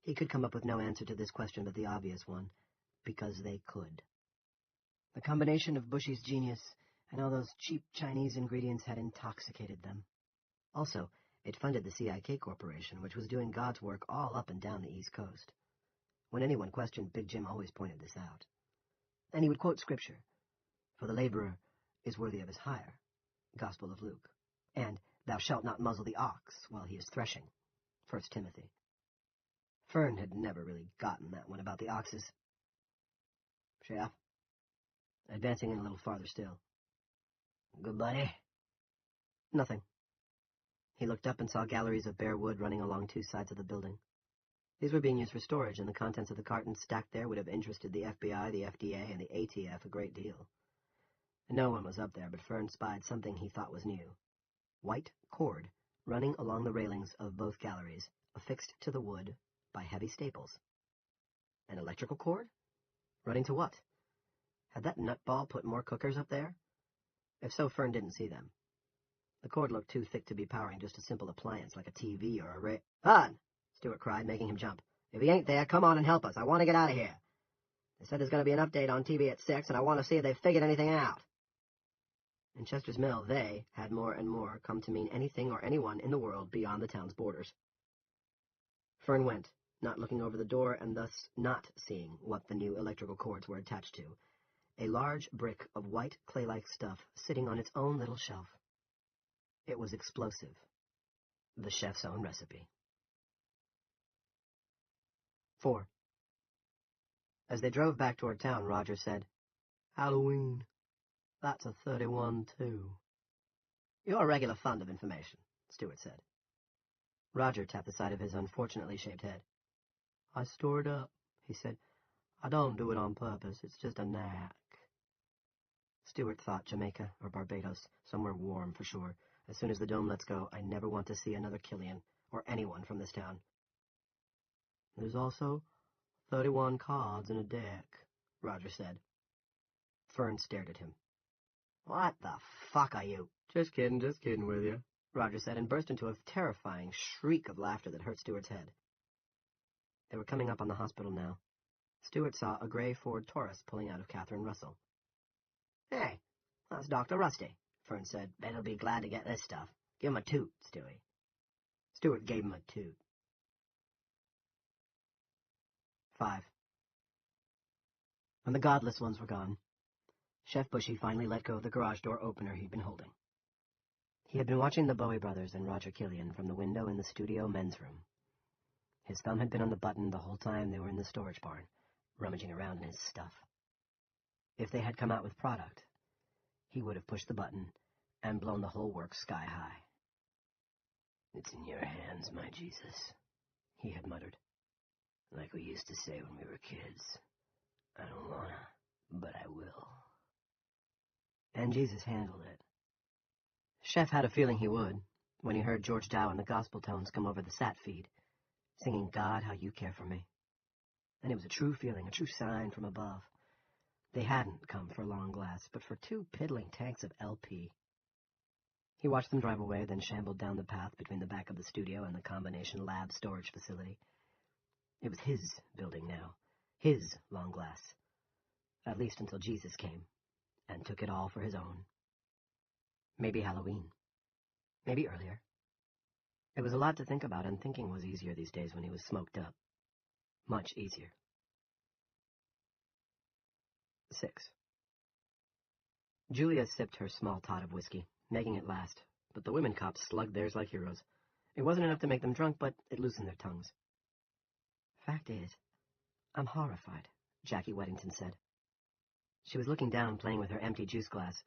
He could come up with no answer to this question but the obvious one, because they could. The combination of Bushy's genius and all those cheap Chinese ingredients had intoxicated them. Also, it funded the CIK Corporation, which was doing God's work all up and down the East Coast. When anyone questioned, Big Jim always pointed this out. And he would quote scripture, "For the laborer is worthy of his hire," Gospel of Luke, and "Thou shalt not muzzle the ox while he is threshing," 1 Timothy. Fern had never really gotten that one about the oxes. "Chef?" Advancing in a little farther still. "Good buddy?" Nothing. He looked up and saw galleries of bare wood running along two sides of the building. These were being used for storage, and the contents of the cartons stacked there would have interested the FBI, the FDA, and the ATF a great deal. No one was up there, but Fern spied something he thought was new. White cord running along the railings of both galleries, affixed to the wood by heavy staples. An electrical cord? Running to what? Had that nutball put more cookers up there? If so, Fern didn't see them. The cord looked too thick to be powering just a simple appliance like a TV or a "Hud!" Stewart cried, making him jump. "If he ain't there, come on and help us. I want to get out of here. They said there's going to be an update on TV at 6, and I want to see if they've figured anything out." In Chester's Mill, they had more and more come to mean anything or anyone in the world beyond the town's borders. Fern went, not looking over the door and thus not seeing what the new electrical cords were attached to. A large brick of white clay-like stuff sitting on its own little shelf. It was explosive. The chef's own recipe. 4. As they drove back toward town, Roger said, "Halloween. That's a 31, too." "You're a regular fund of information," Stewart said. Roger tapped the side of his unfortunately shaped head. "I store it up," he said. "I don't do it on purpose. It's just a knack." Stewart thought Jamaica or Barbados, somewhere warm for sure. As soon as the dome lets go, I never want to see another Killian, or anyone from this town. "There's also 31 cards in a deck," Roger said. Fern stared at him. "What the fuck are you?" Just kidding with you," Roger said, and burst into a terrifying shriek of laughter that hurt Stewart's head. They were coming up on the hospital now. Stewart saw a gray Ford Taurus pulling out of Catherine Russell. "Hey, that's Dr. Rusty," Fern said. "Bet he'll be glad to get this stuff. Give him a toot, Stewie." Stewart gave him a toot. 5. When the godless ones were gone, Chef Bushy finally let go of the garage door opener he'd been holding. He had been watching the Bowie brothers and Roger Killian from the window in the studio men's room. His thumb had been on the button the whole time they were in the storage barn, rummaging around in his stuff. If they had come out with product, he would have pushed the button and blown the whole works sky high. "It's in your hands, my Jesus," he had muttered. "Like we used to say when we were kids. I don't wanna, but I will." And Jesus handled it. Chef had a feeling he would, when he heard George Dow and the gospel tones come over the sat feed, singing "God, How You Care for Me." And it was a true feeling, a true sign from above. They hadn't come for Long Glass, but for 2 piddling tanks of LP. He watched them drive away, then shambled down the path between the back of the studio and the combination lab storage facility. It was his building now, his Long Glass, at least until Jesus came and took it all for his own. Maybe Halloween. Maybe earlier. It was a lot to think about, and thinking was easier these days when he was smoked up. Much easier. 6. Julia sipped her small tot of whiskey, making it last, but the women cops slugged theirs like heroes. It wasn't enough to make them drunk, but it loosened their tongues. "Fact is, I'm horrified," Jackie Weddington said. She was looking down, playing with her empty juice glass,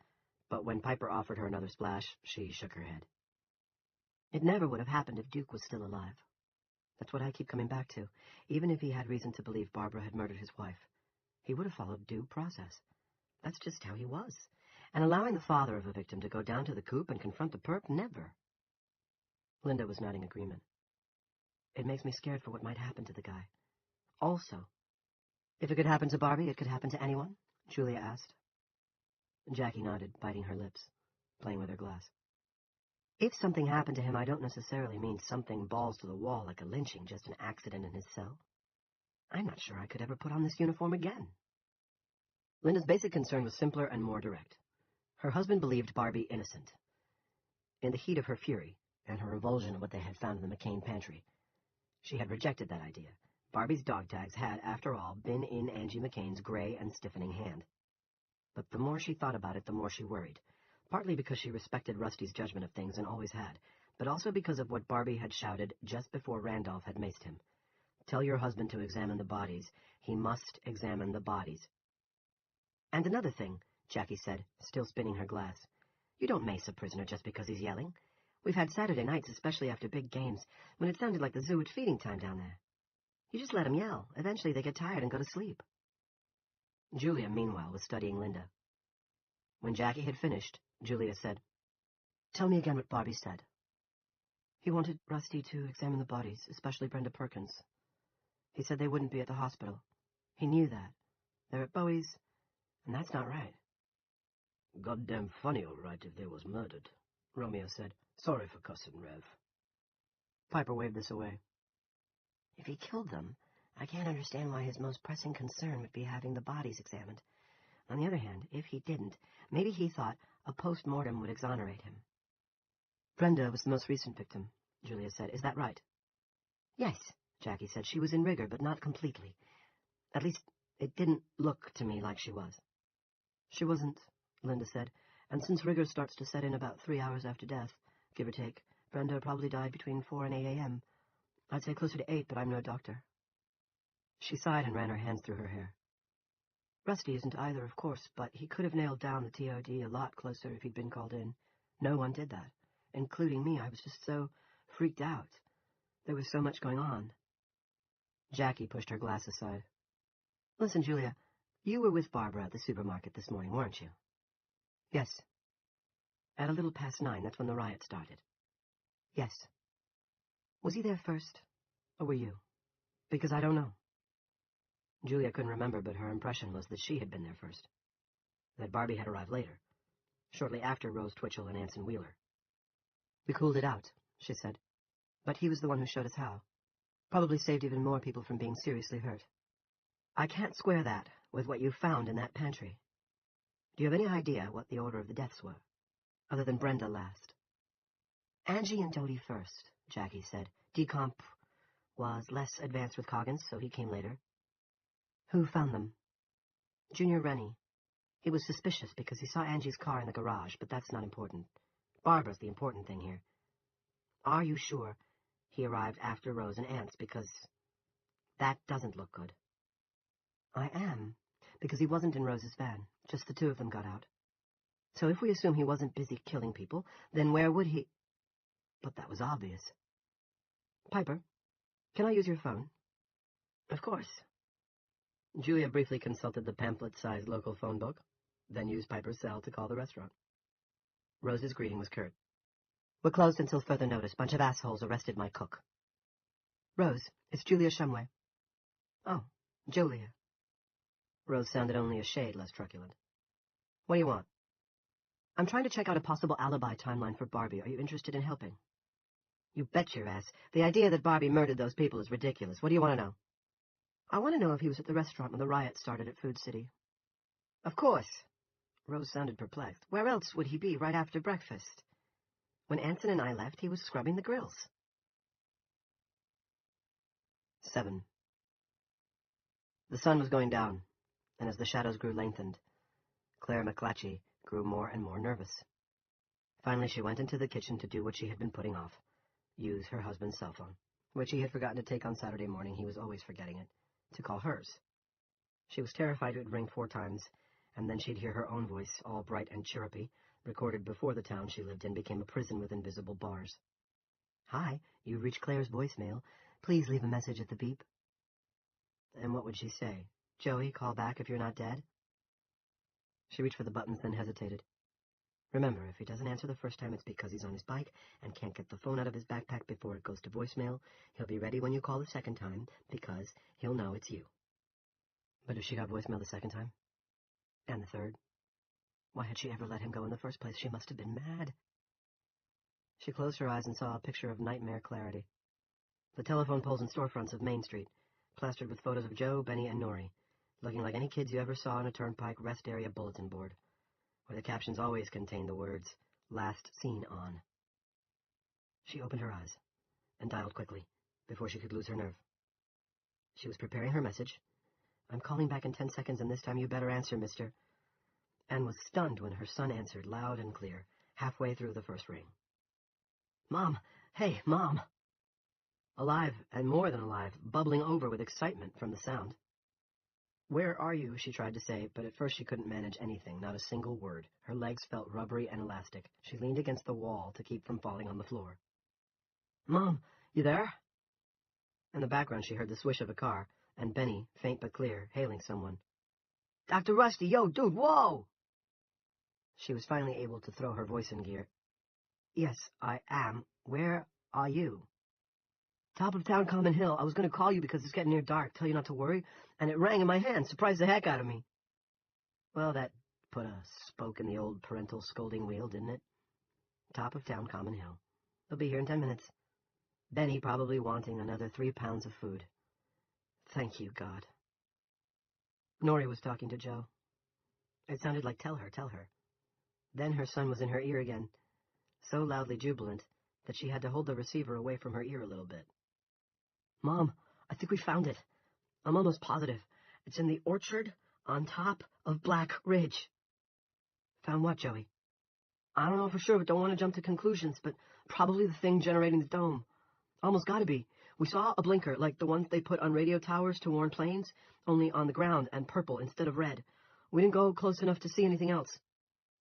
but when Piper offered her another splash, she shook her head. "It never would have happened if Duke was still alive. That's what I keep coming back to. Even if he had reason to believe Barbara had murdered his wife, he would have followed due process. That's just how he was. And allowing the father of a victim to go down to the coop and confront the perp, never." Linda was nodding agreement. "It makes me scared for what might happen to the guy. Also, if it could happen to Barbie, it could happen to anyone?" Julia asked. Jackie nodded, biting her lips, playing with her glass. If something happened to him, I don't necessarily mean something balls to the wall like a lynching, just an accident in his cell. I'm not sure I could ever put on this uniform again. Linda's basic concern was simpler and more direct. Her husband believed Barbie innocent. In the heat of her fury, and her revulsion at what they had found in the McCain pantry, she had rejected that idea. Barbie's dog tags had, after all, been in Angie McCain's gray and stiffening hand. But the more she thought about it, the more she worried, partly because she respected Rusty's judgment of things and always had, but also because of what Barbie had shouted just before Randolph had maced him. Tell your husband to examine the bodies. He must examine the bodies. And another thing, Jackie said, still spinning her glass. You don't mace a prisoner just because he's yelling. We've had Saturday nights, especially after big games, when it sounded like the zoo at feeding time down there. You just let them yell. Eventually they get tired and go to sleep. Julia, meanwhile, was studying Linda. When Jackie had finished, Julia said, Tell me again what Barbie said. He wanted Rusty to examine the bodies, especially Brenda Perkins. He said they wouldn't be at the hospital. He knew that. They're at Bowie's, and that's not right. Goddamn funny, all right, if they was murdered, Romeo said. Sorry for cussing, Rev. Piper waved this away. If he killed them, I can't understand why his most pressing concern would be having the bodies examined. On the other hand, if he didn't, maybe he thought a post-mortem would exonerate him. Brenda was the most recent victim, Julia said. Is that right? Yes, Jackie said. She was in rigor, but not completely. At least, it didn't look to me like she was. She wasn't, Linda said, and since rigor starts to set in about 3 hours after death, give or take, Brenda probably died between 4 and 8 a.m. I'd say closer to 8, but I'm no doctor. She sighed and ran her hands through her hair. Rusty isn't either, of course, but he could have nailed down the TOD a lot closer if he'd been called in. No one did that, including me. I was just so freaked out. There was so much going on. Jackie pushed her glass aside. Listen, Julia, you were with Barbara at the supermarket this morning, weren't you? Yes. At a little past 9, that's when the riot started. Yes. Was he there first, or were you? Because I don't know. Julia couldn't remember, but her impression was that she had been there first. That Barbie had arrived later, shortly after Rose Twitchell and Anson Wheeler. We cooled it out, she said. But he was the one who showed us how. Probably saved even more people from being seriously hurt. I can't square that with what you found in that pantry. Do you have any idea what the order of the deaths were, other than Brenda last? Angie and Dodie first, Jackie said. Decomp was less advanced with Coggins, so he came later. Who found them? Junior Rennie. He was suspicious because he saw Angie's car in the garage, but that's not important. Barbara's the important thing here. Are you sure he arrived after Rose and Ants? Because that doesn't look good. I am, because he wasn't in Rose's van. Just the two of them got out. So if we assume he wasn't busy killing people, then where would he... But that was obvious. Piper, can I use your phone? Of course. Julia briefly consulted the pamphlet-sized local phone book, then used Piper's cell to call the restaurant. Rose's greeting was curt. We're closed until further notice. Bunch of assholes arrested my cook. Rose, it's Julia Shumway. Oh, Julia. Rose sounded only a shade less truculent. What do you want? I'm trying to check out a possible alibi timeline for Barbie. Are you interested in helping? You bet your ass. The idea that Barbie murdered those people is ridiculous. What do you want to know? I want to know if he was at the restaurant when the riot started at Food City. Of course. Rose sounded perplexed. Where else would he be right after breakfast? When Anson and I left, he was scrubbing the grills. 7. The sun was going down, and as the shadows grew lengthened, Claire McClatchy grew more and more nervous. Finally, she went into the kitchen to do what she had been putting off, use her husband's cell phone, which he had forgotten to take on Saturday morning. He was always forgetting it, to call hers. She was terrified it would ring 4 times, and then she'd hear her own voice, all bright and chirrupy, recorded before the town she lived in became a prison with invisible bars. Hi, you've reached Claire's voicemail. Please leave a message at the beep. And what would she say? Joey, call back if you're not dead? She reached for the buttons, then hesitated. Remember, if he doesn't answer the first time, it's because he's on his bike and can't get the phone out of his backpack before it goes to voicemail. He'll be ready when you call the second time, because he'll know it's you. But if she got voicemail the second time? And the third? Why had she ever let him go in the first place? She must have been mad. She closed her eyes and saw a picture of nightmare clarity. The telephone poles and storefronts of Main Street, plastered with photos of Joe, Benny, and Norrie, looking like any kids you ever saw on a turnpike rest area bulletin board, where the captions always contained the words, "Last seen on." She opened her eyes and dialed quickly, before she could lose her nerve. She was preparing her message. "I'm calling back in 10 seconds, and this time you better answer, mister," and was stunned when her son answered loud and clear, halfway through the first ring. "Mom! Hey, Mom!" Alive, and more than alive, bubbling over with excitement from the sound. "Where are you?" she tried to say, but at first she couldn't manage anything, not a single word. Her legs felt rubbery and elastic. She leaned against the wall to keep from falling on the floor. "Mom, you there?" In the background she heard the swish of a car, and Benny, faint but clear, hailing someone. "Dr. Rusty, yo, dude, whoa!" She was finally able to throw her voice in gear. "Yes, I am. Where are you?" "Top of town, Common Hill. I was going to call you because it's getting near dark, tell you not to worry, and it rang in my hand, surprised the heck out of me." Well, that put a spoke in the old parental scolding wheel, didn't it? Top of town, Common Hill. They'll be here in 10 minutes. Benny probably wanting another 3 pounds of food. Thank you, God. Norrie was talking to Joe. It sounded like tell her, tell her. Then her son was in her ear again, so loudly jubilant that she had to hold the receiver away from her ear a little bit. "Mom, I think we found it. I'm almost positive. It's in the orchard on top of Black Ridge." "Found what, Joey?" "I don't know for sure, but don't want to jump to conclusions, but probably the thing generating the dome. Almost gotta be. We saw a blinker, like the ones they put on radio towers to warn planes, only on the ground and purple instead of red. We didn't go close enough to see anything else.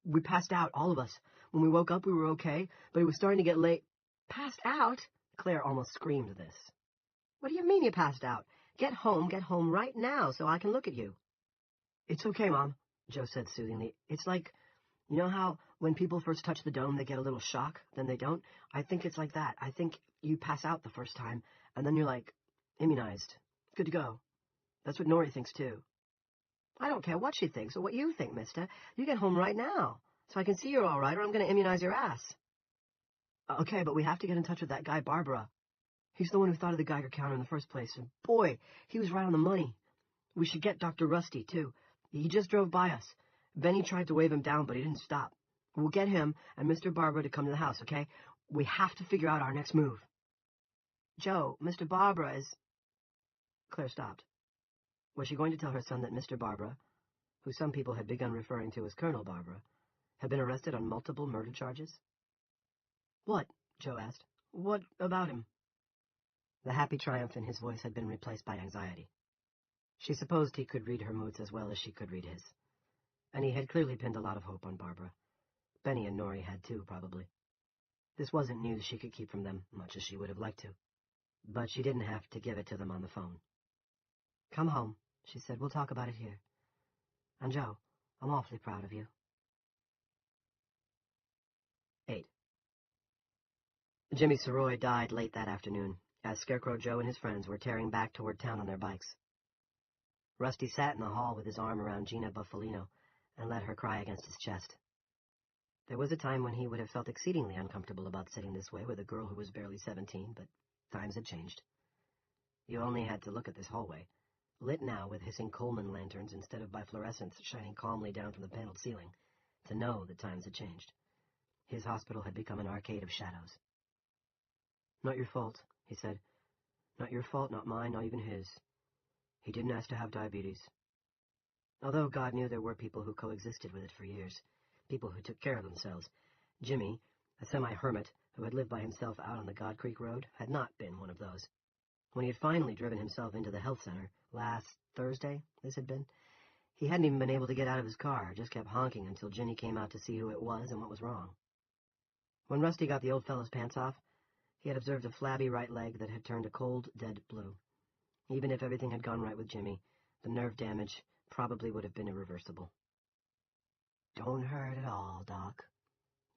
We passed out, all of us. When we woke up, we were okay, but it was starting to get late." "Passed out?" Claire almost screamed this. "What do you mean you passed out? Get home right now so I can look at you." "It's okay, Mom," Joe said soothingly. "It's like, you know how when people first touch the dome, they get a little shock, then they don't? I think it's like that. I think you pass out the first time, and then you're like, immunized. Good to go. That's what Norrie thinks, too." "I don't care what she thinks or what you think, mister. You get home right now, so I can see you're all right, or I'm going to immunize your ass." "Okay, but we have to get in touch with that guy, Barbara. He's the one who thought of the Geiger counter in the first place, and boy, he was right on the money. We should get Dr. Rusty, too. He just drove by us. Benny tried to wave him down, but he didn't stop. We'll get him and Mr. Barbara to come to the house, okay? We have to figure out our next move." "Joe, Mr. Barbara is—" Claire stopped. Was she going to tell her son that Mr. Barbara, who some people had begun referring to as Colonel Barbara, had been arrested on multiple murder charges? "What?" Joe asked. "What about him?" The happy triumph in his voice had been replaced by anxiety. She supposed he could read her moods as well as she could read his. And he had clearly pinned a lot of hope on Barbara. Benny and Norrie had too, probably. This wasn't news she could keep from them, much as she would have liked to. But she didn't have to give it to them on the phone. "Come home," she said. "We'll talk about it here. And Joe, I'm awfully proud of you." 8. Jimmy Soroy died late that afternoon, as Scarecrow Joe and his friends were tearing back toward town on their bikes. Rusty sat in the hall with his arm around Gina Buffalino and let her cry against his chest. There was a time when he would have felt exceedingly uncomfortable about sitting this way with a girl who was barely 17, but times had changed. You only had to look at this hallway, lit now with hissing Coleman lanterns instead of by fluorescents shining calmly down from the paneled ceiling, to know that times had changed. His hospital had become an arcade of shadows. "Not your fault," he said. "Not your fault, not mine, not even his. He didn't ask to have diabetes." Although God knew there were people who coexisted with it for years, people who took care of themselves, Jimmy, a semi-hermit who had lived by himself out on the God Creek Road, had not been one of those. When he had finally driven himself into the health center, last Thursday, this had been, he hadn't even been able to get out of his car, just kept honking until Ginny came out to see who it was and what was wrong. When Rusty got the old fellow's pants off, he had observed a flabby right leg that had turned a cold, dead blue. Even if everything had gone right with Jimmy, the nerve damage probably would have been irreversible. "Don't hurt at all, Doc,"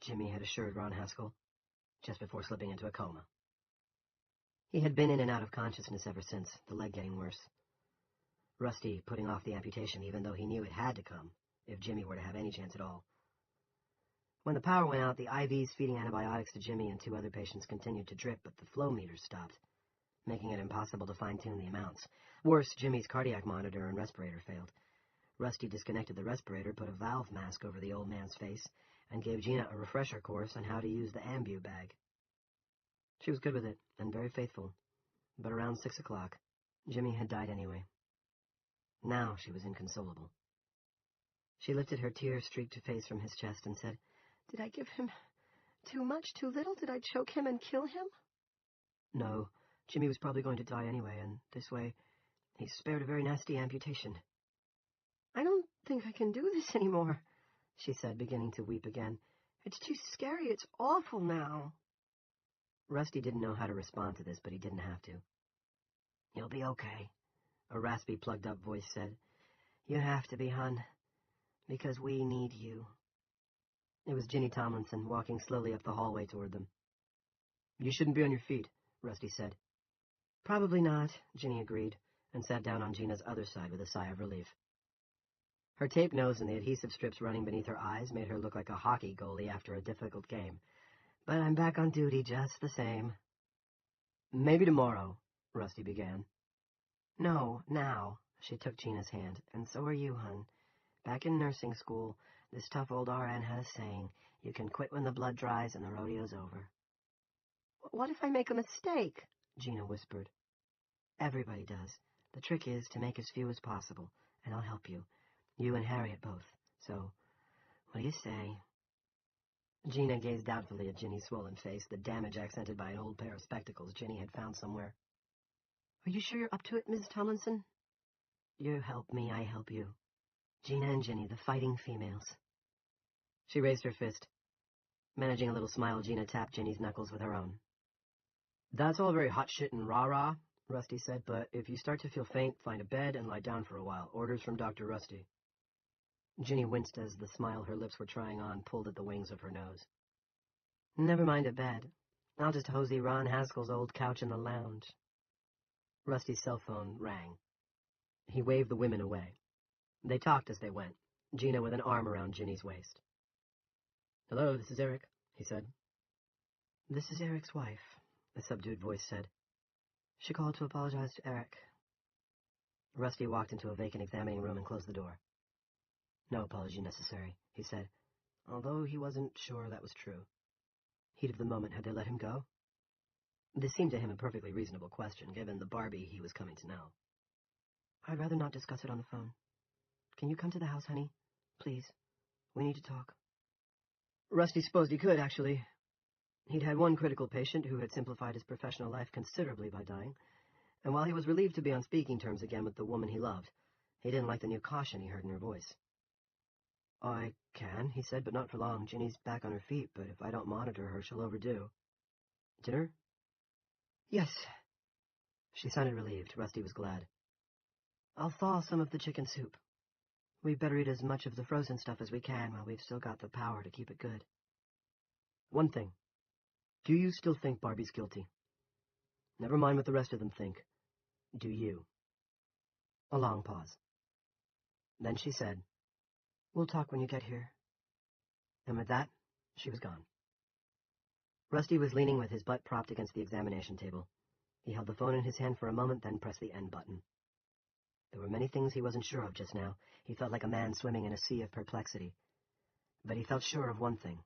Jimmy had assured Ron Haskell, just before slipping into a coma. He had been in and out of consciousness ever since, the leg getting worse. Rusty putting off the amputation even though he knew it had to come, if Jimmy were to have any chance at all. When the power went out, the IVs feeding antibiotics to Jimmy and 2 other patients continued to drip, but the flow meters stopped, making it impossible to fine-tune the amounts. Worse, Jimmy's cardiac monitor and respirator failed. Rusty disconnected the respirator, put a valve mask over the old man's face, and gave Gina a refresher course on how to use the ambu bag. She was good with it, and very faithful, but around 6 o'clock, Jimmy had died anyway. Now she was inconsolable. She lifted her tear-streaked face from his chest and said, "Did I give him too much, too little? Did I choke him and kill him?" "No, Jimmy was probably going to die anyway, and this way he's spared a very nasty amputation." "I don't think I can do this anymore," she said, beginning to weep again. "It's too scary. It's awful now." Rusty didn't know how to respond to this, but he didn't have to. "You'll be okay," a raspy, plugged-up voice said. "You have to be, hon, because we need you." It was Ginny Tomlinson, walking slowly up the hallway toward them. "You shouldn't be on your feet," Rusty said. "Probably not," Ginny agreed, and sat down on Gina's other side with a sigh of relief. Her tape nose and the adhesive strips running beneath her eyes made her look like a hockey goalie after a difficult game. "But I'm back on duty just the same." "Maybe tomorrow," Rusty began. "No, now." She took Gina's hand. "And so are you, hon. Back in nursing school, this tough old RN had a saying, you can quit when the blood dries and the rodeo's over." "What if I make a mistake?" Gina whispered. "Everybody does. The trick is to make as few as possible, and I'll help you. You and Harriet both. So, what do you say?" Gina gazed doubtfully at Ginny's swollen face, the damage accented by an old pair of spectacles Ginny had found somewhere. "Are you sure you're up to it, Miss Tomlinson?" "You help me, I help you. Gina and Ginny, the fighting females." She raised her fist. Managing a little smile, Gina tapped Ginny's knuckles with her own. "That's all very hot shit and rah-rah," Rusty said, "but if you start to feel faint, find a bed and lie down for a while. Orders from Dr. Rusty." Ginny winced as the smile her lips were trying on pulled at the wings of her nose. "Never mind a bed. I'll just hosey Ron Haskell's old couch in the lounge." Rusty's cell phone rang. He waved the women away. They talked as they went, Gina with an arm around Ginny's waist. "Hello, this is Eric," he said. "This is Eric's wife," a subdued voice said. "She called to apologize to Eric." Rusty walked into a vacant examining room and closed the door. "No apology necessary," he said, although he wasn't sure that was true. Heat of the moment, had they let him go? This seemed to him a perfectly reasonable question, given the Barbie he was coming to know. "I'd rather not discuss it on the phone. Can you come to the house, honey? Please. We need to talk." Rusty supposed he could, actually. He'd had one critical patient who had simplified his professional life considerably by dying, and while he was relieved to be on speaking terms again with the woman he loved, he didn't like the new caution he heard in her voice. "I can," he said, "but not for long. Ginny's back on her feet, but if I don't monitor her, she'll overdo." "Dinner?" "Yes." She sounded relieved. Rusty was glad. "I'll thaw some of the chicken soup. We'd better eat as much of the frozen stuff as we can while we've still got the power to keep it good." "One thing. Do you still think Barbie's guilty? Never mind what the rest of them think. Do you?" A long pause. Then she said, "We'll talk when you get here." And with that, she was gone. Rusty was leaning with his butt propped against the examination table. He held the phone in his hand for a moment, then pressed the end button. There were many things he wasn't sure of just now. He felt like a man swimming in a sea of perplexity. But he felt sure of one thing.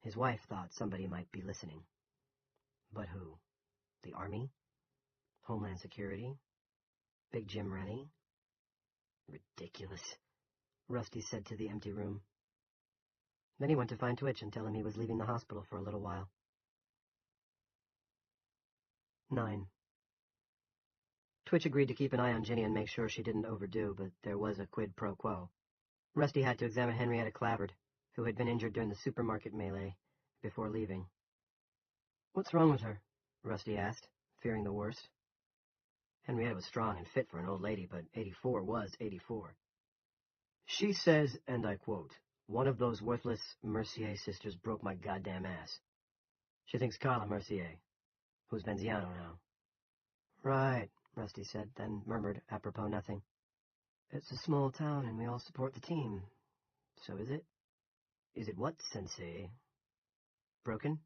His wife thought somebody might be listening. But who? The Army? Homeland Security? Big Jim Rennie? "Ridiculous," Rusty said to the empty room. Then he went to find Twitch and tell him he was leaving the hospital for a little while. 9. Twitch agreed to keep an eye on Ginny and make sure she didn't overdo, but there was a quid pro quo. Rusty had to examine Henrietta Clavard, who had been injured during the supermarket melee, before leaving. "What's wrong with her?" Rusty asked, fearing the worst. Henrietta was strong and fit for an old lady, but 84 was 84. "She says, and I quote, 'One of those worthless Mercier sisters broke my goddamn ass.' She thinks Carla Mercier, who's Venziano now." "Right," Rusty said, then murmured, apropos nothing, "It's a small town and we all support the team. So is it?" Is it what, Sensei? Broken?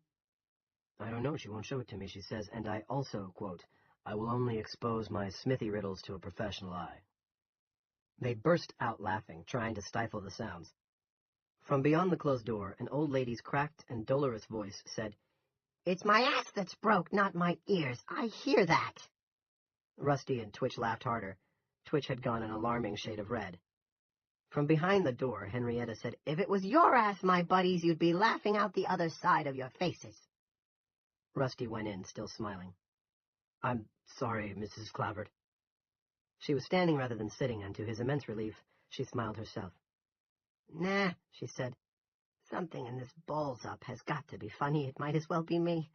I don't know, she won't show it to me, she says, and I also, quote, I will only expose my smithy riddles to a professional eye. They burst out laughing, trying to stifle the sounds. From beyond the closed door, an old lady's cracked and dolorous voice said, It's my ass that's broke, not my ears. I hear that. Rusty and Twitch laughed harder. Twitch had gone an alarming shade of red. From behind the door, Henrietta said, If it was your ass, my buddies, you'd be laughing out the other side of your faces. Rusty went in, still smiling. I'm sorry, Mrs. Clavert. She was standing rather than sitting, and to his immense relief, she smiled herself. Nah, she said. Something in this balls-up has got to be funny. It might as well be me.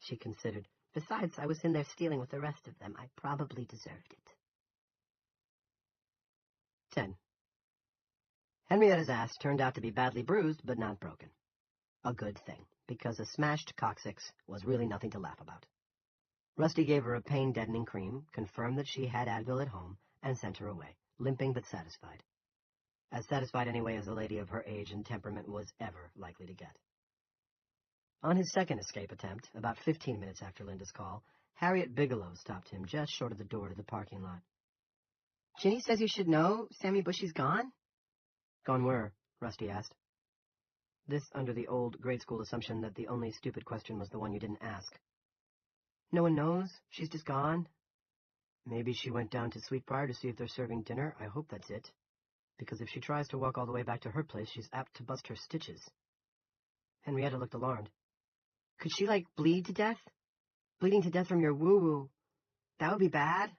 She considered. Besides, I was in there stealing with the rest of them. I probably deserved it. 10. Henrietta's ass turned out to be badly bruised, but not broken. A good thing, because a smashed coccyx was really nothing to laugh about. Rusty gave her a pain-deadening cream, confirmed that she had Advil at home, and sent her away, limping but satisfied. As satisfied anyway as a lady of her age and temperament was ever likely to get. On his second escape attempt, about 15 minutes after Linda's call, Harriet Bigelow stopped him just short of the door to the parking lot. Ginny says you should know Sammy Bushy's gone? Gone where? Rusty asked. This under the old grade school assumption that the only stupid question was the one you didn't ask. No one knows? She's just gone? Maybe she went down to Sweetbriar to see if they're serving dinner. I hope that's it. Because if she tries to walk all the way back to her place, she's apt to bust her stitches. Henrietta looked alarmed. Could she, bleed to death? Bleeding to death from your woo-woo. That would be bad?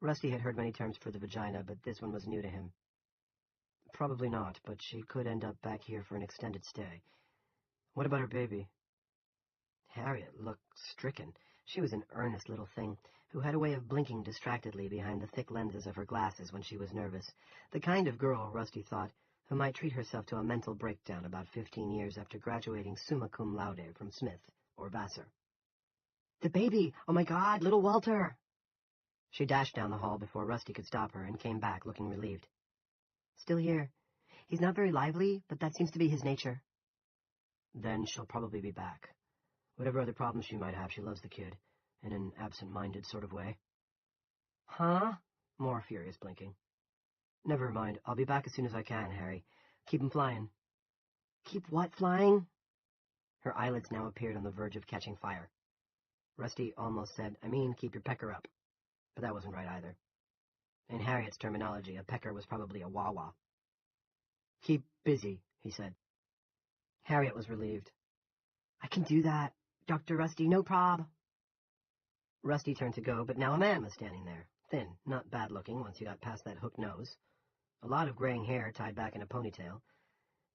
Rusty had heard many terms for the vagina, but this one was new to him. Probably not, but she could end up back here for an extended stay. What about her baby? Harriet looked stricken. She was an earnest little thing, who had a way of blinking distractedly behind the thick lenses of her glasses when she was nervous. The kind of girl, Rusty thought, who might treat herself to a mental breakdown about 15 years after graduating summa cum laude from Smith or Vassar. The baby! Oh my God, little Walter! She dashed down the hall before Rusty could stop her and came back looking relieved. Still here. He's not very lively, but that seems to be his nature. Then she'll probably be back. Whatever other problems she might have, she loves the kid, in an absent-minded sort of way. Huh? More furious blinking. Never mind, I'll be back as soon as I can, Harry. Keep 'em flying. Keep what flying? Her eyelids now appeared on the verge of catching fire. Rusty almost said, keep your pecker up. But that wasn't right either. In Harriet's terminology, a pecker was probably a wah-wah. Keep busy, he said. Harriet was relieved. I can do that, Dr. Rusty, no prob. Rusty turned to go, but now a man was standing there, thin, not bad-looking once you got past that hooked nose. A lot of graying hair tied back in a ponytail.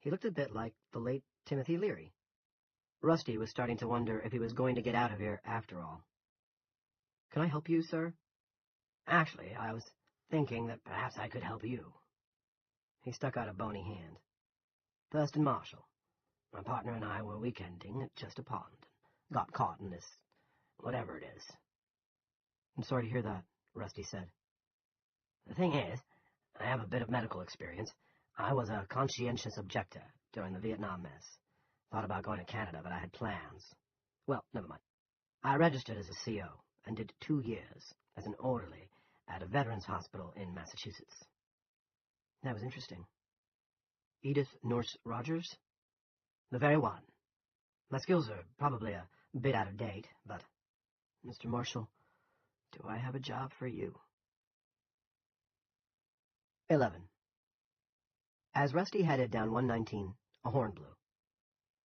He looked a bit like the late Timothy Leary. Rusty was starting to wonder if he was going to get out of here after all. Can I help you, sir? Actually, I was thinking that perhaps I could help you. He stuck out a bony hand. Thurston Marshall. My partner and I were weekending at Chester Pond. Got caught in this, whatever it is. I'm sorry to hear that, Rusty said. The thing is, I have a bit of medical experience. I was a conscientious objector during the Vietnam mess. Thought about going to Canada, but I had plans. Well, never mind. I registered as a CO and did 2 years as an orderly at a veterans hospital in Massachusetts. That was interesting. Edith Norse Rogers? The very one. My skills are probably a bit out of date, but, Mr. Marshall, do I have a job for you? 11. As Rusty headed down 119, a horn blew.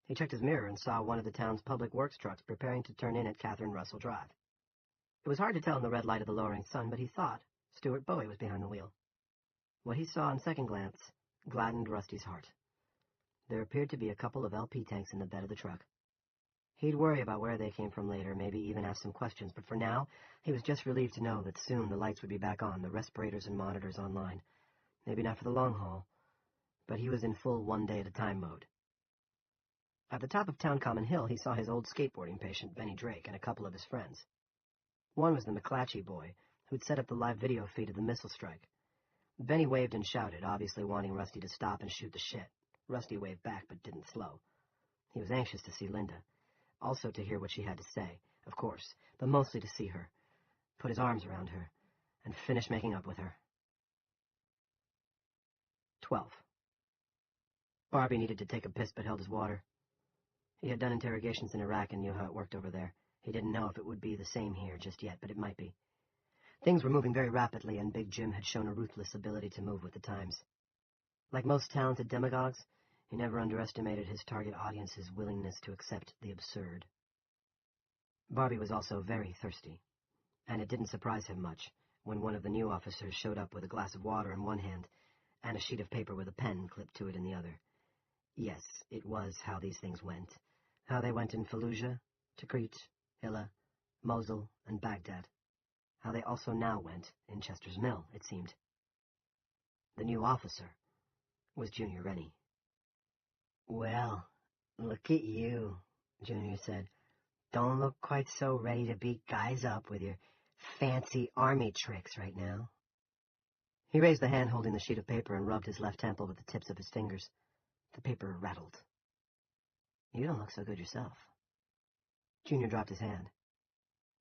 He checked his mirror and saw one of the town's public works trucks preparing to turn in at Catherine Russell Drive. It was hard to tell in the red light of the lowering sun, but he thought Stuart Bowie was behind the wheel. What he saw on second glance gladdened Rusty's heart. There appeared to be a couple of LP tanks in the bed of the truck. He'd worry about where they came from later, maybe even ask some questions, but for now, he was just relieved to know that soon the lights would be back on, the respirators and monitors online. Maybe not for the long haul, but he was in full one-day-at-a-time mode. At the top of Town Common Hill, he saw his old skateboarding patient, Benny Drake, and a couple of his friends. One was the McClatchy boy, who'd set up the live video feed of the missile strike. Benny waved and shouted, obviously wanting Rusty to stop and shoot the shit. Rusty waved back but didn't slow. He was anxious to see Linda, also to hear what she had to say, of course, but mostly to see her, put his arms around her, and finish making up with her. 12. Barbie needed to take a piss but held his water. He had done interrogations in Iraq and knew how it worked over there. He didn't know if it would be the same here just yet, but it might be. Things were moving very rapidly, and Big Jim had shown a ruthless ability to move with the times. Like most talented demagogues, he never underestimated his target audience's willingness to accept the absurd. Barbie was also very thirsty, and it didn't surprise him much when one of the new officers showed up with a glass of water in one hand and a sheet of paper with a pen clipped to it in the other. Yes, it was how these things went. How they went in Fallujah, Tikrit, Hilla, Mosul, and Baghdad. How they also now went in Chester's Mill, it seemed. The new officer was Junior Rennie. "Well, look at you," Junior said. "Don't look quite so ready to beat guys up with your fancy army tricks right now." He raised the hand holding the sheet of paper and rubbed his left temple with the tips of his fingers. The paper rattled. "You don't look so good yourself." Junior dropped his hand.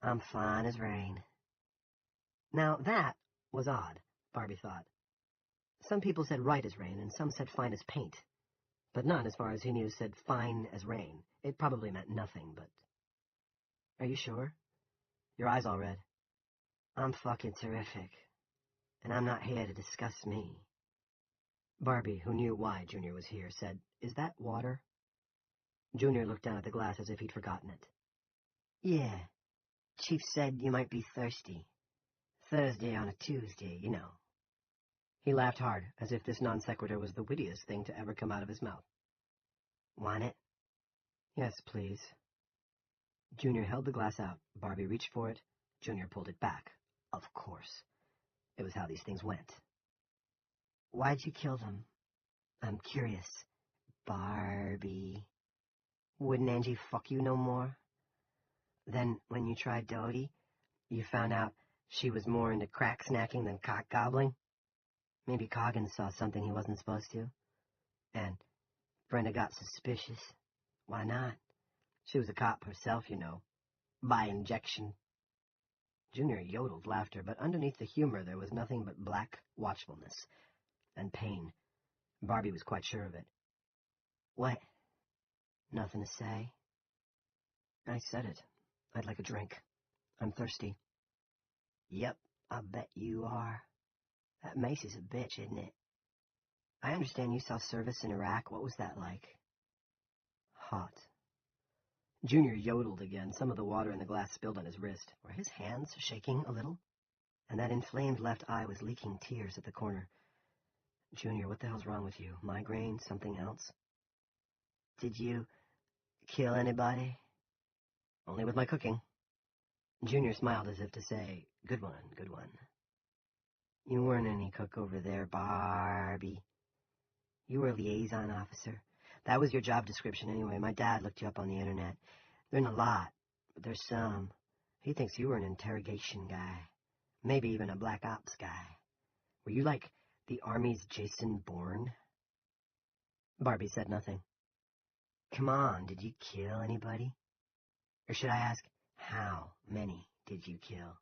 "I'm fine as rain." Now that was odd, Barbie thought. Some people said right as rain, and some said fine as paint. But none, as far as he knew, said fine as rain. It probably meant nothing, but... "Are you sure? Your eyes all red." "I'm fucking terrific. And I'm not here to discuss me." Barbie, who knew why Junior was here, said, "Is that water?" Junior looked down at the glass as if he'd forgotten it. "Yeah. Chief said you might be thirsty. Thursday on a Tuesday, you know." He laughed hard, as if this non sequitur was the wittiest thing to ever come out of his mouth. "Want it?" "Yes, please." Junior held the glass out. Barbie reached for it. Junior pulled it back. Of course. It was how these things went. "Why'd you kill them? I'm curious." "Barbie. Wouldn't Angie fuck you no more? Then, when you tried Dodie, you found out she was more into crack snacking than cock gobbling? Maybe Coggins saw something he wasn't supposed to. And Brenda got suspicious. Why not? She was a cop herself, you know. By injection." Junior yodeled laughter, but underneath the humor there was nothing but black watchfulness and pain. Barbie was quite sure of it. "What? Nothing to say?" "I said it. I'd like a drink. I'm thirsty." "Yep, I bet you are. That Macy's a bitch, isn't it? I understand you saw service in Iraq. What was that like?" "Hot." Junior yodeled again. Some of the water in the glass spilled on his wrist. Were his hands shaking a little? And that inflamed left eye was leaking tears at the corner. "Junior, what the hell's wrong with you? Migraine? Something else?" "Did you kill anybody?" "Only with my cooking." Junior smiled as if to say, "Good one, good one." "You weren't any cook over there, Barbie. You were a liaison officer. That was your job description anyway. My dad looked you up on the internet. There isn't a lot, but there's some. He thinks you were an interrogation guy. Maybe even a black ops guy. Were you like the Army's Jason Bourne?" Barbie said nothing. "Come on, did you kill anybody? Or should I ask, how many did you kill?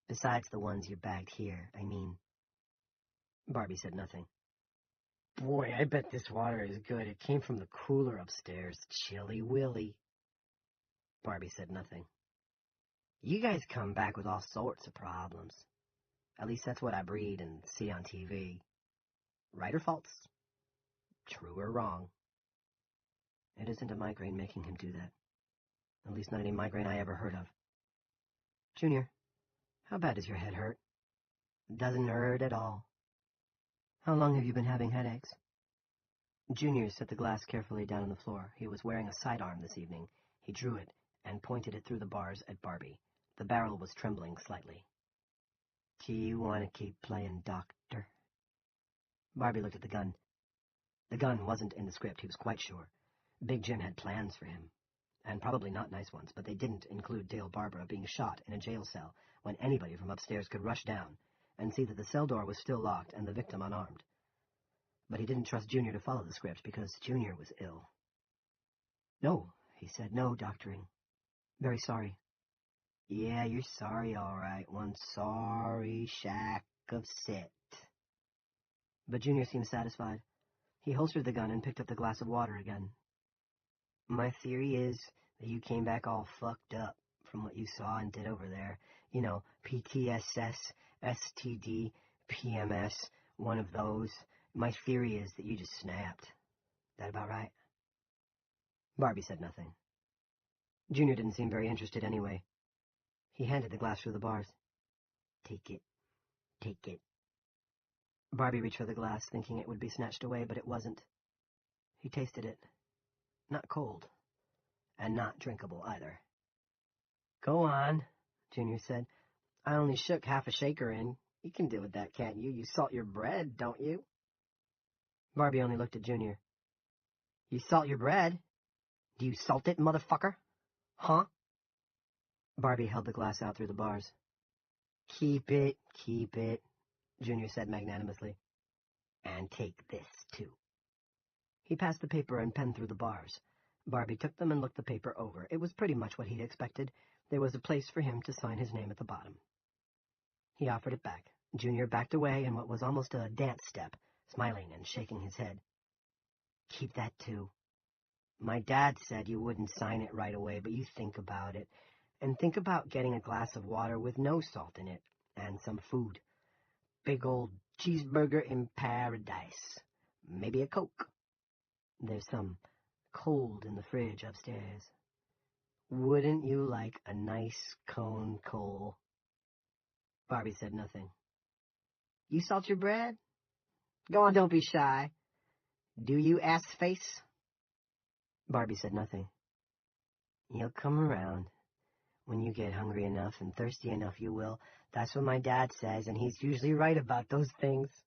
Besides the ones you bagged here, I mean." Barbie said nothing. "Boy, I bet this water is good. It came from the cooler upstairs. Chilly Willy." Barbie said nothing. "You guys come back with all sorts of problems. At least that's what I read and see on TV. Right or false? True or wrong?" "It isn't a migraine making him do that. At least not any migraine I ever heard of." "Junior, how bad does your head hurt?" "Doesn't hurt at all." "How long have you been having headaches?" Junior set the glass carefully down on the floor. He was wearing a sidearm this evening. He drew it and pointed it through the bars at Barbie. The barrel was trembling slightly. "Do you want to keep playing doctor?" Barbie looked at the gun. The gun wasn't in the script, he was quite sure. Big Jim had plans for him. And probably not nice ones, but they didn't include Dale Barbara being shot in a jail cell when anybody from upstairs could rush down and see that the cell door was still locked and the victim unarmed. But he didn't trust Junior to follow the script because Junior was ill. "No," he said, "no doctoring. Very sorry." "Yeah, you're sorry, all right. One sorry shack of sit." But Junior seemed satisfied. He holstered the gun and picked up the glass of water again. "My theory is that you came back all fucked up from what you saw and did over there. You know, PTSS, STD, PMS, one of those. My theory is that you just snapped. That about right?" Barbie said nothing. Junior didn't seem very interested anyway. He handed the glass through the bars. "Take it. Take it." Barbie reached for the glass, thinking it would be snatched away, but it wasn't. He tasted it. Not cold. And not drinkable, either. "Go on," Junior said. "I only shook half a shaker in. You can deal with that, can't you? You salt your bread, don't you?" Barbie only looked at Junior. "You salt your bread? Do you salt it, motherfucker? Huh?" Barbie held the glass out through the bars. Keep it," Junior said magnanimously. "And take this, too." He passed the paper and pen through the bars. Barbie took them and looked the paper over. It was pretty much what he'd expected. There was a place for him to sign his name at the bottom. He offered it back. Junior backed away in what was almost a dance step, smiling and shaking his head. "Keep that, too. My dad said you wouldn't sign it right away, but you think about it. And think about getting a glass of water with no salt in it, and some food. Big old cheeseburger in paradise. Maybe a Coke. There's some cold in the fridge upstairs. Wouldn't you like a nice cone coal?" Barbie said nothing. "You salt your bread? Go on, don't be shy. Do you, ass-face?" Barbie said nothing. "You'll come around. When you get hungry enough and thirsty enough, you will. That's what my dad says, and he's usually right about those things.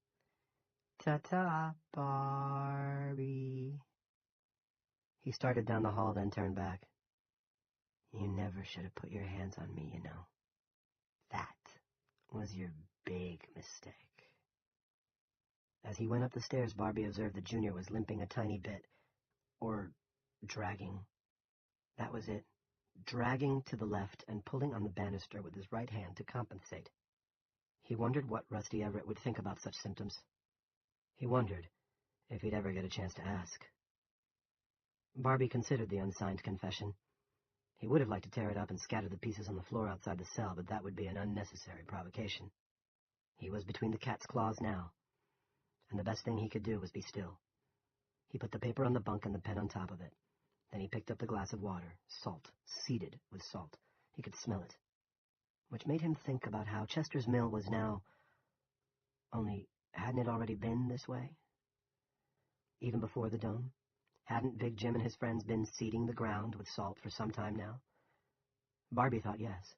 Ta-ta, Barbie." He started down the hall, then turned back. "You never should have put your hands on me, you know. That was your big mistake." As he went up the stairs, Barbie observed that Junior was limping a tiny bit. Or dragging. That was it. Dragging to the left and pulling on the banister with his right hand to compensate. He wondered what Rusty Everett would think about such symptoms. He wondered if he'd ever get a chance to ask. Barbie considered the unsigned confession. He would have liked to tear it up and scatter the pieces on the floor outside the cell, but that would be an unnecessary provocation. He was between the cat's claws now, and the best thing he could do was be still. He put the paper on the bunk and the pen on top of it. Then he picked up the glass of water, salt, seeded with salt. He could smell it, which made him think about how Chester's Mill was now. Only, hadn't it already been this way? Even before the dome? Hadn't Big Jim and his friends been seeding the ground with salt for some time now? Barbie thought yes.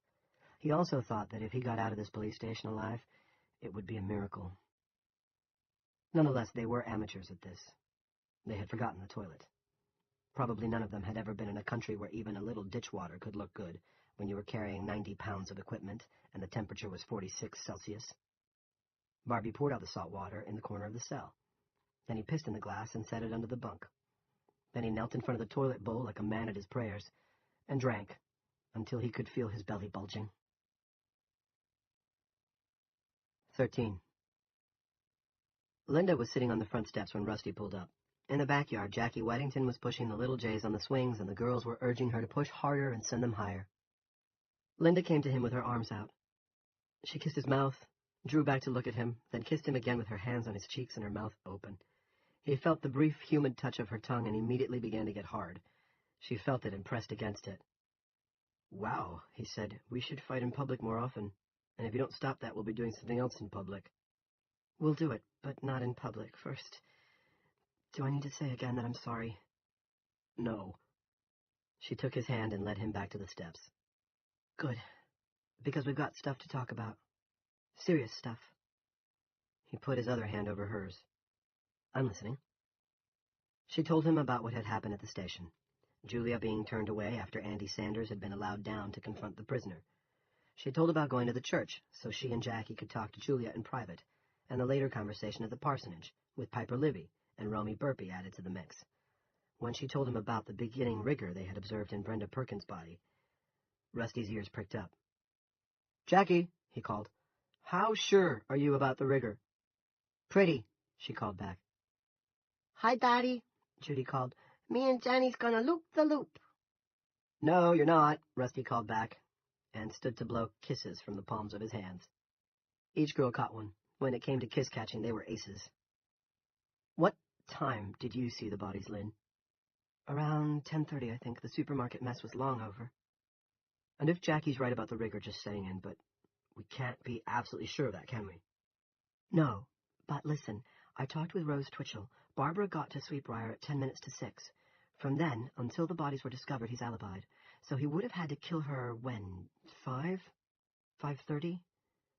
He also thought that if he got out of this police station alive, it would be a miracle. Nonetheless, they were amateurs at this. They had forgotten the toilet. Probably none of them had ever been in a country where even a little ditch water could look good when you were carrying 90 pounds of equipment and the temperature was 46 Celsius. Barbie poured out the salt water in the corner of the cell. Then he pissed in the glass and set it under the bunk. Then he knelt in front of the toilet bowl like a man at his prayers and drank until he could feel his belly bulging. 13. Linda was sitting on the front steps when Rusty pulled up. In the backyard, Jackie Whittington was pushing the little Jays on the swings, and the girls were urging her to push harder and send them higher. Linda came to him with her arms out. She kissed his mouth, drew back to look at him, then kissed him again with her hands on his cheeks and her mouth open. He felt the brief, humid touch of her tongue and immediately began to get hard. She felt it and pressed against it. "Wow," he said, "we should fight in public more often. And if you don't stop that, we'll be doing something else in public." "We'll do it, but not in public. First, do I need to say again that I'm sorry?" "No." She took his hand and led him back to the steps. "Good, because we've got stuff to talk about. Serious stuff." He put his other hand over hers. "I'm listening." She told him about what had happened at the station. Julia being turned away after Andy Sanders had been allowed down to confront the prisoner. She told about going to the church so she and Jackie could talk to Julia in private, and the later conversation at the parsonage with Piper Libby, and Romy Burpee added to the mix. When she told him about the beginning rigor they had observed in Brenda Perkins' body, Rusty's ears pricked up. "Jackie," he called, "how sure are you about the rigor?" "Pretty," she called back. "Hi, Daddy," Judy called. "Me and Jenny's gonna loop the loop." "No, you're not," Rusty called back, and stood to blow kisses from the palms of his hands. Each girl caught one. When it came to kiss-catching, they were aces. "What time did you see the bodies, Lynn?" "Around 10:30, I think. The supermarket mess was long over." "And if Jackie's right about the rigor just setting in, but we can't be absolutely sure of that, can we?" "No, but listen, I talked with Rose Twitchell. Barbara got to Sweetbriar at 10 minutes to 6. From then, until the bodies were discovered, he's alibied. So he would have had to kill her when? 5? 5:30?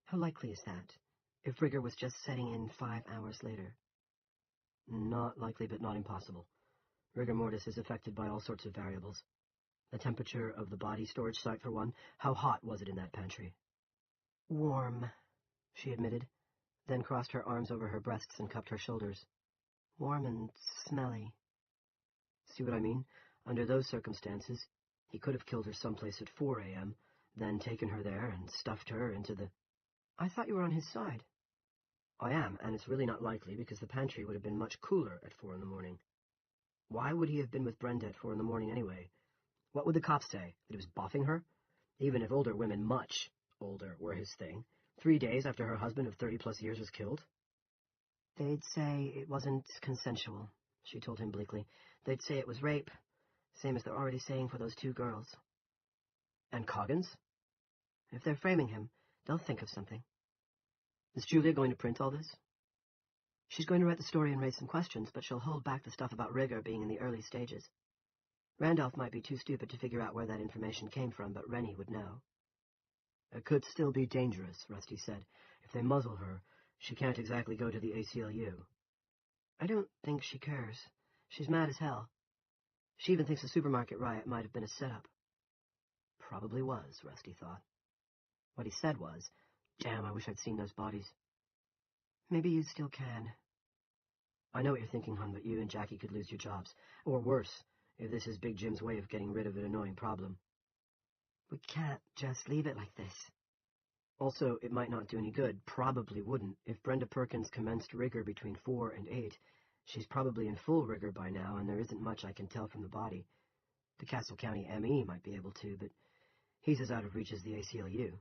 How likely is that, if rigor was just setting in 5 hours later?" "Not likely, but not impossible. Rigor mortis is affected by all sorts of variables. The temperature of the body storage site, for one. How hot was it in that pantry?" "Warm," she admitted, then crossed her arms over her breasts and cupped her shoulders. "Warm and smelly." "See what I mean? Under those circumstances, he could have killed her someplace at 4 a.m., then taken her there and stuffed her into the—" "I thought you were on his side." "I am, and it's really not likely, because the pantry would have been much cooler at 4 in the morning. Why would he have been with Brenda at 4 in the morning anyway? What would the cops say? That he was boffing her? Even if older women, much older, were his thing. 3 days after her husband of 30-plus years was killed?" "They'd say it wasn't consensual," she told him bleakly. "They'd say it was rape, same as they're already saying for those 2 girls. "And Coggins? If they're framing him, they'll think of something." "Is Julia going to print all this?" "She's going to write the story and raise some questions, but she'll hold back the stuff about rigor being in the early stages. Randolph might be too stupid to figure out where that information came from, but Rennie would know." "It could still be dangerous," Rusty said. "If they muzzle her, she can't exactly go to the ACLU." "I don't think she cares. She's mad as hell. She even thinks the supermarket riot might have been a setup." Probably was, Rusty thought. What he said was, "Damn, I wish I'd seen those bodies." "Maybe you still can." "I know what you're thinking, hon, but you and Jackie could lose your jobs. Or worse, if this is Big Jim's way of getting rid of an annoying problem." "We can't just leave it like this." "Also, it might not do any good. Probably wouldn't. If Brenda Perkins commenced rigor between 4 and 8, she's probably in full rigor by now, and there isn't much I can tell from the body. The Castle County M.E. might be able to, but he's as out of reach as the ACLU.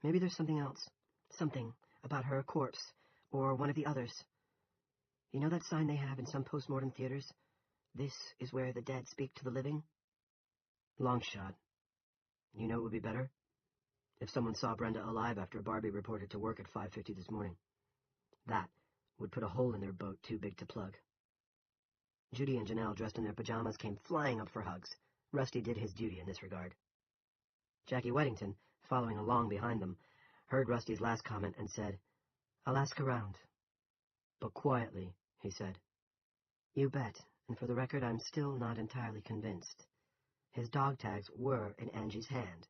Maybe there's something else. Something about her corpse, or one of the others. You know that sign they have in some postmortem theaters? 'This is where the dead speak to the living'?" "Long shot. You know it would be better? If someone saw Brenda alive after Barbie reported to work at 5:50 this morning. That would put a hole in their boat too big to plug." Judy and Janelle, dressed in their pajamas, came flying up for hugs. Rusty did his duty in this regard. Jackie Weddington, following along behind them, heard Rusty's last comment and said, "I'll ask around." "But quietly," he said. "You bet, and for the record, I'm still not entirely convinced. His dog tags were in Angie's hand.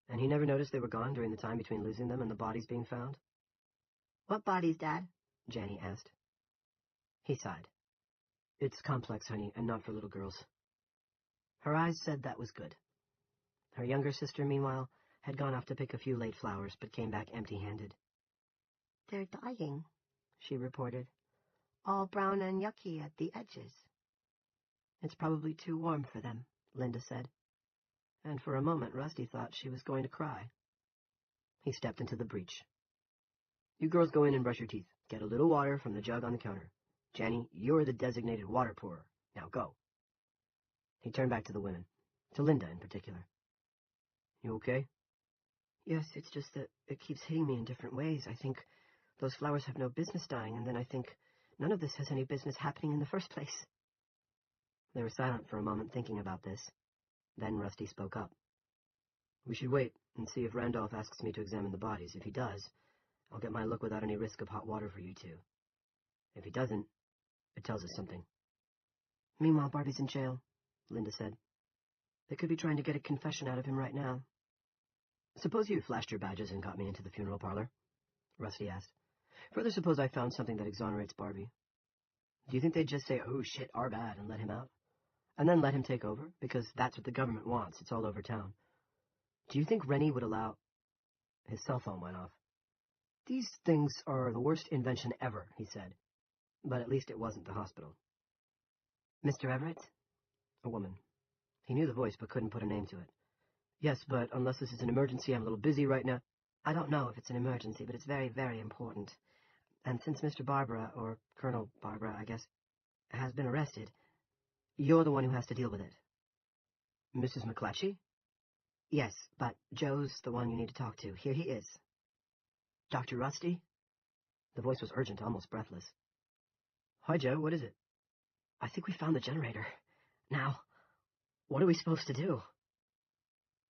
And he never noticed they were gone during the time between losing them and the bodies being found?" "What bodies, Dad?" Janny asked. He sighed. "It's complex, honey, and not for little girls." Her eyes said that was good. Her younger sister, meanwhile, had gone off to pick a few late flowers, but came back empty-handed. "They're dying," she reported. "All brown and yucky at the edges." "It's probably too warm for them," Linda said. And for a moment Rusty thought she was going to cry. He stepped into the breach. "You girls go in and brush your teeth. Get a little water from the jug on the counter. Janny, you're the designated water pourer. Now go." He turned back to the women, to Linda in particular. "You okay?" "Yes, it's just that it keeps hitting me in different ways. I think those flowers have no business dying, and then I think none of this has any business happening in the first place." They were silent for a moment, thinking about this. Then Rusty spoke up. "We should wait and see if Randolph asks me to examine the bodies. If he does, I'll get my look without any risk of hot water for you two. If he doesn't, it tells us something." "Meanwhile, Barbie's in jail," Linda said. "They could be trying to get a confession out of him right now." "Suppose you flashed your badges and got me into the funeral parlor?" Rusty asked. "Further, suppose I found something that exonerates Barbie. Do you think they'd just say, "Oh shit, our bad," and let him out? And then let him take over? Because that's what the government wants. It's all over town. Do you think Rennie would allow... His cell phone went off. "These things are the worst invention ever," he said. But at least it wasn't the hospital. "Mr. Everett?" A woman. He knew the voice but couldn't put a name to it. "Yes, but unless this is an emergency, I'm a little busy right now." "I don't know if it's an emergency, but it's very, very important. And since Mr. Barbara, or Colonel Barbara, I guess, has been arrested, you're the one who has to deal with it." "Mrs. McClatchy?" "Yes, but Joe's the one you need to talk to. Here he is." "Dr. Rusty?" The voice was urgent, almost breathless. "Hi, Joe, what is it?" "I think we found the generator. Now, what are we supposed to do?"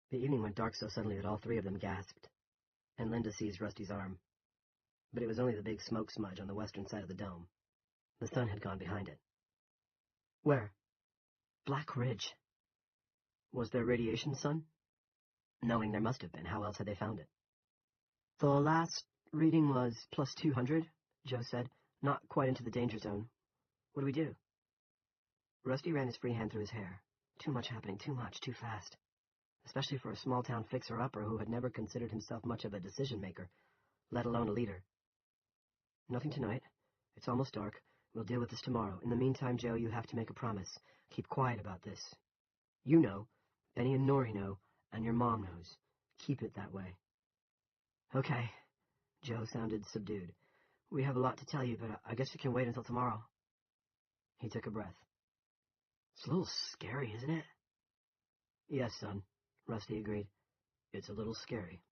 The evening went dark so suddenly that all three of them gasped, and Linda seized Rusty's arm. But it was only the big smoke smudge on the western side of the dome. The sun had gone behind it. "Where?" "Black Ridge." Was there radiation, son? Knowing there must have been, how else had they found it? "The last reading was plus 200, Joe said. "Not quite into the danger zone. What do we do?" Rusty ran his free hand through his hair. Too much happening, too much, too fast. Especially for a small-town fixer-upper who had never considered himself much of a decision-maker, let alone a leader. "Nothing tonight. It's almost dark. We'll deal with this tomorrow. In the meantime, Joe, you have to make a promise. Keep quiet about this. You know, Benny and Nori know, and your mom knows. Keep it that way." "Okay." Joe sounded subdued. "We have a lot to tell you, but I guess we can wait until tomorrow." He took a breath. "It's a little scary, isn't it?" "Yes, son," Rusty agreed. "It's a little scary."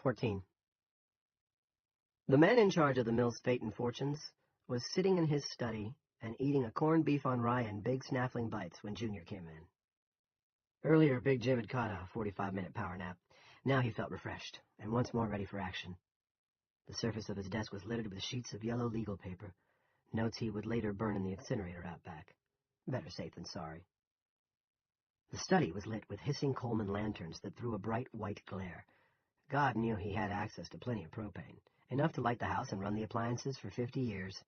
14. The man in charge of the mill's fate and fortunes was sitting in his study and eating a corned beef on rye in big snaffling bites when Junior came in. Earlier, Big Jim had caught a 45-minute power nap. Now he felt refreshed and once more ready for action. The surface of his desk was littered with sheets of yellow legal paper, notes he would later burn in the incinerator out back. Better safe than sorry. The study was lit with hissing Coleman lanterns that threw a bright white glare. God knew he had access to plenty of propane, enough to light the house and run the appliances for 50 years.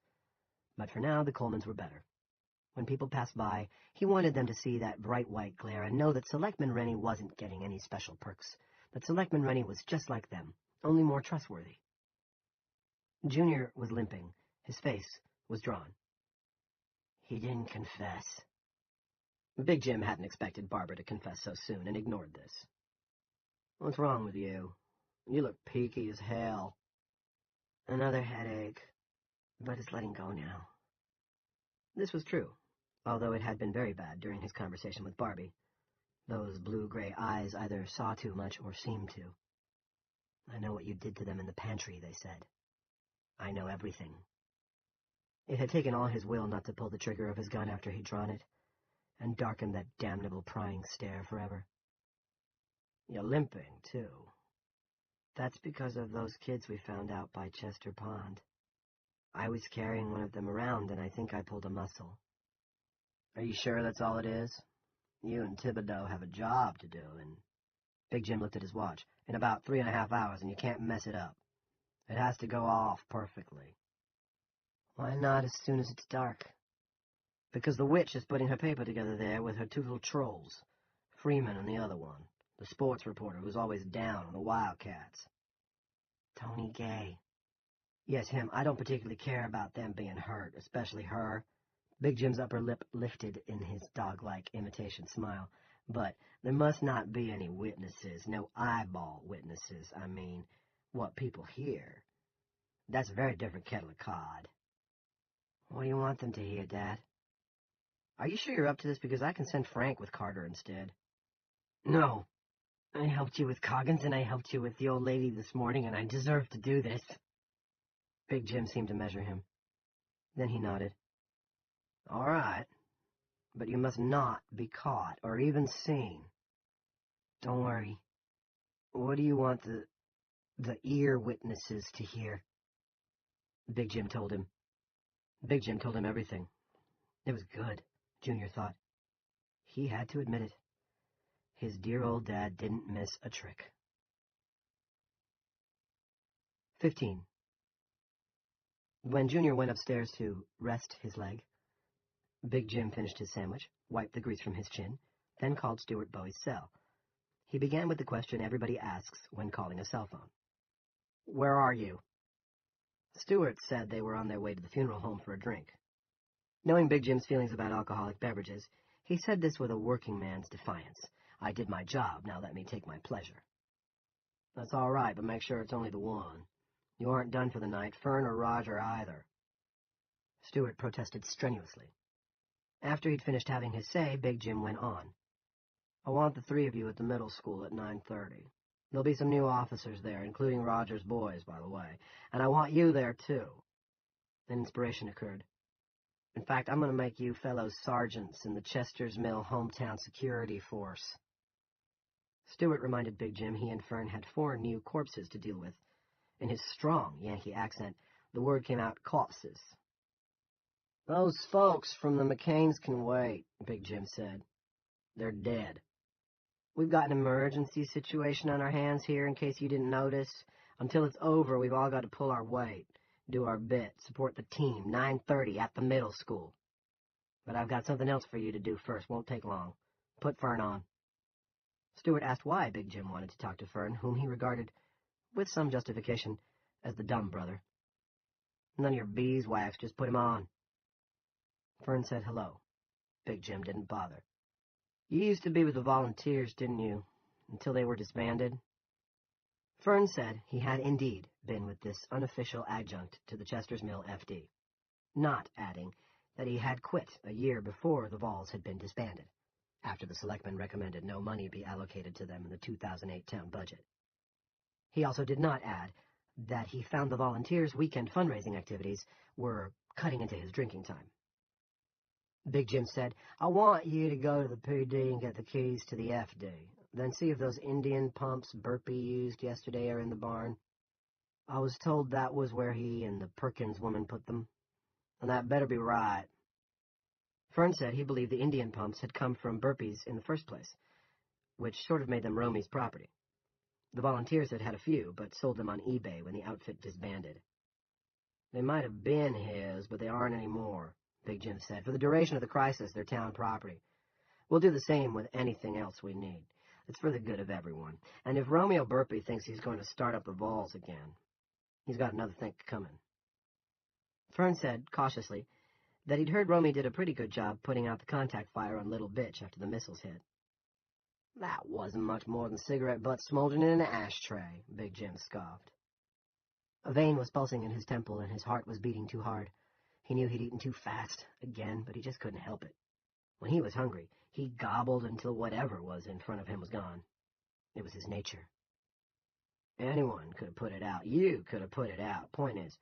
But for now, the Colemans were better. When people passed by, he wanted them to see that bright white glare and know that Selectman Rennie wasn't getting any special perks, that Selectman Rennie was just like them, only more trustworthy. Junior was limping. His face was drawn. He didn't confess. Big Jim hadn't expected Barbara to confess so soon and ignored this. What's wrong with you? You look peaky as hell. Another headache, but it's letting go now. This was true, although it had been very bad during his conversation with Barbie. Those blue-gray eyes either saw too much or seemed to. I know what you did to them in the pantry, they said. I know everything. It had taken all his will not to pull the trigger of his gun after he'd drawn it, and darkened that damnable prying stare forever. You're limping, too. That's because of those kids we found out by Chester Pond. I was carrying one of them around, and I think I pulled a muscle. Are you sure that's all it is? You and Thibodeau have a job to do, and... Big Jim looked at his watch. In about 3.5 hours, and you can't mess it up. It has to go off perfectly. Why not as soon as it's dark? Because the witch is putting her paper together there with her two little trolls, Freeman and the other one, the sports reporter who's always down on the Wildcats. Tony Gay. Yes, him. I don't particularly care about them being hurt, especially her. Big Jim's upper lip lifted in his dog-like imitation smile. But there must not be any witnesses, no eyeball witnesses, I mean, what people hear. That's a very different kettle of cod. What do you want them to hear, Dad? Are you sure you're up to this? Because I can send Frank with Carter instead. No. I helped you with Coggins, and I helped you with the old lady this morning, and I deserve to do this. Big Jim seemed to measure him. Then he nodded. All right. But you must not be caught, or even seen. Don't worry. What do you want the ear witnesses to hear? Big Jim told him. Big Jim told him everything. It was good, Junior thought. He had to admit it. His dear old dad didn't miss a trick. 15. When Junior went upstairs to rest his leg, Big Jim finished his sandwich, wiped the grease from his chin, then called Stuart Bowie's cell. He began with the question everybody asks when calling a cell phone. Where are you? Stuart said they were on their way to the funeral home for a drink. Knowing Big Jim's feelings about alcoholic beverages, he said this with a working man's defiance. I did my job, now let me take my pleasure. That's all right, but make sure it's only the one. You aren't done for the night, Fern or Roger either. Stuart protested strenuously. After he'd finished having his say, Big Jim went on. I want the 3 of you at the middle school at 9:30. There'll be some new officers there, including Roger's boys, by the way, and I want you there, too. An inspiration occurred. In fact, I'm going to make you fellows sergeants in the Chester's Mill Hometown Security Force. Stuart reminded Big Jim he and Fern had 4 new corpses to deal with. In his strong Yankee accent, the word came out corpses. Those folks from the McCains can wait, Big Jim said. They're dead. We've got an emergency situation on our hands here, in case you didn't notice. Until it's over, we've all got to pull our weight, do our bit, support the team, 9:30 at the middle school. But I've got something else for you to do first. Won't take long. Put Fern on. Stuart asked why Big Jim wanted to talk to Fern, whom he regarded, with some justification, as the dumb brother. None of your beeswax, just put him on. Fern said hello. Big Jim didn't bother. You used to be with the volunteers, didn't you? Until they were disbanded? Fern said he had indeed been with this unofficial adjunct to the Chester's Mill FD, not adding that he had quit a year before the Vols had been disbanded, after the selectmen recommended no money be allocated to them in the 2008 town budget. He also did not add that he found the volunteers' weekend fundraising activities were cutting into his drinking time. Big Jim said, "I want you to go to the PD and get the keys to the FD. Then see if those Indian pumps Burpee used yesterday are in the barn. I was told that was where he and the Perkins woman put them, and that better be right." Fern said he believed the Indian pumps had come from Burpee's in the first place, which sort of made them Romy's property. The volunteers had had a few, but sold them on eBay when the outfit disbanded. "They might have been his, but they aren't anymore," Big Jim said. "For the duration of the crisis, they're town property. We'll do the same with anything else we need. It's for the good of everyone. And if Romeo Burpee thinks he's going to start up the Vols again, he's got another thing coming." Fern said, cautiously, that he'd heard Romy did a pretty good job putting out the contact fire on Little Bitch after the missiles hit. "That wasn't much more than cigarette butts smoldering in an ashtray," Big Jim scoffed. A vein was pulsing in his temple, and his heart was beating too hard. He knew he'd eaten too fast, again, but he just couldn't help it. When he was hungry, he gobbled until whatever was in front of him was gone. It was his nature. "Anyone could have put it out. You could have put it out. Point is,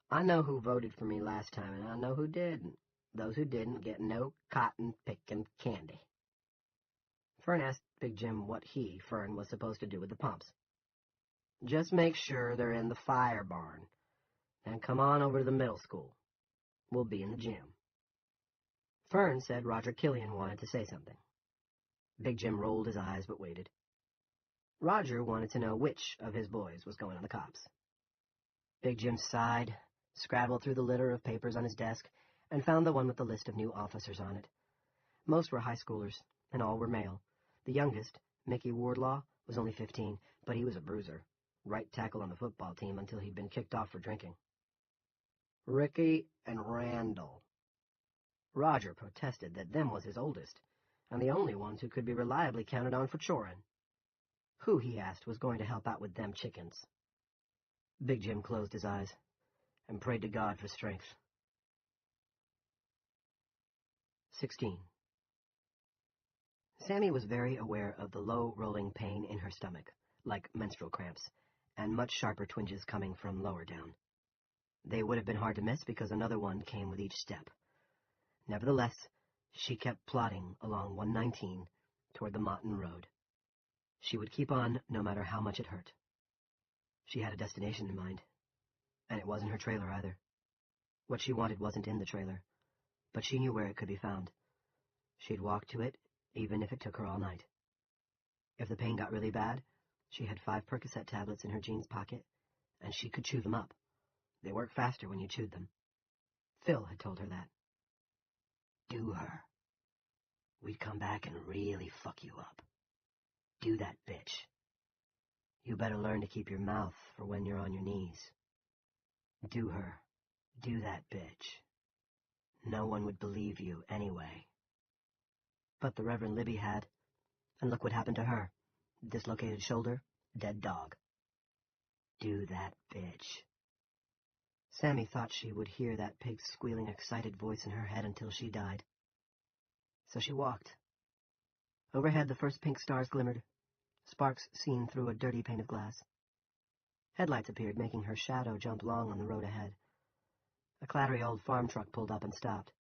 I know who voted for me last time, and I know who didn't. Those who didn't get no cotton-picking candy." Fern asked Big Jim what he, Fern, was supposed to do with the pumps. "Just make sure they're in the fire barn. Then come on over to the middle school. We'll be in the gym." Fern said Roger Killian wanted to say something. Big Jim rolled his eyes but waited. Roger wanted to know which of his boys was going on the cops. Big Jim sighed, scrabbled through the litter of papers on his desk, and found the one with the list of new officers on it. Most were high schoolers, and all were male. The youngest, Mickey Wardlaw, was only 15, but he was a bruiser, right tackle on the football team until he'd been kicked off for drinking. Ricky and Randall. Roger protested that them was his oldest, and the only ones who could be reliably counted on for chorin'. Who, he asked, was going to help out with them chickens? Big Jim closed his eyes and prayed to God for strength. 16. Sammy was very aware of the low, rolling pain in her stomach, like menstrual cramps, and much sharper twinges coming from lower down. They would have been hard to miss because another one came with each step. Nevertheless, she kept plodding along 119 toward the Motton Road. She would keep on no matter how much it hurt. She had a destination in mind, and it wasn't her trailer either. What she wanted wasn't in the trailer, but she knew where it could be found. She'd walk to it, even if it took her all night. If the pain got really bad, she had 5 Percocet tablets in her jeans pocket, and she could chew them up. They work faster when you chewed them. Phil had told her that. Do her. We'd come back and really fuck you up. Do that, bitch. You better learn to keep your mouth for when you're on your knees. Do her. Do that, bitch. No one would believe you anyway. But the Reverend Libby had, and look what happened to her. Dislocated shoulder, dead dog. Do that, bitch. Sammy thought she would hear that pig's squealing, excited voice in her head until she died. So she walked. Overhead, the first pink stars glimmered, sparks seen through a dirty pane of glass. Headlights appeared, making her shadow jump long on the road ahead. A clattery old farm truck pulled up and stopped.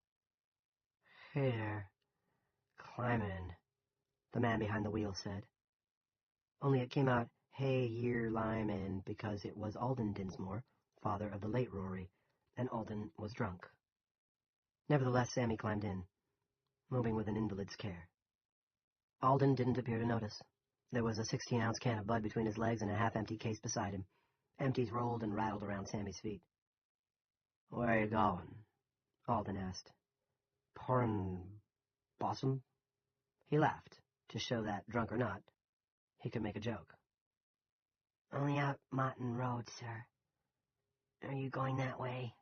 "Hey there. Climb in," the man behind the wheel said. Only it came out, "Hey, year lime in," because it was Alden Dinsmore, father of the late Rory, and Alden was drunk. Nevertheless, Sammy climbed in, moving with an invalid's care. Alden didn't appear to notice. There was a 16-ounce can of Bud between his legs and a half-empty case beside him. Empties rolled and rattled around Sammy's feet. "Where are you going?" Alden asked. "Pouring Bossum?" He laughed, to show that, drunk or not, he could make a joke. "Only out Motton Road, sir. Are you going that way?"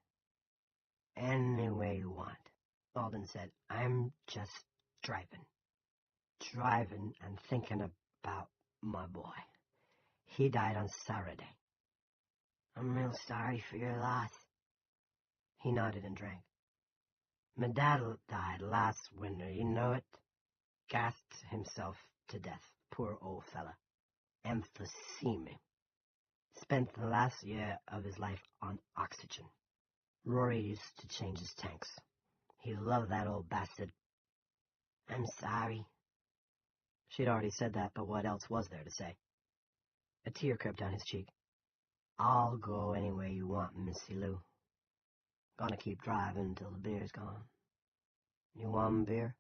"Any way you want," Alden said. "I'm just driving. Driving and thinking about my boy. He died on Saturday." "I'm real sorry for your loss." He nodded and drank. "My dad died last winter, you know it? Gassed himself to death, poor old fella. Emphysema. spent the last year of his life on oxygen. Rory used to change his tanks. He loved that old bastard. I'm sorry. She'd already said that, but what else was there to say? A tear crept down his cheek. I'll go anywhere you want, Missy Lou. Gonna keep driving until the beer's gone. You want beer?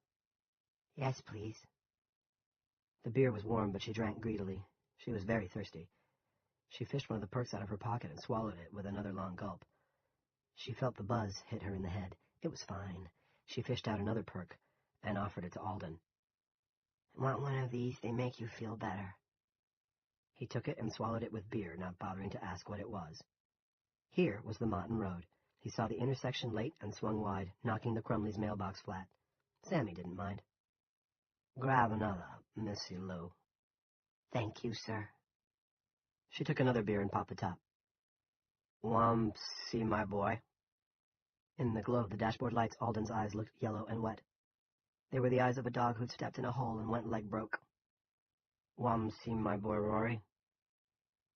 Yes, please. The beer was warm, but she drank greedily. She was very thirsty. She fished one of the perks out of her pocket and swallowed it with another long gulp. She felt the buzz hit her in the head. It was fine. She fished out another perk and offered it to Alden. Want one of these? They make you feel better. He took it and swallowed it with beer, not bothering to ask what it was. Here was the Motton Road. He saw the intersection late and swung wide, knocking the Crumleys' mailbox flat. Sammy didn't mind. Grab another, Missy Lou. Thank you, sir. She took another beer and popped the top. See my boy? In the glow of the dashboard lights, Alden's eyes looked yellow and wet. They were the eyes of a dog who'd stepped in a hole and went leg broke. See my boy Rory?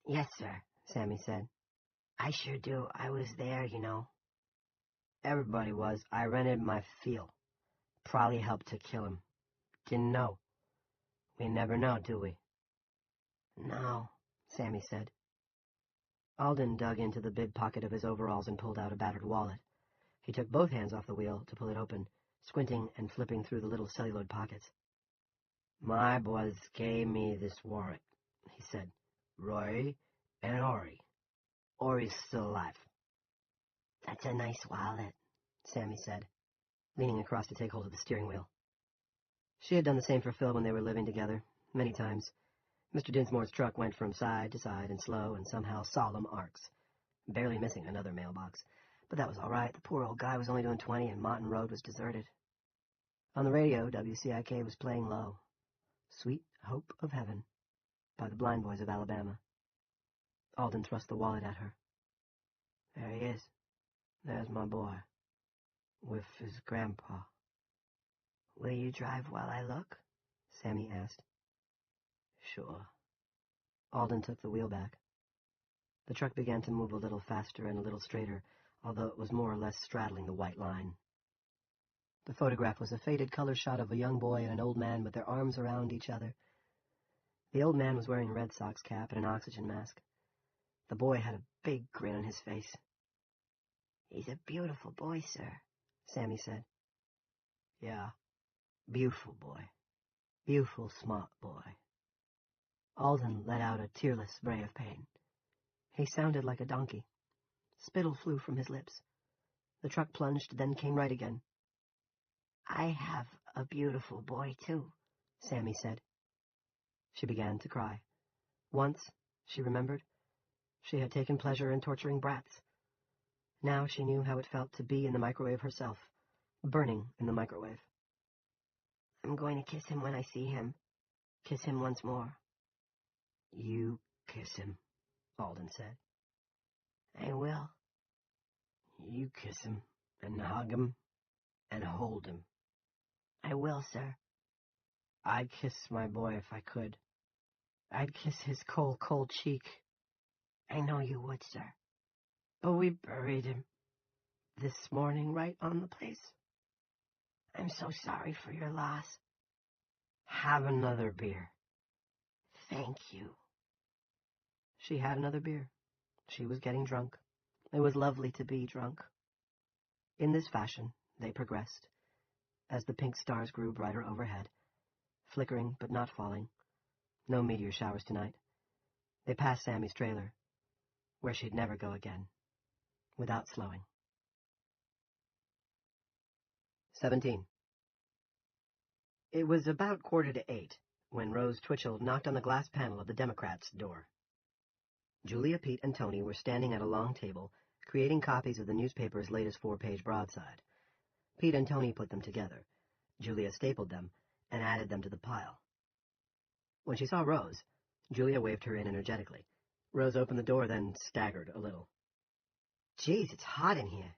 Yes, sir, Sammy said. I sure do. I was there, you know. Everybody was. I rented my field. Probably helped to kill him. Didn't know. We never know, do we? No, Sammy said. Alden dug into the bib pocket of his overalls and pulled out a battered wallet. He took both hands off the wheel to pull it open, squinting and flipping through the little celluloid pockets. My boys gave me this warrant, he said. Rory and Ori. Ori's still alive. That's a nice wallet, Sammy said, leaning across to take hold of the steering wheel. She had done the same for Phil when they were living together, many times. Mr. Dinsmore's truck went from side to side in slow and somehow solemn arcs, barely missing another mailbox. But that was all right. The poor old guy was only doing 20 and Motton Road was deserted. On the radio, WCIK was playing low. Sweet Hope of Heaven by the Blind Boys of Alabama. Alden thrust the wallet at her. There he is. There's my boy. With his grandpa. Will you drive while I look? Sammy asked. Sure. Alden took the wheel back. The truck began to move a little faster and a little straighter, although it was more or less straddling the white line. The photograph was a faded color shot of a young boy and an old man with their arms around each other. The old man was wearing a Red Sox cap and an oxygen mask. The boy had a big grin on his face. He's a beautiful boy, sir, Sammy said. Yeah, beautiful boy. Beautiful, smart boy. Alden let out a tearless bray of pain. He sounded like a donkey. Spittle flew from his lips. The truck plunged, then came right again. I have a beautiful boy, too, Sammy said. She began to cry. Once, she remembered, she had taken pleasure in torturing brats. Now she knew how it felt to be in the microwave herself, burning in the microwave. I'm going to kiss him when I see him. Kiss him once more. You kiss him, Alden said. I will. You kiss him, and hug him, and hold him. I will, sir. I'd kiss my boy if I could. I'd kiss his cold, cold cheek. I know you would, sir. But we buried him this morning right on the place. I'm so sorry for your loss. Have another beer. Thank you. She had another beer. She was getting drunk. It was lovely to be drunk. In this fashion, they progressed, as the pink stars grew brighter overhead, flickering but not falling. No meteor showers tonight. They passed Sammy's trailer, where she'd never go again, without slowing. 17. It was about 7:45 when Rose Twitchell knocked on the glass panel of the Democrats' door. Julia, Pete, and Tony were standing at a long table, creating copies of the newspaper's latest 4-page broadside. Pete and Tony put them together. Julia stapled them and added them to the pile. When she saw Rose, Julia waved her in energetically. Rose opened the door, then staggered a little. Geez, it's hot in here.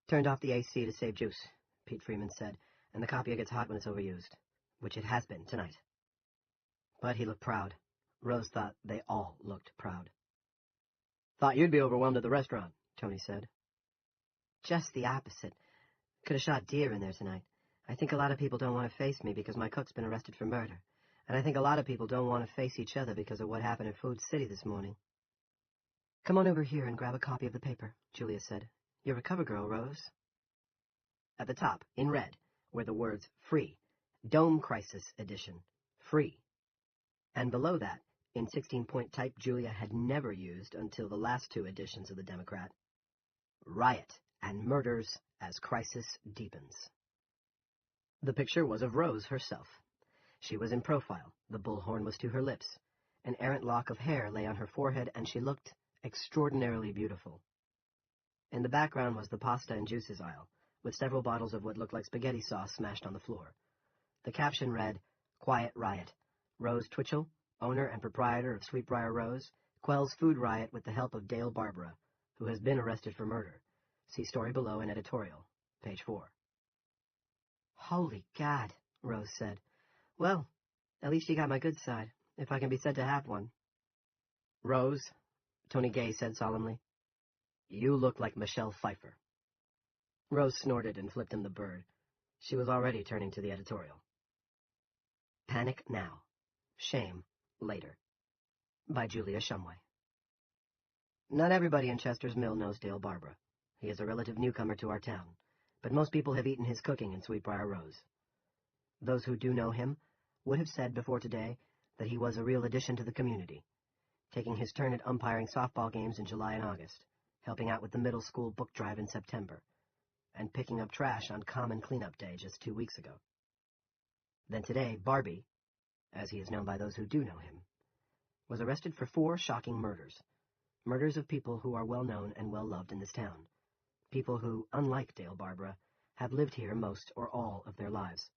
Turned off the AC to save juice, Pete Freeman said, and the copier gets hot when it's overused, which it has been tonight. But he looked proud. Rose thought they all looked proud. Thought you'd be overwhelmed at the restaurant, Tony said. Just the opposite. Could have shot deer in there tonight. I think a lot of people don't want to face me because my cook's been arrested for murder. And I think a lot of people don't want to face each other because of what happened at Food City this morning. Come on over here and grab a copy of the paper, Julia said. You're a cover girl, Rose. At the top, in red, were the words Free, Dome Crisis Edition, Free. And below that, in 16-point type Julia had never used until the last two editions of the Democrat, Riot and Murders as Crisis Deepens. The picture was of Rose herself. She was in profile, the bullhorn was to her lips. An errant lock of hair lay on her forehead, and she looked extraordinarily beautiful. In the background was the pasta and juices aisle, with several bottles of what looked like spaghetti sauce smashed on the floor. The caption read, Quiet Riot. Rose Twitchell, owner and proprietor of Sweetbriar Rose, quells food riot with the help of Dale Barbara, who has been arrested for murder. See story below in editorial, page 4. Holy God, Rose said. Well, at least you got my good side, if I can be said to have one. Rose, Tony Gay said solemnly, you look like Michelle Pfeiffer. Rose snorted and flipped him the bird. She was already turning to the editorial. Panic Now. Shame Later. By Julia Shumway. Not everybody in Chester's Mill knows Dale Barbara. He is a relative newcomer to our town, but most people have eaten his cooking in Sweetbriar Rose. Those who do know him would have said before today that he was a real addition to the community, taking his turn at umpiring softball games in July and August, helping out with the middle school book drive in September, and picking up trash on Common Cleanup Day just 2 weeks ago. Then today, Barbie, as he is known by those who do know him, was arrested for 4 shocking murders of people who are well known and well loved in this town, people who, unlike Dale Barbara, have lived here most or all of their lives.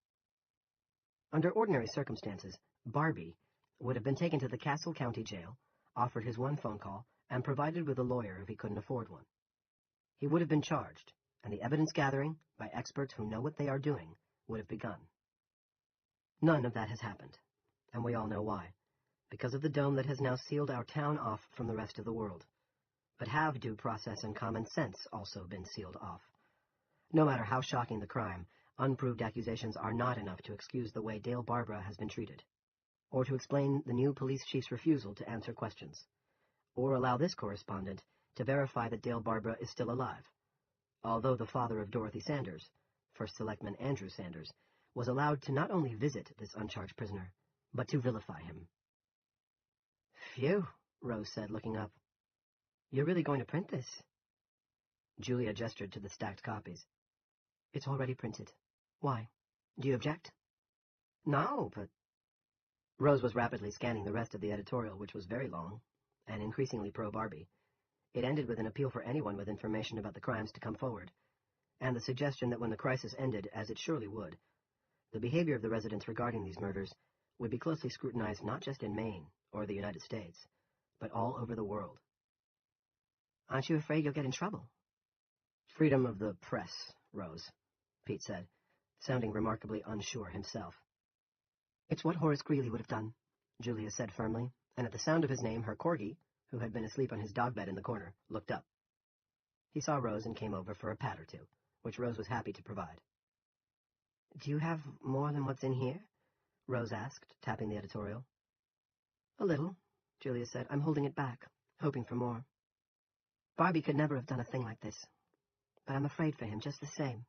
Under ordinary circumstances, Barbie would have been taken to the Castle County Jail, offered his one phone call, and provided with a lawyer if he couldn't afford one. He would have been charged, and the evidence gathering, by experts who know what they are doing, would have begun. None of that has happened, and we all know why, because of the dome that has now sealed our town off from the rest of the world. But have due process and common sense also been sealed off? No matter how shocking the crime, unproved accusations are not enough to excuse the way Dale Barbara has been treated, or to explain the new police chief's refusal to answer questions, or allow this correspondent to verify that Dale Barbara is still alive, although the father of Dorothy Sanders, First Selectman Andrew Sanders, was allowed to not only visit this uncharged prisoner, but to vilify him. Phew, Rose said, looking up. You're really going to print this? Julia gestured to the stacked copies. It's already printed. Why? Do you object? No, but... Rose was rapidly scanning the rest of the editorial, which was very long, and increasingly pro-Barbie. It ended with an appeal for anyone with information about the crimes to come forward, and the suggestion that when the crisis ended, as it surely would, the behavior of the residents regarding these murders would be closely scrutinized not just in Maine or the United States, but all over the world. Aren't you afraid you'll get in trouble? Freedom of the press, Rose, Pete said, sounding remarkably unsure himself. It's what Horace Greeley would have done, Julia said firmly, and at the sound of his name, her corgi, who had been asleep on his dog bed in the corner, looked up. He saw Rose and came over for a pat or two, which Rose was happy to provide. Do you have more than what's in here? Rose asked, tapping the editorial. A little, Julia said. I'm holding it back, hoping for more. Barbie could never have done a thing like this, but I'm afraid for him just the same.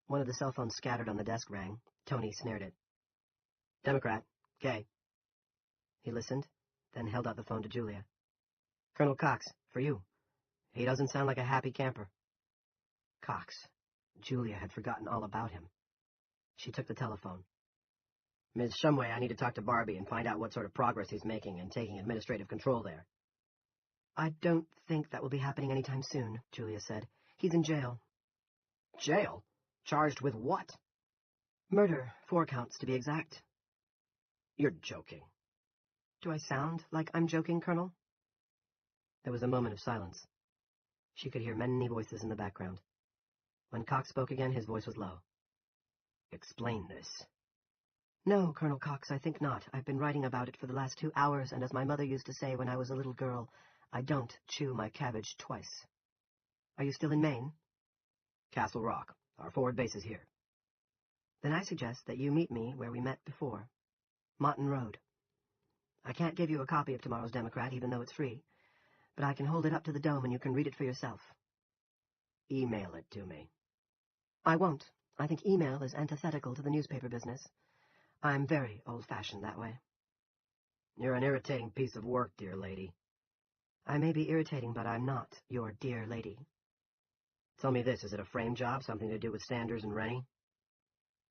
One of the cell phones scattered on the desk rang. Tony snared it. Democrat, Gay. He listened, then held out the phone to Julia. Colonel Cox, for you. He doesn't sound like a happy camper. Cox. Julia had forgotten all about him. She took the telephone. Ms. Shumway, I need to talk to Barbie and find out what sort of progress he's making in taking administrative control there. I don't think that will be happening anytime soon, Julia said. He's in jail. Jail? Charged with what? Murder, 4 counts to be exact. You're joking. Do I sound like I'm joking, Colonel? There was a moment of silence. She could hear many voices in the background. When Cox spoke again, his voice was low. Explain this. No, Colonel Cox, I think not. I've been writing about it for the last 2 hours, and as my mother used to say when I was a little girl, I don't chew my cabbage twice. Are you still in Maine? Castle Rock. Our forward base is here. Then I suggest that you meet me where we met before. Moughton Road. I can't give you a copy of tomorrow's Democrat, even though it's free, but I can hold it up to the dome and you can read it for yourself. Email it to me. I won't. I think email is antithetical to the newspaper business. I'm very old-fashioned that way. You're an irritating piece of work, dear lady. I may be irritating, but I'm not your dear lady. Tell me this, is it a frame job, something to do with Sanders and Rennie?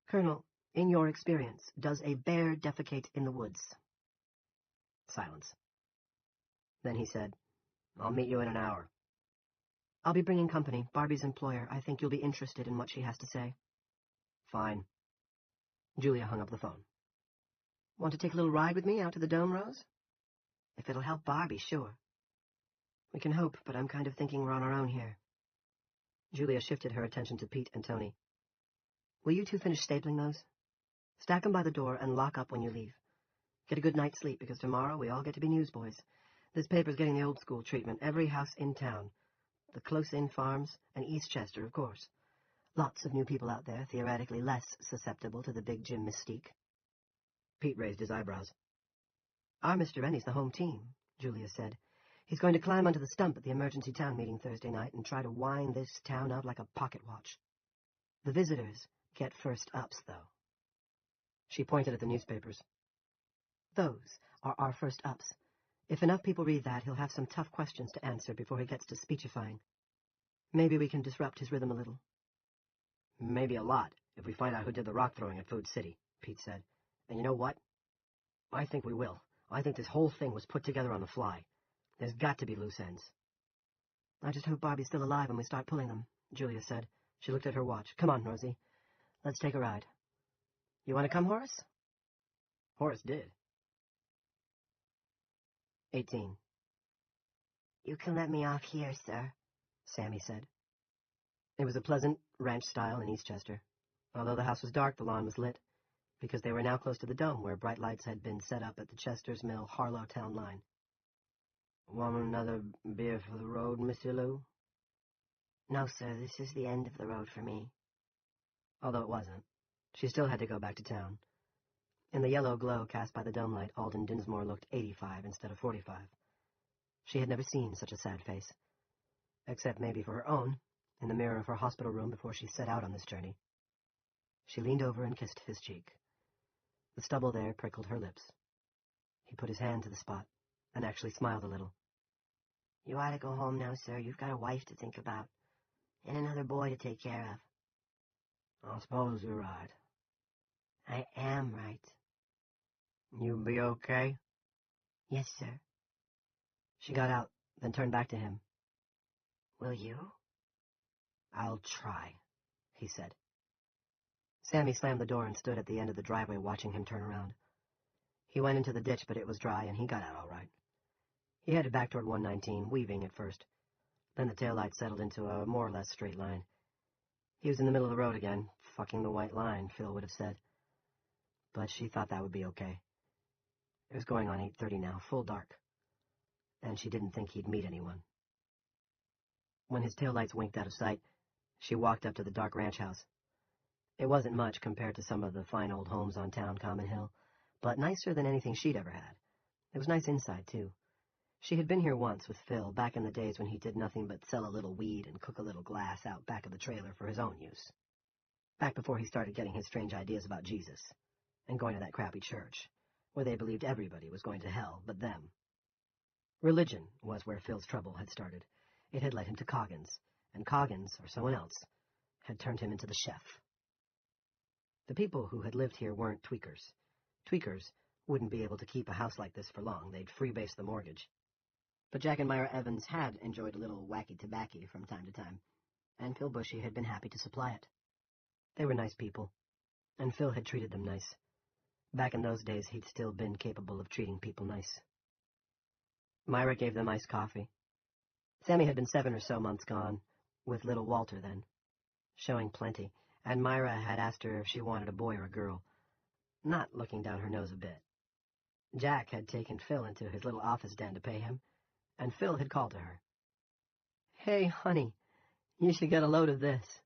Colonel, in your experience, does a bear defecate in the woods? Silence. Then he said, I'll meet you in an hour. I'll be bringing company, Barbie's employer. I think you'll be interested in what she has to say. Fine. Julia hung up the phone. Want to take a little ride with me out to the dome, Rose? If it'll help Barbie, sure. We can hope, but I'm kind of thinking we're on our own here. Julia shifted her attention to Pete and Tony. Will you two finish stapling those? Stack them by the door and lock up when you leave. Get a good night's sleep, because tomorrow we all get to be newsboys. This paper's getting the old-school treatment. Every house in town. The close-in farms, and Eastchester, of course. Lots of new people out there, theoretically less susceptible to the Big Jim mystique. Pete raised his eyebrows. Our Mr. Rennie's the home team, Julia said. He's going to climb onto the stump at the emergency town meeting Thursday night and try to wind this town out like a pocket watch. The visitors get first ups, though. She pointed at the newspapers. Those are our first ups. If enough people read that, he'll have some tough questions to answer before he gets to speechifying. Maybe we can disrupt his rhythm a little. Maybe a lot, if we find out who did the rock throwing at Food City, Pete said. And you know what? I think we will. I think this whole thing was put together on the fly. There's got to be loose ends. I just hope Barbie's still alive when we start pulling them, Julia said. She looked at her watch. Come on, Rosie. Let's take a ride. You want to come, Horace? Horace did. 18. You can let me off here, sir, Sammy said. It was a pleasant ranch style in Eastchester. Although the house was dark, the lawn was lit, because they were now close to the dome where bright lights had been set up at the Chester's Mill Harlow town line. Want another beer for the road, Monsieur Lou? No, sir, this is the end of the road for me. Although it wasn't. She still had to go back to town. In the yellow glow cast by the dome light, Alden Dinsmore looked 85 instead of 45. She had never seen such a sad face. Except maybe for her own, in the mirror of her hospital room before she set out on this journey. She leaned over and kissed his cheek. The stubble there prickled her lips. He put his hand to the spot, and actually smiled a little. You ought to go home now, sir. You've got a wife to think about, and another boy to take care of. I suppose you're right. I am right. You be okay? Yes, sir. She got out, then turned back to him. Will you? I'll try, he said. Sammy slammed the door and stood at the end of the driveway watching him turn around. He went into the ditch, but it was dry, and he got out all right. He headed back toward 119, weaving at first. Then the taillight settled into a more or less straight line. He was in the middle of the road again, fucking the white line, Phil would have said. But she thought that would be okay. It was going on 8:30 now, full dark. And she didn't think he'd meet anyone. When his taillights winked out of sight, she walked up to the dark ranch house. It wasn't much compared to some of the fine old homes on town Common Hill, but nicer than anything she'd ever had. It was nice inside, too. She had been here once with Phil, back in the days when he did nothing but sell a little weed and cook a little glass out back of the trailer for his own use. Back before he started getting his strange ideas about Jesus, and going to that crappy church, where they believed everybody was going to hell but them. Religion was where Phil's trouble had started. It had led him to Coggins, and Coggins, or someone else, had turned him into the chef. The people who had lived here weren't tweakers. Tweakers wouldn't be able to keep a house like this for long. They'd freebase the mortgage. But Jack and Myra Evans had enjoyed a little wacky tobacco from time to time, and Phil Bushy had been happy to supply it. They were nice people, and Phil had treated them nice. Back in those days, he'd still been capable of treating people nice. Myra gave them iced coffee. Sammy had been 7 or so months gone, with little Walter then, showing plenty, and Myra had asked her if she wanted a boy or a girl, not looking down her nose a bit. Jack had taken Phil into his little office den to pay him, and Phil had called to her. "Hey, honey, you should get a load of this."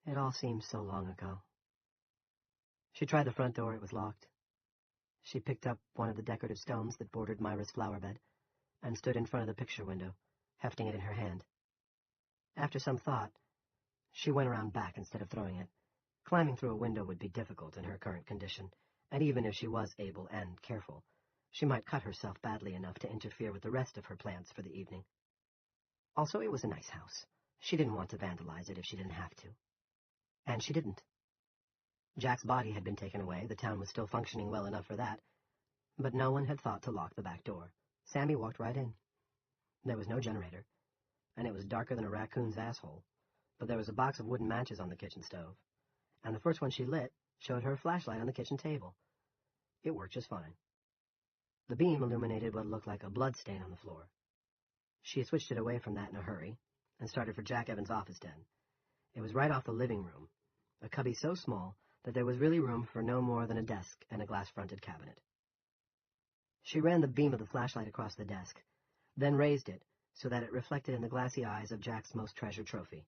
It all seemed so long ago. She tried the front door. It was locked. She picked up one of the decorative stones that bordered Myra's flower bed and stood in front of the picture window, hefting it in her hand. After some thought, she went around back instead of throwing it. Climbing through a window would be difficult in her current condition, and even if she was able and careful, she might cut herself badly enough to interfere with the rest of her plans for the evening. Also, it was a nice house. She didn't want to vandalize it if she didn't have to. And she didn't. Jack's body had been taken away. The town was still functioning well enough for that. But no one had thought to lock the back door. Sammy walked right in. There was no generator, and it was darker than a raccoon's asshole, but there was a box of wooden matches on the kitchen stove, and the first one she lit showed her a flashlight on the kitchen table. It worked just fine. The beam illuminated what looked like a blood stain on the floor. She switched it away from that in a hurry and started for Jack Evans' office den. It was right off the living room, a cubby so small that there was really room for no more than a desk and a glass-fronted cabinet. She ran the beam of the flashlight across the desk, then raised it so that it reflected in the glassy eyes of Jack's most treasured trophy,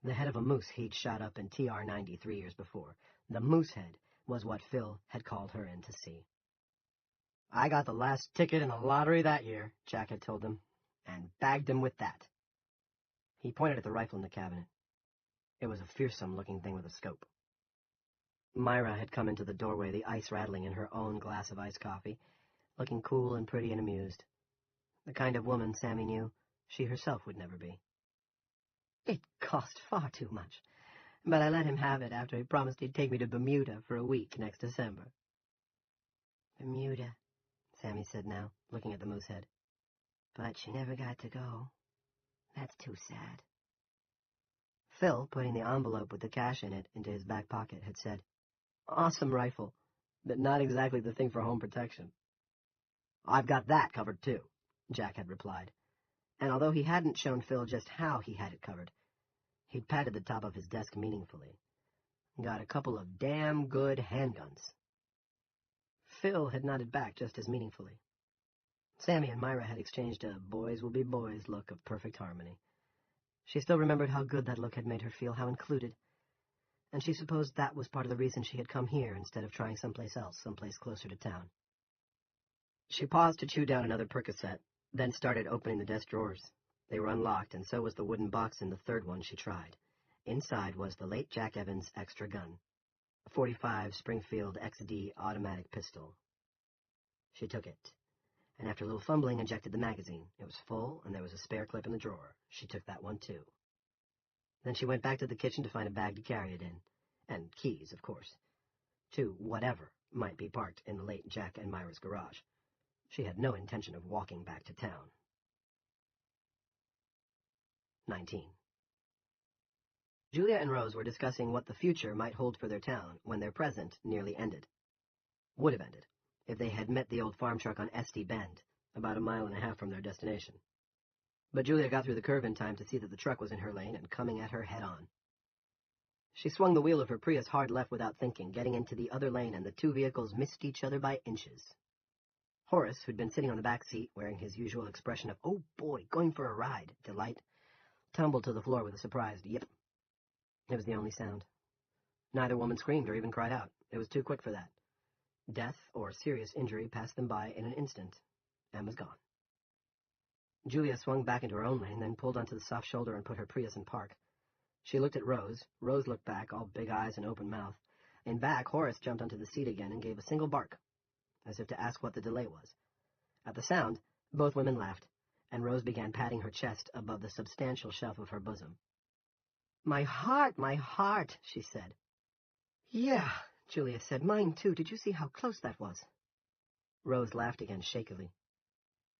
the head of a moose he'd shot up in TR-90 3 years before. The moose head was what Phil had called her in to see. "I got the last ticket in the lottery that year," Jack had told them, "and bagged him with that." He pointed at the rifle in the cabinet. It was a fearsome-looking thing with a scope. Myra had come into the doorway, the ice rattling in her own glass of iced coffee, looking cool and pretty and amused. The kind of woman, Sammy knew, she herself would never be. "It cost far too much, but I let him have it after he promised he'd take me to Bermuda for a week next December." Bermuda, Sammy said now, looking at the moose head. but she never got to go. That's too sad. Phil, putting the envelope with the cash in it into his back pocket, had said, "Awesome rifle, but not exactly the thing for home protection." "I've got that covered, too," Jack had replied. And although he hadn't shown Phil just how he had it covered, he'd patted the top of his desk meaningfully. "Got a couple of damn good handguns." Phil had nodded back just as meaningfully. Sammy and Myra had exchanged a boys-will-be-boys look of perfect harmony. She still remembered how good that look had made her feel, how included. And she supposed that was part of the reason she had come here instead of trying someplace else, someplace closer to town. She paused to chew down another Percocet, then started opening the desk drawers. They were unlocked, and so was the wooden box in the third one she tried. Inside was the late Jack Evans' extra gun, a .45 Springfield XD automatic pistol. She took it, and after a little fumbling, ejected the magazine. It was full, and there was a spare clip in the drawer. She took that one, too. Then she went back to the kitchen to find a bag to carry it in, and keys, of course, to whatever might be parked in the late Jack and Myra's garage. She had no intention of walking back to town. 19. Julia and Rose were discussing what the future might hold for their town when their present nearly ended. Would have ended, if they had met the old farm truck on Esty Bend, about 1.5 miles from their destination. But Julia got through the curve in time to see that the truck was in her lane and coming at her head-on. She swung the wheel of her Prius hard left without thinking, getting into the other lane, and the two vehicles missed each other by inches. Horace, who'd been sitting on the back seat, wearing his usual expression of, "Oh boy, going for a ride," delight, tumbled to the floor with a surprised yip. It was the only sound. Neither woman screamed or even cried out. It was too quick for that. Death or serious injury passed them by in an instant, and was gone. Julia swung back into her own lane, then pulled onto the soft shoulder and put her Prius in park. She looked at Rose. Rose looked back, all big eyes and open mouth. In back, Horace jumped onto the seat again and gave a single bark, as if to ask what the delay was. At the sound, both women laughed, and Rose began patting her chest above the substantial shelf of her bosom. My heart, she said. Yeah, Julia said. Mine, too. Did you see how close that was? Rose laughed again, shakily.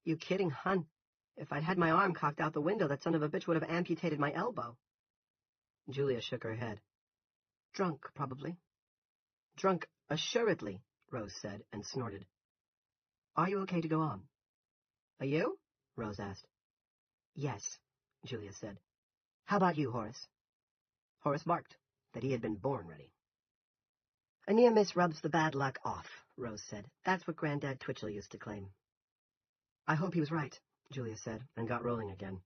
You kidding, hun? If I'd had my arm cocked out the window, that son of a bitch would have amputated my elbow. Julia shook her head. Drunk, probably. Drunk, assuredly, Rose said, and snorted. Are you okay to go on? Are you? Rose asked. Yes, Julia said. How about you, Horace? Horace barked that he had been born ready. A near miss rubs the bad luck off, Rose said. That's what Granddad Twitchell used to claim. I hope he was right, Julia said, and got rolling again.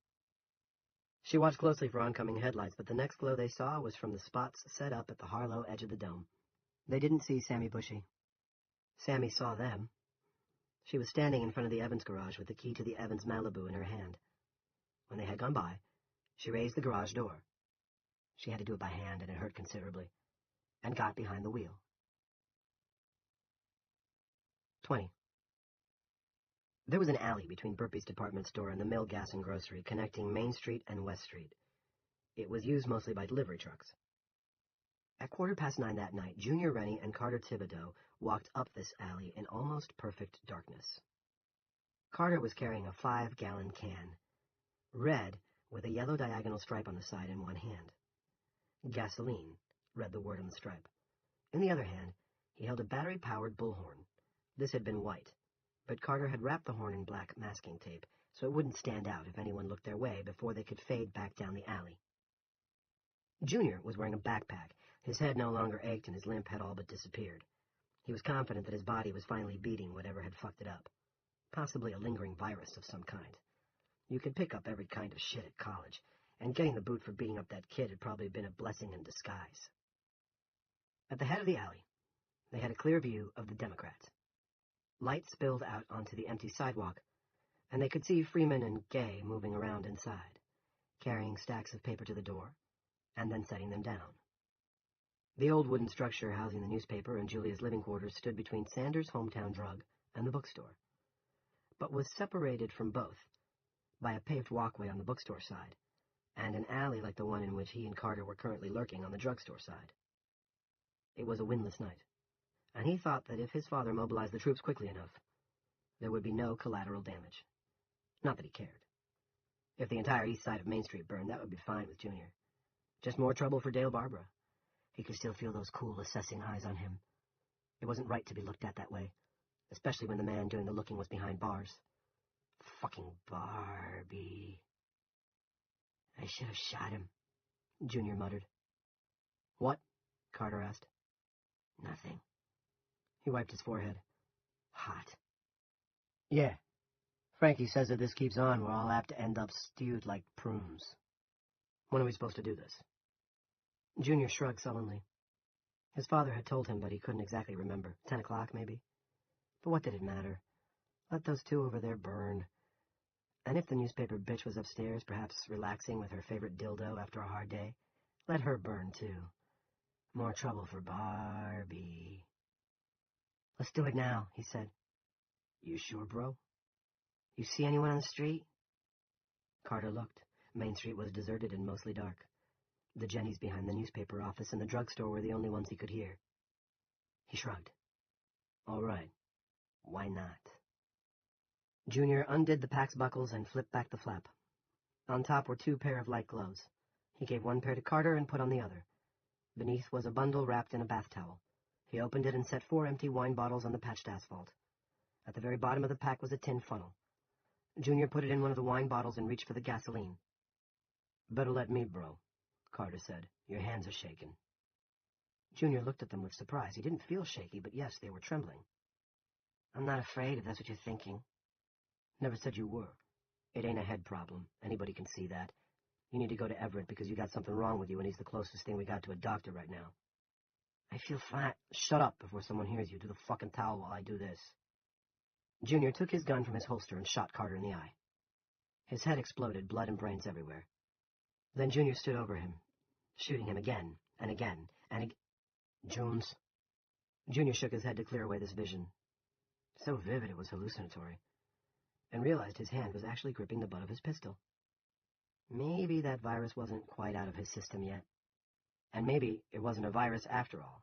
She watched closely for oncoming headlights, but the next glow they saw was from the spots set up at the Harlow edge of the dome. They didn't see Sammy Bushy. Sammy saw them. She was standing in front of the Evans garage with the key to the Evans Malibu in her hand. When they had gone by, she raised the garage door. She had to do it by hand, and it hurt considerably, and got behind the wheel. 20. There was an alley between Burpee's department store and the Mill Gas and Grocery, connecting Main Street and West Street. It was used mostly by delivery trucks. At 9:15 that night, Junior Rennie and Carter Thibodeau walked up this alley in almost perfect darkness. Carter was carrying a 5-gallon can, red with a yellow diagonal stripe on the side in one hand. Gasoline, read the word on the stripe. In the other hand, he held a battery-powered bullhorn. This had been white, but Carter had wrapped the horn in black masking tape, so it wouldn't stand out if anyone looked their way before they could fade back down the alley. Junior was wearing a backpack. His head no longer ached and his limp had all but disappeared. He was confident that his body was finally beating whatever had fucked it up. Possibly a lingering virus of some kind. You could pick up every kind of shit at college, and getting the boot for beating up that kid had probably been a blessing in disguise. At the head of the alley, they had a clear view of the Democrats. Light spilled out onto the empty sidewalk, and they could see Freeman and Gay moving around inside, carrying stacks of paper to the door, and then setting them down. The old wooden structure housing the newspaper and Julia's living quarters stood between Sanders' Hometown Drug and the bookstore, but was separated from both by a paved walkway on the bookstore side, and an alley like the one in which he and Carter were currently lurking on the drugstore side. It was a windless night, and he thought that if his father mobilized the troops quickly enough, there would be no collateral damage. Not that he cared. If the entire east side of Main Street burned, that would be fine with Junior. Just more trouble for Dale Barbara. He could still feel those cool, assessing eyes on him. It wasn't right to be looked at that way, especially when the man doing the looking was behind bars. Fucking Barbie. I should have shot him, Junior muttered. What? Carter asked. Nothing. He wiped his forehead. Hot. Yeah. Frankie says if this keeps on, we're all apt to end up stewed like prunes. When are we supposed to do this? Junior shrugged sullenly. His father had told him, but he couldn't exactly remember. 10 o'clock, maybe? But what did it matter? Let those two over there burn. And if the newspaper bitch was upstairs, perhaps relaxing with her favorite dildo after a hard day, let her burn, too. More trouble for Barbie. Let's do it now, he said. You sure, bro? You see anyone on the street? Carter looked. Main Street was deserted and mostly dark. The Jennies behind the newspaper office and the drugstore were the only ones he could hear. He shrugged. All right. Why not? Junior undid the pack's buckles and flipped back the flap. On top were 2 pair of light gloves. He gave one pair to Carter and put on the other. Beneath was a bundle wrapped in a bath towel. He opened it and set 4 empty wine bottles on the patched asphalt. At the very bottom of the pack was a tin funnel. Junior put it in one of the wine bottles and reached for the gasoline. Better let me, bro, Carter said. Your hands are shaking. Junior looked at them with surprise. He didn't feel shaky, but yes, they were trembling. I'm not afraid, if that's what you're thinking. Never said you were. It ain't a head problem. Anybody can see that. You need to go to Everett because you got something wrong with you, and he's the closest thing we got to a doctor right now. I feel fine. Shut up before someone hears you. Do the fucking towel while I do this. Junior took his gun from his holster and shot Carter in the eye. His head exploded, blood and brains everywhere. Then Junior stood over him, shooting him again, and again, and again. Jones. Junior shook his head to clear away this vision. So vivid it was hallucinatory, and realized his hand was actually gripping the butt of his pistol. Maybe that virus wasn't quite out of his system yet. And maybe it wasn't a virus after all.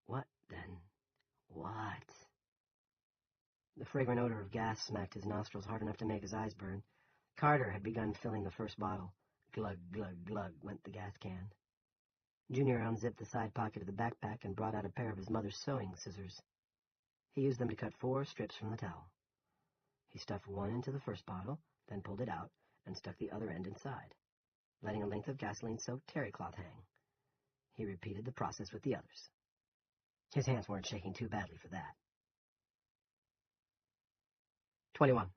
What, then? What? The fragrant odor of gas smacked his nostrils hard enough to make his eyes burn. Carter had begun filling the first bottle. Glug, glug, glug went the gas can. Junior unzipped the side pocket of the backpack and brought out a pair of his mother's sewing scissors. He used them to cut 4 strips from the towel. He stuffed one into the first bottle, then pulled it out and stuck the other end inside, letting a length of gasoline-soaked terry cloth hang. He repeated the process with the others. His hands weren't shaking too badly for that. 21.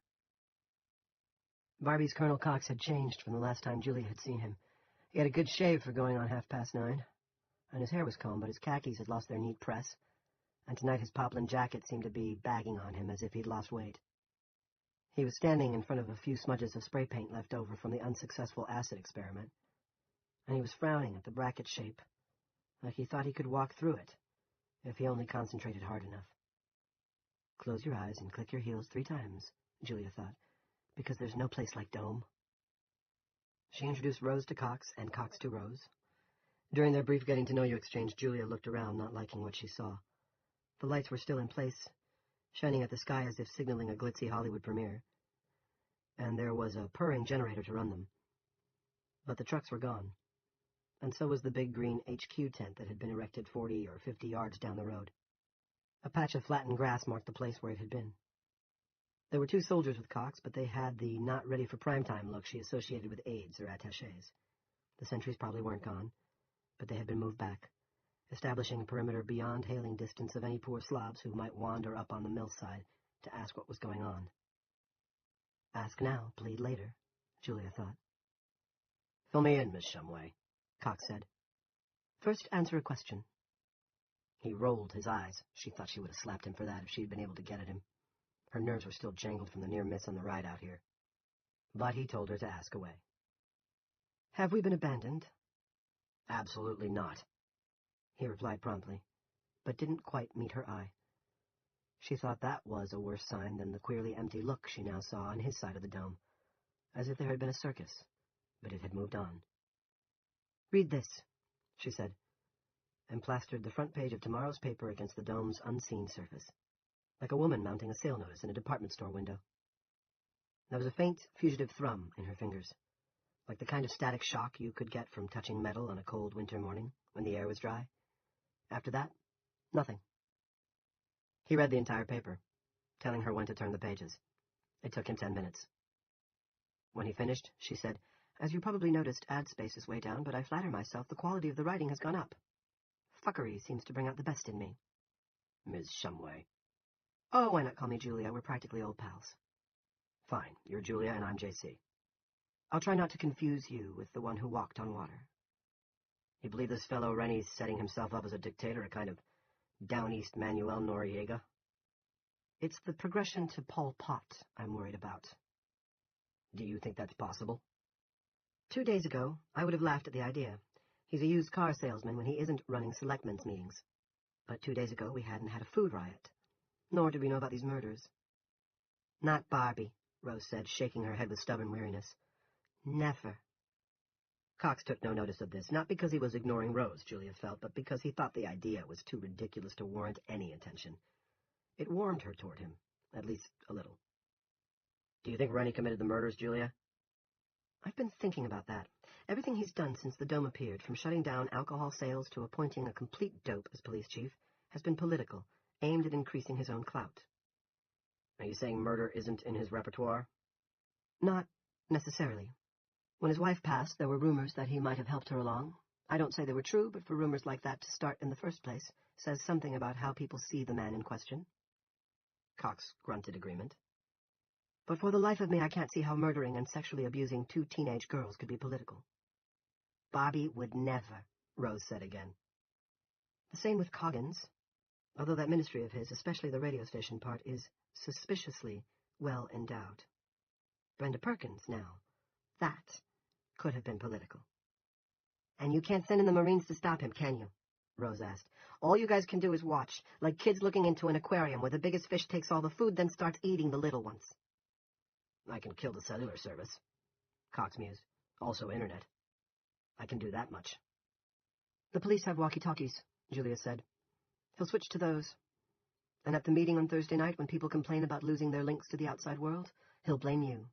Barbie's Colonel Cox had changed from the last time Julia had seen him. He had a good shave for going on 9:30, and his hair was combed, but his khakis had lost their neat press, and tonight his poplin jacket seemed to be bagging on him as if he'd lost weight. He was standing in front of a few smudges of spray paint left over from the unsuccessful acid experiment, and he was frowning at the bracket shape, like he thought he could walk through it, if he only concentrated hard enough. Close your eyes and click your heels 3 times, Julia thought, because there's no place like Dome. She introduced Rose to Cox, and Cox to Rose. During their brief getting-to-know-you exchange, Julia looked around, not liking what she saw. The lights were still in place, shining at the sky as if signaling a glitzy Hollywood premiere, and there was a purring generator to run them. But the trucks were gone, and so was the big green HQ tent that had been erected 40 or 50 yards down the road. A patch of flattened grass marked the place where it had been. There were 2 soldiers with Cox, but they had the not-ready-for-prime-time look she associated with aides or attachés. The sentries probably weren't gone, but they had been moved back, establishing a perimeter beyond hailing distance of any poor slobs who might wander up on the mill side to ask what was going on. Ask now, plead later, Julia thought. Fill me in, Miss Shumway, Cox said. First answer a question. He rolled his eyes. She thought she would have slapped him for that if she had been able to get at him. Her nerves were still jangled from the near miss on the ride out here. But he told her to ask away. Have we been abandoned? Absolutely not, he replied promptly, but didn't quite meet her eye. She thought that was a worse sign than the queerly empty look she now saw on his side of the dome, as if there had been a circus, but it had moved on. Read this, she said, and plastered the front page of tomorrow's paper against the dome's unseen surface, like a woman mounting a sale notice in a department store window. There was a faint, fugitive thrum in her fingers, like the kind of static shock you could get from touching metal on a cold winter morning when the air was dry. After that, nothing. He read the entire paper, telling her when to turn the pages. It took him 10 minutes. When he finished, she said, As you probably noticed, ad space is way down, but I flatter myself the quality of the writing has gone up. Fuckery seems to bring out the best in me. Ms. Shumway. Oh, why not call me Julia? We're practically old pals. Fine, you're Julia and I'm JC. I'll try not to confuse you with the one who walked on water. You believe this fellow Rennie's setting himself up as a dictator, a kind of down-east Manuel Noriega? It's the progression to Pol Pot I'm worried about. Do you think that's possible? 2 days ago, I would have laughed at the idea. He's a used car salesman when he isn't running selectmen's meetings. But 2 days ago, we hadn't had a food riot. Nor did we know about these murders. Not Barbie, Rose said, shaking her head with stubborn weariness. Never. Cox took no notice of this, not because he was ignoring Rose, Julia felt, but because he thought the idea was too ridiculous to warrant any attention. It warmed her toward him, at least a little. Do you think Rennie committed the murders, Julia? I've been thinking about that. Everything he's done since the dome appeared, from shutting down alcohol sales to appointing a complete dope as police chief, has been political, aimed at increasing his own clout. Are you saying murder isn't in his repertoire? Not necessarily. When his wife passed, there were rumors that he might have helped her along. I don't say they were true, but for rumors like that to start in the first place says something about how people see the man in question. Cox grunted agreement. But for the life of me, I can't see how murdering and sexually abusing 2 teenage girls could be political. Bobby would never, Rose said again. The same with Coggins, although that ministry of his, especially the radio station part, is suspiciously well endowed. Brenda Perkins, now, that could have been political. And you can't send in the Marines to stop him, can you? Rose asked. All you guys can do is watch, like kids looking into an aquarium where the biggest fish takes all the food, then starts eating the little ones. I can kill the cellular service, Cox mused. Also internet. I can do that much. The police have walkie-talkies, Julia said. He'll switch to those. And at the meeting on Thursday night, when people complain about losing their links to the outside world, he'll blame you.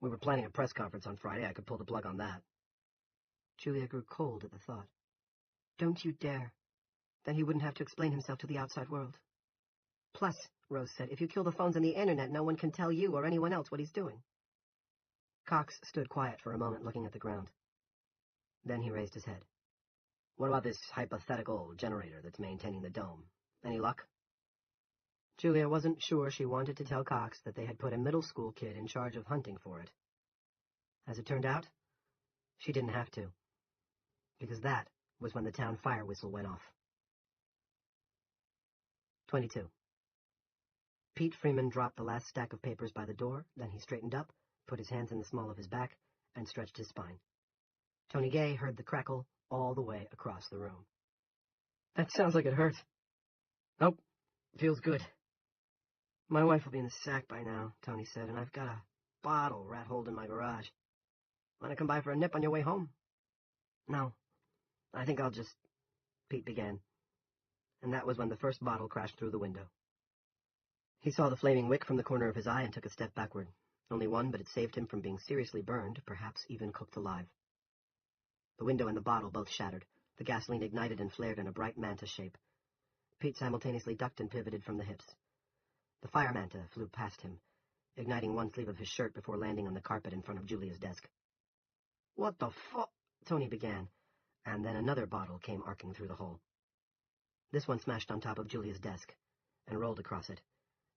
We were planning a press conference on Friday. I could pull the plug on that. Julia grew cold at the thought. Don't you dare. Then he wouldn't have to explain himself to the outside world. Plus, Rose said, if you kill the phones and the internet, no one can tell you or anyone else what he's doing. Cox stood quiet for a moment, looking at the ground. Then he raised his head. What about this hypothetical generator that's maintaining the dome? Any luck? Julia wasn't sure she wanted to tell Cox that they had put a middle school kid in charge of hunting for it. As it turned out, she didn't have to, because that was when the town fire whistle went off. 22. Pete Freeman dropped the last stack of papers by the door, then he straightened up, put his hands in the small of his back, and stretched his spine. Tony Gay heard the crackle all the way across the room. That sounds like it hurt. Nope, feels good. My wife will be in the sack by now, Tony said, and I've got a bottle rat-holed in my garage. Want to come by for a nip on your way home? No, I think I'll just... Pete began. And that was when the first bottle crashed through the window. He saw the flaming wick from the corner of his eye and took a step backward. Only one, but it saved him from being seriously burned, perhaps even cooked alive. The window and the bottle both shattered. The gasoline ignited and flared in a bright manta shape. Pete simultaneously ducked and pivoted from the hips. The fire manta flew past him, igniting one sleeve of his shirt before landing on the carpet in front of Julia's desk. What the fu... Tony began, and then another bottle came arcing through the hole. This one smashed on top of Julia's desk and rolled across it,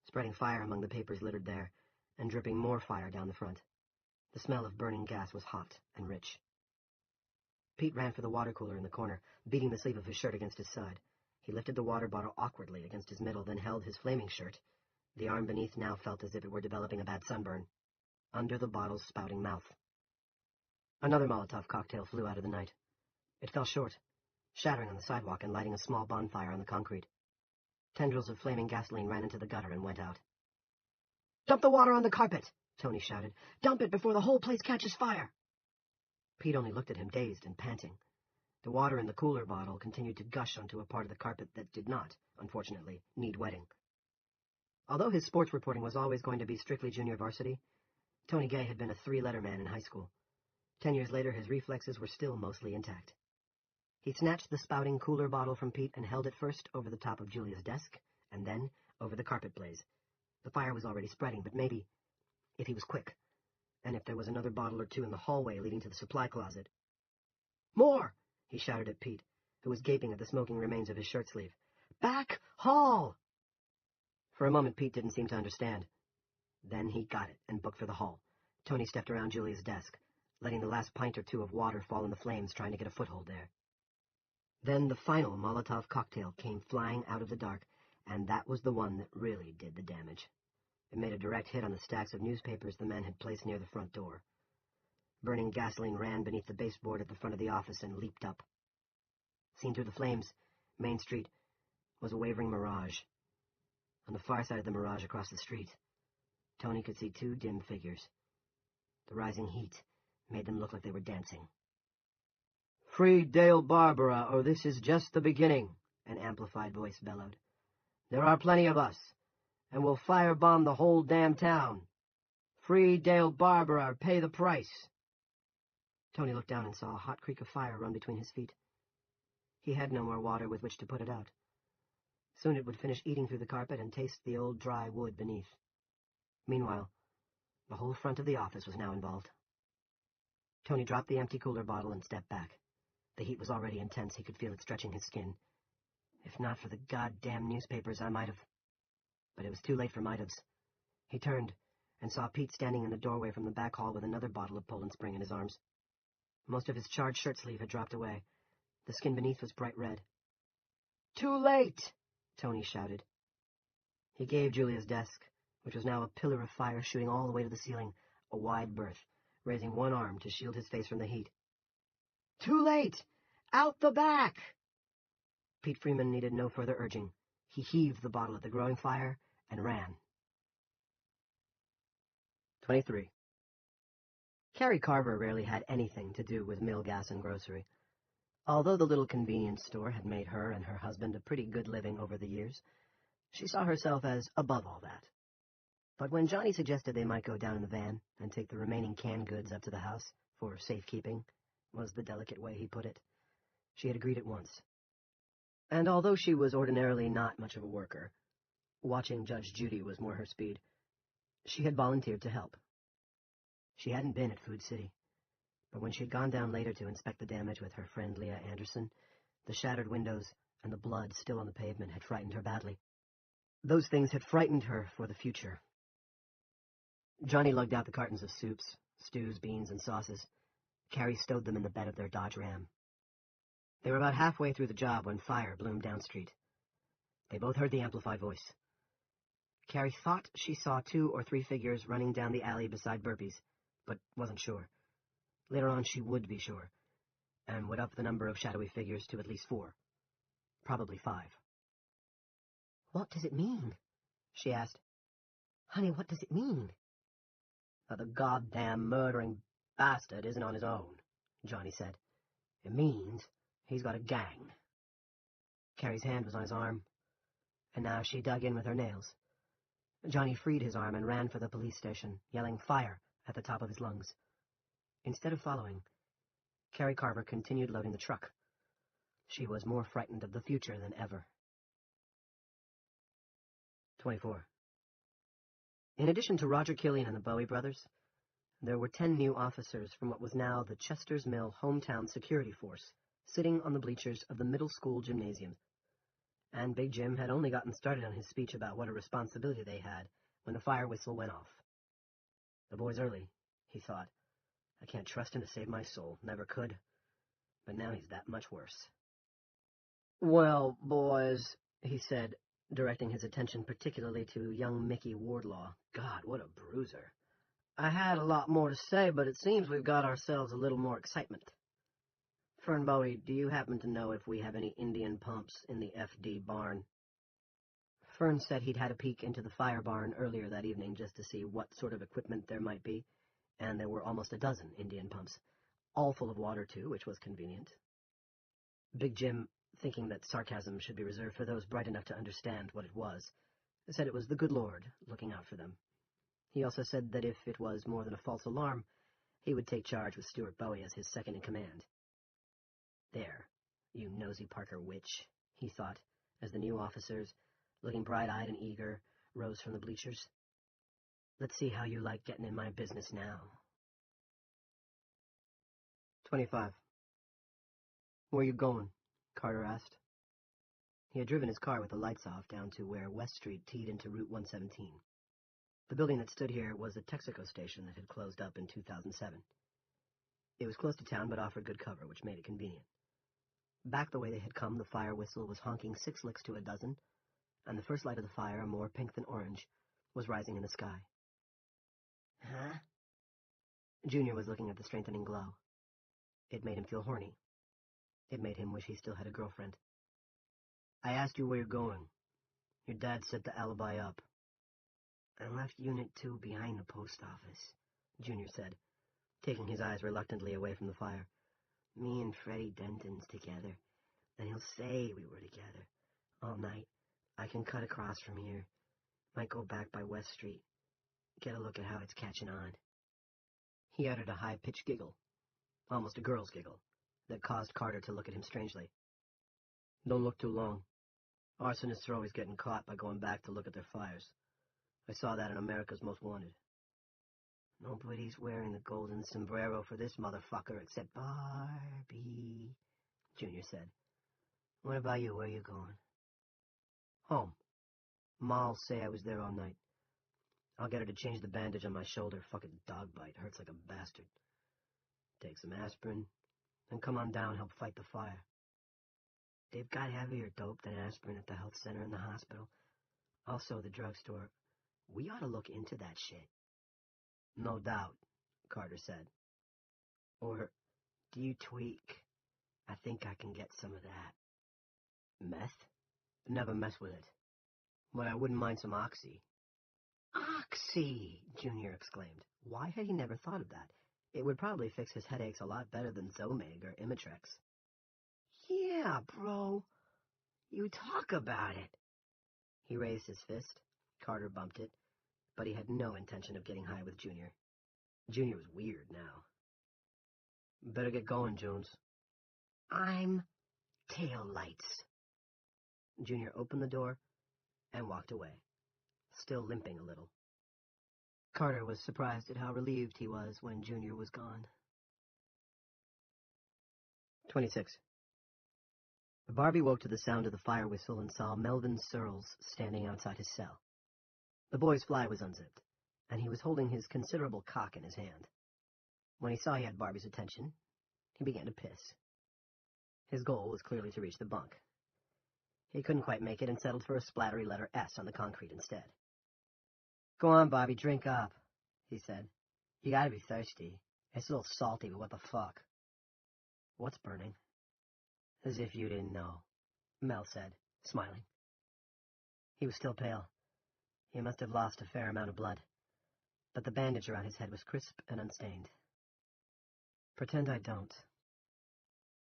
spreading fire among the papers littered there and dripping more fire down the front. The smell of burning gas was hot and rich. Pete ran for the water cooler in the corner, beating the sleeve of his shirt against his side. He lifted the water bottle awkwardly against his middle, then held his flaming shirt. The arm beneath now felt as if it were developing a bad sunburn, under the bottle's spouting mouth. Another Molotov cocktail flew out of the night. It fell short, shattering on the sidewalk and lighting a small bonfire on the concrete. Tendrils of flaming gasoline ran into the gutter and went out. "Dump the water on the carpet!" Tony shouted. "Dump it before the whole place catches fire!" Pete only looked at him, dazed and panting. The water in the cooler bottle continued to gush onto a part of the carpet that did not, unfortunately, need wetting. Although his sports reporting was always going to be strictly junior varsity, Tony Gay had been a three-letter man in high school. 10 years later, his reflexes were still mostly intact. He snatched the spouting cooler bottle from Pete and held it first over the top of Julia's desk, and then over the carpet blaze. The fire was already spreading, but maybe, if he was quick, and if there was another bottle or two in the hallway leading to the supply closet. "More!" he shouted at Pete, who was gaping at the smoking remains of his shirt sleeve. "Back hall!" For a moment, Pete didn't seem to understand. Then he got it and booked for the hall. Tony stepped around Julia's desk, letting the last pint or two of water fall in the flames, trying to get a foothold there. Then the final Molotov cocktail came flying out of the dark, and that was the one that really did the damage. It made a direct hit on the stacks of newspapers the men had placed near the front door. Burning gasoline ran beneath the baseboard at the front of the office and leaped up. Seen through the flames, Main Street was a wavering mirage. On the far side of the mirage across the street, Tony could see two dim figures. The rising heat made them look like they were dancing. "Free Dale Barbara, or this is just the beginning," an amplified voice bellowed. "There are plenty of us, and we'll firebomb the whole damn town. Free Dale Barbara, or pay the price." Tony looked down and saw a hot creek of fire run between his feet. He had no more water with which to put it out. Soon it would finish eating through the carpet and taste the old dry wood beneath. Meanwhile, the whole front of the office was now involved. Tony dropped the empty cooler bottle and stepped back. The heat was already intense. He could feel it stretching his skin. If not for the goddamn newspapers, I might have... But it was too late for might haves. He turned and saw Pete standing in the doorway from the back hall with another bottle of Poland Spring in his arms. Most of his charred shirt sleeve had dropped away. The skin beneath was bright red. "Too late!" Tony shouted. He gave Julia's desk, which was now a pillar of fire shooting all the way to the ceiling, a wide berth, raising one arm to shield his face from the heat. "Too late! Out the back!" Pete Freeman needed no further urging. He heaved the bottle at the growing fire and ran. 23. Carrie Carver rarely had anything to do with mill gas and grocery. Although the little convenience store had made her and her husband a pretty good living over the years, she saw herself as above all that. But when Johnny suggested they might go down in the van and take the remaining canned goods up to the house for safekeeping, was the delicate way he put it, she had agreed at once. And although she was ordinarily not much of a worker, watching Judge Judy was more her speed, she had volunteered to help. She hadn't been at Food City, but when she had gone down later to inspect the damage with her friend Leah Anderson, the shattered windows and the blood still on the pavement had frightened her badly. Those things had frightened her for the future. Johnny lugged out the cartons of soups, stews, beans, and sauces. Carrie stowed them in the bed of their Dodge Ram. They were about halfway through the job when fire bloomed down street. They both heard the amplified voice. Carrie thought she saw 2 or 3 figures running down the alley beside Burpee's, but wasn't sure. Later on she would be sure, and would up the number of shadowy figures to at least 4. Probably 5. "What does it mean?" she asked. "Honey, what does it mean?" "That the goddamn murdering bastard isn't on his own," Johnny said. "It means he's got a gang." Carrie's hand was on his arm, and now she dug in with her nails. Johnny freed his arm and ran for the police station, yelling fire at the top of his lungs. Instead of following, Carrie Carver continued loading the truck. She was more frightened of the future than ever. 24. In addition to Roger Killian and the Bowie brothers, there were 10 new officers from what was now the Chester's Mill hometown security force, sitting on the bleachers of the middle school gymnasium. And Big Jim had only gotten started on his speech about what a responsibility they had when the fire whistle went off. The boy's early, he thought. I can't trust him to save my soul, never could. But now he's that much worse. "Well, boys," he said, directing his attention particularly to young Mickey Wardlaw. God, what a bruiser. "I had a lot more to say, but it seems we've got ourselves a little more excitement. Fern Bowie, do you happen to know if we have any Indian pumps in the FD barn?" Fern said he'd had a peek into the fire barn earlier that evening just to see what sort of equipment there might be, and there were almost a dozen Indian pumps, all full of water, too, which was convenient. Big Jim, thinking that sarcasm should be reserved for those bright enough to understand what it was, said it was the good Lord looking out for them. He also said that if it was more than a false alarm, he would take charge with Stuart Bowie as his second-in-command. "There, you nosy Parker witch," he thought, as the new officers, looking bright-eyed and eager, rose from the bleachers. "Let's see how you like getting in my business now." 25. "Where you going?" Carter asked. He had driven his car with the lights off down to where West Street teed into Route 117. The building that stood here was a Texaco station that had closed up in 2007. It was close to town but offered good cover, which made it convenient. Back the way they had come, the fire whistle was honking 6 licks to a dozen, and the first light of the fire, more pink than orange, was rising in the sky. "Huh?" Junior was looking at the strengthening glow. It made him feel horny. It made him wish he still had a girlfriend. "I asked you where you're going. Your dad set the alibi up." "I left Unit 2 behind the post office," Junior said, taking his eyes reluctantly away from the fire. "Me and Freddie Denton's together. Then he'll say we were together. All night. I can cut across from here. Might go back by West Street. Get a look at how it's catching on." He uttered a high-pitched giggle, almost a girl's giggle, that caused Carter to look at him strangely. "Don't look too long. Arsonists are always getting caught by going back to look at their fires. I saw that in America's Most Wanted." "Nobody's wearing the golden sombrero for this motherfucker except Barbie," Junior said. "What about you? Where you going?" "Home. Ma'll say I was there all night. I'll get her to change the bandage on my shoulder. Fucking dog bite. Hurts like a bastard. Take some aspirin, then come on down and help fight the fire." "They've got heavier dope than aspirin at the health center and the hospital. Also the drugstore. We ought to look into that shit." "No doubt," Carter said. "Or do you tweak? I think I can get some of that." "Meth? Never mess with it. But I wouldn't mind some oxy." "Oxy!" Junior exclaimed. Why had he never thought of that? It would probably fix his headaches a lot better than Zomig or Imitrex. "Yeah, bro. You talk about it." He raised his fist. Carter bumped it, but he had no intention of getting high with Junior. Junior was weird now. "Better get going, Jones." "I'm tail lights." Junior opened the door and walked away, still limping a little. Carter was surprised at how relieved he was when Junior was gone. 26. Barbie woke to the sound of the fire whistle and saw Melvin Searles standing outside his cell. The boy's fly was unzipped, and he was holding his considerable cock in his hand. When he saw he had Barbie's attention, he began to piss. His goal was clearly to reach the bunk. He couldn't quite make it and settled for a splattery letter S on the concrete instead. "Go on, Bobby, drink up," he said. "You gotta be thirsty. It's a little salty, but what the fuck?" "What's burning?" "As if you didn't know," Mel said, smiling. He was still pale. He must have lost a fair amount of blood, but the bandage around his head was crisp and unstained. "Pretend I don't."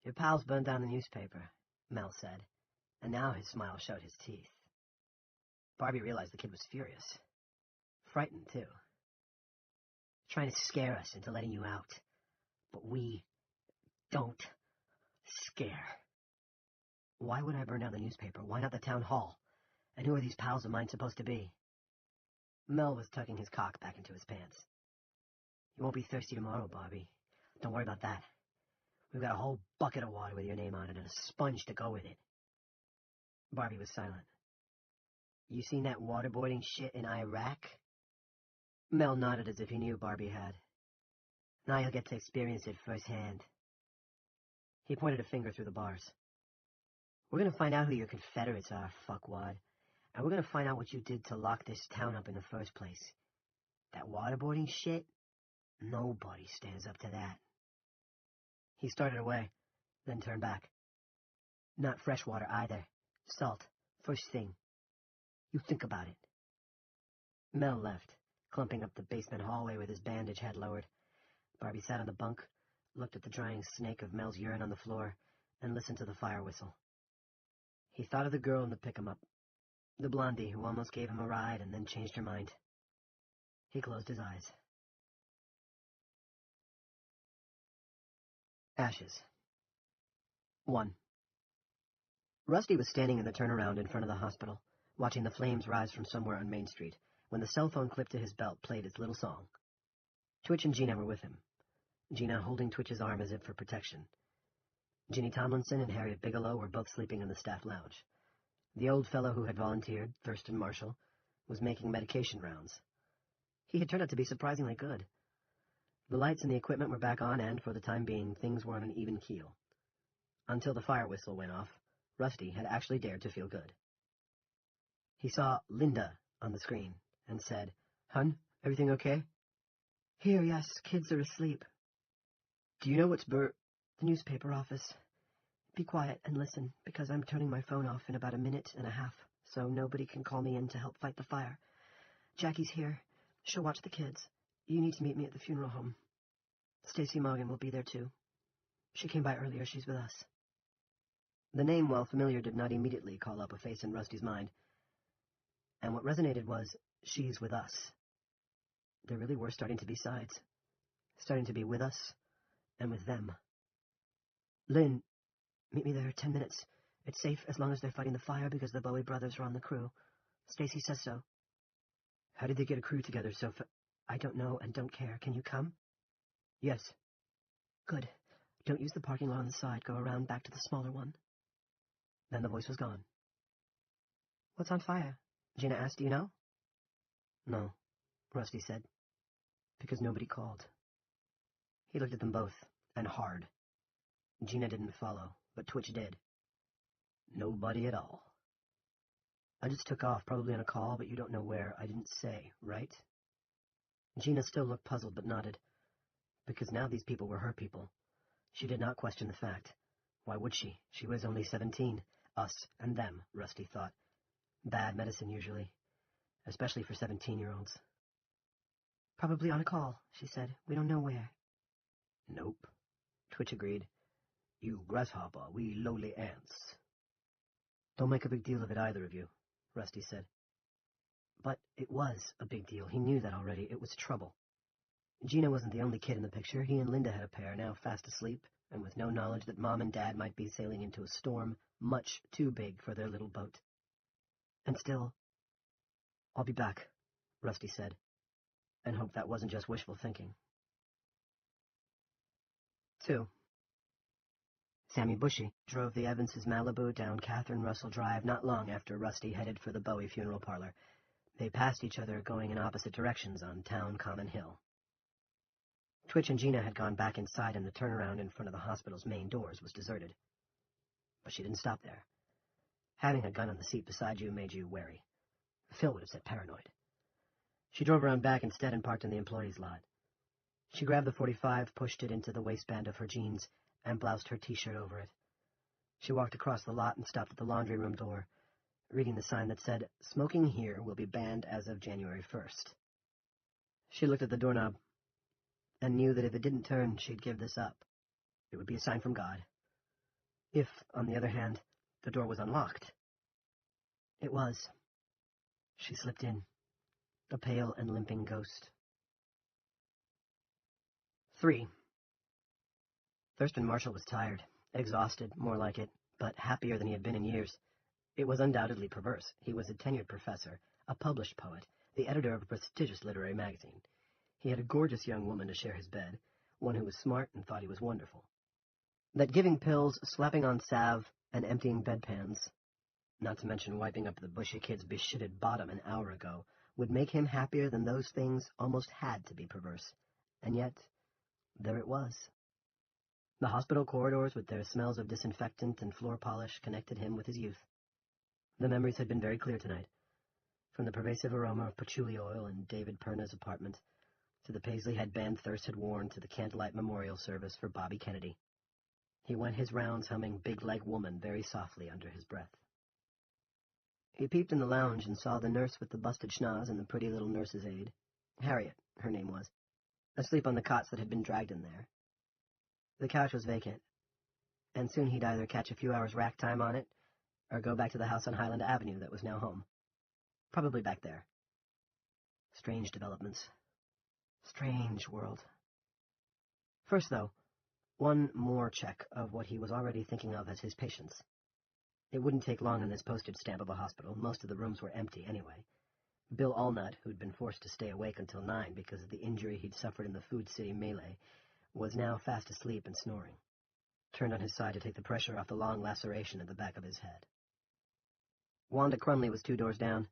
"Your pals burned down the newspaper," Mel said, and now his smile showed his teeth. Barbie realized the kid was furious. Frightened, too. "Trying to scare us into letting you out. But we don't scare." "Why would I burn down the newspaper? Why not the town hall? And who are these pals of mine supposed to be?" Mel was tucking his cock back into his pants. "You won't be thirsty tomorrow, Barbie. Don't worry about that. We've got a whole bucket of water with your name on it and a sponge to go with it." Barbie was silent. "You seen that waterboarding shit in Iraq?" Mel nodded as if he knew Barbie had. "Now you'll get to experience it firsthand." He pointed a finger through the bars. "We're gonna find out who your Confederates are, fuckwad. And we're gonna find out what you did to lock this town up in the first place. That waterboarding shit? Nobody stands up to that." He started away, then turned back. "Not fresh water either. Salt. First thing. You think about it." Mel left, clumping up the basement hallway with his bandage head lowered. Barbie sat on the bunk, looked at the drying snake of Mel's urine on the floor, and listened to the fire whistle. He thought of the girl in the pick-em-up, the blondie who almost gave him a ride and then changed her mind. He closed his eyes. Ashes. 1. Rusty was standing in the turnaround in front of the hospital, watching the flames rise from somewhere on Main Street, when the cell phone clipped to his belt played its little song. Twitch and Gina were with him, Gina holding Twitch's arm as if for protection. Ginny Tomlinson and Harriet Bigelow were both sleeping in the staff lounge. The old fellow who had volunteered, Thurston Marshall, was making medication rounds. He had turned out to be surprisingly good. The lights and the equipment were back on, and, for the time being, things were on an even keel. Until the fire whistle went off, Rusty had actually dared to feel good. He saw Linda on the screen and said, "Hun, everything okay?" "Here, yes. Kids are asleep." "Do you know what's the newspaper office. Be quiet and listen, because I'm turning my phone off in about a minute and a half, so nobody can call me in to help fight the fire. Jackie's here. She'll watch the kids. You need to meet me at the funeral home. Stacy Morgan will be there, too. She came by earlier. She's with us." The name, while familiar, did not immediately call up a face in Rusty's mind. And what resonated was, she's with us. There really were starting to be sides. Starting to be with us and with them. "Lynn, meet me there 10 minutes. It's safe as long as they're fighting the fire because the Bowie brothers are on the crew. Stacy says so." "How did they get a crew together so "I don't know and don't care. Can you come?" "Yes." "Good. Don't use the parking lot on the side. Go around back to the smaller one." Then the voice was gone. "What's on fire?" Gina asked. "Do you know?" "No," Rusty said. "Because nobody called." He looked at them both, and hard. Gina didn't follow, but Twitch did. "Nobody at all." "I just took off, probably on a call, but you don't know where. I didn't say, right?" Gina still looked puzzled, but nodded. Because now these people were her people. She did not question the fact. Why would she? She was only 17. Us and them, Rusty thought. Bad medicine, usually. Especially for 17-year-olds. "Probably on a call," she said. "We don't know where." "Nope," Twitch agreed. "You grasshopper, we lowly ants." "Don't make a big deal of it, either of you," Rusty said. But it was a big deal. He knew that already. It was trouble. Gina wasn't the only kid in the picture. He and Linda had a pair, now fast asleep, and with no knowledge that Mom and Dad might be sailing into a storm much too big for their little boat. And still, "I'll be back," Rusty said, and hoped that wasn't just wishful thinking. 2. Sammy Bushy drove the Evanses' Malibu down Catherine Russell Drive not long after Rusty headed for the Bowie funeral parlor. They passed each other going in opposite directions on Town Common Hill. Twitch and Gina had gone back inside, and the turnaround in front of the hospital's main doors was deserted. But she didn't stop there. Having a gun on the seat beside you made you wary. Phil would have said paranoid. She drove around back instead and parked in the employees' lot. She grabbed the .45, pushed it into the waistband of her jeans, and bloused her T-shirt over it. She walked across the lot and stopped at the laundry room door, reading the sign that said, "Smoking here will be banned as of January 1st. She looked at the doorknob and knew that if it didn't turn, she'd give this up. It would be a sign from God. If, on the other hand, the door was unlocked. It was. She slipped in, a pale and limping ghost. 3. Thurston Marshall was tired, exhausted, more like it, but happier than he had been in years. It was undoubtedly perverse. He was a tenured professor, a published poet, the editor of a prestigious literary magazine. He had a gorgeous young woman to share his bed, one who was smart and thought he was wonderful. That giving pills, slapping on salve, and emptying bedpans, not to mention wiping up the Bushy kid's beshitted bottom an hour ago, would make him happier than those things almost had to be perverse. And yet, there it was. The hospital corridors with their smells of disinfectant and floor polish connected him with his youth. The memories had been very clear tonight, from the pervasive aroma of patchouli oil in David Perna's apartment, to the Paisley headband Thirst had worn to the candlelight memorial service for Bobby Kennedy. He went his rounds humming Big Leg Woman very softly under his breath. He peeped in the lounge and saw the nurse with the busted schnoz and the pretty little nurse's aide, Harriet, her name was, asleep on the cots that had been dragged in there. The couch was vacant, and soon he'd either catch a few hours rack time on it, or go back to the house on Highland Avenue that was now home. Probably back there. Strange developments. Strange world. First, though, one more check of what he was already thinking of as his patients. It wouldn't take long on this postage stamp of a hospital. Most of the rooms were empty anyway. Bill Allnut, who'd been forced to stay awake until 9 because of the injury he'd suffered in the Food City melee, was now fast asleep and snoring, turned on his side to take the pressure off the long laceration at the back of his head. Wanda Crumley was 2 doors down.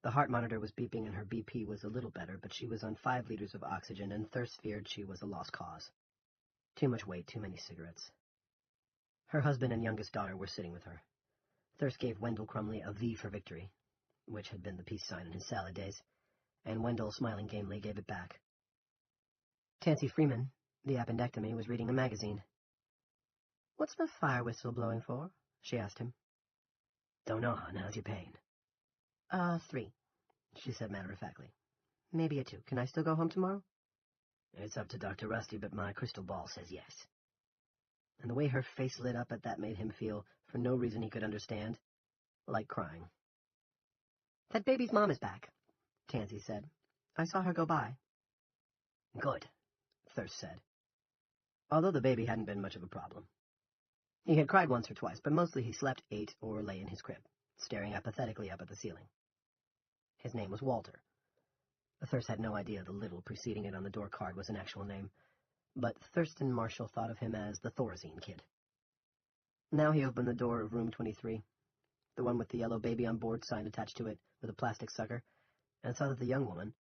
The heart monitor was beeping and her BP was a little better, but she was on 5 liters of oxygen, and Thirst feared she was a lost cause. Too much weight, too many cigarettes. Her husband and youngest daughter were sitting with her. Thirst gave Wendell Crumley a V for victory, which had been the peace sign in his salad days, and Wendell, smiling gamely, gave it back. Tansy Freeman, the appendectomy, was reading a magazine. "What's the fire whistle blowing for?" she asked him. "Don't know, hon. How's your pain?" 3, she said matter-of-factly. "Maybe a 2. Can I still go home tomorrow?" "It's up to Dr. Rusty, but my crystal ball says yes." And the way her face lit up at that made him feel, for no reason he could understand, like crying. "That baby's mom is back," Tansy said. "I saw her go by." "Good," Thirst said. Although the baby hadn't been much of a problem. He had cried once or twice, but mostly he slept, ate, or lay in his crib, staring apathetically up at the ceiling. His name was Walter. Thirst had no idea the little preceding it on the door card was an actual name, but Thurston Marshall thought of him as the Thorazine Kid. Now he opened the door of room 23, the one with the yellow baby on board sign attached to it with a plastic sucker, and saw that the young woman,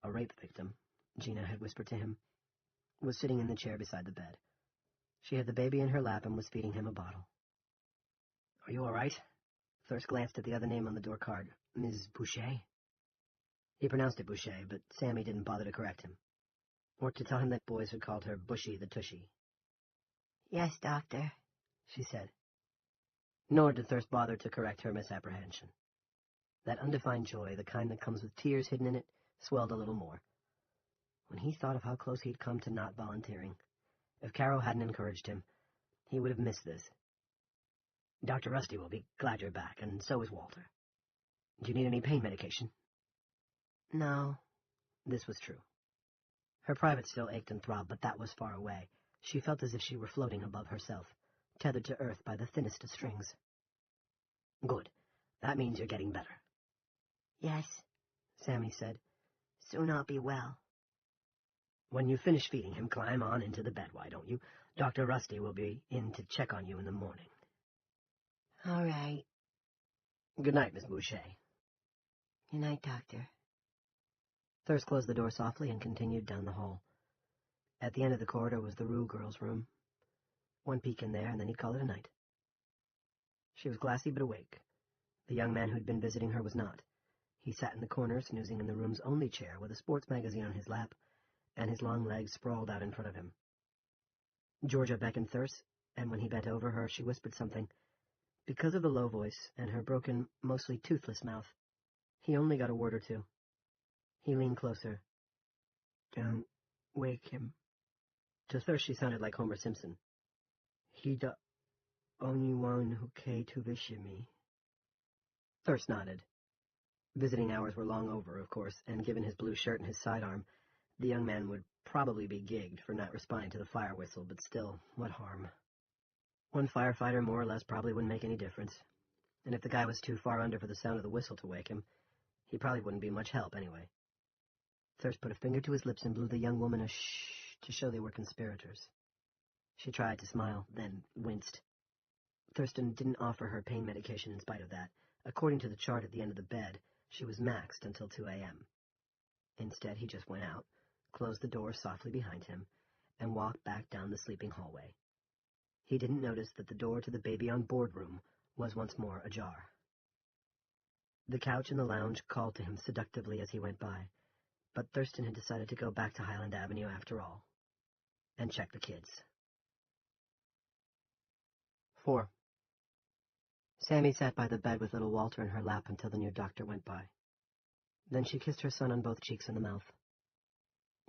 a rape victim, Gina had whispered to him, was sitting in the chair beside the bed. She had the baby in her lap and was feeding him a bottle. "Are you all right?" Thirst glanced at the other name on the door card. "Ms. Boucher?" He pronounced it Boucher, but Sammy didn't bother to correct him, or to tell him that boys had called her Bushy the Tushy. "Yes, doctor," she said. Nor did Thirst bother to correct her misapprehension. That undefined joy, the kind that comes with tears hidden in it, swelled a little more. When he thought of how close he'd come to not volunteering, if Carol hadn't encouraged him, he would have missed this. "Dr. Rusty will be glad you're back, and so is Walter. Do you need any pain medication?" No. This was true. Her private still ached and throbbed, but that was far away. She felt as if she were floating above herself, tethered to earth by the thinnest of strings. "Good. That means you're getting better." "Yes," Sammy said. "Soon I'll be well." "When you finish feeding him, climb on into the bed, why don't you? Dr. Rusty will be in to check on you in the morning. All right. Good night, Miss Boucher. Good night, Doctor. Thirst closed the door softly and continued down the hall. At the end of the corridor was the Rue girl's room. One peek in there, and then he'd call it a night. She was glassy but awake. The young man who'd been visiting her was not. He sat in the corner, snoozing in the room's only chair, with a sports magazine on his lap, and his long legs sprawled out in front of him. Georgia beckoned Thirst, and when he bent over her, she whispered something. Because of the low voice and her broken, mostly toothless mouth, he only got a word or two. He leaned closer. Don't wake him. To Thirst she sounded like Homer Simpson. He the only one who care to visit me. Thirst nodded. Visiting hours were long over, of course, and given his blue shirt and his sidearm, the young man would probably be gigged for not responding to the fire whistle, but still, what harm? One firefighter, more or less, probably wouldn't make any difference. And if the guy was too far under for the sound of the whistle to wake him, he probably wouldn't be much help anyway. Thirst put a finger to his lips and blew the young woman a shh to show they were conspirators. She tried to smile, then winced. Thurston didn't offer her pain medication in spite of that. According to the chart at the end of the bed, she was maxed until 2 a.m. Instead, he just went out, closed the door softly behind him, and walked back down the sleeping hallway. He didn't notice that the door to the baby-on-board room was once more ajar. The couch in the lounge called to him seductively as he went by, but Thurston had decided to go back to Highland Avenue after all, and check the kids. 4. Sammy sat by the bed with little Walter in her lap until the new doctor went by. Then she kissed her son on both cheeks and the mouth.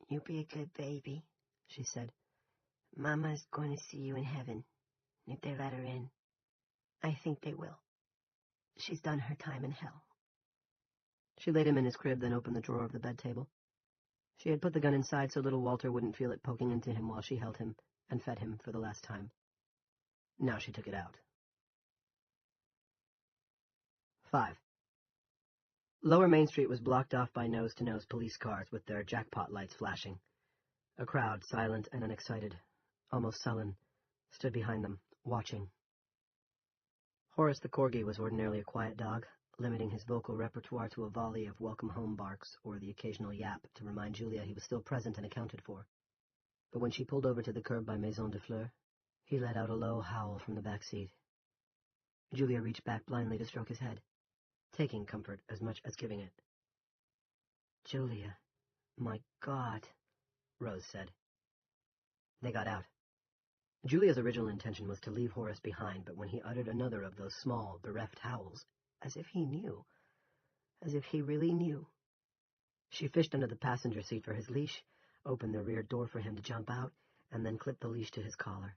You be a good baby, she said. Mama's going to see you in heaven, if they let her in. I think they will. She's done her time in hell. She laid him in his crib, then opened the drawer of the bed table. She had put the gun inside so little Walter wouldn't feel it poking into him while she held him and fed him for the last time. Now she took it out. 5. Lower Main Street was blocked off by nose-to-nose police cars with their jackpot lights flashing. A crowd, silent and unexcited, almost sullen, stood behind them, watching. Horace the Corgi was ordinarily a quiet dog, limiting his vocal repertoire to a volley of welcome-home barks or the occasional yap to remind Julia he was still present and accounted for. But when she pulled over to the curb by Maison de Fleur, he let out a low howl from the back seat. Julia reached back blindly to stroke his head, taking comfort as much as giving it. Julia, my God, Rose said. They got out. Julia's original intention was to leave Horace behind, but when he uttered another of those small, bereft howls, as if he knew, as if he really knew, she fished under the passenger seat for his leash, opened the rear door for him to jump out, and then clipped the leash to his collar.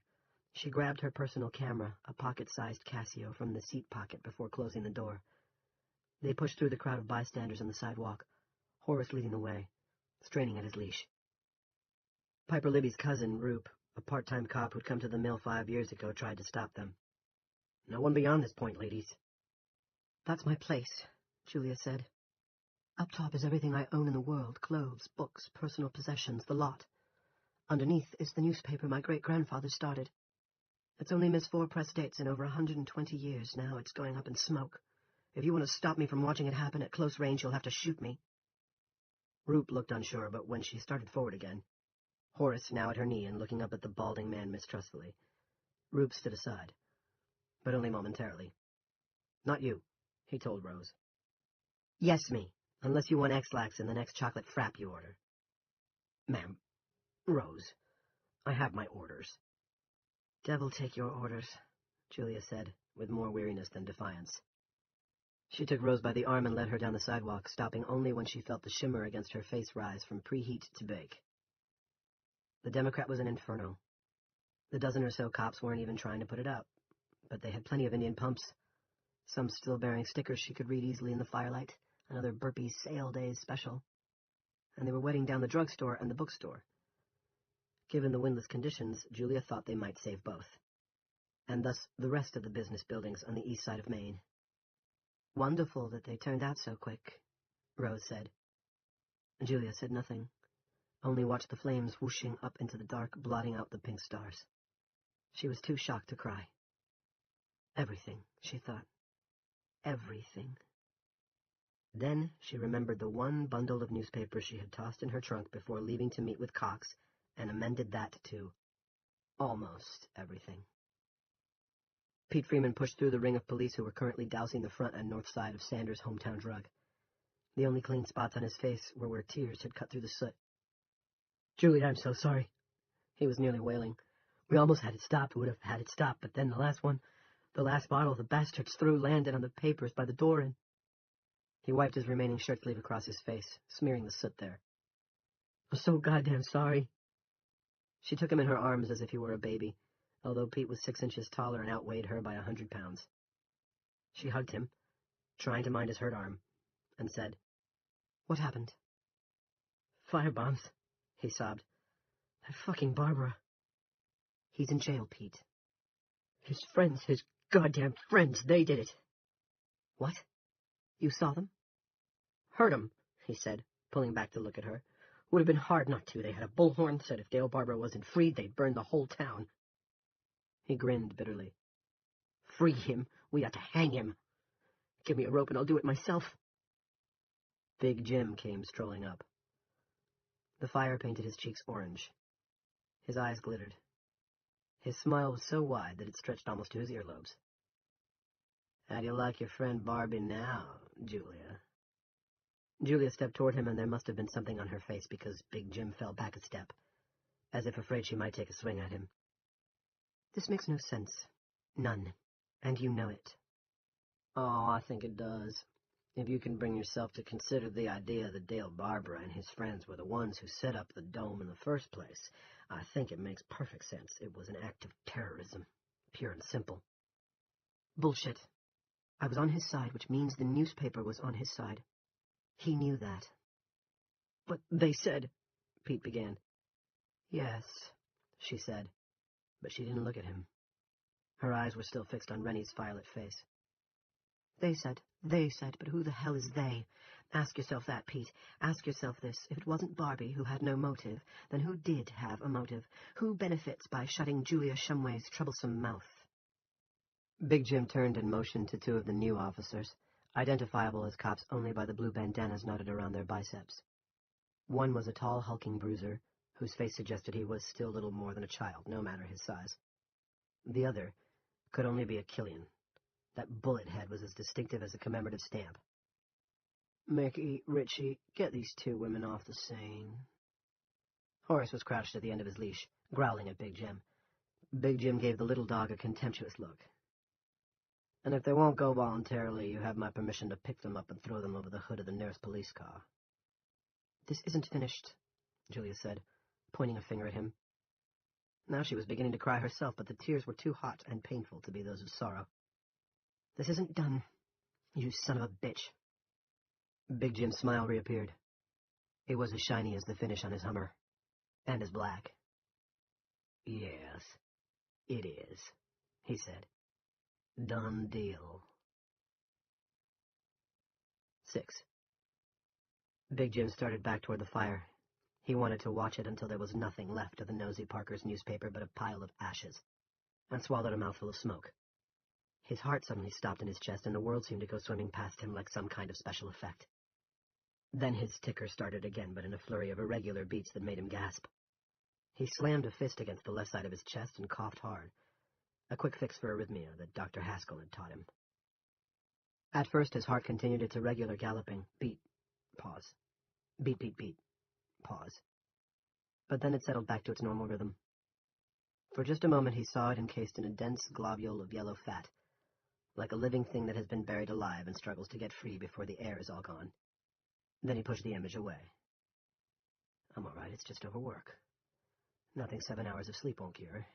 She grabbed her personal camera, a pocket-sized Casio, from the seat pocket before closing the door. They pushed through the crowd of bystanders on the sidewalk, Horace leading the way, straining at his leash. Piper Libby's cousin, Roop, a part-time cop who'd come to the mill 5 years ago, tried to stop them. No one beyond this point, ladies. That's my place, Julia said. Up top is everything I own in the world, clothes, books, personal possessions, the lot. Underneath is the newspaper my great-grandfather started. It's only missed 4 press dates in over 120 years. Now it's going up in smoke. If you want to stop me from watching it happen at close range, you'll have to shoot me. Roop looked unsure, but when she started forward again, Horace now at her knee and looking up at the balding man mistrustfully, Roop stood aside, but only momentarily. Not you, he told Rose. Yes, me, unless you want X-Lax in the next chocolate frap you order. Ma'am, Rose, I have my orders. Devil take your orders, Julia said, with more weariness than defiance. She took Rose by the arm and led her down the sidewalk, stopping only when she felt the shimmer against her face rise from preheat to bake. The Democrat was an inferno. The dozen or so cops weren't even trying to put it out, but they had plenty of Indian pumps, some still bearing stickers she could read easily in the firelight, another Burpee Sale Days special, and they were wetting down the drugstore and the bookstore. Given the windless conditions, Julia thought they might save both, and thus the rest of the business buildings on the east side of Maine. Wonderful that they turned out so quick, Rose said. Julia said nothing, only watched the flames whooshing up into the dark, blotting out the pink stars. She was too shocked to cry. Everything, she thought. Everything. Then she remembered the one bundle of newspapers she had tossed in her trunk before leaving to meet with Cox, and amended that to almost everything. Pete Freeman pushed through the ring of police who were currently dousing the front and north side of Sanders' hometown drug. The only clean spots on his face were where tears had cut through the soot. "Julie, I'm so sorry." He was nearly wailing. "We almost had it stopped, would have had it stopped, but then the last bottle the bastards threw landed on the papers by the door and—" He wiped his remaining shirt sleeve across his face, smearing the soot there. "I'm so goddamn sorry." She took him in her arms as if he were a baby, although Pete was 6 inches taller and outweighed her by 100 pounds. She hugged him, trying to mind his hurt arm, and said, "What happened?" "Firebombs," he sobbed. "That fucking Barbara." "He's in jail, Pete." "His friends, his goddamn friends, they did it." "What? You saw them?" "Heard 'em," he said, pulling back to look at her. "Would have been hard not to. They had a bullhorn, said if Dale Barbara wasn't freed, they'd burn the whole town." He grinned bitterly. "Free him? We ought to hang him. Give me a rope and I'll do it myself." Big Jim came strolling up. The fire painted his cheeks orange. His eyes glittered. His smile was so wide that it stretched almost to his earlobes. "How do you like your friend Barbie now, Julia?" Julia stepped toward him, and there must have been something on her face because Big Jim fell back a step, as if afraid she might take a swing at him. "This makes no sense. None. And you know it." "Oh, I think it does. If you can bring yourself to consider the idea that Dale Barbara and his friends were the ones who set up the dome in the first place, I think it makes perfect sense. It was an act of terrorism, pure and simple." "Bullshit. I was on his side, which means the newspaper was on his side. He knew that." "But they said—" Pete began. "Yes," she said, but she didn't look at him. Her eyes were still fixed on Rennie's violet face. They said, but who the hell is they? Ask yourself that, Pete. Ask yourself this. If it wasn't Barbie who had no motive, then who did have a motive? Who benefits by shutting Julia Shumway's troublesome mouth?" Big Jim turned and motioned to 2 of the new officers, identifiable as cops only by the blue bandanas knotted around their biceps. One was a tall, hulking bruiser, whose face suggested he was still little more than a child, no matter his size. The other could only be a Killian. That bullet head was as distinctive as a commemorative stamp. "Mickey, Richie, get these 2 women off the scene." Horace was crouched at the end of his leash, growling at Big Jim. Big Jim gave the little dog a contemptuous look. "And if they won't go voluntarily, you have my permission to pick them up and throw them over the hood of the nearest police car." "This isn't finished," Julia said, pointing a finger at him. Now she was beginning to cry herself, but the tears were too hot and painful to be those of sorrow. "This isn't done, you son of a bitch." Big Jim's smile reappeared. It was as shiny as the finish on his Hummer, and as black. "Yes, it is," he said. "Done deal." 6. Big Jim started back toward the fire. He wanted to watch it until there was nothing left of the nosy Parker's newspaper but a pile of ashes, and swallowed a mouthful of smoke. His heart suddenly stopped in his chest, and the world seemed to go swimming past him like some kind of special effect. Then his ticker started again, but in a flurry of irregular beats that made him gasp. He slammed a fist against the left side of his chest and coughed hard, a quick fix for arrhythmia that Dr. Haskell had taught him. At first his heart continued its irregular galloping, beat, pause, beat, beat, beat, pause. But then it settled back to its normal rhythm. For just a moment he saw it encased in a dense globule of yellow fat, like a living thing that has been buried alive and struggles to get free before the air is all gone. Then he pushed the image away. "I'm all right, it's just overwork. Nothing 7 hours of sleep won't cure."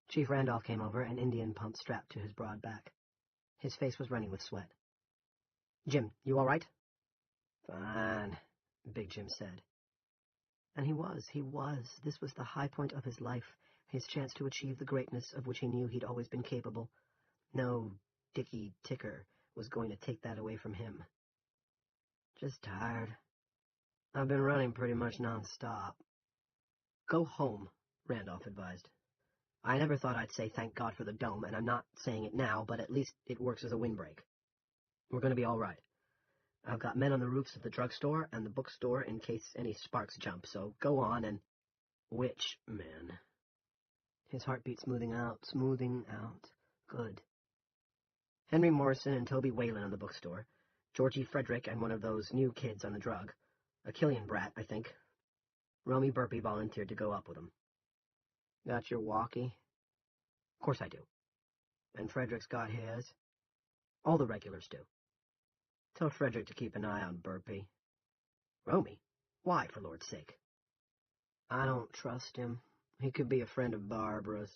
Chief Randolph came over, an Indian pump strapped to his broad back. His face was running with sweat. "Jim, you all right?" "Fine," Big Jim said. And he was. This was the high point of his life, his chance to achieve the greatness of which he knew he'd always been capable. No Dickie Ticker was going to take that away from him. "Just tired. I've been running pretty much non-stop." "Go home," Randolph advised. I never thought I'd say thank God for the dome, and I'm not saying it now, but at least it works as a windbreak. We're going to be all right. I've got men on the roofs of the drugstore and the bookstore in case any sparks jump, so go on and... Which men? His heartbeat smoothing out. Good. Henry Morrison and Toby Whalen on the bookstore. Georgie Frederick and one of those new kids on the drug. A Killian brat, I think. Romy Burpee volunteered to go up with him. Got your walkie? Of course I do. And Frederick's got his? All the regulars do. Tell Frederick to keep an eye on Burpee. Romy? Why, for Lord's sake? I don't trust him. He could be a friend of Barbara's.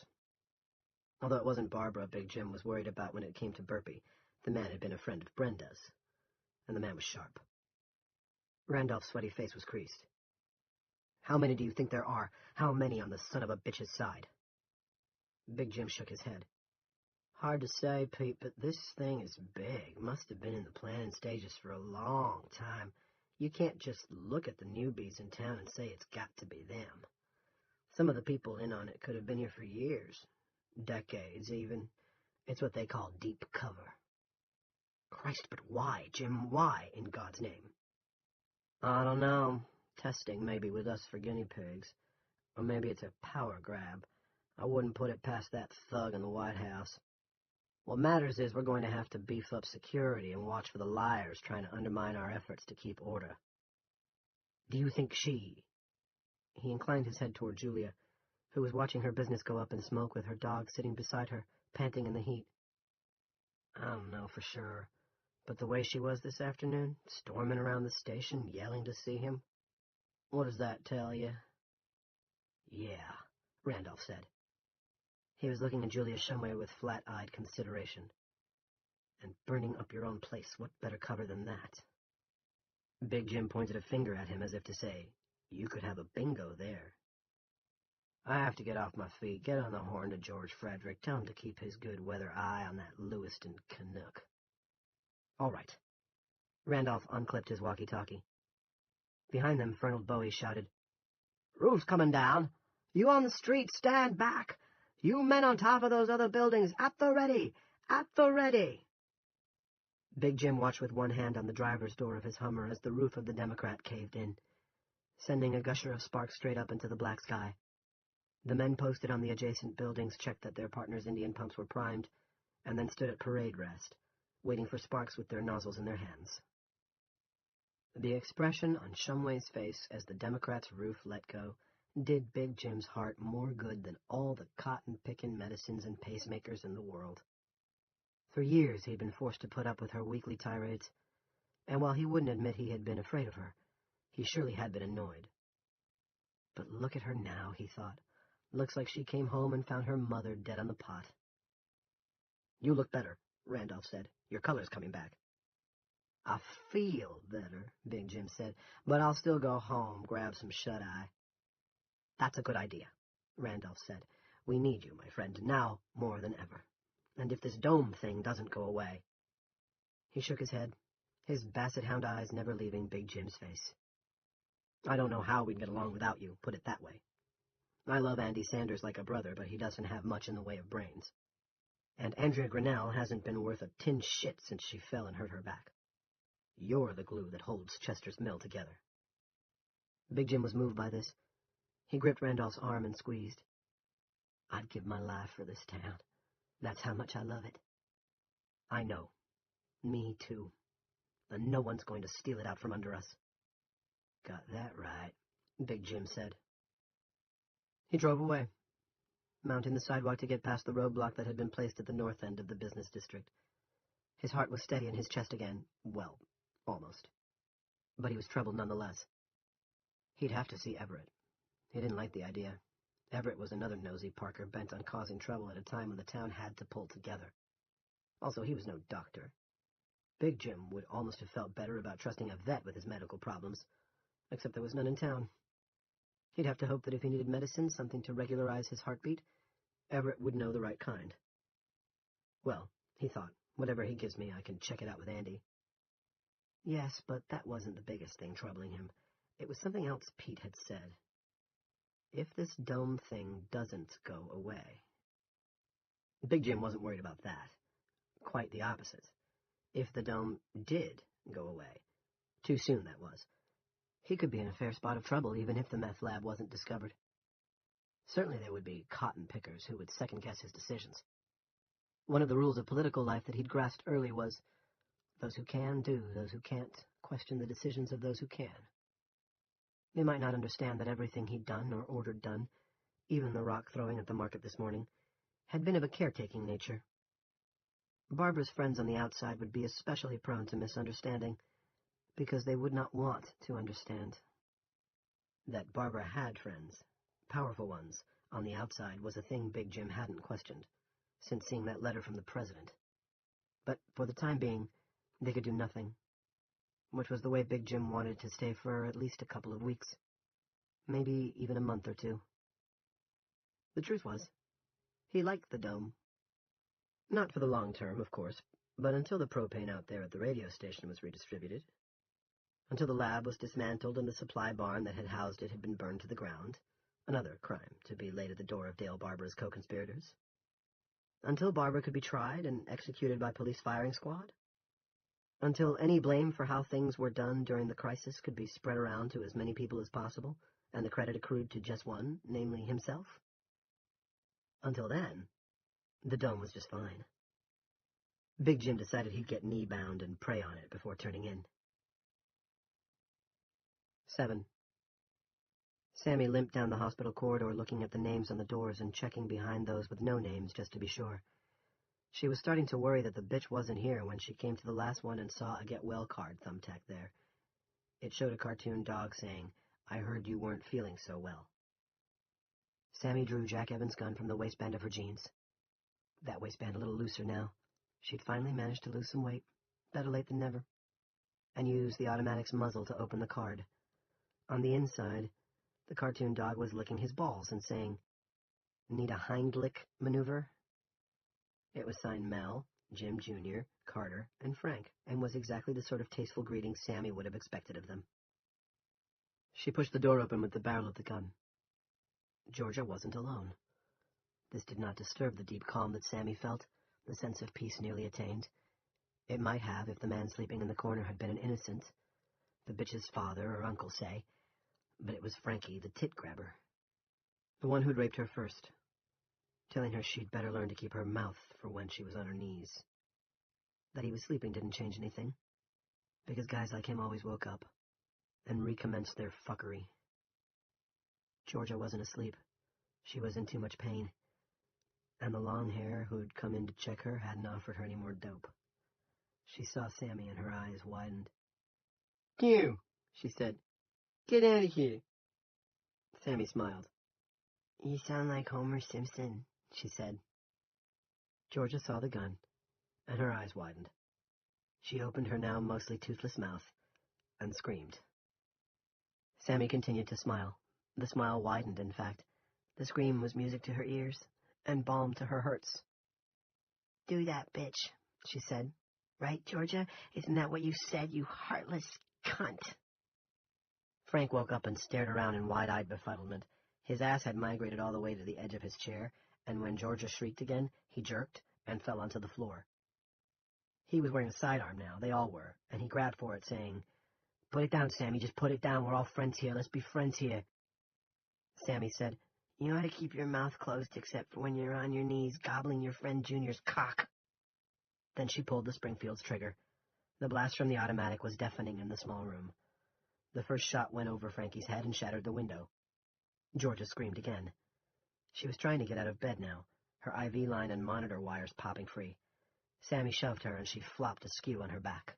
Although it wasn't Barbara Big Jim was worried about when it came to Burpee. The man had been a friend of Brenda's. And the man was sharp. Randolph's sweaty face was creased. How many do you think there are? How many on the son of a bitch's side? Big Jim shook his head. Hard to say, Pete, but this thing is big. Must have been in the planning stages for a long time. You can't just look at the newbies in town and say it's got to be them. Some of the people in on it could have been here for years. Decades, even. It's what they call deep cover. Christ, but why, Jim? Why, in God's name? I don't know. Testing, maybe, with us for guinea pigs. Or maybe it's a power grab. I wouldn't put it past that thug in the White House. What matters is we're going to have to beef up security and watch for the liars trying to undermine our efforts to keep order. Do you think she... He inclined his head toward Julia, who was watching her business go up in smoke with her dog sitting beside her, panting in the heat. I don't know for sure, but the way she was this afternoon, storming around the station, yelling to see him, what does that tell you? Yeah, Randolph said. He was looking at Julia Shumway with flat-eyed consideration. And burning up your own place, what better cover than that? Big Jim pointed a finger at him as if to say, you could have a bingo there. I have to get off my feet. Get on the horn to George Frederick. Tell him to keep his good weather eye on that Lewiston Canuck. All right. Randolph unclipped his walkie-talkie. Behind them, Fernald Bowie shouted, Roof's coming down. You on the street, stand back. You men on top of those other buildings, at the ready. At the ready. Big Jim watched with one hand on the driver's door of his Hummer as the roof of the Democrat caved in, sending a gusher of sparks straight up into the black sky. The men posted on the adjacent buildings checked that their partners' Indian pumps were primed, and then stood at parade rest, waiting for sparks with their nozzles in their hands. The expression on Shumway's face as the Democrat's roof let go did Big Jim's heart more good than all the cotton-picking medicines and pacemakers in the world. For years he'd been forced to put up with her weekly tirades, and while he wouldn't admit he had been afraid of her, he surely had been annoyed. But look at her now, he thought. Looks like she came home and found her mother dead on the pot. You look better, Randolph said. Your color's coming back. I feel better, Big Jim said, but I'll still go home, grab some shut-eye. That's a good idea, Randolph said. We need you, my friend, now more than ever. And if this dome thing doesn't go away... He shook his head, his basset hound eyes never leaving Big Jim's face. I don't know how we'd get along without you, put it that way. I love Andy Sanders like a brother, but he doesn't have much in the way of brains. And Andrea Grinnell hasn't been worth a tin shit since she fell and hurt her back. You're the glue that holds Chester's Mill together. Big Jim was moved by this. He gripped Randolph's arm and squeezed. I'd give my life for this town. That's how much I love it. I know. Me too. And no one's going to steal it out from under us. Got that right, Big Jim said. He drove away, mounting the sidewalk to get past the roadblock that had been placed at the north end of the business district. His heart was steady in his chest again. Well, almost. But he was troubled nonetheless. He'd have to see Everett. He didn't like the idea. Everett was another nosy Parker bent on causing trouble at a time when the town had to pull together. Also, he was no doctor. Big Jim would almost have felt better about trusting a vet with his medical problems, except there was none in town. He'd have to hope that if he needed medicine, something to regularize his heartbeat, Everett would know the right kind. Well, he thought, whatever he gives me, I can check it out with Andy. Yes, but that wasn't the biggest thing troubling him. It was something else Pete had said. If this dome thing doesn't go away, Big Jim wasn't worried about that. Quite the opposite. If the dome did go away, too soon that was, he could be in a fair spot of trouble even if the meth lab wasn't discovered. Certainly there would be cotton pickers who would second-guess his decisions. One of the rules of political life that he'd grasped early was, those who can do, those who can't question the decisions of those who can. They might not understand that everything he'd done or ordered done, even the rock throwing at the market this morning, had been of a caretaking nature. Barbara's friends on the outside would be especially prone to misunderstanding, because they would not want to understand. That Barbara had friends, powerful ones, on the outside was a thing Big Jim hadn't questioned, since seeing that letter from the president. But for the time being, they could do nothing, which was the way Big Jim wanted to stay for at least a couple of weeks, maybe even a month or two. The truth was, he liked the dome. Not for the long term, of course, but until the propane out there at the radio station was redistributed, until the lab was dismantled and the supply barn that had housed it had been burned to the ground, another crime to be laid at the door of Dale Barbara's co-conspirators, until Barbara could be tried and executed by police firing squad, until any blame for how things were done during the crisis could be spread around to as many people as possible, and the credit accrued to just one, namely himself. Until then, the dome was just fine. Big Jim decided he'd get knee-bound and pray on it before turning in. 7. Sammy limped down the hospital corridor looking at the names on the doors and checking behind those with no names just to be sure. She was starting to worry that the bitch wasn't here when she came to the last one and saw a get-well card thumbtacked there. It showed a cartoon dog saying, "I heard you weren't feeling so well." Sammy drew Jack Evans' gun from the waistband of her jeans. That waistband a little looser now. She'd finally managed to lose some weight, better late than never, and used the automatic's muzzle to open the card. On the inside, the cartoon dog was licking his balls and saying, "Need a hind lick maneuver?" It was signed Mel, Jim Jr., Carter, and Frank, and was exactly the sort of tasteful greeting Sammy would have expected of them. She pushed the door open with the barrel of the gun. Georgia wasn't alone. This did not disturb the deep calm that Sammy felt, the sense of peace nearly attained. It might have if the man sleeping in the corner had been an innocent, the bitch's father or uncle, say, but it was Frankie, the tit-grabber, the one who'd raped her first, telling her she'd better learn to keep her mouth for when she was on her knees. That he was sleeping didn't change anything, because guys like him always woke up and recommenced their fuckery. Georgia wasn't asleep. She was in too much pain, and the long hair who'd come in to check her hadn't offered her any more dope. She saw Sammy and her eyes widened. "You," she said. "Get out of here." Sammy smiled. "You sound like Homer Simpson," she said. Georgia saw the gun, and her eyes widened. She opened her now mostly toothless mouth and screamed. Sammy continued to smile. The smile widened, in fact. The scream was music to her ears and balm to her hurts. "Do that, bitch," she said. "Right, Georgia? Isn't that what you said, you heartless cunt?" Frank woke up and stared around in wide-eyed befuddlement. His ass had migrated all the way to the edge of his chair, and when Georgia shrieked again, he jerked and fell onto the floor. He was wearing a sidearm now, they all were, and he grabbed for it, saying, "Put it down, Sammy, just put it down. We're all friends here. Let's be friends here." Sammy said, "You ought to keep your mouth closed except for when you're on your knees gobbling your friend Junior's cock." Then she pulled the Springfield's trigger. The blast from the automatic was deafening in the small room. The first shot went over Frankie's head and shattered the window. Georgia screamed again. She was trying to get out of bed now, her IV line and monitor wires popping free. Sammy shoved her, and she flopped askew on her back.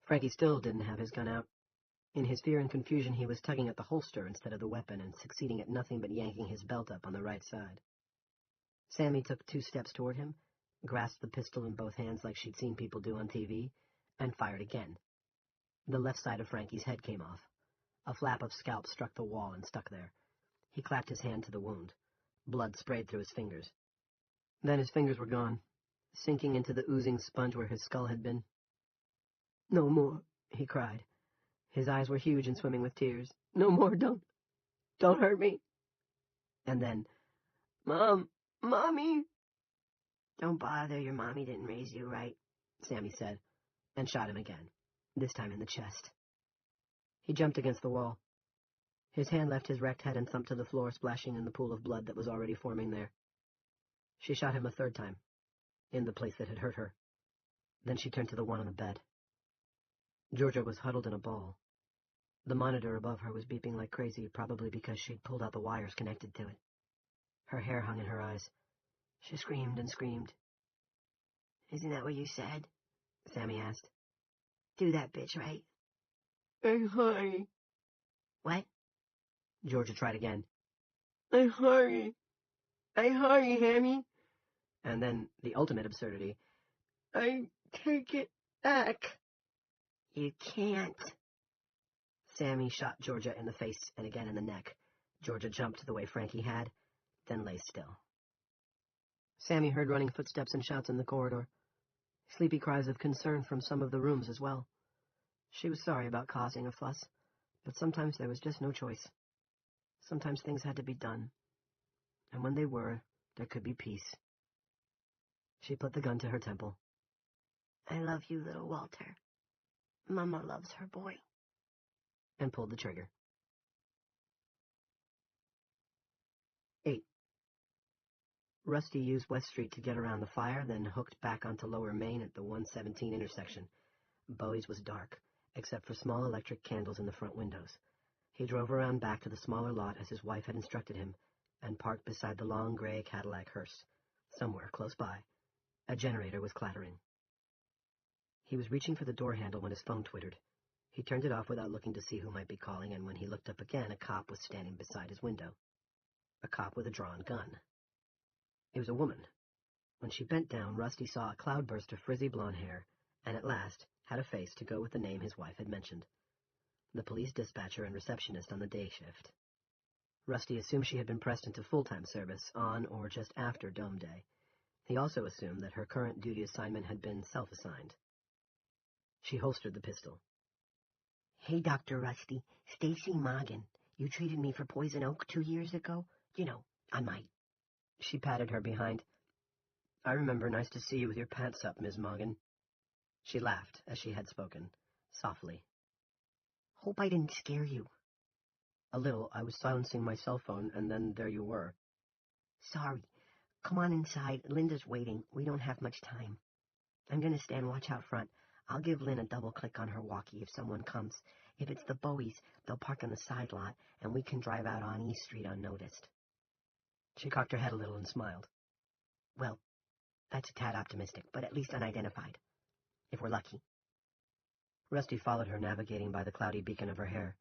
Frankie still didn't have his gun out. In his fear and confusion, he was tugging at the holster instead of the weapon and succeeding at nothing but yanking his belt up on the right side. Sammy took 2 steps toward him, grasped the pistol in both hands like she'd seen people do on TV, and fired again. The left side of Frankie's head came off. A flap of scalp struck the wall and stuck there. He clapped his hand to the wound. Blood sprayed through his fingers. Then his fingers were gone, sinking into the oozing sponge where his skull had been. "No more," he cried. His eyes were huge and swimming with tears. "No more, don't hurt me." And then, "Mommy!" Don't bother, your mommy didn't raise you right, Sammy said, and shot him again, this time in the chest. He jumped against the wall. His hand left his wrecked head and thumped to the floor, splashing in the pool of blood that was already forming there. She shot him a third time, in the place that had hurt her. Then she turned to the one on the bed. Georgia was huddled in a ball. The monitor above her was beeping like crazy, probably because she'd pulled out the wires connected to it. Her hair hung in her eyes. She screamed and screamed. Isn't that what you said? Sammy asked. Do that bitch right. I'm sorry. What? Georgia tried again. I'm sorry. I'm sorry, Hammy. And then the ultimate absurdity. I take it back. You can't. Sammy shot Georgia in the face and again in the neck. Georgia jumped the way Frankie had, then lay still. Sammy heard running footsteps and shouts in the corridor. Sleepy cries of concern from some of the rooms as well. She was sorry about causing a fuss, but sometimes there was just no choice. Sometimes things had to be done, and when they were, there could be peace. She put the gun to her temple. I love you, little Walter. Mama loves her boy. And pulled the trigger. 8. Rusty used West Street to get around the fire, then hooked back onto Lower Main at the 117 intersection. Bowie's was dark, except for small electric candles in the front windows. He drove around back to the smaller lot as his wife had instructed him, and parked beside the long gray Cadillac hearse. Somewhere close by, a generator was clattering. He was reaching for the door handle when his phone twittered. He turned it off without looking to see who might be calling, and when he looked up again, a cop was standing beside his window. A cop with a drawn gun. It was a woman. When she bent down, Rusty saw a cloudburst of frizzy blonde hair, and at last had a face to go with the name his wife had mentioned. The police dispatcher and receptionist on the day shift. Rusty assumed she had been pressed into full-time service on or just after Dome Day. He also assumed that her current duty assignment had been self-assigned. She holstered the pistol. Hey, Dr. Rusty, Stacy Morgan. You treated me for Poison Oak 2 years ago? You know, on my... She patted her behind. I remember. Nice to see you with your pants up, Miss Morgan. She laughed, as she had spoken, softly. Hope I didn't scare you. A little. I was silencing my cell phone, and then there you were. Sorry. Come on inside. Linda's waiting. We don't have much time. I'm going to stand watch out front. I'll give Lynn a double click on her walkie if someone comes. If it's the Bowies, they'll park in the side lot, and we can drive out on East Street unnoticed. She cocked her head a little and smiled. Well, that's a tad optimistic, but at least unidentified. If we're lucky. Rusty followed her, navigating by the cloudy beacon of her hair.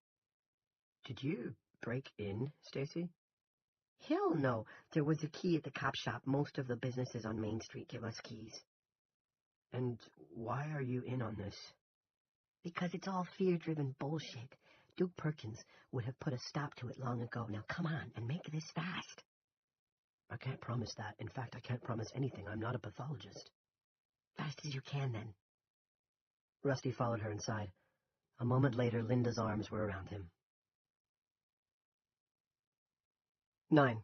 Did you break in, Stacy? Hell no. There was a key at the cop shop. Most of the businesses on Main Street give us keys. And why are you in on this? Because it's all fear-driven bullshit. Duke Perkins would have put a stop to it long ago. Now come on and make this fast. I can't promise that. In fact, I can't promise anything. I'm not a pathologist. Fast as you can, then. Rusty followed her inside. A moment later, Linda's arms were around him. 9.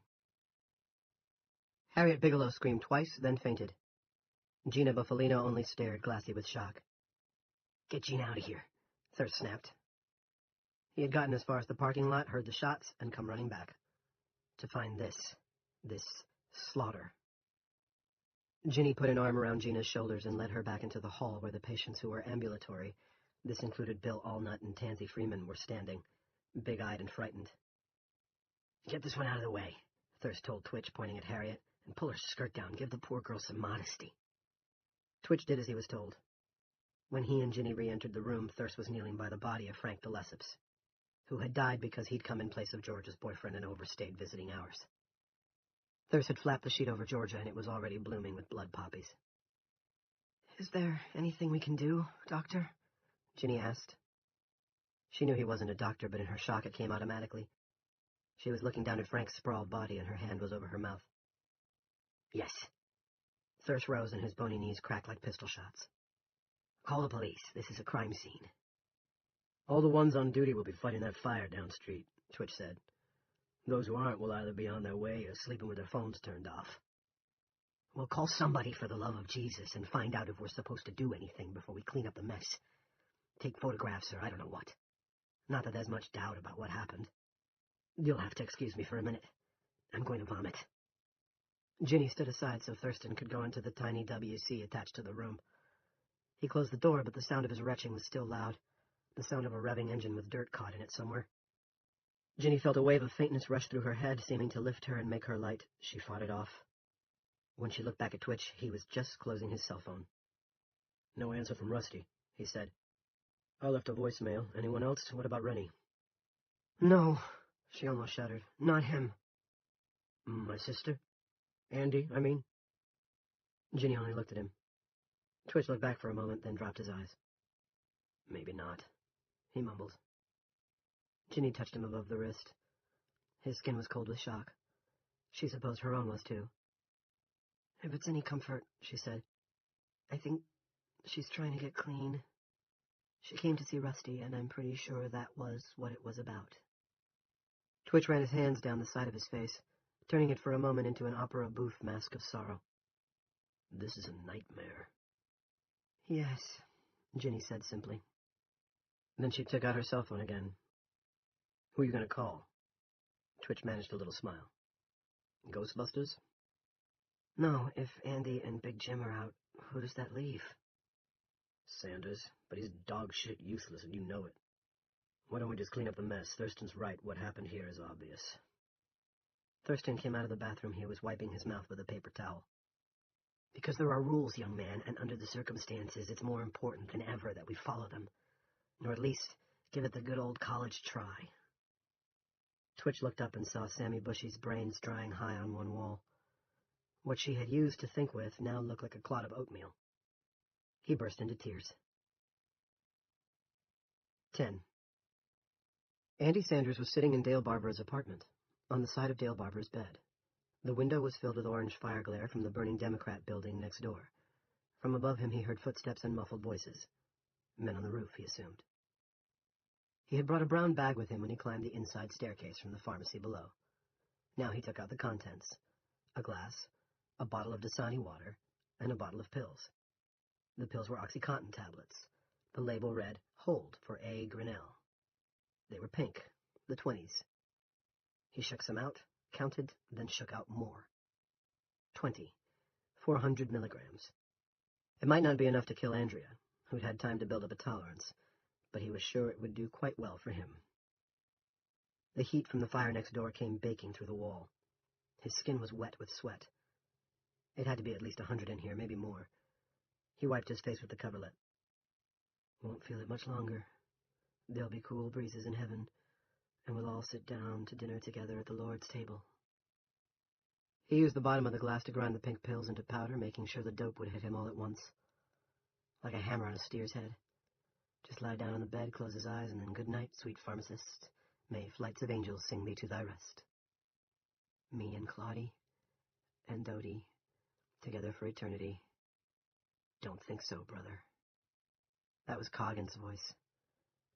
Harriet Bigelow screamed twice, then fainted. Gina Buffalino only stared, glassy with shock. Get Gina out of here, Thirst snapped. He had gotten as far as the parking lot, heard the shots, and come running back. To find this slaughter. Ginny put an arm around Gina's shoulders and led her back into the hall where the patients who were ambulatory, this included Bill Allnut and Tansy Freeman, were standing, big-eyed and frightened. Get this one out of the way, Thirst told Twitch, pointing at Harriet, and pull her skirt down. Give the poor girl some modesty. Twitch did as he was told. When he and Ginny re-entered the room, Thirst was kneeling by the body of Frank de Lesseps, who had died because he'd come in place of George's boyfriend and overstayed visiting hours. Thirst had flapped the sheet over Georgia, and it was already blooming with blood poppies. Is there anything we can do, Doctor? Ginny asked. She knew he wasn't a doctor, but in her shock it came automatically. She was looking down at Frank's sprawled body, and her hand was over her mouth. Yes. Thirst rose, and his bony knees cracked like pistol shots. Call the police. This is a crime scene. All the ones on duty will be fighting that fire down street, Twitch said. Those who aren't will either be on their way or sleeping with their phones turned off. Well, call somebody for the love of Jesus and find out if we're supposed to do anything before we clean up the mess. Take photographs or I don't know what. Not that there's much doubt about what happened. You'll have to excuse me for a minute. I'm going to vomit. Ginny stood aside so Thurston could go into the tiny WC attached to the room. He closed the door, but the sound of his retching was still loud, the sound of a revving engine with dirt caught in it somewhere. Ginny felt a wave of faintness rush through her head, seeming to lift her and make her light. She fought it off. When she looked back at Twitch, he was just closing his cell phone. No answer from Rusty, he said. I left a voicemail. Anyone else? What about Rennie? No, she almost shuddered. Not him. My sister? Andy, I mean? Ginny only looked at him. Twitch looked back for a moment, then dropped his eyes. Maybe not, he mumbled. Ginny touched him above the wrist. His skin was cold with shock. She supposed her own was too. If it's any comfort, she said, I think she's trying to get clean. She came to see Rusty, and I'm pretty sure that was what it was about. Twitch ran his hands down the side of his face, turning it for a moment into an opera bouffe mask of sorrow. This is a nightmare. Yes, Ginny said simply. Then she took out her cell phone again. Who are you going to call? Twitch managed a little smile. Ghostbusters? No, if Andy and Big Jim are out, who does that leave? Sanders, but he's dog shit useless and you know it. Why don't we just clean up the mess? Thurston's right. What happened here is obvious. Thurston came out of the bathroom. He was wiping his mouth with a paper towel. Because there are rules, young man, and under the circumstances, it's more important than ever that we follow them. Or at least, give it the good old college try. Twitch looked up and saw Sammy Bushy's brains drying high on one wall. What she had used to think with now looked like a clod of oatmeal. He burst into tears. 10. Andy Sanders was sitting in Dale Barber's apartment, on the side of Dale Barber's bed. The window was filled with orange fire glare from the burning Democrat building next door. From above him he heard footsteps and muffled voices. Men on the roof, he assumed. He had brought a brown bag with him when he climbed the inside staircase from the pharmacy below. Now he took out the contents: a glass, a bottle of Dasani water, and a bottle of pills. The pills were OxyContin tablets. The label read, Hold for A. Grinnell. They were pink, the 20s. He shook some out, counted, then shook out more. 20. 400 milligrams. It might not be enough to kill Andrea, who'd had time to build up a tolerance, but he was sure it would do quite well for him. The heat from the fire next door came baking through the wall. His skin was wet with sweat. It had to be at least 100 in here, maybe more. He wiped his face with the coverlet. Won't feel it much longer. There'll be cool breezes in heaven, and we'll all sit down to dinner together at the Lord's table. He used the bottom of the glass to grind the pink pills into powder, making sure the dope would hit him all at once. Like a hammer on a steer's head. Just lie down on the bed, close his eyes, and then good night, sweet pharmacist. May flights of angels sing thee to thy rest. Me and Claudie and Dodie, together for eternity. Don't think so, brother. That was Coggins' voice.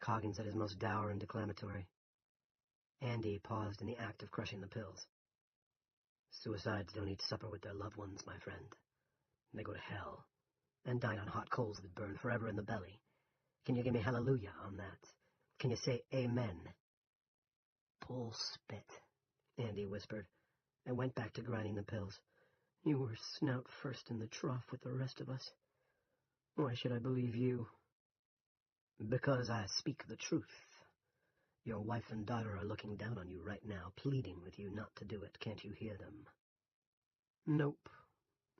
Coggins at his most dour and declamatory. Andy paused in the act of crushing the pills. Suicides don't eat supper with their loved ones, my friend. They go to hell, and dine on hot coals that burn forever in the belly. Can you give me hallelujah on that? Can you say amen? Bull spit, Andy whispered, and went back to grinding the pills. You were snout first in the trough with the rest of us. Why should I believe you? Because I speak the truth. Your wife and daughter are looking down on you right now, pleading with you not to do it. Can't you hear them? Nope,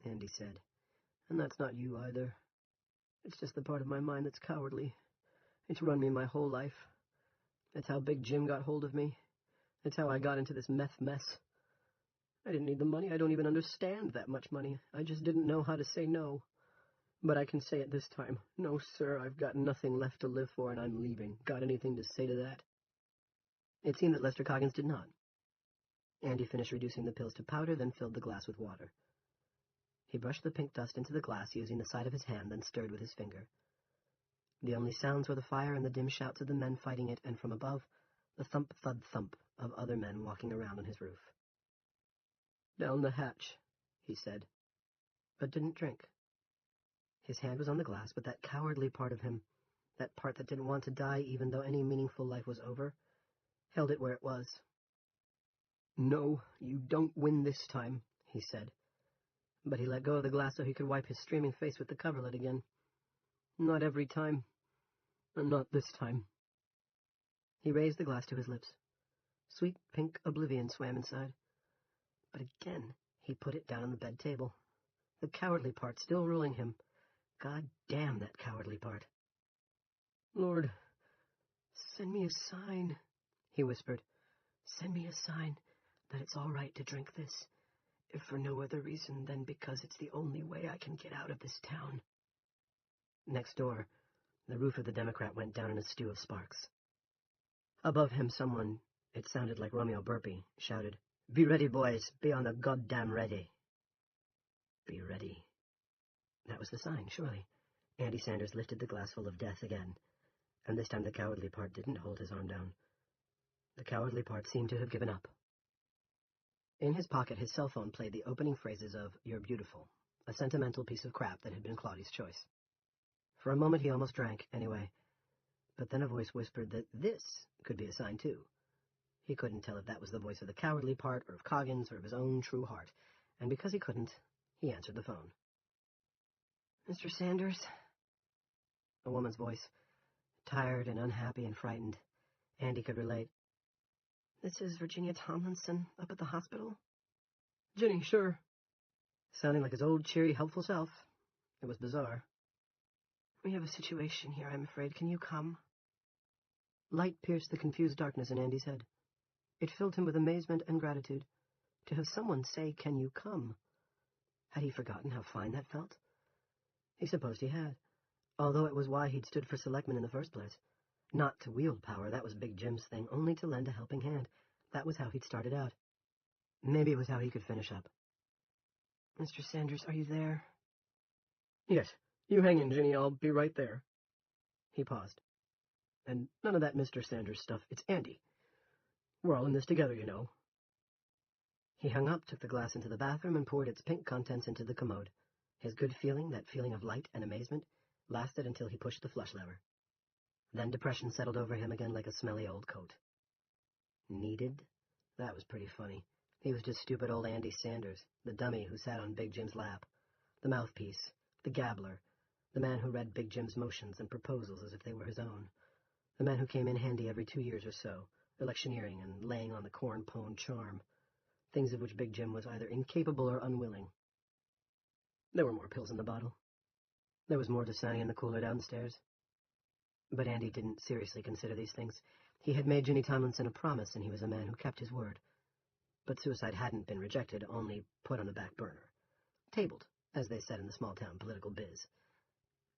Andy said. And that's not you either. It's just the part of my mind that's cowardly. It's run me my whole life. It's how Big Jim got hold of me. It's how I got into this meth mess. I didn't need the money. I don't even understand that much money. I just didn't know how to say no. But I can say it this time. No, sir, I've got nothing left to live for, and I'm leaving. Got anything to say to that? It seemed that Lester Coggins did not. Andy finished reducing the pills to powder, then filled the glass with water. He brushed the pink dust into the glass using the side of his hand, then stirred with his finger. The only sounds were the fire and the dim shouts of the men fighting it, and from above, the thump-thud-thump of other men walking around on his roof. Down the hatch, he said. but didn't drink. His hand was on the glass, but that cowardly part of him, that part that didn't want to die even though any meaningful life was over, held it where it was. "No, you don't win this time," he said. But he let go of the glass so he could wipe his streaming face with the coverlet again. "Not every time. Not this time." He raised the glass to his lips. Sweet pink oblivion swam inside. But again he put it down on the bed table. The cowardly part still ruling him. God damn that cowardly part. "Lord, send me a sign," he whispered. "Send me a sign that it's all right to drink this, if for no other reason than because it's the only way I can get out of this town." Next door, the roof of the Democrat went down in a stew of sparks. Above him, someone, it sounded like Romeo Burpee, shouted, "Be ready, boys. Be on the goddamn ready." Be ready. That was the sign, surely. Andy Sanders lifted the glass full of death again, and this time the cowardly part didn't hold his arm down. The cowardly part seemed to have given up. In his pocket, his cell phone played the opening phrases of "You're Beautiful," a sentimental piece of crap that had been Claudia's choice. For a moment he almost drank, anyway, but then a voice whispered that this could be a sign, too. He couldn't tell if that was the voice of the cowardly part, or of Coggins, or of his own true heart, and because he couldn't, he answered the phone. "Mr. Sanders?" A woman's voice, tired and unhappy and frightened. Andy could relate. "This is Virginia Tomlinson, up at the hospital." "Ginny, sure." Sounding like his old, cheery, helpful self. It was bizarre. "We have a situation here, I'm afraid. Can you come?" Light pierced the confused darkness in Andy's head. It filled him with amazement and gratitude. To have someone say, "Can you come?" Had he forgotten how fine that felt? He supposed he had, although it was why he'd stood for selectman in the first place. Not to wield power, that was Big Jim's thing, only to lend a helping hand. That was how he'd started out. Maybe it was how he could finish up. "Mr. Sanders, are you there?" "Yes. You hang in, Ginny. I'll be right there." He paused. "And none of that Mr. Sanders stuff. It's Andy. We're all in this together, you know." He hung up, took the glass into the bathroom, and poured its pink contents into the commode. His good feeling, that feeling of light and amazement, lasted until he pushed the flush lever. Then depression settled over him again like a smelly old coat. Needed? That was pretty funny. He was just stupid old Andy Sanders, the dummy who sat on Big Jim's lap, the mouthpiece, the gabbler, the man who read Big Jim's motions and proposals as if they were his own, the man who came in handy every 2 years or so, electioneering and laying on the corn-pone charm, things of which Big Jim was either incapable or unwilling. There were more pills in the bottle. There was more to Sonny in the cooler downstairs. But Andy didn't seriously consider these things. He had made Ginny Tomlinson a promise, and he was a man who kept his word. But suicide hadn't been rejected, only put on the back burner. Tabled, as they said in the small-town political biz.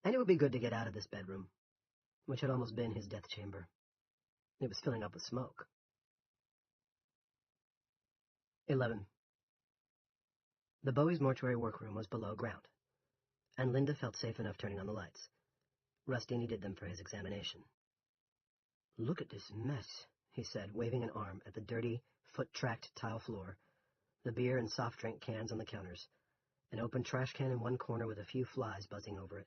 And it would be good to get out of this bedroom, which had almost been his death chamber. It was filling up with smoke. 11. The Bowie's mortuary workroom was below ground, and Linda felt safe enough turning on the lights. Rusty needed them for his examination. "Look at this mess," he said, waving an arm at the dirty, foot-tracked tile floor, the beer and soft drink cans on the counters, an open trash can in one corner with a few flies buzzing over it.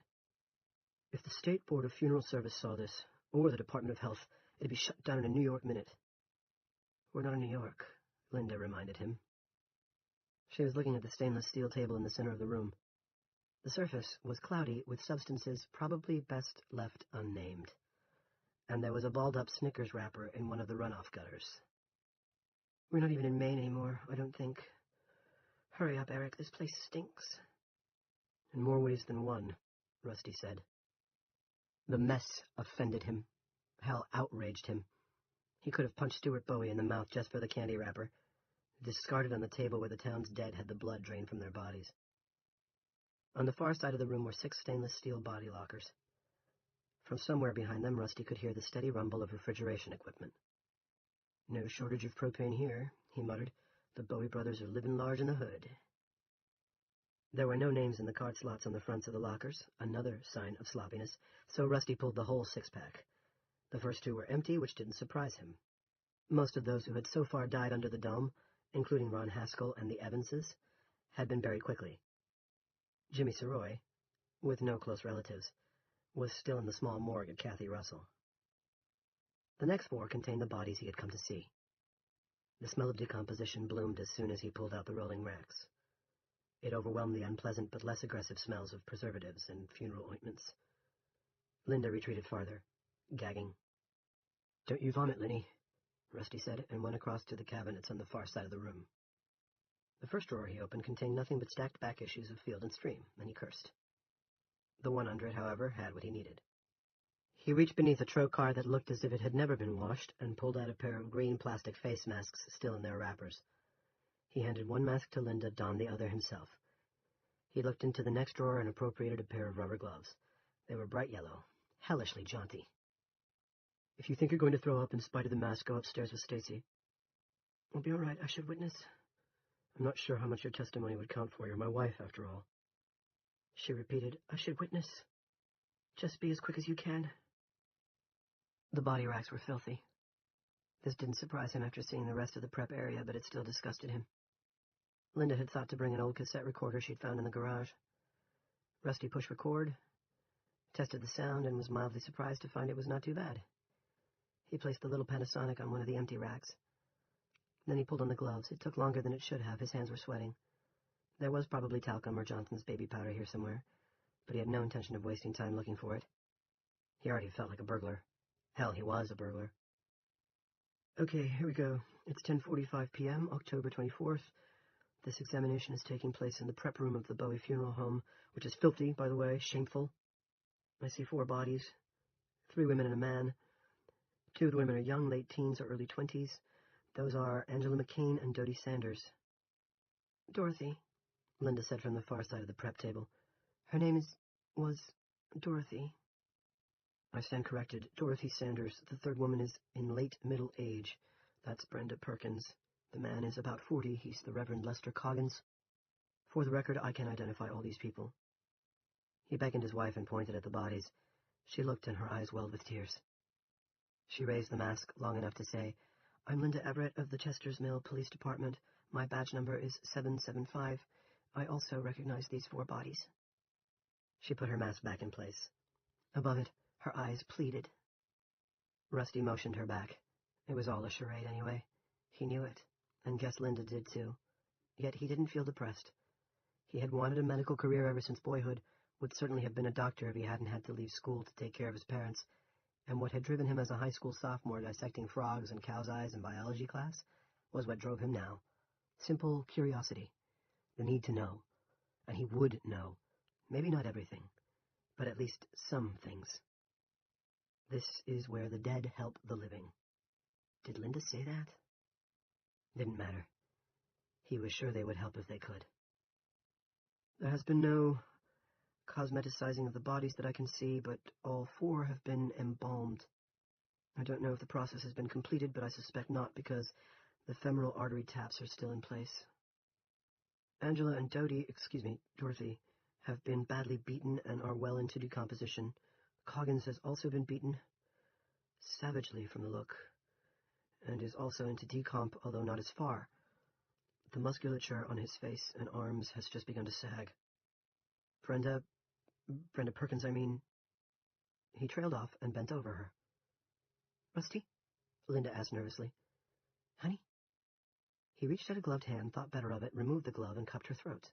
"If the State Board of Funeral Service saw this, or the Department of Health, it'd be shut down in a New York minute." "We're not in New York," Linda reminded him. She was looking at the stainless steel table in the center of the room. The surface was cloudy with substances probably best left unnamed, and there was a balled-up Snickers wrapper in one of the runoff gutters. "We're not even in Maine anymore, I don't think. Hurry up, Eric, this place stinks." "In more ways than one," Rusty said. The mess offended him. Hell, outraged him. He could have punched Stuart Bowie in the mouth just for the candy wrapper, discarded on the table where the town's dead had the blood drained from their bodies. On the far side of the room were 6 stainless steel body lockers. From somewhere behind them, Rusty could hear the steady rumble of refrigeration equipment. "No shortage of propane here," he muttered. "The Bowie brothers are living large in the hood." There were no names in the card slots on the fronts of the lockers, another sign of sloppiness, so Rusty pulled the whole 6-pack. The first 2 were empty, which didn't surprise him. Most of those who had so far died under the dome, including Ron Haskell and the Evanses, had been buried quickly. Jimmy Soroy, with no close relatives, was still in the small morgue at Kathy Russell. The next 4 contained the bodies he had come to see. The smell of decomposition bloomed as soon as he pulled out the rolling racks. It overwhelmed the unpleasant but less aggressive smells of preservatives and funeral ointments. Linda retreated farther, gagging. "Don't you vomit, Linny," Rusty said, and went across to the cabinets on the far side of the room. The first drawer he opened contained nothing but stacked back issues of Field and Stream, and he cursed. The one under it, however, had what he needed. He reached beneath a trocar that looked as if it had never been washed and pulled out a pair of green plastic face masks still in their wrappers. He handed one mask to Linda, donned the other himself. He looked into the next drawer and appropriated a pair of rubber gloves. They were bright yellow, hellishly jaunty. "If you think you're going to throw up in spite of the mask, go upstairs with Stacy." "I'll be all right. I should witness." "I'm not sure how much your testimony would count for. You're my wife, after all." She repeated, "I should witness. Just be as quick as you can." The body racks were filthy. This didn't surprise him after seeing the rest of the prep area, but it still disgusted him. Linda had thought to bring an old cassette recorder she'd found in the garage. Rusty pushed record, tested the sound, and was mildly surprised to find it was not too bad. He placed the little Panasonic on one of the empty racks. Then he pulled on the gloves. It took longer than it should have. His hands were sweating. There was probably talcum or Johnson's baby powder here somewhere, but he had no intention of wasting time looking for it. He already felt like a burglar. Hell, he was a burglar. "Okay, here we go. It's 10:45 p.m., October 24th. This examination is taking place in the prep room of the Bowie Funeral Home, which is filthy, by the way, shameful. I see 4 bodies, 3 women and a man. 2 of the women are young, late teens or early 20s. Those are Angela McCain and Dodie Sanders." "Dorothy," Linda said from the far side of the prep table. "Her name was Dorothy." "I stand corrected. Dorothy Sanders. The 3rd woman is in late middle age. That's Brenda Perkins. The man is about 40. He's the Reverend Lester Coggins. For the record, I can identify all these people." He beckoned his wife and pointed at the bodies. She looked, and her eyes welled with tears. She raised the mask long enough to say, "I'm Linda Everett of the Chester's Mill Police Department. My badge number is 775. I also recognize these 4 bodies." She put her mask back in place. Above it, her eyes pleaded. Rusty motioned her back. It was all a charade anyway. He knew it, and guessed Linda did too. Yet he didn't feel depressed. He had wanted a medical career ever since boyhood, would certainly have been a doctor if he hadn't had to leave school to take care of his parents, and what had driven him as a high school sophomore dissecting frogs and cow's eyes in biology class was what drove him now. Simple curiosity, the need to know, and he would know. Maybe not everything, but at least some things. This is where the dead help the living. Did Linda say that? Didn't matter. He was sure they would help if they could. "There has been no cosmeticizing of the bodies that I can see, but all 4 have been embalmed. I don't know if the process has been completed, but I suspect not because the femoral artery taps are still in place. Angela and Dorothy, have been badly beaten and are well into decomposition. Coggins has also been beaten, savagely from the look, and is also into decomp, although not as far. The musculature on his face and arms has just begun to sag. Brenda Perkins, I mean." He trailed off and bent over her. "Rusty?" Linda asked nervously. "Honey?" He reached out a gloved hand, thought better of it, removed the glove, and cupped her throat.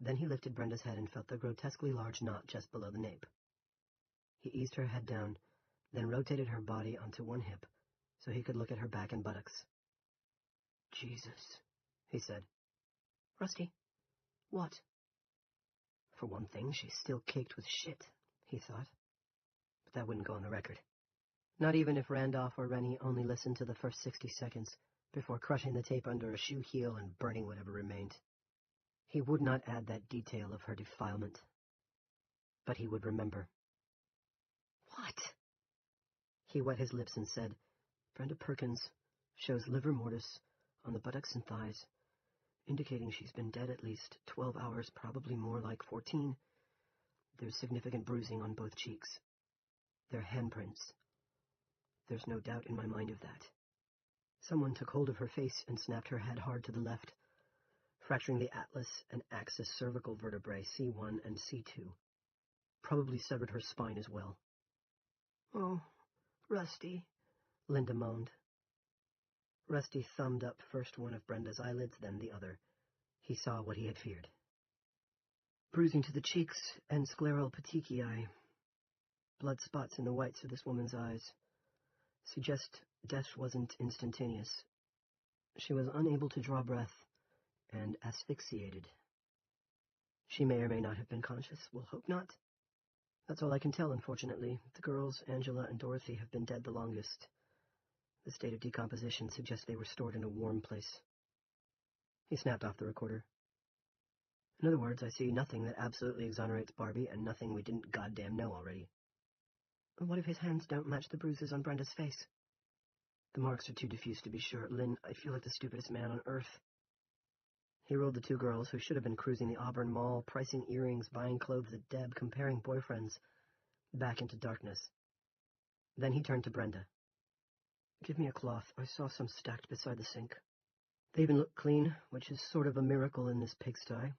Then he lifted Brenda's head and felt the grotesquely large knot just below the nape. He eased her head down, then rotated her body onto one hip so he could look at her back and buttocks. "Jesus," he said. "Rusty, what?" For one thing, she's still caked with shit, he thought. But that wouldn't go on the record. Not even if Randolph or Rennie only listened to the first 60 seconds before crushing the tape under a shoe heel and burning whatever remained. He would not add that detail of her defilement. But he would remember. "What?" He wet his lips and said, "Brenda Perkins shows livor mortis on the buttocks and thighs, indicating she's been dead at least 12 hours, probably more like 14. There's significant bruising on both cheeks. They're handprints. There's no doubt in my mind of that." Someone took hold of her face and snapped her head hard to the left. fracturing the atlas and axis cervical vertebrae C1 and C2. Probably severed her spine as well. "Oh, Rusty," Linda moaned. Rusty thumbed up first one of Brenda's eyelids, then the other. He saw what he had feared. Bruising to the cheeks and scleral petechiae. Blood spots in the whites of this woman's eyes. Suggest death wasn't instantaneous. She was unable to draw breath and asphyxiated. She may or may not have been conscious. We'll hope not. That's all I can tell, unfortunately. The girls, Angela and Dorothy, have been dead the longest. The state of decomposition suggests they were stored in a warm place. He snapped off the recorder. In other words, I see nothing that absolutely exonerates Barbie and nothing we didn't goddamn know already. What if his hands don't match the bruises on Brenda's face? The marks are too diffuse to be sure. Lynn, I feel like the stupidest man on earth. He rolled the two girls, who should have been cruising the Auburn Mall, pricing earrings, buying clothes at Deb, comparing boyfriends, back into darkness. Then he turned to Brenda. "Give me a cloth. I saw some stacked beside the sink. They even look clean, which is sort of a miracle in this pigsty.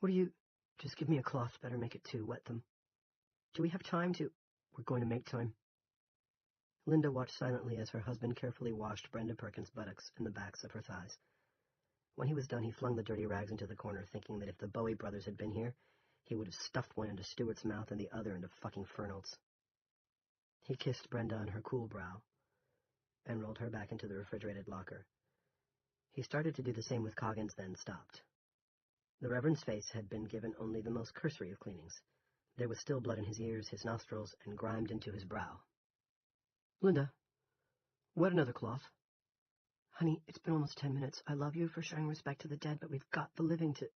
What do you... Just give me a cloth. Better make it two. Wet them. Do we have time to... We're going to make time." Linda watched silently as her husband carefully washed Brenda Perkins' buttocks and the backs of her thighs. When he was done, he flung the dirty rags into the corner, thinking that if the Bowie brothers had been here, he would have stuffed one into Stuart's mouth and the other into fucking Fernald's. He kissed Brenda on her cool brow and rolled her back into the refrigerated locker. He started to do the same with Coggins, then stopped. The Reverend's face had been given only the most cursory of cleanings. There was still blood in his ears, his nostrils, and grimed into his brow. "Linda, wet another cloth." "Honey, it's been almost 10 minutes. I love you for showing respect to the dead, but we've got the living to...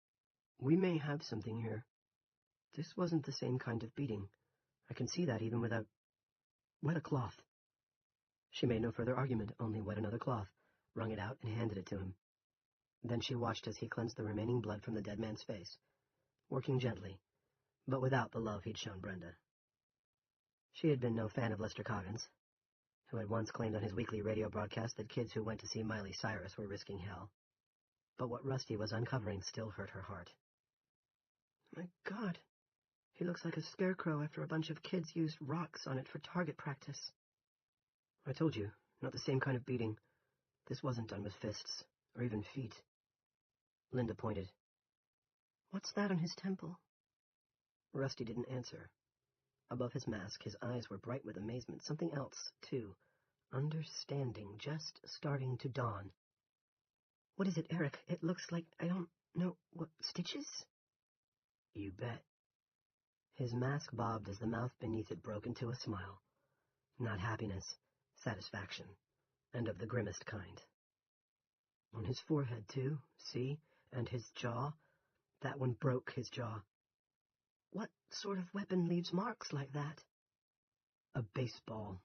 We may have something here. This wasn't the same kind of beating. I can see that even without... Wet a cloth." She made no further argument, only wet another cloth, wrung it out, and handed it to him. Then she watched as he cleansed the remaining blood from the dead man's face, working gently, but without the love he'd shown Brenda. She had been no fan of Lester Coggins, who had once claimed on his weekly radio broadcast that kids who went to see Miley Cyrus were risking hell. But what Rusty was uncovering still hurt her heart. "My God, he looks like a scarecrow after a bunch of kids used rocks on it for target practice." "I told you, not the same kind of beating. This wasn't done with fists, or even feet." Linda pointed. "What's that on his temple?" Rusty didn't answer. Above his mask, his eyes were bright with amazement. Something else, too. Understanding, just starting to dawn. "What is it, Eric? It looks like, I don't know, what, stitches?" "You bet." His mask bobbed as the mouth beneath it broke into a smile. Not happiness, satisfaction, and of the grimmest kind. On his forehead, too, see? And his jaw. That one broke his jaw. "What sort of weapon leaves marks like that?" "A baseball,"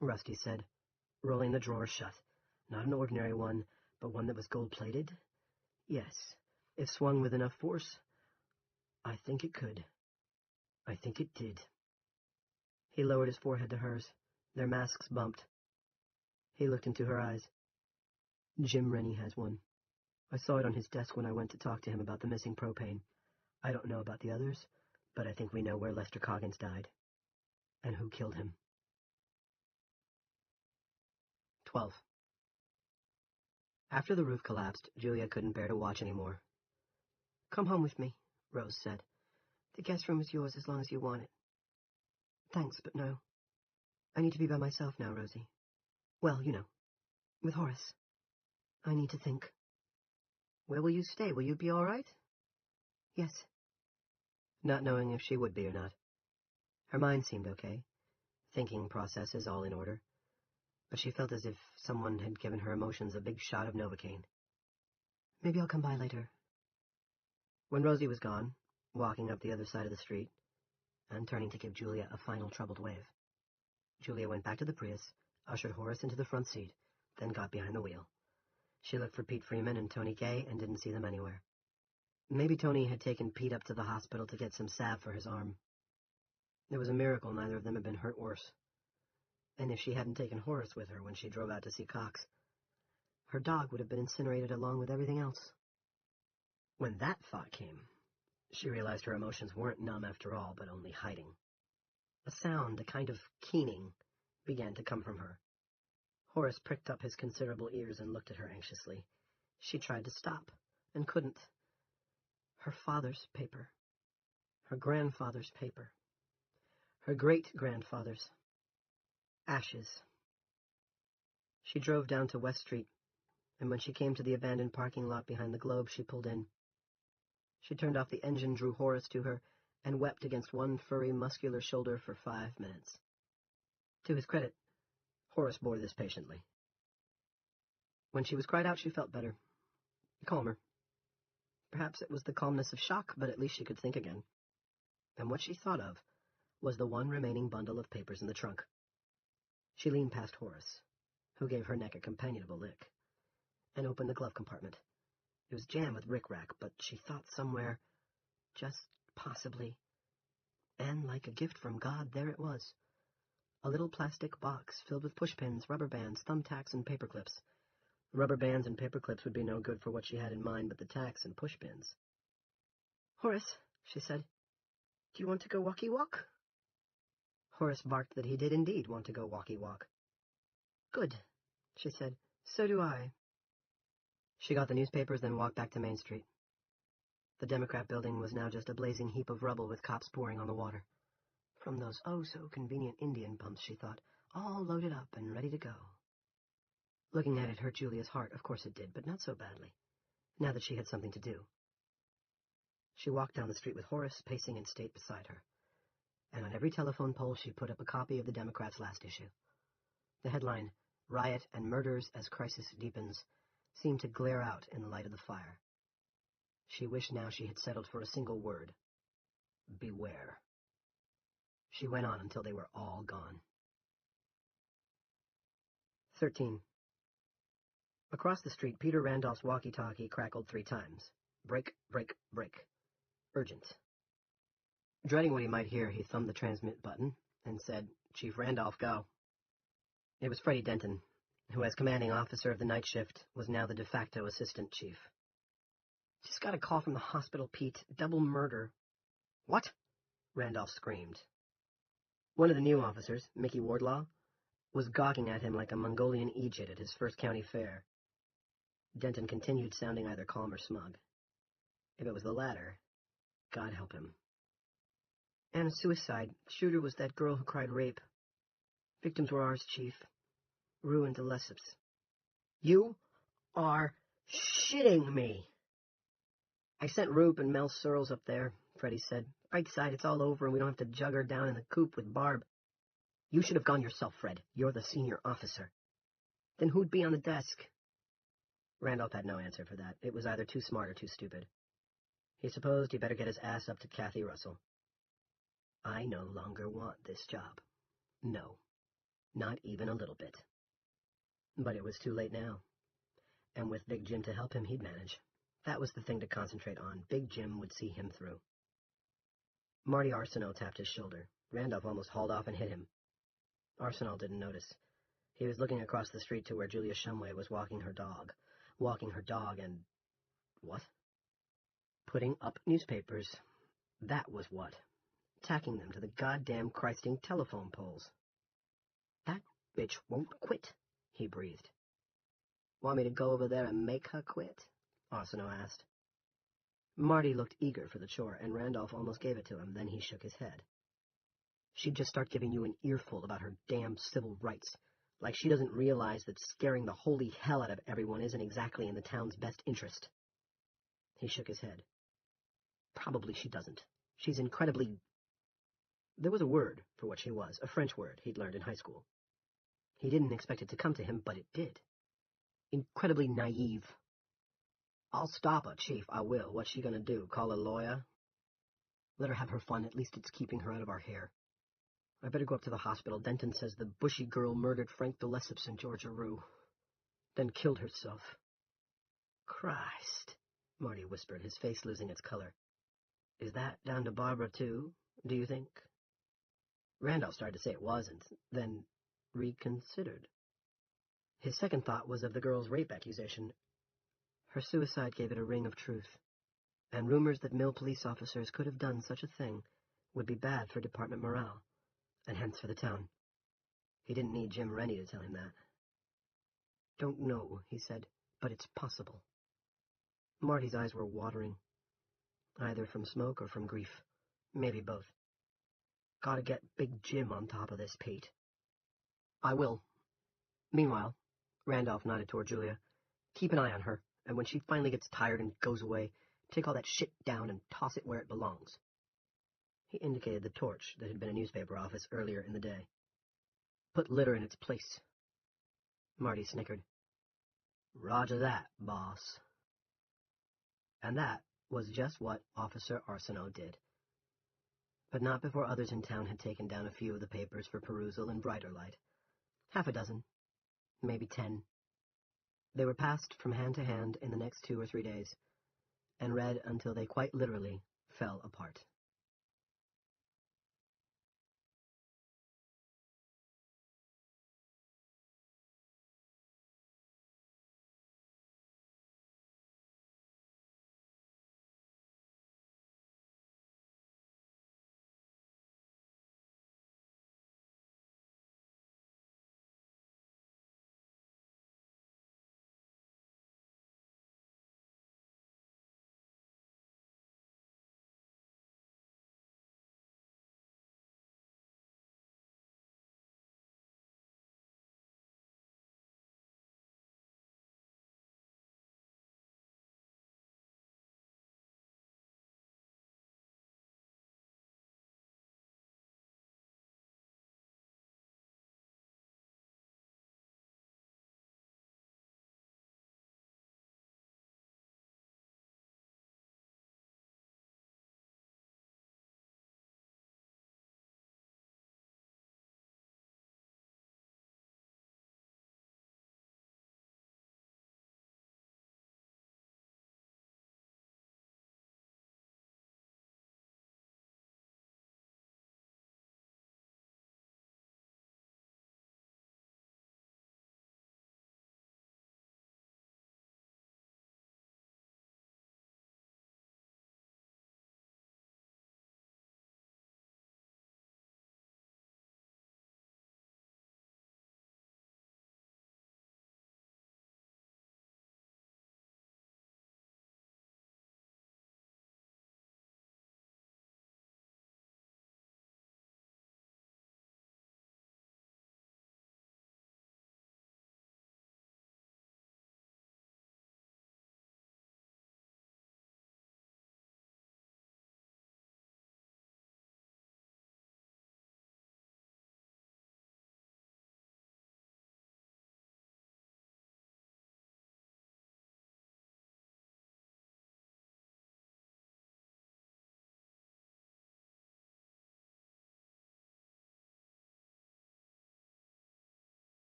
Rusty said, rolling the drawer shut. "Not an ordinary one, but one that was gold-plated? Yes, if swung with enough force, I think it could. I think it did." He lowered his forehead to hers. Their masks bumped. He looked into her eyes. "Jim Rennie has one. I saw it on his desk when I went to talk to him about the missing propane. I don't know about the others, but I think we know where Lester Coggins died. And who killed him." 12. After the roof collapsed, Julia couldn't bear to watch anymore. "Come home with me," Rose said. "The guest room is yours as long as you want it." "Thanks, but no. I need to be by myself now, Rosie. Well, you know, with Horace. I need to think." "Where will you stay? Will you be all right?" "Yes." Not knowing if she would be or not. Her mind seemed okay. Thinking processes all in order. But she felt as if someone had given her emotions a big shot of Novocaine. "Maybe I'll come by later." When Rosie was gone, walking up the other side of the street, and turning to give Julia a final troubled wave, Julia went back to the Prius, ushered Horace into the front seat, then got behind the wheel. She looked for Pete Freeman and Tony Gay and didn't see them anywhere. Maybe Tony had taken Pete up to the hospital to get some salve for his arm. It was a miracle neither of them had been hurt worse. And if she hadn't taken Horace with her when she drove out to see Cox, her dog would have been incinerated along with everything else. When that thought came, she realized her emotions weren't numb after all, but only hiding. A sound, a kind of keening, began to come from her. Horace pricked up his considerable ears and looked at her anxiously. She tried to stop, and couldn't. Her father's paper. Her grandfather's paper. Her great-grandfather's. Ashes. She drove down to West Street, and when she came to the abandoned parking lot behind the Globe, she pulled in. She turned off the engine, drew Horace to her, and wept against one furry, muscular shoulder for 5 minutes. To his credit, Horace bore this patiently. When she was cried out, she felt better. Calmer. Perhaps it was the calmness of shock, but at least she could think again. And what she thought of was the one remaining bundle of papers in the trunk. She leaned past Horace, who gave her neck a companionable lick, and opened the glove compartment. It was jammed with rickrack, but she thought somewhere, just possibly, and like a gift from God, there it was. A little plastic box filled with pushpins, rubber bands, thumbtacks, and paperclips. Rubber bands and paperclips would be no good for what she had in mind, but the tacks and pushpins. "Horace," she said, "do you want to go walkie-walk?" Horace barked that he did indeed want to go walkie-walk. "Good," she said. "So do I." She got the newspapers, then walked back to Main Street. The Democrat building was now just a blazing heap of rubble with cops pouring on the water. From those oh-so-convenient Indian pumps, she thought, all loaded up and ready to go. Looking at it hurt Julia's heart. Of course it did, but not so badly, now that she had something to do. She walked down the street with Horace pacing in state beside her, and on every telephone pole she put up a copy of the Democrat's last issue. The headline, "Riot and Murders as Crisis Deepens," seemed to glare out in the light of the fire. She wished now she had settled for a single word. Beware. She went on until they were all gone. 13. Across the street, Peter Randolph's walkie-talkie crackled 3 times. Break, break, break. Urgent. Dreading what he might hear, he thumbed the transmit button and said, "Chief Randolph, go." It was Freddie Denton, who, as commanding officer of the night shift, was now the de facto assistant chief. "Just got a call from the hospital, Pete. Double murder." "What?" Randolph screamed. One of the new officers, Mickey Wardlaw, was gawking at him like a Mongolian Egypt at his first county fair. Denton continued, sounding either calm or smug. If it was the latter, God help him. "And a suicide. Shooter was that girl who cried rape. Victims were ours, Chief. Rue and de Lesseps." "You are shitting me." "I sent Rube and Mel Searles up there," Freddie said. "Right side, it's all over and we don't have to jug her down in the coop with Barb." "You should have gone yourself, Fred. You're the senior officer." "Then who'd be on the desk?" Randolph had no answer for that. It was either too smart or too stupid. He supposed he better get his ass up to Kathy Russell. "I no longer want this job. No, not even a little bit." But it was too late now. And with Big Jim to help him, he'd manage. That was the thing to concentrate on. Big Jim would see him through. Marty Arsenault tapped his shoulder. Randolph almost hauled off and hit him. Arsenault didn't notice. He was looking across the street to where Julia Shumway was walking her dog. Walking her dog and... what? Putting up newspapers. That was what. Tacking them to the goddamn Christing telephone poles. "That bitch won't quit," he breathed. "Want me to go over there and make her quit?" Arsenault asked. Marty looked eager for the chore, and Randolph almost gave it to him. Then he shook his head. "She'd just start giving you an earful about her damn civil rights, like she doesn't realize that scaring the holy hell out of everyone isn't exactly in the town's best interest." He shook his head. "Probably she doesn't. She's incredibly..." There was a word for what she was, a French word he'd learned in high school. He didn't expect it to come to him, but it did. Incredibly naive. "I'll stop her, Chief, I will. What's she gonna do, call a lawyer?" "Let her have her fun. At least it's keeping her out of our hair. I better go up to the hospital. Denton says the bushy girl murdered Frank de Lesseps and Georgia Rue. Then killed herself." "Christ," Marty whispered, his face losing its color. "Is that down to Barbara, too, do you think?" Randolph started to say it wasn't, then reconsidered. His second thought was of the girl's rape accusation. Her suicide gave it a ring of truth. and rumors that mill police officers could have done such a thing would be bad for department morale, and hence for the town. He didn't need Jim Rennie to tell him that. "Don't know," he said, "but it's possible." Marty's eyes were watering, either from smoke or from grief. Maybe both. "Gotta get Big Jim on top of this, Pete." "I will. Meanwhile," Randolph nodded toward Julia, "keep an eye on her, and when she finally gets tired and goes away, take all that shit down and toss it where it belongs." He indicated the torch that had been a newspaper office earlier in the day. "Put litter in its place." Marty snickered. "Roger that, boss." And that was just what Officer Arsenault did. But not before others in town had taken down a few of the papers for perusal in brighter light. Half a dozen, maybe 10. They were passed from hand to hand in the next 2 or 3 days, and read until they quite literally fell apart.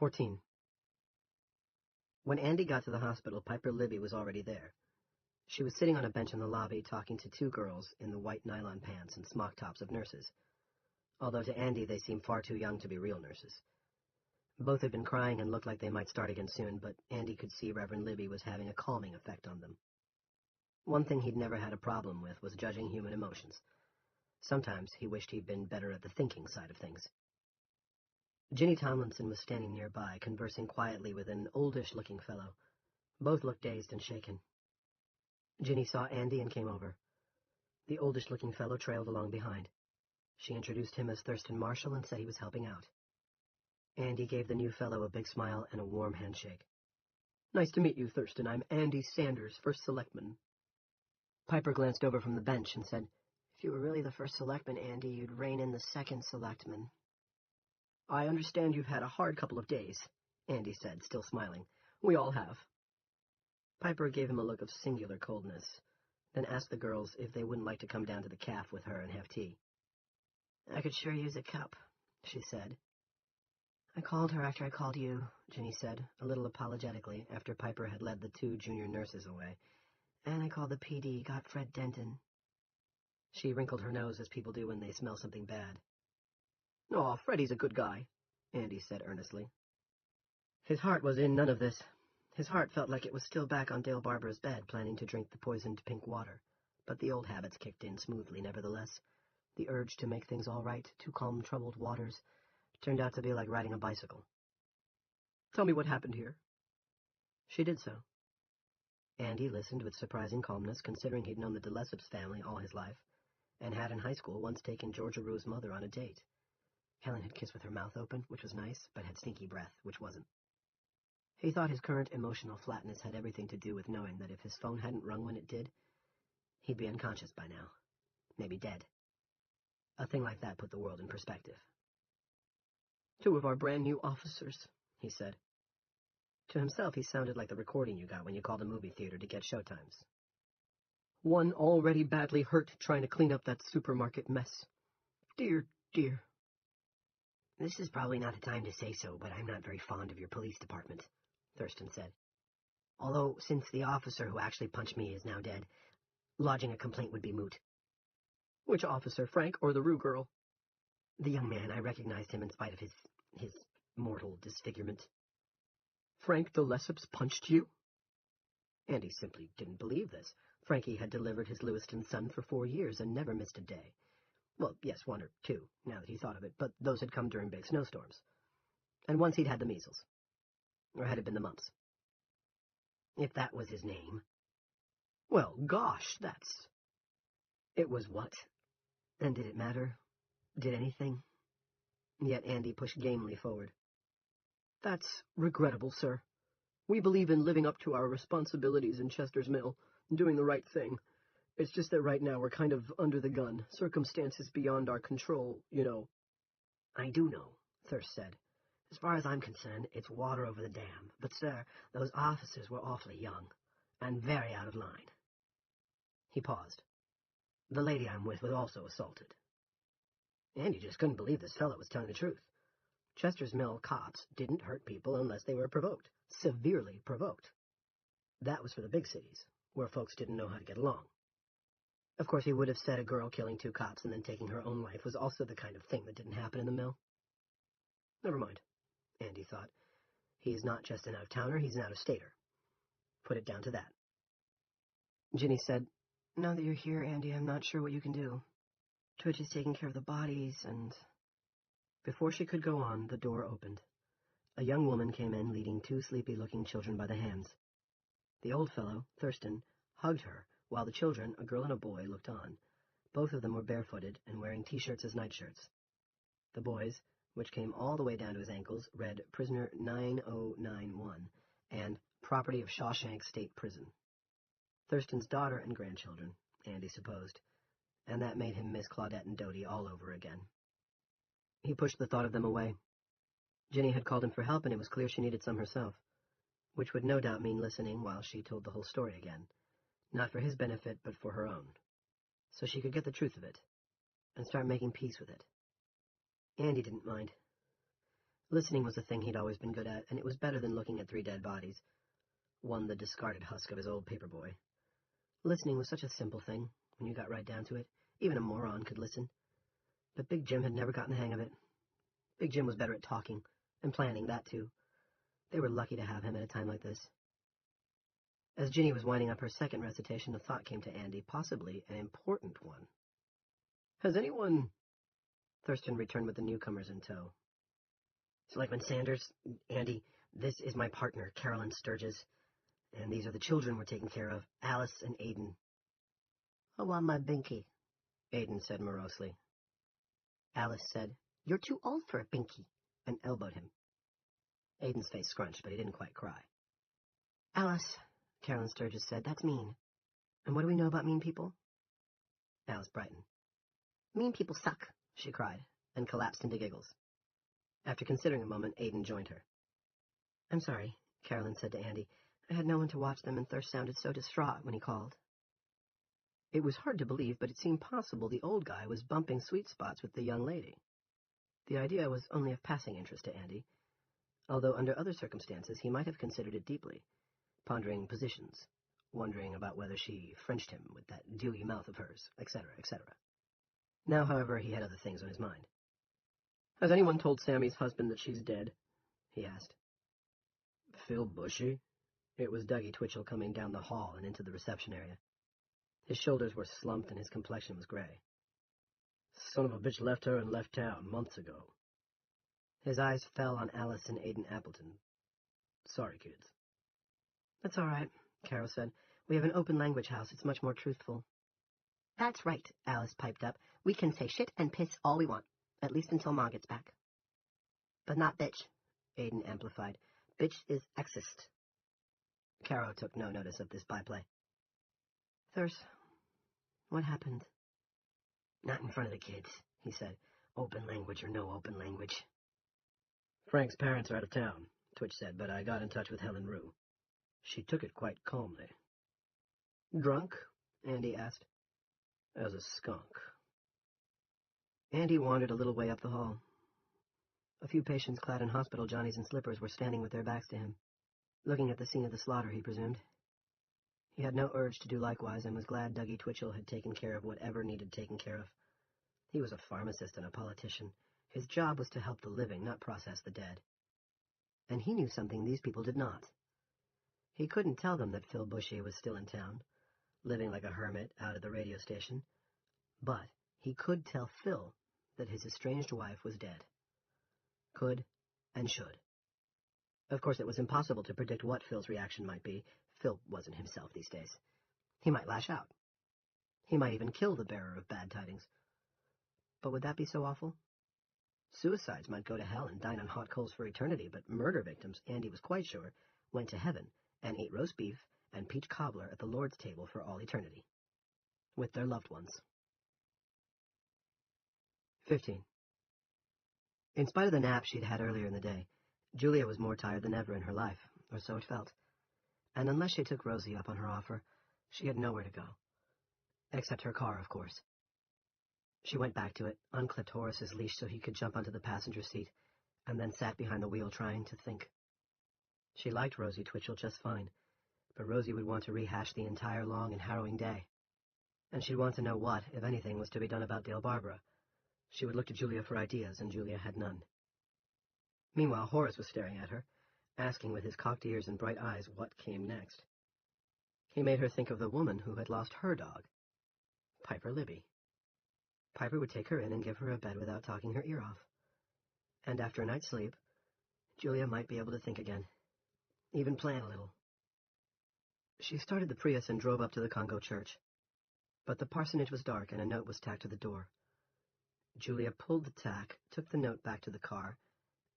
14. When Andy got to the hospital, Piper Libby was already there. She was sitting on a bench in the lobby talking to two girls in the white nylon pants and smock tops of nurses, although to Andy they seemed far too young to be real nurses. Both had been crying and looked like they might start again soon, but Andy could see Reverend Libby was having a calming effect on them. One thing he'd never had a problem with was judging human emotions. Sometimes he wished he'd been better at the thinking side of things. Ginny Tomlinson was standing nearby, conversing quietly with an oldish-looking fellow. Both looked dazed and shaken. Ginny saw Andy and came over. The oldish-looking fellow trailed along behind. She introduced him as Thurston Marshall and said he was helping out. Andy gave the new fellow a big smile and a warm handshake. "Nice to meet you, Thurston. I'm Andy Sanders, first selectman." Piper glanced over from the bench and said, "If you were really the first selectman, Andy, you'd rein in the second selectman." "I understand you've had a hard couple of days," Andy said, still smiling. "We all have." Piper gave him a look of singular coldness, then asked the girls if they wouldn't like to come down to the cafe with her and have tea. "I could sure use a cup," she said. "I called her after I called you," Ginny said, a little apologetically, after Piper had led the two junior nurses away. "And I called the PD, got Fred Denton." She wrinkled her nose as people do when they smell something bad. "Oh, Freddie's a good guy," Andy said earnestly. His heart was in none of this. His heart felt like it was still back on Dale Barber's bed, planning to drink the poisoned pink water. But the old habits kicked in smoothly, nevertheless. The urge to make things all right, to calm troubled waters, turned out to be like riding a bicycle. "Tell me what happened here." She did so. Andy listened with surprising calmness, considering he'd known the de Lesseps family all his life, and had in high school once taken Georgia Rue's mother on a date. Helen had kissed with her mouth open, which was nice, but had stinky breath, which wasn't. He thought his current emotional flatness had everything to do with knowing that if his phone hadn't rung when it did, he'd be unconscious by now. Maybe dead. A thing like that put the world in perspective. "Two of our brand new officers," he said. To himself, he sounded like the recording you got when you called a movie theater to get showtimes. "One already badly hurt trying to clean up that supermarket mess. Dear, dear." "This is probably not the time to say so, but I'm not very fond of your police department," Thurston said. "Although, since the officer who actually punched me is now dead, lodging a complaint would be moot." "Which officer, Frank or the Rue girl?" "The young man. I recognized him in spite of his mortal disfigurement." "Frank de Lesseps punched you?" Andy simply didn't believe this. Frankie had delivered his Lewiston son for 4 years and never missed a day. Well, yes, 1 or 2, now that he thought of it, but those had come during big snowstorms. And once he'd had the measles. Or had it been the mumps? If that was his name. Well, gosh, that's... It was what? And did it matter? Did anything? Yet Andy pushed gamely forward. "That's regrettable, sir. We believe in living up to our responsibilities in Chester's Mill, doing the right thing. It's just that right now we're kind of under the gun, circumstances beyond our control, you know." "I do know," Thirst said. "As far as I'm concerned, it's water over the dam. But, sir, those officers were awfully young, and very out of line." He paused. "The lady I'm with was also assaulted." Andy just couldn't believe this fellow was telling the truth. Chester's Mill cops didn't hurt people unless they were provoked, severely provoked. That was for the big cities, where folks didn't know how to get along. Of course, he would have said a girl killing 2 cops and then taking her own life was also the kind of thing that didn't happen in the mill. Never mind, Andy thought. He's not just an out-of-towner, he's an out-of-stater. Put it down to that. Ginny said, "Now that you're here, Andy, I'm not sure what you can do. Twitch is taking care of the bodies, and..." Before she could go on, the door opened. A young woman came in leading 2 sleepy-looking children by the hands. The old fellow, Thurston, hugged her, while the children, a girl and a boy, looked on. Both of them were barefooted and wearing T-shirts as nightshirts. The boy's, which came all the way down to his ankles, read Prisoner 9091 and Property of Shawshank State Prison. Thurston's daughter and grandchildren, Andy supposed, and that made him miss Claudette and Dodie all over again. He pushed the thought of them away. Ginny had called him for help, and it was clear she needed some herself, which would no doubt mean listening while she told the whole story again, not for his benefit, but for her own, so she could get the truth of it, and start making peace with it. Andy didn't mind. Listening was a thing he'd always been good at, and it was better than looking at 3 dead bodies. One the discarded husk of his old paperboy. Listening was such a simple thing, when you got right down to it. Even a moron could listen. But Big Jim had never gotten the hang of it. Big Jim was better at talking, and planning, that too. They were lucky to have him at a time like this. As Ginny was winding up her second recitation, a thought came to Andy, possibly an important one. Has anyone... Thurston returned with the newcomers in tow. Selectman Sanders, Andy, this is my partner, Carolyn Sturgis, and these are the children we're taking care of, Alice and Aiden. I want my binky, Aiden said morosely. Alice said, You're too old for a binky, and elbowed him. Aiden's face scrunched, but he didn't quite cry. Alice, Carolyn Sturgis said, that's mean. And what do we know about mean people? Alice brightened. Mean people suck, she cried, and collapsed into giggles. After considering a moment, Aiden joined her. I'm sorry, Carolyn said to Andy. I had no one to watch them, and Thirst sounded so distraught when he called. It was hard to believe, but it seemed possible the old guy was bumping sweet spots with the young lady. The idea was only of passing interest to Andy, although under other circumstances he might have considered it deeply, pondering positions, wondering about whether she Frenched him with that dewy mouth of hers, etc., etc. Now, however, he had other things on his mind. Has anyone told Sammy's husband that she's dead? He asked. Phil Bushy? It was Dougie Twitchell coming down the hall and into the reception area. His shoulders were slumped and his complexion was gray. Son of a bitch left her and left town months ago. His eyes fell on Alice and Aiden Appleton. Sorry, kids. That's all right, Carol said. We have an open language house. It's much more truthful. That's right, Alice piped up. We can say shit and piss all we want, at least until Ma gets back. But not bitch, Aiden amplified. Bitch is exist. Caro took no notice of this byplay. Thirst, what happened? Not in front of the kids, he said. Open language or no open language. Frank's parents are out of town, Twitch said, but I got in touch with Helen Rue. She took it quite calmly. Drunk? Andy asked. As a skunk. Andy wandered a little way up the hall. A few patients clad in hospital johnnies and slippers were standing with their backs to him, looking at the scene of the slaughter, he presumed. He had no urge to do likewise and was glad Dougie Twitchell had taken care of whatever needed taken care of. He was a pharmacist and a politician. His job was to help the living, not process the dead. And he knew something these people did not. He couldn't tell them that Phil Bushy was still in town, living like a hermit out at the radio station, but he could tell Phil that his estranged wife was dead. Could and should. Of course, it was impossible to predict what Phil's reaction might be. Phil wasn't himself these days. He might lash out. He might even kill the bearer of bad tidings. But would that be so awful? Suicides might go to hell and dine on hot coals for eternity, but murder victims, Andy was quite sure, went to heaven and ate roast beef and peach cobbler at the Lord's table for all eternity. With their loved ones. 15. In spite of the nap she'd had earlier in the day, Julia was more tired than ever in her life, or so it felt. And unless she took Rosie up on her offer, she had nowhere to go. Except her car, of course. She went back to it, unclipped Horace's leash so he could jump onto the passenger seat, and then sat behind the wheel trying to think. She liked Rosie Twitchell just fine, but Rosie would want to rehash the entire long and harrowing day. And she'd want to know what, if anything, was to be done about Dale Barbara. She would look to Julia for ideas, and Julia had none. Meanwhile, Horace was staring at her, asking with his cocked ears and bright eyes what came next. He made her think of the woman who had lost her dog, Piper Libby. Piper would take her in and give her a bed without talking her ear off. And after a night's sleep, Julia might be able to think again, even plan a little. She started the Prius and drove up to the Congo church. But the parsonage was dark and a note was tacked to the door. Julia pulled the tack, took the note back to the car,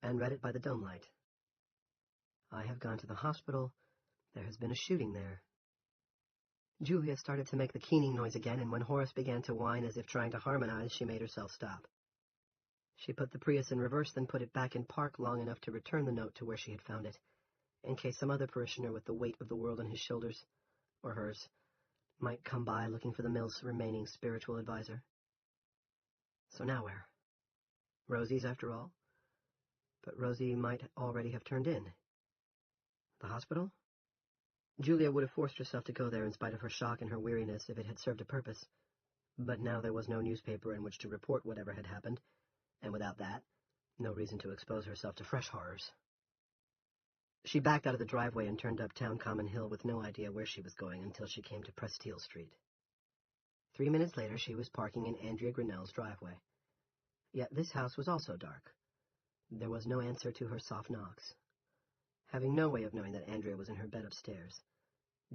and read it by the dome light. I have gone to the hospital. There has been a shooting there. Julia started to make the keening noise again, and when Horace began to whine as if trying to harmonize, she made herself stop. She put the Prius in reverse, then put it back in park long enough to return the note to where she had found it, in case some other parishioner with the weight of the world on his shoulders, or hers, might come by looking for the mill's remaining spiritual advisor. So now where? Rosie's, after all? but Rosie might already have turned in. The hospital? Julia would have forced herself to go there in spite of her shock and her weariness if it had served a purpose. But now there was no newspaper in which to report whatever had happened, and without that, no reason to expose herself to fresh horrors. She backed out of the driveway and turned up Town Common Hill with no idea where she was going until she came to Prestile Street. 3 minutes later, she was parking in Andrea Grinnell's driveway. Yet this house was also dark. There was no answer to her soft knocks. Having no way of knowing that Andrea was in her bed upstairs,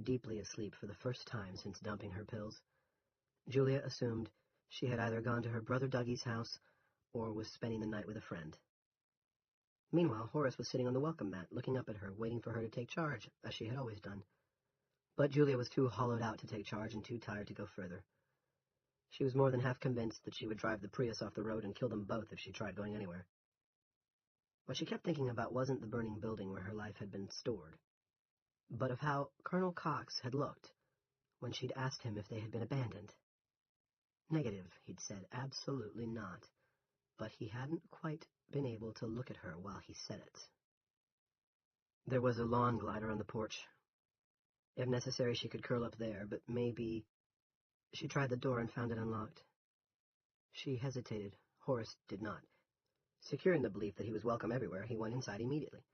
deeply asleep for the first time since dumping her pills, Julia assumed she had either gone to her brother Dougie's house or was spending the night with a friend. Meanwhile, Horace was sitting on the welcome mat, looking up at her, waiting for her to take charge, as she had always done. But Julia was too hollowed out to take charge and too tired to go further. She was more than half convinced that she would drive the Prius off the road and kill them both if she tried going anywhere. What she kept thinking about wasn't the burning building where her life had been stored, but of how Colonel Cox had looked when she'd asked him if they had been abandoned. Negative, he'd said, absolutely not, but he hadn't quite been able to look at her while he said it. There was a lawn glider on the porch. If necessary, she could curl up there, but maybe... She tried the door and found it unlocked. She hesitated. Horace did not. Secure in the belief that he was welcome everywhere, he went inside immediately.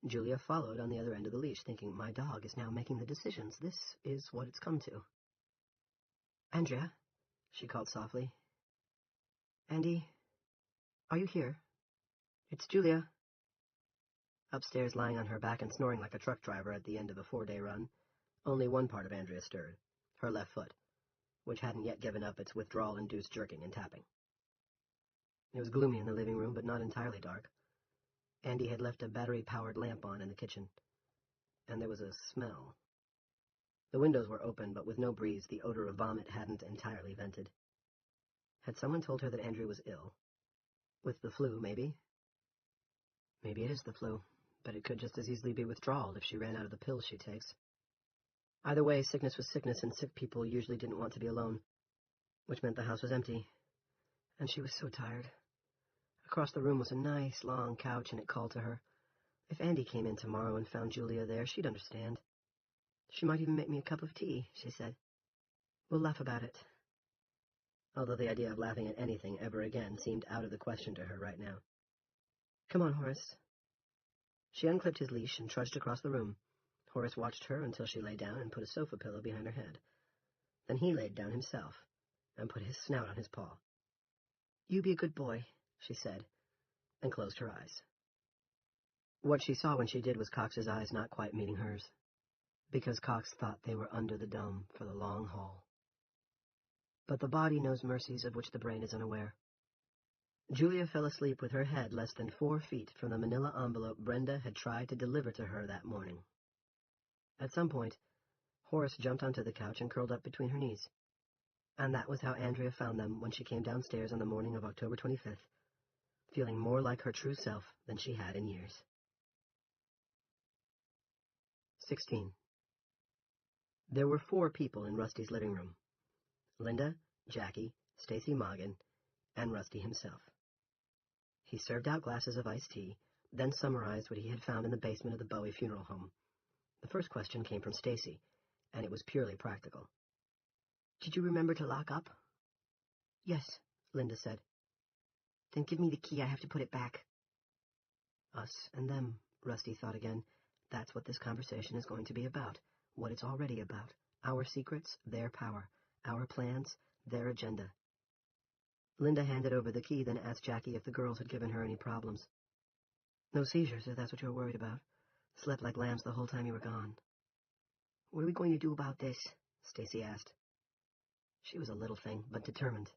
Julia followed on the other end of the leash, thinking, my dog is now making the decisions. This is what it's come to. Andrea, she called softly. Andy, are you here? It's Julia. Upstairs, lying on her back and snoring like a truck driver at the end of a 4-day run, only one part of Andrea stirred, her left foot, which hadn't yet given up its withdrawal-induced jerking and tapping. It was gloomy in the living room, but not entirely dark. Andy had left a battery-powered lamp on in the kitchen, and there was a smell. The windows were open, but with no breeze, the odor of vomit hadn't entirely vented. Had someone told her that Andrea was ill? With the flu, maybe? Maybe it is the flu, but it could just as easily be withdrawal if she ran out of the pills she takes. Either way, sickness was sickness, and sick people usually didn't want to be alone, which meant the house was empty, and she was so tired. Across the room was a nice, long couch, and it called to her. If Andy came in tomorrow and found Julia there, she'd understand. She might even make me a cup of tea, she said. We'll laugh about it. Although the idea of laughing at anything ever again seemed out of the question to her right now. Come on, Horace. She unclipped his leash and trudged across the room. Horace watched her until she lay down and put a sofa pillow behind her head. Then he laid down himself and put his snout on his paw. You be a good boy, she said, and closed her eyes. What she saw when she did was Cox's eyes not quite meeting hers, because Cox thought they were under the dome for the long haul. But the body knows mercies of which the brain is unaware. Julia fell asleep with her head less than 4 feet from the manila envelope Brenda had tried to deliver to her that morning. At some point, Horace jumped onto the couch and curled up between her knees. And that was how Andrea found them when she came downstairs on the morning of October 25th, feeling more like her true self than she had in years. 16. There were 4 people in Rusty's living room. Linda, Jackie, Stacy Morgan, and Rusty himself. He served out glasses of iced tea, then summarized what he had found in the basement of the Bowie funeral home. The first question came from Stacy, and it was purely practical. Did you remember to lock up? Yes, Linda said. Then give me the key. I have to put it back. Us and them, Rusty thought again. That's what this conversation is going to be about, what it's already about. Our secrets, their power. Our plans, their agenda. Linda handed over the key, then asked Jackie if the girls had given her any problems. No seizures, if that's what you're worried about. Slept like lambs the whole time you were gone. What are we going to do about this? Stacy asked. She was a little thing, but determined.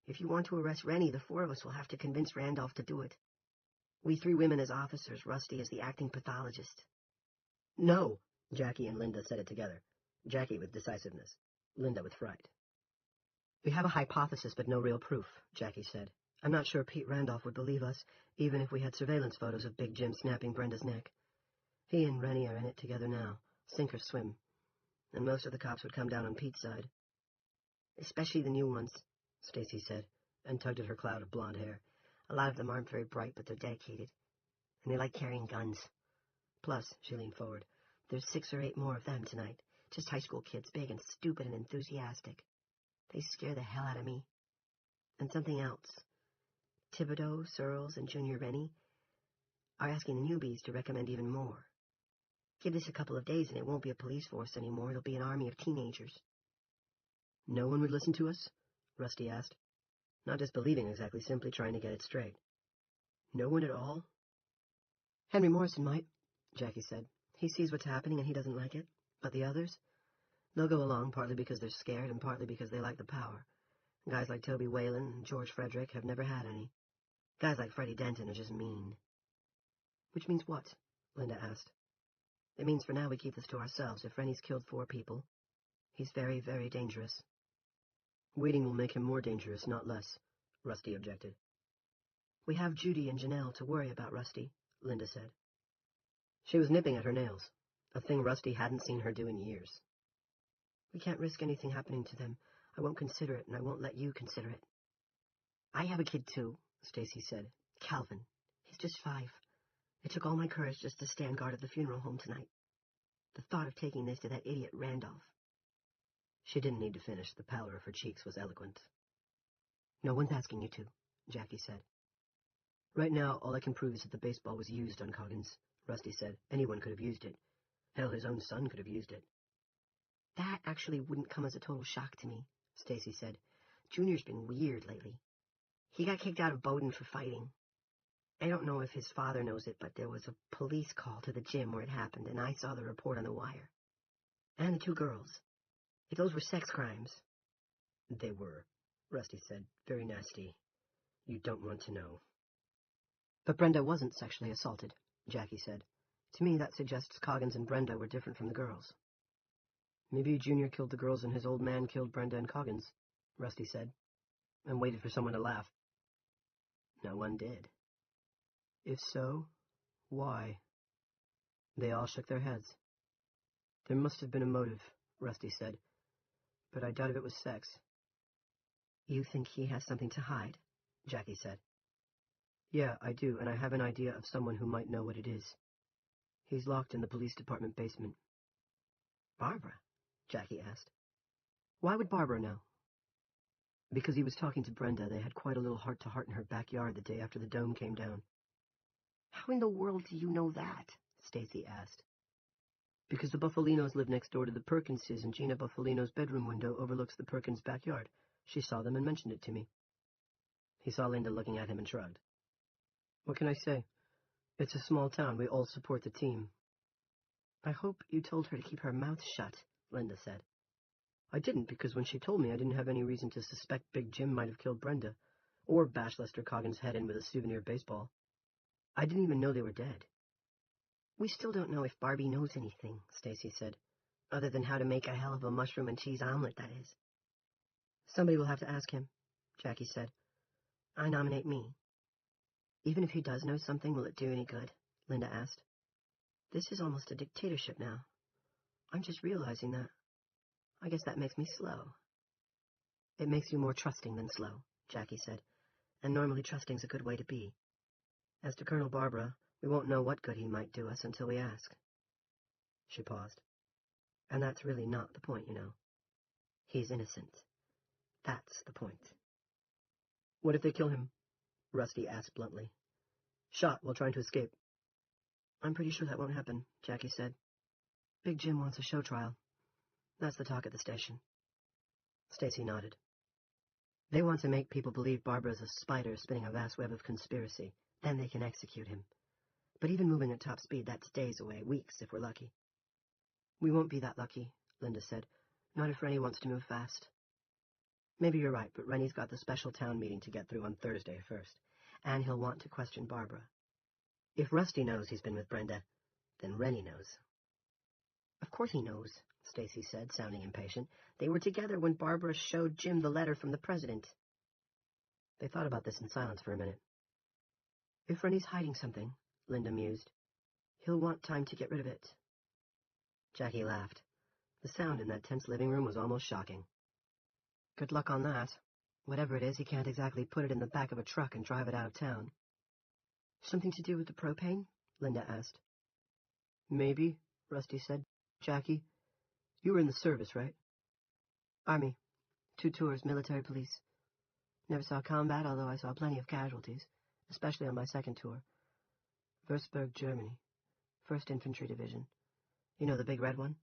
If you want to arrest Rennie, the 4 of us will have to convince Randolph to do it. We 3 women as officers, Rusty as the acting pathologist. No, Jackie and Linda said it together. Jackie with decisiveness, Linda with fright. We have a hypothesis, but no real proof, Jackie said. I'm not sure Pete Randolph would believe us, even if we had surveillance photos of Big Jim snapping Brenda's neck. He and Rennie are in it together now, sink or swim, and most of the cops would come down on Pete's side. Especially the new ones, Stacy said, and tugged at her cloud of blonde hair. A lot of them aren't very bright, but they're dedicated. And they like carrying guns. Plus, she leaned forward, there's 6 or 8 more of them tonight. Just high school kids, big and stupid and enthusiastic. They scare the hell out of me. And something else. Thibodeau, Searles, and Junior Rennie are asking the newbies to recommend even more. Give this a couple of days and it won't be a police force anymore. It'll be an army of teenagers. No one would listen to us? Rusty asked. Not disbelieving exactly, simply trying to get it straight. No one at all? Henry Morrison might, Jackie said. He sees what's happening and he doesn't like it. But the others? They'll go along partly because they're scared and partly because they like the power. Guys like Toby Whalen and George Frederick have never had any. Guys like Freddie Denton are just mean. Which means what? Linda asked. It means for now we keep this to ourselves. If Rennie's killed 4 people, he's very, very dangerous. Waiting will make him more dangerous, not less, Rusty objected. We have Judy and Janelle to worry about, Rusty, Linda said. She was nipping at her nails, a thing Rusty hadn't seen her do in years. We can't risk anything happening to them. I won't consider it, and I won't let you consider it. I have a kid, too, Stacy said. Calvin. He's just 5. It took all my courage just to stand guard at the funeral home tonight. The thought of taking this to that idiot Randolph. She didn't need to finish. The pallor of her cheeks was eloquent. No one's asking you to, Jackie said. Right now, all I can prove is that the baseball was used on Coggins, Rusty said. Anyone could have used it. Hell, his own son could have used it. That actually wouldn't come as a total shock to me, Stacy said. Junior's been weird lately. He got kicked out of Bowdoin for fighting. I don't know if his father knows it, but there was a police call to the gym where it happened, and I saw the report on the wire. And the 2 girls. If those were sex crimes. They were, Rusty said. Very nasty. You don't want to know. But Brenda wasn't sexually assaulted, Jackie said. To me, that suggests Coggins and Brenda were different from the girls. Maybe Junior killed the girls and his old man killed Brenda and Coggins, Rusty said, and waited for someone to laugh. No one did. If so, why? They all shook their heads. There must have been a motive, Rusty said, but I doubt if it was sex. You think he has something to hide? Jackie said. Yeah, I do, and I have an idea of someone who might know what it is. He's locked in the police department basement. Barbara? Jackie asked. Why would Barbara know? Because he was talking to Brenda. They had quite a little heart-to-heart in her backyard the day after the dome came down. How in the world do you know that? Stacy asked. Because the Buffalinos live next door to the Perkinses, and Gina Buffalino's bedroom window overlooks the Perkins' backyard. She saw them and mentioned it to me. He saw Linda looking at him and shrugged. What can I say? It's a small town. We all support the team. I hope you told her to keep her mouth shut, Linda said. I didn't, because when she told me, I didn't have any reason to suspect Big Jim might have killed Brenda, or bash Lester Coggins' head in with a souvenir baseball. I didn't even know they were dead. We still don't know if Barbie knows anything, Stacy said, other than how to make a hell of a mushroom and cheese omelet, that is. Somebody will have to ask him, Jackie said. I nominate me. Even if he does know something, will it do any good? Linda asked. This is almost a dictatorship now. I'm just realizing that. I guess that makes me slow. It makes you more trusting than slow, Jackie said, and normally trusting's a good way to be. As to Colonel Barbara, we won't know what good he might do us until we ask. She paused. And that's really not the point, you know. He's innocent. That's the point. What if they kill him? Rusty asked bluntly. Shot while trying to escape. I'm pretty sure that won't happen, Jackie said. Big Jim wants a show trial. That's the talk at the station. Stacy nodded. They want to make people believe Barbara's a spider spinning a vast web of conspiracy. Then they can execute him. But even moving at top speed, that's days away, weeks if we're lucky. We won't be that lucky, Linda said. Not if Rennie wants to move fast. Maybe you're right, but Rennie's got the special town meeting to get through on Thursday first, and he'll want to question Barbara. If Rusty knows he's been with Brenda, then Rennie knows. Of course he knows, Stacy said, sounding impatient. They were together when Barbara showed Jim the letter from the president. They thought about this in silence for a minute. If Rennie's hiding something, Linda mused, he'll want time to get rid of it. Jackie laughed. The sound in that tense living room was almost shocking. Good luck on that. Whatever it is, he can't exactly put it in the back of a truck and drive it out of town. Something to do with the propane? Linda asked. Maybe, Rusty said. Jackie, you were in the service, right? Army. 2 tours, military police. Never saw combat, although I saw plenty of casualties, especially on my second tour. Würzburg, Germany. 1st Infantry Division. You know the big red one?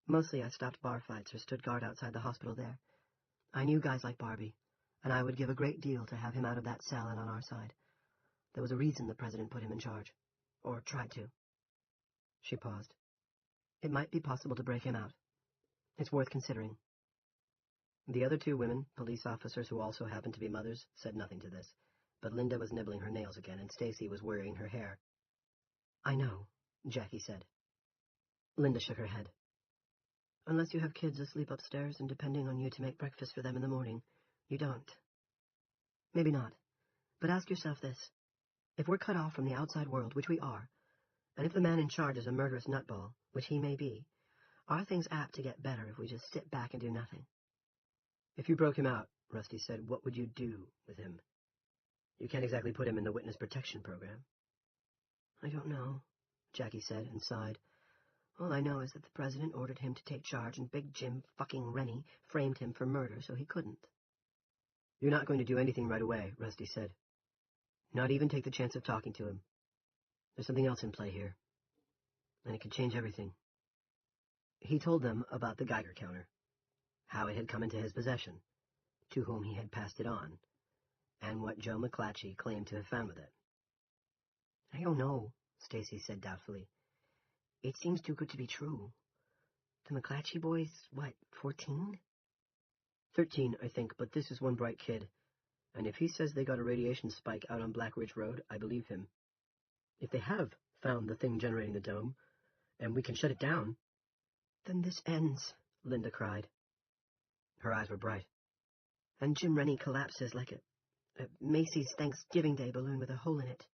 Mostly I stopped bar fights or stood guard outside the hospital there. I knew guys like Barbie, and I would give a great deal to have him out of that cell and on our side. There was a reason the president put him in charge. Or tried to. She paused. It might be possible to break him out. It's worth considering. The other 2 women, police officers who also happened to be mothers, said nothing to this, but Linda was nibbling her nails again, and Stacy was worrying her hair. I know, Jackie said. Linda shook her head. Unless you have kids asleep upstairs and depending on you to make breakfast for them in the morning, you don't. Maybe not, but ask yourself this. If we're cut off from the outside world, which we are, and if the man in charge is a murderous nutball, which he may be, are things apt to get better if we just sit back and do nothing? If you broke him out, Rusty said, what would you do with him? You can't exactly put him in the witness protection program. I don't know, Jackie said and sighed. All I know is that the president ordered him to take charge and Big Jim fucking Rennie framed him for murder so he couldn't. You're not going to do anything right away, Rusty said. Not even take the chance of talking to him. There's something else in play here. And it could change everything. He told them about the Geiger counter, how it had come into his possession, to whom he had passed it on, and what Joe McClatchy claimed to have found with it. I don't know, Stacy said doubtfully. It seems too good to be true. The McClatchy boys, 14? 13, I think, but this is one bright kid. And if he says they got a radiation spike out on Black Ridge Road, I believe him. If they have found the thing generating the dome, and we can shut it down, then this ends, Linda cried. Her eyes were bright. And Jim Rennie collapses like a Macy's Thanksgiving Day balloon with a hole in it.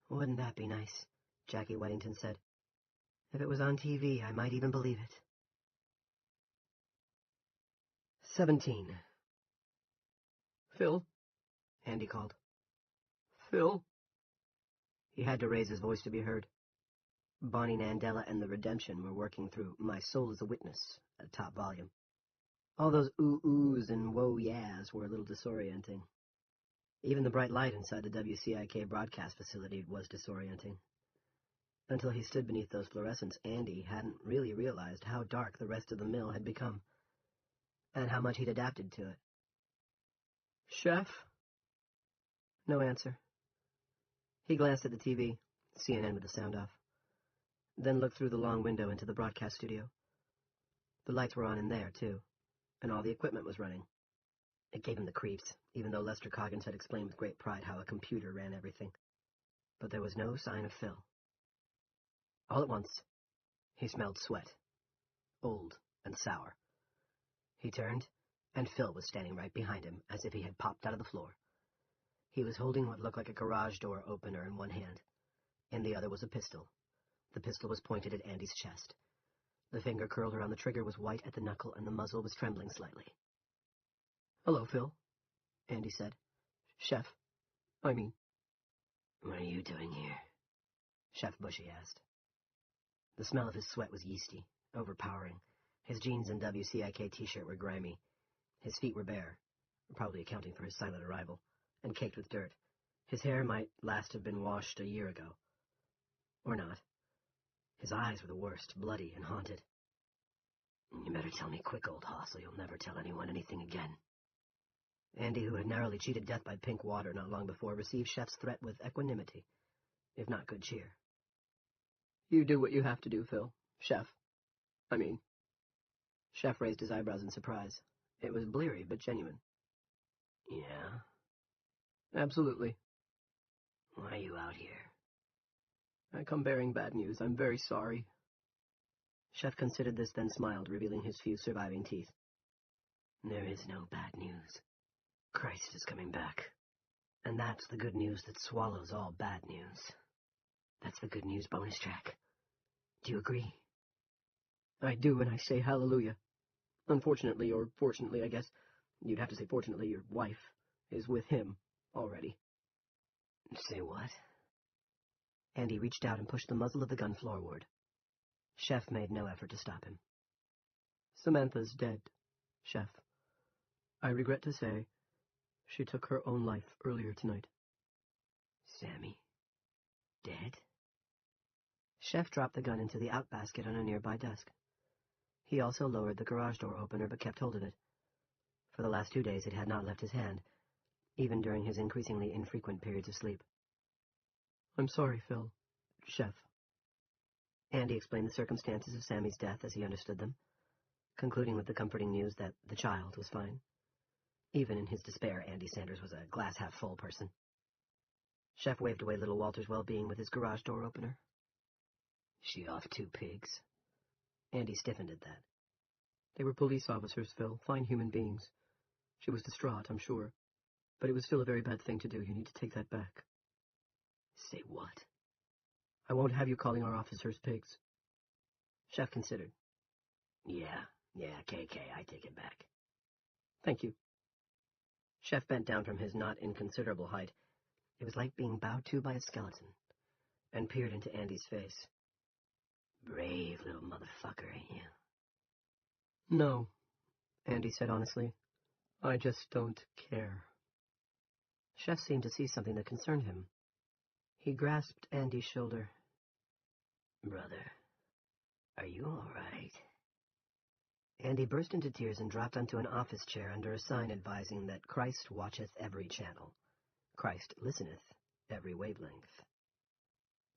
Wouldn't that be nice? Jackie Weddington said. If it was on TV, I might even believe it. 17. Phil? Andy called. Phil? He had to raise his voice to be heard. Bonnie Nandela and the Redemption were working through My Soul is a Witness at top volume. All those ooh-oohs and whoa-yahs were a little disorienting. Even the bright light inside the WCIK broadcast facility was disorienting. Until he stood beneath those fluorescents, Andy hadn't really realized how dark the rest of the mill had become, and how much he'd adapted to it. Chef? No answer. He glanced at the TV, CNN with the sound off, then looked through the long window into the broadcast studio. The lights were on in there, too, and all the equipment was running. It gave him the creeps, even though Lester Coggins had explained with great pride how a computer ran everything. But there was no sign of Phil. All at once, he smelled sweat, old and sour. He turned, and Phil was standing right behind him, as if he had popped out of the floor. He was holding what looked like a garage door opener in one hand. In the other was a pistol. The pistol was pointed at Andy's chest. The finger curled around the trigger was white at the knuckle, and the muzzle was trembling slightly. Hello, Phil, Andy said. Chef. What are you doing here? Chef Bushy asked. The smell of his sweat was yeasty, overpowering. His jeans and WCIK t-shirt were grimy. His feet were bare, probably accounting for his silent arrival, and caked with dirt. His hair might last have been washed a year ago. Or not. His eyes were the worst, bloody and haunted. You better tell me quick, old hoss, or you'll never tell anyone anything again. Andy, who had narrowly cheated death by pink water not long before, received Chef's threat with equanimity, if not good cheer. You do what you have to do, Phil. Chef. Chef raised his eyebrows in surprise. It was bleary, but genuine. Yeah? Absolutely. Why are you out here? I come bearing bad news. I'm very sorry. Chef considered this, then smiled, revealing his few surviving teeth. There is no bad news. Christ is coming back. And that's the good news that swallows all bad news. That's the good news bonus track. Do you agree? I do, and I say hallelujah. Unfortunately, or fortunately, I guess, You'd have to say, fortunately, your wife is with him already. Say what? Andy reached out and pushed the muzzle of the gun floorward. Chef made no effort to stop him. Samantha's dead, Chef. I regret to say, she took her own life earlier tonight. Sammy? Dead? Chef dropped the gun into the outbasket on a nearby desk. He also lowered the garage door opener but kept hold of it. For the last 2 days it had not left his hand, even during his increasingly infrequent periods of sleep. I'm sorry, Phil. Chef. Andy explained the circumstances of Sammy's death as he understood them, concluding with the comforting news that the child was fine. Even in his despair, Andy Sanders was a glass-half-full person. Chef waved away little Walter's well-being with his garage door opener. She off 2 pigs? Andy stiffened at that. They were police officers, Phil, fine human beings. She was distraught, I'm sure. But it was still a very bad thing to do. You need to take that back. Say what? I won't have you calling our officers pigs. Chef considered. Yeah, KK, I take it back. Thank you. Chef bent down from his not inconsiderable height. It was like being bowed to by a skeleton, and peered into Andy's face. Brave little motherfucker, ain't you? No, Andy said honestly. I just don't care. Chef seemed to see something that concerned him. He grasped Andy's shoulder. Brother, are you all right? Andy burst into tears and dropped onto an office chair under a sign advising that Christ watcheth every channel. Christ listeneth every wavelength.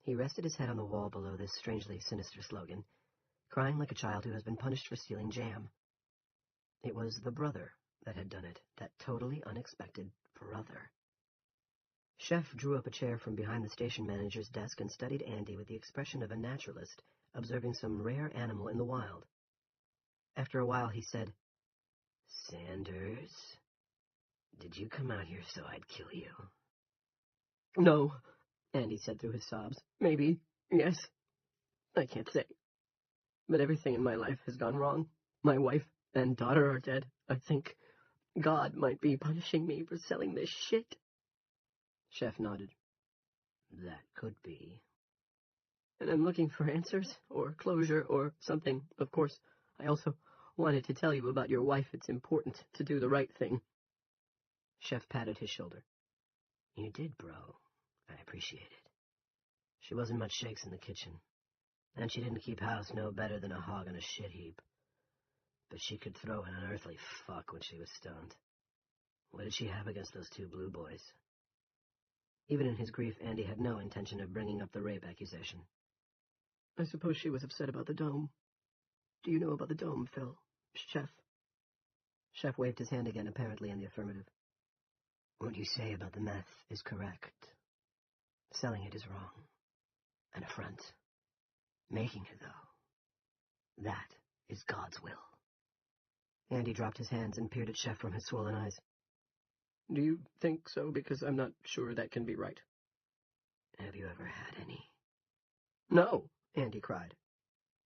He rested his head on the wall below this strangely sinister slogan, crying like a child who has been punished for stealing jam. It was the brother that had done it, that totally unexpected brother. Chef drew up a chair from behind the station manager's desk and studied Andy with the expression of a naturalist observing some rare animal in the wild. After a while, he said, Sanders, did you come out here so I'd kill you? No, Andy said through his sobs. Maybe, yes. I can't say. But everything in my life has gone wrong. My wife and daughter are dead. I think God might be punishing me for selling this shit. Chef nodded. That could be. And I'm looking for answers, or closure, or something. Of course, I also wanted to tell you about your wife. It's important to do the right thing. Chef patted his shoulder. You did, bro. I appreciate it. She wasn't much shakes in the kitchen, and she didn't keep house no better than a hog on a shit heap. But she could throw an unearthly fuck when she was stoned. What did she have against those 2 blue boys? Even in his grief, Andy had no intention of bringing up the rape accusation. I suppose she was upset about the dome. Do you know about the dome, Phil? Chef? Chef waved his hand again, apparently in the affirmative. What you say about the meth is correct. Selling it is wrong. An affront. Making it, though, that is God's will. Andy dropped his hands and peered at Chef from his swollen eyes. Do you think so? Because I'm not sure that can be right. Have you ever had any? No, Andy cried.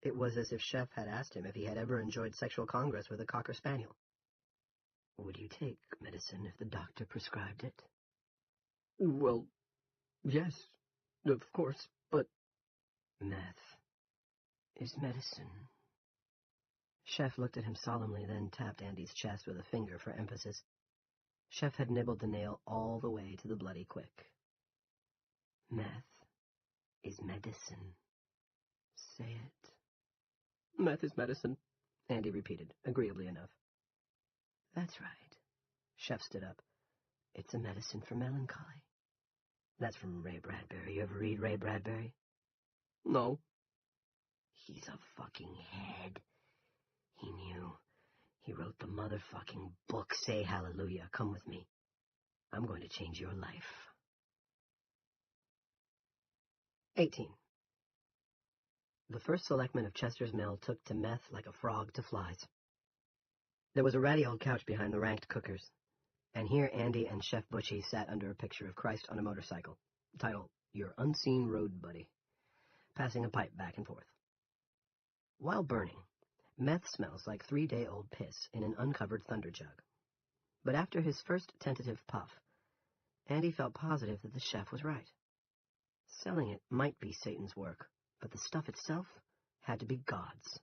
It was as if Chef had asked him if he had ever enjoyed sexual congress with a Cocker Spaniel. Would you take medicine if the doctor prescribed it? Well, yes, of course, but... Meth is medicine. Chef looked at him solemnly, then tapped Andy's chest with a finger for emphasis. Chef had nibbled the nail all the way to the bloody quick. Meth is medicine. Say it. Meth is medicine, Andy repeated, agreeably enough. That's right. Chef stood up. It's a medicine for melancholy. That's from Ray Bradbury. You ever read Ray Bradbury? No. He's a fucking head. He knew. He wrote the motherfucking book. Say hallelujah. Come with me. I'm going to change your life. 18. The first selectman of Chester's Mill took to meth like a frog to flies. There was a ratty old couch behind the ranked cookers, and here Andy and Chef Butchie sat under a picture of Christ on a motorcycle, title, Your Unseen Road Buddy, passing a pipe back and forth. While burning, meth smells like 3-day-old piss in an uncovered thunder jug. But after his first tentative puff, Andy felt positive that the chef was right. Selling it might be Satan's work, but the stuff itself had to be God's.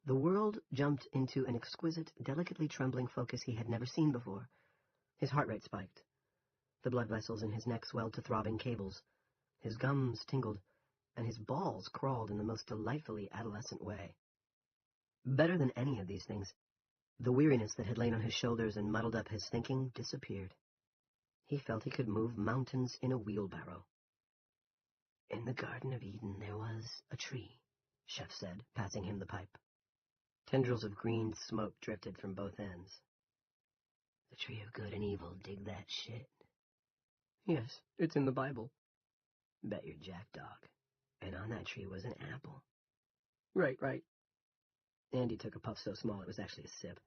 The world jumped into an exquisite, delicately trembling focus he had never seen before. His heart rate spiked. The blood vessels in his neck swelled to throbbing cables. His gums tingled, and his balls crawled in the most delightfully adolescent way. Better than any of these things, the weariness that had lain on his shoulders and muddled up his thinking disappeared. He felt he could move mountains in a wheelbarrow. In the Garden of Eden there was a tree, Chef said, passing him the pipe. Tendrils of green smoke drifted from both ends. The tree of good and evil, dig that shit? Yes, it's in the Bible. Bet you're jackdog. And on that tree was an apple. Right. Andy took a puff so small it was actually a sip.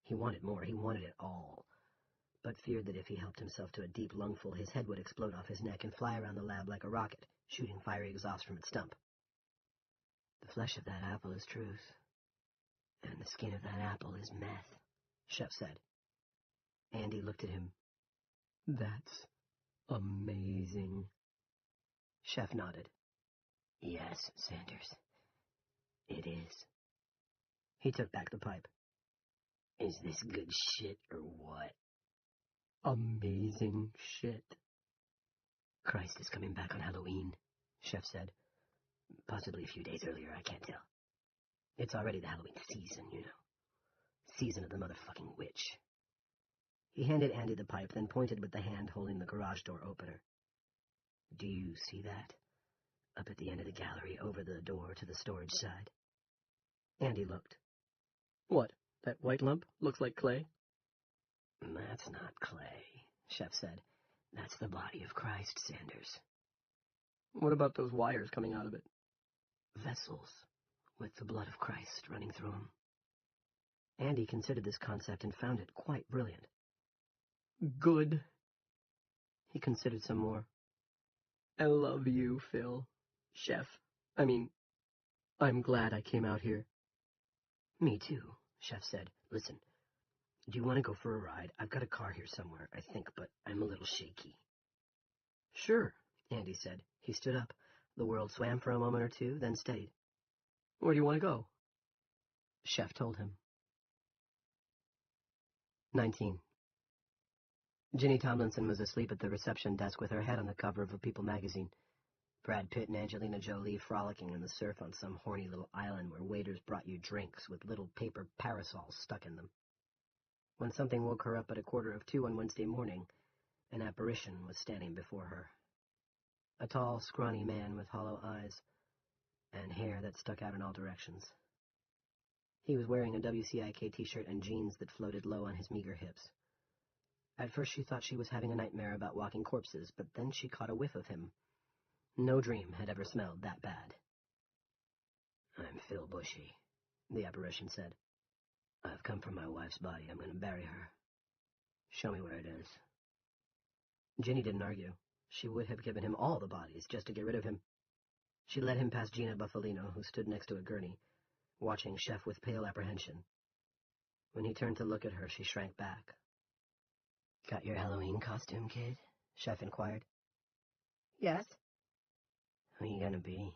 He wanted more, he wanted it all, but feared that if he helped himself to a deep lungful, his head would explode off his neck and fly around the lab like a rocket, shooting fiery exhaust from its stump. The flesh of that apple is truth, and the skin of that apple is meth, Chef said. Andy looked at him. That's amazing. Chef nodded. Yes, Sanders. It is. He took back the pipe. Is this good shit or what? Amazing shit. Christ is coming back on Halloween, Chef said. Possibly a few days earlier, I can't tell. It's already the Halloween season, you know. Season of the motherfucking witch. He handed Andy the pipe, then pointed with the hand holding the garage door opener. Do you see that? Up at the end of the gallery, over the door to the storage side. Andy looked. What, that white lump looks like clay? That's not clay, Chef said. That's the body of Christ, Sanders. What about those wires coming out of it? Vessels, with the blood of Christ running through them. Andy considered this concept and found it quite brilliant. Good. He considered some more. I love you, Phil. Chef. I'm glad I came out here. Me too, Chef said. Listen, do you want to go for a ride? I've got a car here somewhere, I think, but I'm a little shaky. Sure, Andy said. He stood up. The world swam for a moment or two, then steadied. Where do you want to go? Chef told him. 19. Ginny Tomlinson was asleep at the reception desk with her head on the cover of a People magazine. Brad Pitt and Angelina Jolie frolicking in the surf on some horny little island where waiters brought you drinks with little paper parasols stuck in them. When something woke her up at 1:45 on Wednesday morning, an apparition was standing before her. A tall, scrawny man with hollow eyes and hair that stuck out in all directions. He was wearing a WCIK t-shirt and jeans that floated low on his meager hips. At first she thought she was having a nightmare about walking corpses, but then she caught a whiff of him. No dream had ever smelled that bad. I'm Phil Bushy, the apparition said. I've come for my wife's body. I'm going to bury her. Show me where it is. Ginny didn't argue. She would have given him all the bodies just to get rid of him. She led him past Gina Buffalino, who stood next to a gurney, watching Chef with pale apprehension. When he turned to look at her, she shrank back. Got your Halloween costume, kid? Chef inquired. Yes. Who you gonna be?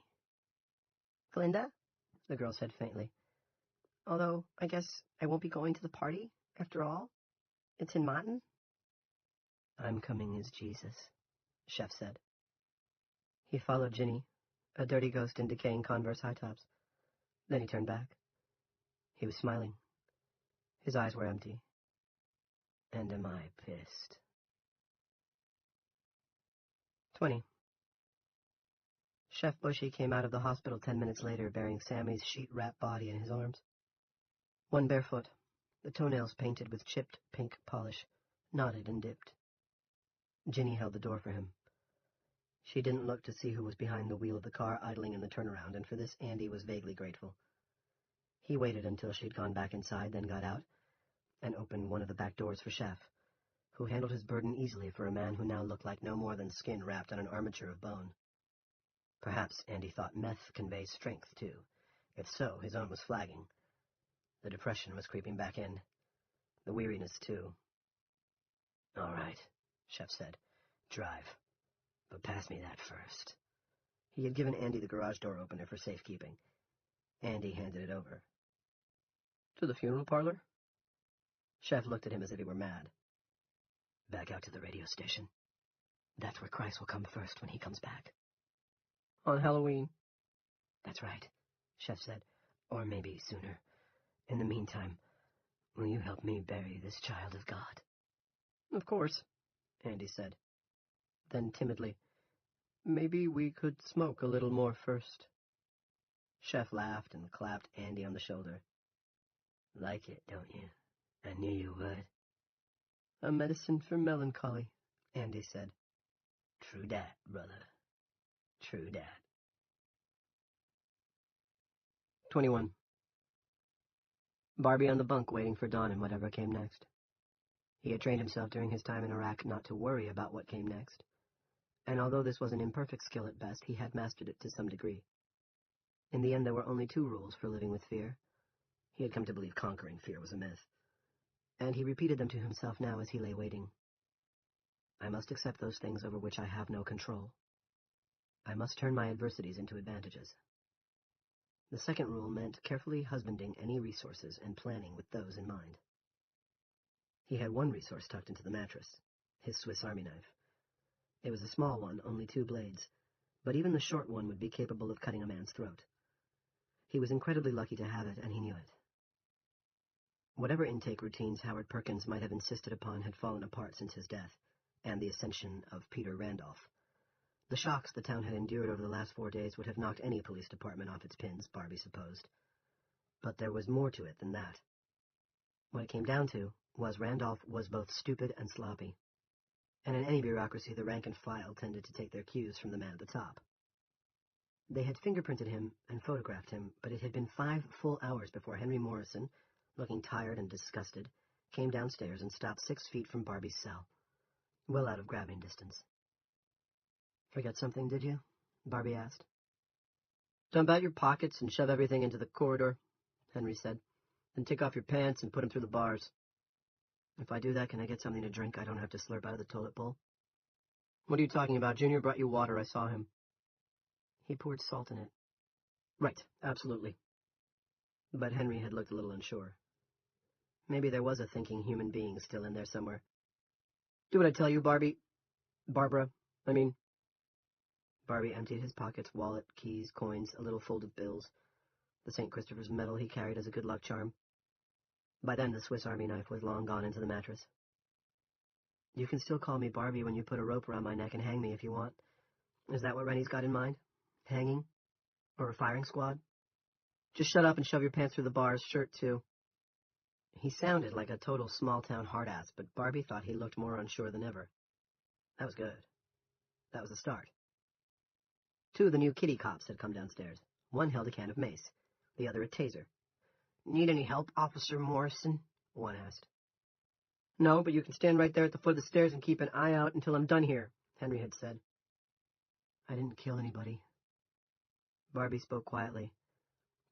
Glinda, the girl said faintly. Although, I guess I won't be going to the party, after all. It's in Martin. I'm coming as Jesus, Chef said. He followed Ginny, a dirty ghost in decaying Converse high tops. Then he turned back. He was smiling. His eyes were empty. And am I pissed? 20. Chef Bushy came out of the hospital 10 minutes later, bearing Sammy's sheet-wrapped body in his arms. One barefoot, the toenails painted with chipped pink polish, nodded and dipped. Ginny held the door for him. She didn't look to see who was behind the wheel of the car idling in the turnaround, and for this Andy was vaguely grateful. He waited until she'd gone back inside, then got out, and opened one of the back doors for Chef, who handled his burden easily for a man who now looked like no more than skin wrapped on an armature of bone. Perhaps Andy thought meth conveys strength, too. If so, his own was flagging. The depression was creeping back in. The weariness, too. All right, Chef said. Drive. But pass me that first. He had given Andy the garage door opener for safekeeping. Andy handed it over. To the funeral parlor? Chef looked at him as if he were mad. Back out to the radio station. That's where Christ will come first when he comes back. On Halloween? That's right, Chef said. Or maybe sooner. In the meantime, will you help me bury this child of God? Of course, Andy said. Then timidly, maybe we could smoke a little more first. Chef laughed and clapped Andy on the shoulder. Like it, don't you? I knew you would. A medicine for melancholy, Andy said. True dat, brother. True dat. 21. Barbie on the bunk waiting for Dawn and whatever came next. He had trained himself during his time in Iraq not to worry about what came next. And although this was an imperfect skill at best, he had mastered it to some degree. In the end, there were only 2 rules for living with fear. He had come to believe conquering fear was a myth. And he repeated them to himself now as he lay waiting. I must accept those things over which I have no control. I must turn my adversities into advantages. The second rule meant carefully husbanding any resources and planning with those in mind. He had one resource tucked into the mattress, his Swiss Army knife. It was a small one, only 2 blades, but even the short one would be capable of cutting a man's throat. He was incredibly lucky to have it, and he knew it. Whatever intake routines Howard Perkins might have insisted upon had fallen apart since his death, and the ascension of Peter Randolph. The shocks the town had endured over the last 4 days would have knocked any police department off its pins, Barbie supposed. But there was more to it than that. What it came down to was Randolph was both stupid and sloppy. And in any bureaucracy, the rank and file tended to take their cues from the man at the top. They had fingerprinted him and photographed him, but it had been 5 full hours before Henry Morrison, looking tired and disgusted, came downstairs and stopped 6 feet from Barbie's cell, well out of grabbing distance. Forget something, did you? Barbie asked. Dump out your pockets and shove everything into the corridor, Henry said. Then take off your pants and put them through the bars. If I do that, can I get something to drink? I don't have to slurp out of the toilet bowl. What are you talking about? Junior brought you water. I saw him. He poured salt in it. Right, absolutely. But Henry had looked a little unsure. Maybe there was a thinking human being still in there somewhere. Do what I tell you, Barbie. Barbara, I mean. Barbie emptied his pockets, wallet, keys, coins, a little fold of bills, the St. Christopher's medal he carried as a good luck charm. By then, the Swiss Army knife was long gone into the mattress. You can still call me Barbie when you put a rope around my neck and hang me if you want. Is that what Rennie's got in mind? Hanging? Or a firing squad? Just shut up and shove your pants through the bars, shirt too. He sounded like a total small-town hard-ass, but Barbie thought he looked more unsure than ever. That was good. That was the start. 2 of the new kitty cops had come downstairs. One held a can of mace, the other a taser. Need any help, Officer Morrison? One asked. No, but you can stand right there at the foot of the stairs and keep an eye out until I'm done here, Henry had said. I didn't kill anybody. Barbie spoke quietly,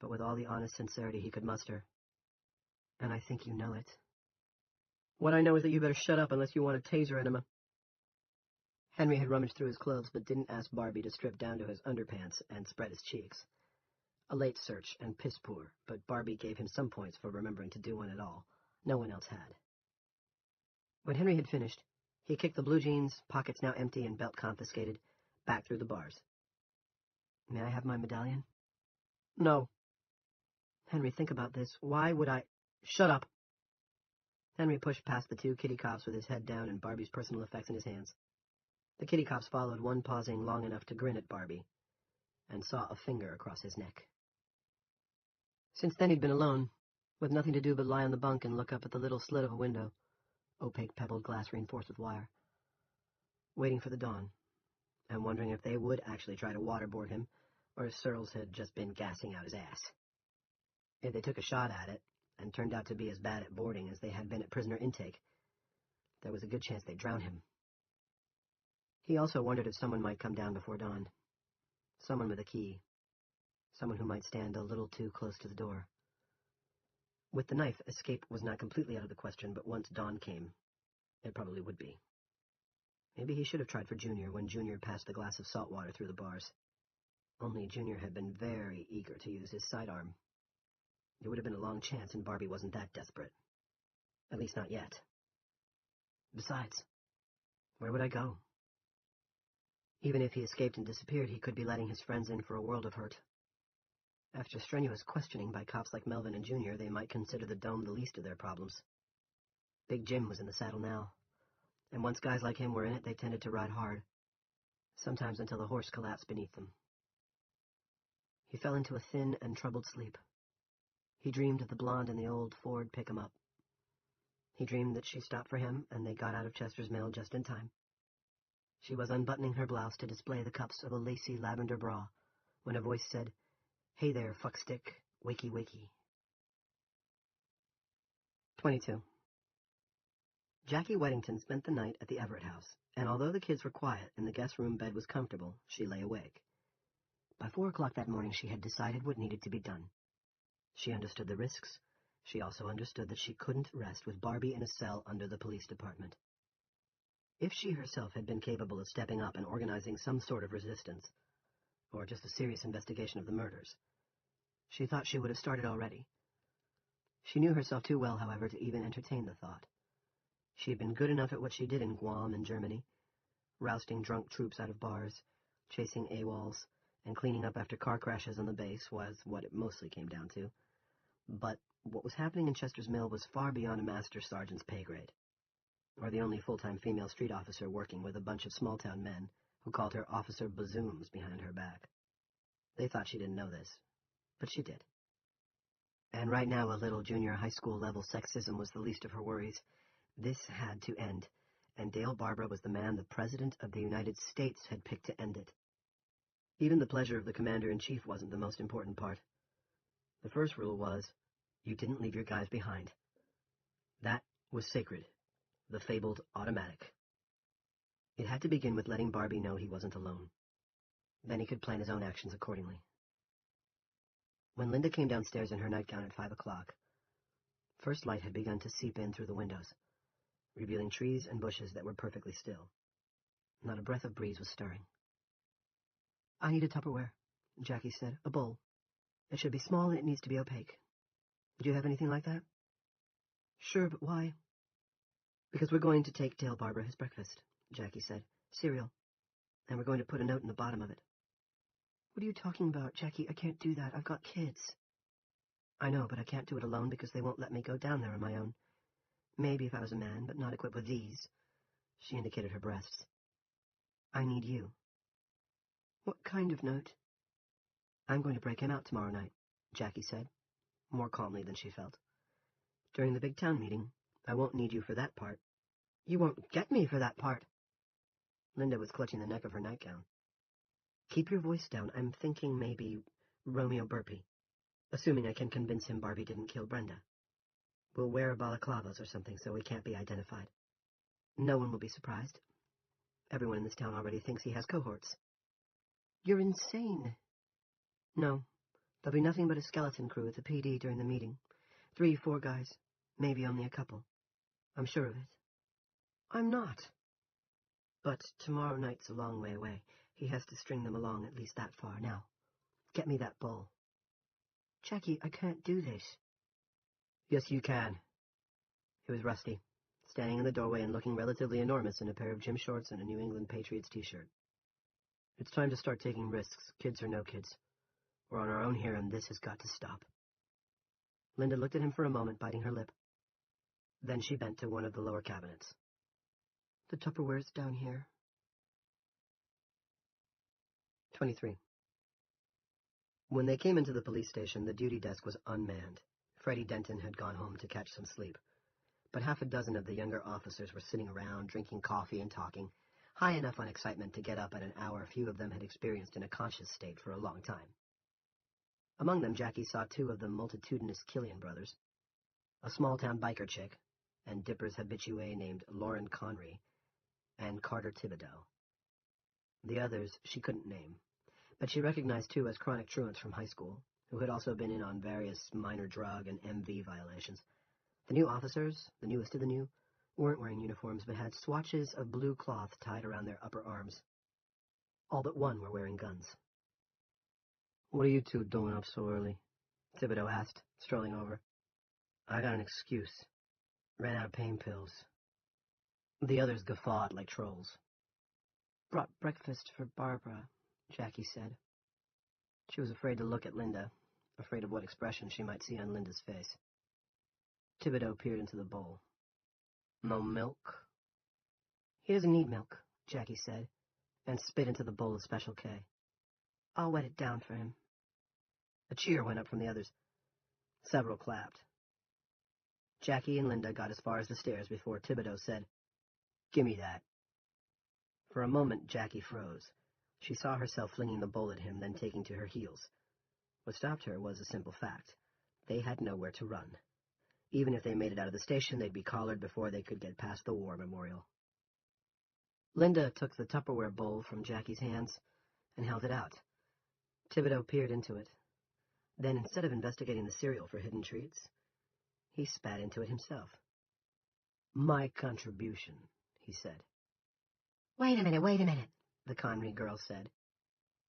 but with all the honest sincerity he could muster. And I think you know it. What I know is that you better shut up unless you want a taser enema. Henry had rummaged through his clothes, but didn't ask Barbie to strip down to his underpants and spread his cheeks. A late search and piss poor, but Barbie gave him some points for remembering to do one at all. No one else had. When Henry had finished, he kicked the blue jeans, pockets now empty and belt confiscated, back through the bars. May I have my medallion? No. Henry, think about this. Why would I... Shut up! Henry pushed past the 2 kitty cops with his head down and Barbie's personal effects in his hands. The kitty cops followed, one pausing long enough to grin at Barbie, and saw a finger across his neck. Since then he'd been alone, with nothing to do but lie on the bunk and look up at the little slit of a window, opaque pebbled glass reinforced with wire, waiting for the dawn, and wondering if they would actually try to waterboard him, or if Searles had just been gassing out his ass. If they took a shot at it, and turned out to be as bad at boarding as they had been at prisoner intake, there was a good chance they'd drown him. He also wondered if someone might come down before dawn. Someone with a key. Someone who might stand a little too close to the door. With the knife, escape was not completely out of the question, but once dawn came, It probably would be. Maybe he should have tried for Junior when Junior passed the glass of salt water through the bars. Only Junior had been very eager to use his sidearm. It would have been a long chance, and Barbie wasn't that desperate. At least not yet. Besides, where would I go? Even if he escaped and disappeared, he could be letting his friends in for a world of hurt. After strenuous questioning by cops like Melvin and Junior, they might consider the dome the least of their problems. Big Jim was in the saddle now, and once guys like him were in it, they tended to ride hard, sometimes until the horse collapsed beneath them. He fell into a thin and troubled sleep. He dreamed of the blonde in the old Ford pick-em-up. He dreamed that she stopped for him, and they got out of Chester's Mill just in time. She was unbuttoning her blouse to display the cups of a lacy lavender bra, when a voice said, "Hey there, fuckstick, wakey wakey." 22. Jackie Weddington spent the night at the Everett house, and although the kids were quiet and the guest room bed was comfortable, she lay awake. By 4 o'clock that morning she had decided what needed to be done. She understood the risks. She also understood that she couldn't rest with Barbie in a cell under the police department. If she herself had been capable of stepping up and organizing some sort of resistance, or just a serious investigation of the murders, she thought she would have started already. She knew herself too well, however, to even entertain the thought. She had been good enough at what she did in Guam and Germany, rousting drunk troops out of bars, chasing AWOLs, and cleaning up after car crashes on the base was what it mostly came down to. But what was happening in Chester's Mill was far beyond a master sergeant's pay grade, or the only full-time female street officer working with a bunch of small-town men who called her Officer Bazooms behind her back. They thought she didn't know this, but she did. And right now a little junior high school level sexism was the least of her worries. This had to end, and Dale Barbara was the man the President of the United States had picked to end it. Even the pleasure of the Commander-in-Chief wasn't the most important part. The first rule was, you didn't leave your guys behind. That was sacred, the fabled automatic. It had to begin with letting Barbie know he wasn't alone. Then he could plan his own actions accordingly. When Linda came downstairs in her nightgown at 5 o'clock, first light had begun to seep in through the windows, revealing trees and bushes that were perfectly still. Not a breath of breeze was stirring. "I need a Tupperware," Jackie said. "A bowl. It should be small and it needs to be opaque. Do you have anything like that?" "Sure, but why?" "Because we're going to take Dale Barbara his breakfast," Jackie said. "Cereal. And we're going to put a note in the bottom of it." "What are you talking about, Jackie? I can't do that. I've got kids." "I know, but I can't do it alone because they won't let me go down there on my own. Maybe if I was a man, but not equipped with these." She indicated her breasts. "I need you." "What kind of note?" "I'm going to break him out tomorrow night," Jackie said, more calmly than she felt. "During the big town meeting. I won't need you for that part." "You won't get me for that part." Linda was clutching the neck of her nightgown. "Keep your voice down. I'm thinking maybe Romeo Burpee, assuming I can convince him Barbie didn't kill Brenda. We'll wear balaclavas or something so we can't be identified. No one will be surprised. Everyone in this town already thinks he has cohorts." "You're insane." "No. There'll be nothing but a skeleton crew at the PD during the meeting. 3, 4 guys. Maybe only a couple. I'm sure of it." "I'm not." "But tomorrow night's a long way away. He has to string them along at least that far. Now, get me that bowl." "Jackie, I can't do this." "Yes, you can." He was rusty, standing in the doorway and looking relatively enormous in a pair of gym shorts and a New England Patriots t-shirt. "It's time to start taking risks, kids or no kids. We're on our own here, and this has got to stop." Linda looked at him for a moment, biting her lip. Then she bent to one of the lower cabinets. "The Tupperware's down here." 23. When they came into the police station, the duty desk was unmanned. Freddie Denton had gone home to catch some sleep. But half a dozen of the younger officers were sitting around, drinking coffee and talking, high enough on excitement to get up at an hour few of them had experienced in a conscious state for a long time. Among them, Jackie saw 2 of the multitudinous Killian brothers, a small-town biker chick, and Dipper's habitué named Lauren Conry, and Carter Thibodeau. The others she couldn't name, but she recognized 2 as chronic truants from high school, who had also been in on various minor drug and MV violations. The new officers, the newest of the new, weren't wearing uniforms but had swatches of blue cloth tied around their upper arms. All but one were wearing guns. "What are you two doing up so early?" Thibodeau asked, strolling over. "I got an excuse. Ran out of pain pills." The others guffawed like trolls. "Brought breakfast for Barbara," Jackie said. She was afraid to look at Linda, afraid of what expression she might see on Linda's face. Thibodeau peered into the bowl. "No milk?" "He doesn't need milk," Jackie said, and spit into the bowl of Special K. "I'll wet it down for him." A cheer went up from the others. Several clapped. Jackie and Linda got as far as the stairs before Thibodeau said, "Gimme that." For a moment, Jackie froze. She saw herself flinging the bowl at him, then taking to her heels. What stopped her was a simple fact. They had nowhere to run. Even if they made it out of the station, they'd be collared before they could get past the war memorial. Linda took the Tupperware bowl from Jackie's hands and held it out. Thibodeau peered into it. Then, instead of investigating the cereal for hidden treats, he spat into it himself. "My contribution," he said. Wait a minute, the Connery girl said.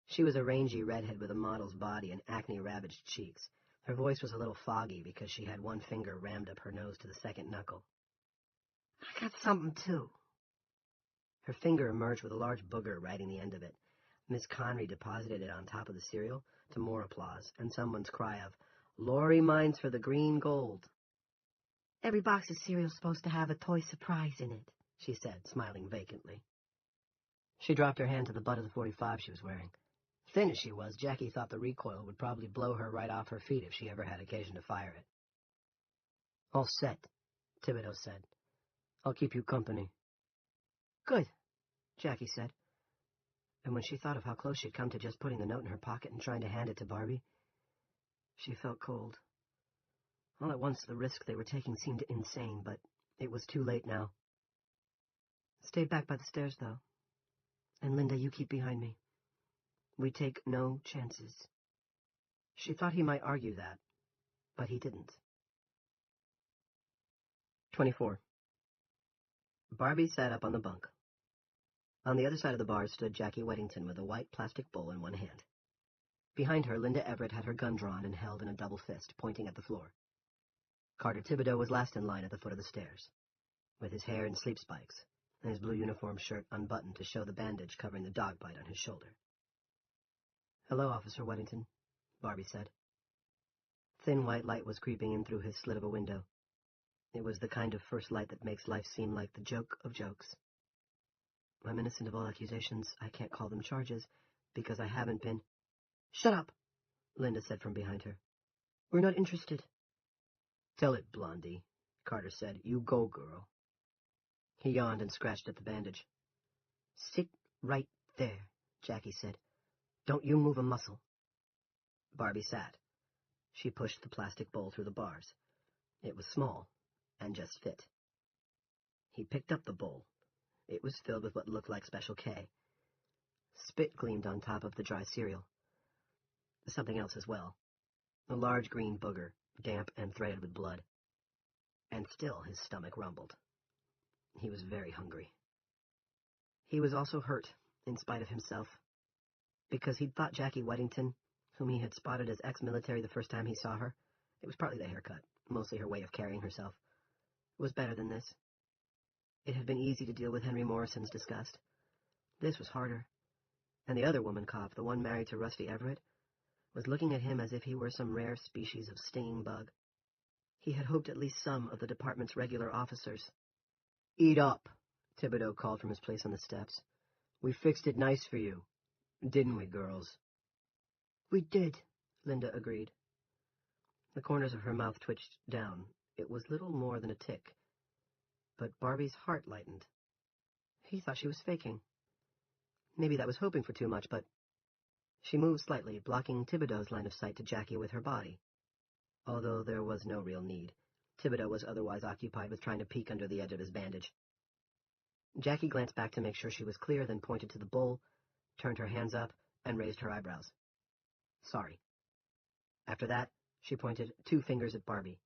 She was a rangy redhead with a model's body and acne-ravaged cheeks. Her voice was a little foggy because she had one finger rammed up her nose to the second knuckle. "I got something, too." Her finger emerged with a large booger riding the end of it. Miss Connery deposited it on top of the cereal, to more applause, and someone's cry of, "Laurie mines for the green gold." "Every box of cereal's supposed to have a toy surprise in it," she said, smiling vacantly. She dropped her hand to the butt of the .45 she was wearing. Thin as she was, Jackie thought the recoil would probably blow her right off her feet if she ever had occasion to fire it. "All set," Thibodeau said. "I'll keep you company." "Good," Jackie said. And when she thought of how close she'd come to just putting the note in her pocket and trying to hand it to Barbie, she felt cold. All at once, the risk they were taking seemed insane, but it was too late now. "Stay back by the stairs, though. And Linda, you keep behind me. We take no chances." She thought he might argue that, but he didn't. 24. Barbie sat up on the bunk. On the other side of the bar stood Jackie Weddington with a white plastic bowl in one hand. Behind her, Linda Everett had her gun drawn and held in a double fist, pointing at the floor. Carter Thibodeau was last in line at the foot of the stairs, with his hair in sleep spikes, and his blue uniform shirt unbuttoned to show the bandage covering the dog bite on his shoulder. "Hello, Officer Weddington," Barbie said. Thin white light was creeping in through his slit of a window. It was the kind of first light that makes life seem like the joke of jokes. "I'm innocent of all accusations. I can't call them charges, because I haven't been—" "Shut up," Linda said from behind her. "We're not interested." "Tell it, Blondie," Carter said. "You go, girl." He yawned and scratched at the bandage. "Sit right there," Jackie said. "Don't you move a muscle." Barbie sat. She pushed the plastic bowl through the bars. It was small, and just fit. He picked up the bowl. It was filled with what looked like Special K. Spit gleamed on top of the dry cereal. Something else as well. A large green booger, damp and threaded with blood. And still his stomach rumbled. He was very hungry. He was also hurt, in spite of himself, because he'd thought Jackie Weddington, whom he had spotted as ex-military the first time he saw her, it was partly the haircut, mostly her way of carrying herself, was better than this. It had been easy to deal with Henry Morrison's disgust. This was harder. And the other woman cop, the one married to Rusty Everett, was looking at him as if he were some rare species of stinging bug. He had hoped at least some of the department's regular officers. "Eat up," Thibodeau called from his place on the steps. "We fixed it nice for you. Didn't we, girls?" "We did," Linda agreed. The corners of her mouth twitched down. It was little more than a tick. But Barbie's heart lightened. He thought she was faking. Maybe that was hoping for too much, but... She moved slightly, blocking Thibodeau's line of sight to Jackie with her body. Although there was no real need. Thibodeau was otherwise occupied with trying to peek under the edge of his bandage. Jackie glanced back to make sure she was clear, then pointed to the bowl, turned her hands up, and raised her eyebrows. "Sorry." After that, she pointed 2 fingers at Barbie.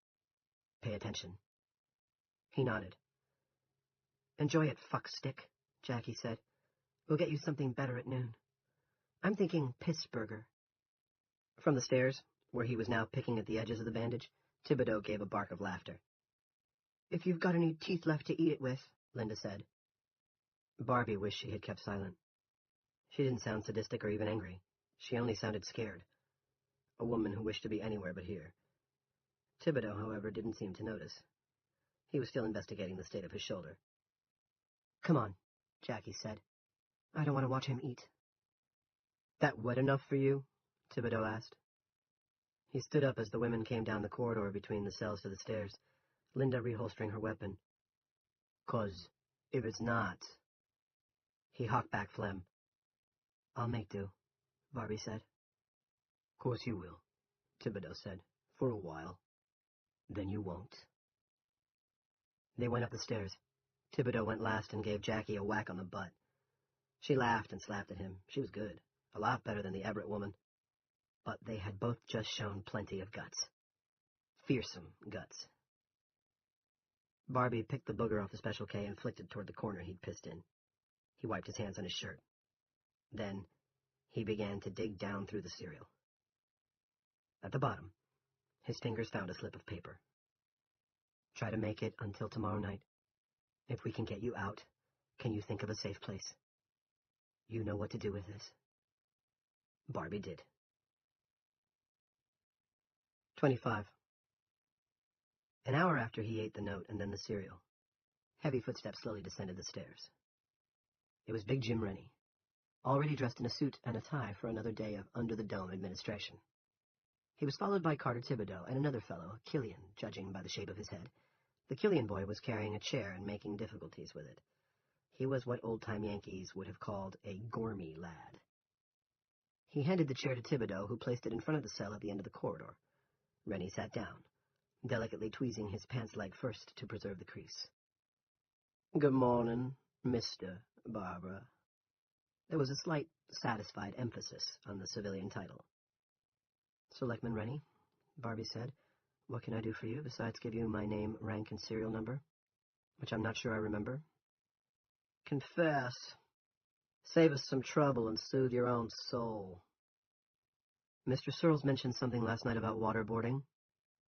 "Pay attention." He nodded. Enjoy it, fuckstick, Jackie said. We'll get you something better at noon. I'm thinking Pissburger. From the stairs, where he was now picking at the edges of the bandage, Thibodeau gave a bark of laughter. If you've got any teeth left to eat it with, Linda said. Barbie wished she had kept silent. She didn't sound sadistic or even angry. She only sounded scared. A woman who wished to be anywhere but here. Thibodeau, however, didn't seem to notice. He was still investigating the state of his shoulder. Come on, Jackie said. I don't want to watch him eat. That wet enough for you? Thibodeau asked. He stood up as the women came down the corridor between the cells to the stairs, Linda reholstering her weapon. 'Cause if it's not... He hawked back phlegm. I'll make do, Barbie said. Course you will, Thibodeau said, for a while. Then you won't. They went up the stairs. Thibodeau went last and gave Jackie a whack on the butt. She laughed and slapped at him. She was good, a lot better than the Everett woman. But they had both just shown plenty of guts. Fearsome guts. Barbie picked the booger off the Special K and flicked it toward the corner he'd pissed in. He wiped his hands on his shirt. Then he began to dig down through the cereal. At the bottom, his fingers found a slip of paper. Try to make it until tomorrow night. If we can get you out, can you think of a safe place? You know what to do with this. Barbie did. 25. An hour after he ate the note and then the cereal, heavy footsteps slowly descended the stairs. It was Big Jim Rennie, already dressed in a suit and a tie for another day of under-the-dome administration. He was followed by Carter Thibodeau and another fellow, Killian, judging by the shape of his head. The Killian boy was carrying a chair and making difficulties with it. He was what old-time Yankees would have called a gormy lad. He handed the chair to Thibodeau, who placed it in front of the cell at the end of the corridor. Rennie sat down, delicately tweezing his pants leg first to preserve the crease. Good morning, Mr. Barbara. There was a slight, satisfied emphasis on the civilian title. Selectman Rennie, Barbie said, what can I do for you besides give you my name, rank, and serial number? Which I'm not sure I remember. Confess. Save us some trouble and soothe your own soul. Mr. Searles mentioned something last night about waterboarding,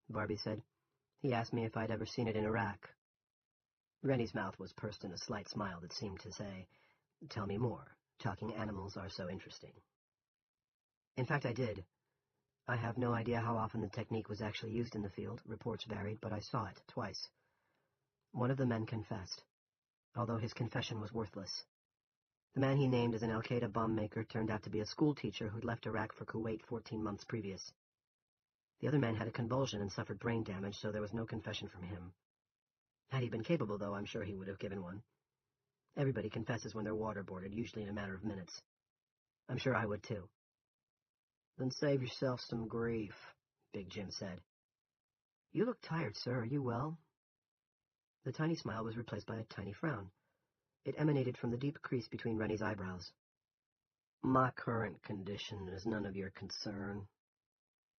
Barbie said. He asked me if I'd ever seen it in Iraq. Rennie's mouth was pursed in a slight smile that seemed to say, tell me more. Talking animals are so interesting. In fact, I did. I have no idea how often the technique was actually used in the field. Reports varied, but I saw it twice. One of the men confessed, although his confession was worthless. The man he named as an Al-Qaeda bomb maker turned out to be a school teacher who'd left Iraq for Kuwait 14 months previous. The other man had a convulsion and suffered brain damage, so there was no confession from him. Had he been capable, though, I'm sure he would have given one. Everybody confesses when they're waterboarded, usually in a matter of minutes. I'm sure I would, too. Then save yourself some grief, Big Jim said. You look tired, sir. Are you well? The tiny smile was replaced by a tiny frown. It emanated from the deep crease between Rennie's eyebrows. My current condition is none of your concern.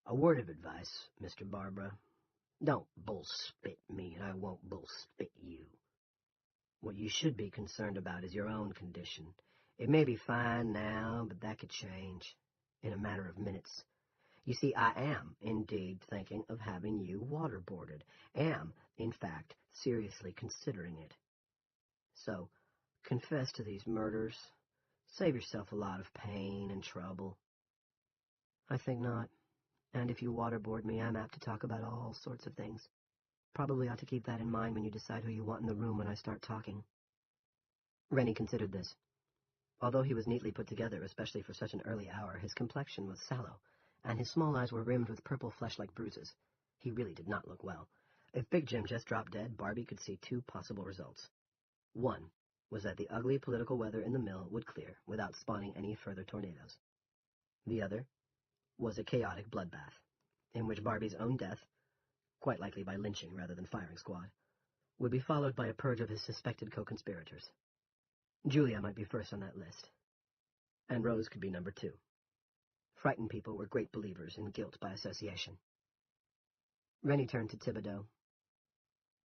A word of advice, Mr. Barbara. Don't bull-spit me, and I won't bull-spit you. What you should be concerned about is your own condition. It may be fine now, but that could change in a matter of minutes. You see, I am indeed thinking of having you waterboarded. Am, in fact, seriously considering it. So, confess to these murders. Save yourself a lot of pain and trouble. I think not. And if you waterboard me, I'm apt to talk about all sorts of things. Probably ought to keep that in mind when you decide who you want in the room when I start talking. Rennie considered this. Although he was neatly put together, especially for such an early hour, his complexion was sallow, and his small eyes were rimmed with purple flesh-like bruises. He really did not look well. If Big Jim just dropped dead, Barbie could see two possible results. One was that the ugly political weather in the mill would clear without spawning any further tornadoes. The other was a chaotic bloodbath, in which Barbie's own death, quite likely by lynching rather than firing squad, would be followed by a purge of his suspected co-conspirators. Julia might be first on that list, and Rose could be number 2. Frightened people were great believers in guilt by association. Rennie turned to Thibodeau.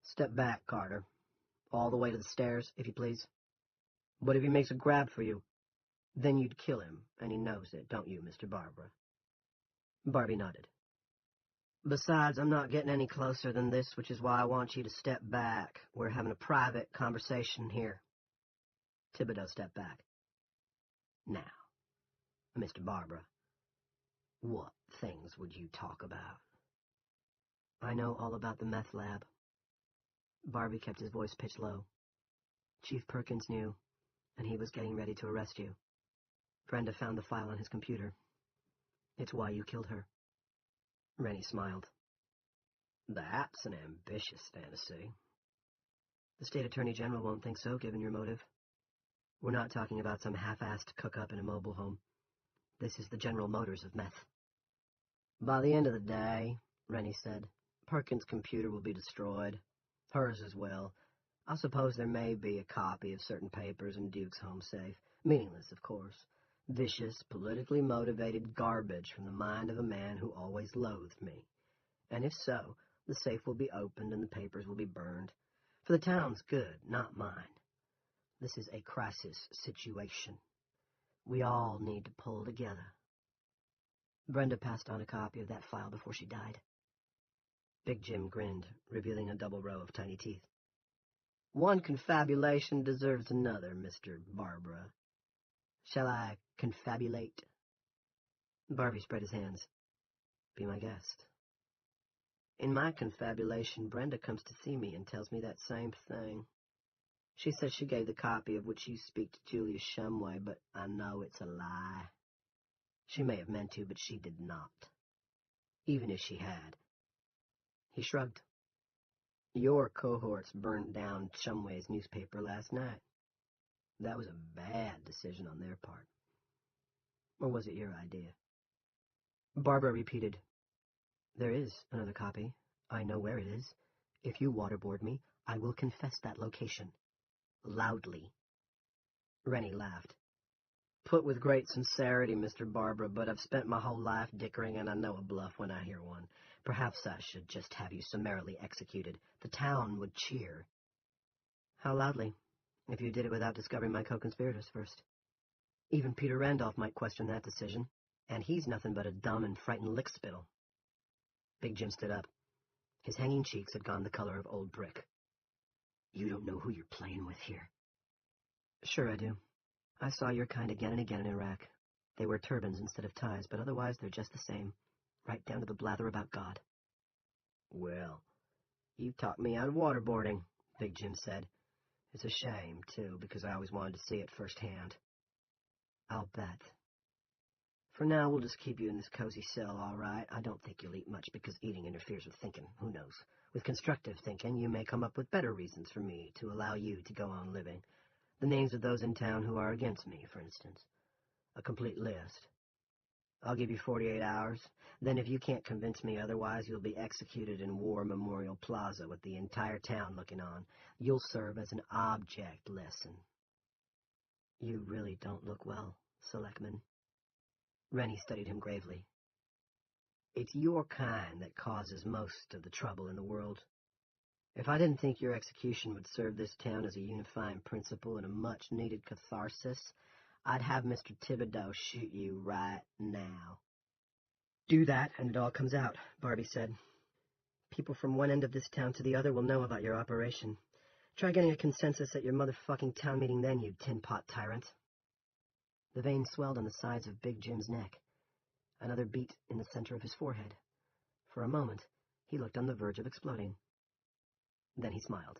Step back, Carter. all the way to the stairs, if you please. But if he makes a grab for you, then you'd kill him, and he knows it, don't you, Mr. Barbara? Barbie nodded. Besides, I'm not getting any closer than this, which is why I want you to step back. We're having a private conversation here. Thibodeau stepped back. Now, Mr. Barbara, what things would you talk about? I know all about the meth lab. Barbie kept his voice pitched low. Chief Perkins knew, and he was getting ready to arrest you. Brenda found the file on his computer. It's why you killed her. Rennie smiled. That's an ambitious fantasy. The state attorney general won't think so, given your motive. We're not talking about some half-assed cook-up in a mobile home. This is the General Motors of meth. By the end of the day, Rennie said, Perkins' computer will be destroyed. Hers as well. I suppose there may be a copy of certain papers in Duke's home safe. Meaningless, of course. Vicious, politically motivated garbage from the mind of a man who always loathed me. And if so, the safe will be opened and the papers will be burned. For the town's good, not mine. This is a crisis situation. We all need to pull together. Brenda passed on a copy of that file before she died. Big Jim grinned, revealing a double row of tiny teeth. One confabulation deserves another, Mr. Barbara. Shall I confabulate? Barbie spread his hands. Be my guest. In my confabulation, Brenda comes to see me and tells me that same thing. She says she gave the copy of which you speak to Julius Shumway, but I know it's a lie. She may have meant to, but she did not. Even if she had. He shrugged. Your cohorts burned down Shumway's newspaper last night. That was a bad decision on their part. Or was it your idea? Barbara repeated, There is another copy. I know where it is. If you waterboard me, I will confess that location. Loudly. Rennie laughed. Put with great sincerity, Mr. Barbara, but I've spent my whole life dickering, and I know a bluff when I hear one. Perhaps I should just have you summarily executed. The town would cheer. How loudly, if you did it without discovering my co-conspirators first. Even Peter Randolph might question that decision, and he's nothing but a dumb and frightened lickspittle. Big Jim stood up. His hanging cheeks had gone the color of old brick. You don't know who you're playing with here. Sure I do. I saw your kind again and again in Iraq. They wear turbans instead of ties, but otherwise they're just the same, right down to the blather about God. Well, you talked me out of waterboarding, Big Jim said. It's a shame, too, because I always wanted to see it firsthand. I'll bet. For now, we'll just keep you in this cozy cell, all right? I don't think you'll eat much because eating interferes with thinking. Who knows? With constructive thinking, you may come up with better reasons for me to allow you to go on living. The names of those in town who are against me, for instance. A complete list. I'll give you 48 hours. Then if you can't convince me otherwise, you'll be executed in War Memorial Plaza with the entire town looking on. You'll serve as an object lesson. You really don't look well, Selectman. Rennie studied him gravely. It's your kind that causes most of the trouble in the world. If I didn't think your execution would serve this town as a unifying principle and a much-needed catharsis, I'd have Mr. Thibodeau shoot you right now. Do that, and it all comes out, Barbie said. People from one end of this town to the other will know about your operation. Try getting a consensus at your motherfucking town meeting then, you tin-pot tyrant. The veins swelled on the sides of Big Jim's neck. Another beat in the center of his forehead. For a moment, he looked on the verge of exploding. Then he smiled.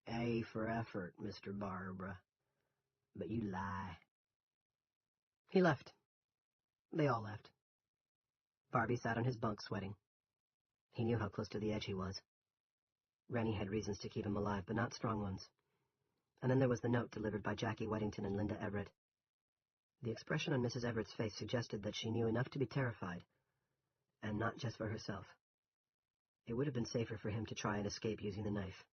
A for effort, Mr. Barbara. But you lie. He left. They all left. Barbie sat on his bunk, sweating. He knew how close to the edge he was. Rennie had reasons to keep him alive, but not strong ones. And then there was the note delivered by Jackie Weddington and Linda Everett. The expression on Mrs. Everett's face suggested that she knew enough to be terrified, and not just for herself. It would have been safer for him to try and escape using the knife.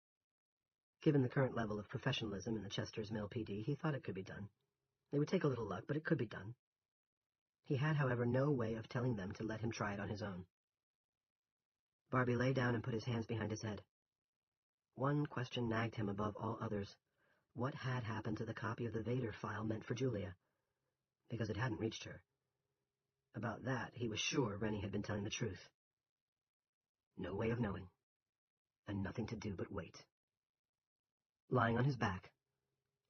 Given the current level of professionalism in the Chester's Mill PD, he thought it could be done. It would take a little luck, but it could be done. He had, however, no way of telling them to let him try it on his own. Barbie lay down and put his hands behind his head. One question nagged him above all others. What had happened to the copy of the Vader file meant for Julia? Because it hadn't reached her. About that, he was sure Rennie had been telling the truth. No way of knowing, and nothing to do but wait. Lying on his back,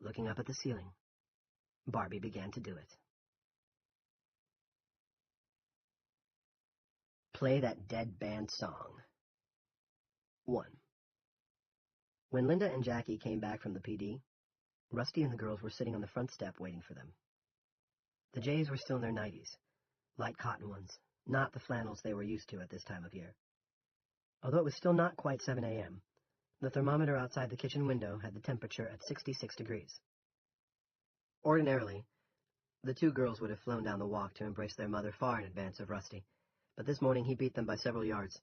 looking up at the ceiling, Barbie began to do it. Play that dead band song. 1. When Linda and Jackie came back from the PD, Rusty and the girls were sitting on the front step waiting for them. The Jays were still in their 90s, light cotton ones, not the flannels they were used to at this time of year. Although it was still not quite 7 a.m., the thermometer outside the kitchen window had the temperature at 66 degrees. Ordinarily, the two girls would have flown down the walk to embrace their mother far in advance of Rusty, but this morning he beat them by several yards.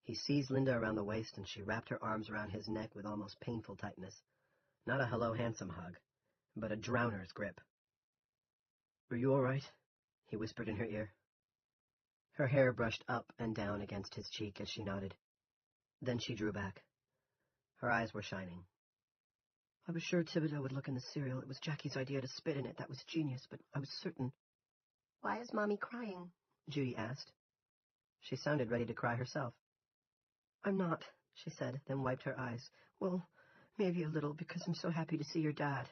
He seized Linda around the waist, and she wrapped her arms around his neck with almost painful tightness. Not a hello handsome hug, but a drowner's grip. "Are you all right?" he whispered in her ear. Her hair brushed up and down against his cheek as she nodded. Then she drew back. Her eyes were shining. "I was sure Thibodeau would look in the cereal. It was Jackie's idea to spit in it. That was genius, but I was certain." "Why is Mommy crying?" Judy asked. She sounded ready to cry herself. "I'm not," she said, then wiped her eyes. "Well, maybe a little, because I'm so happy to see your dad."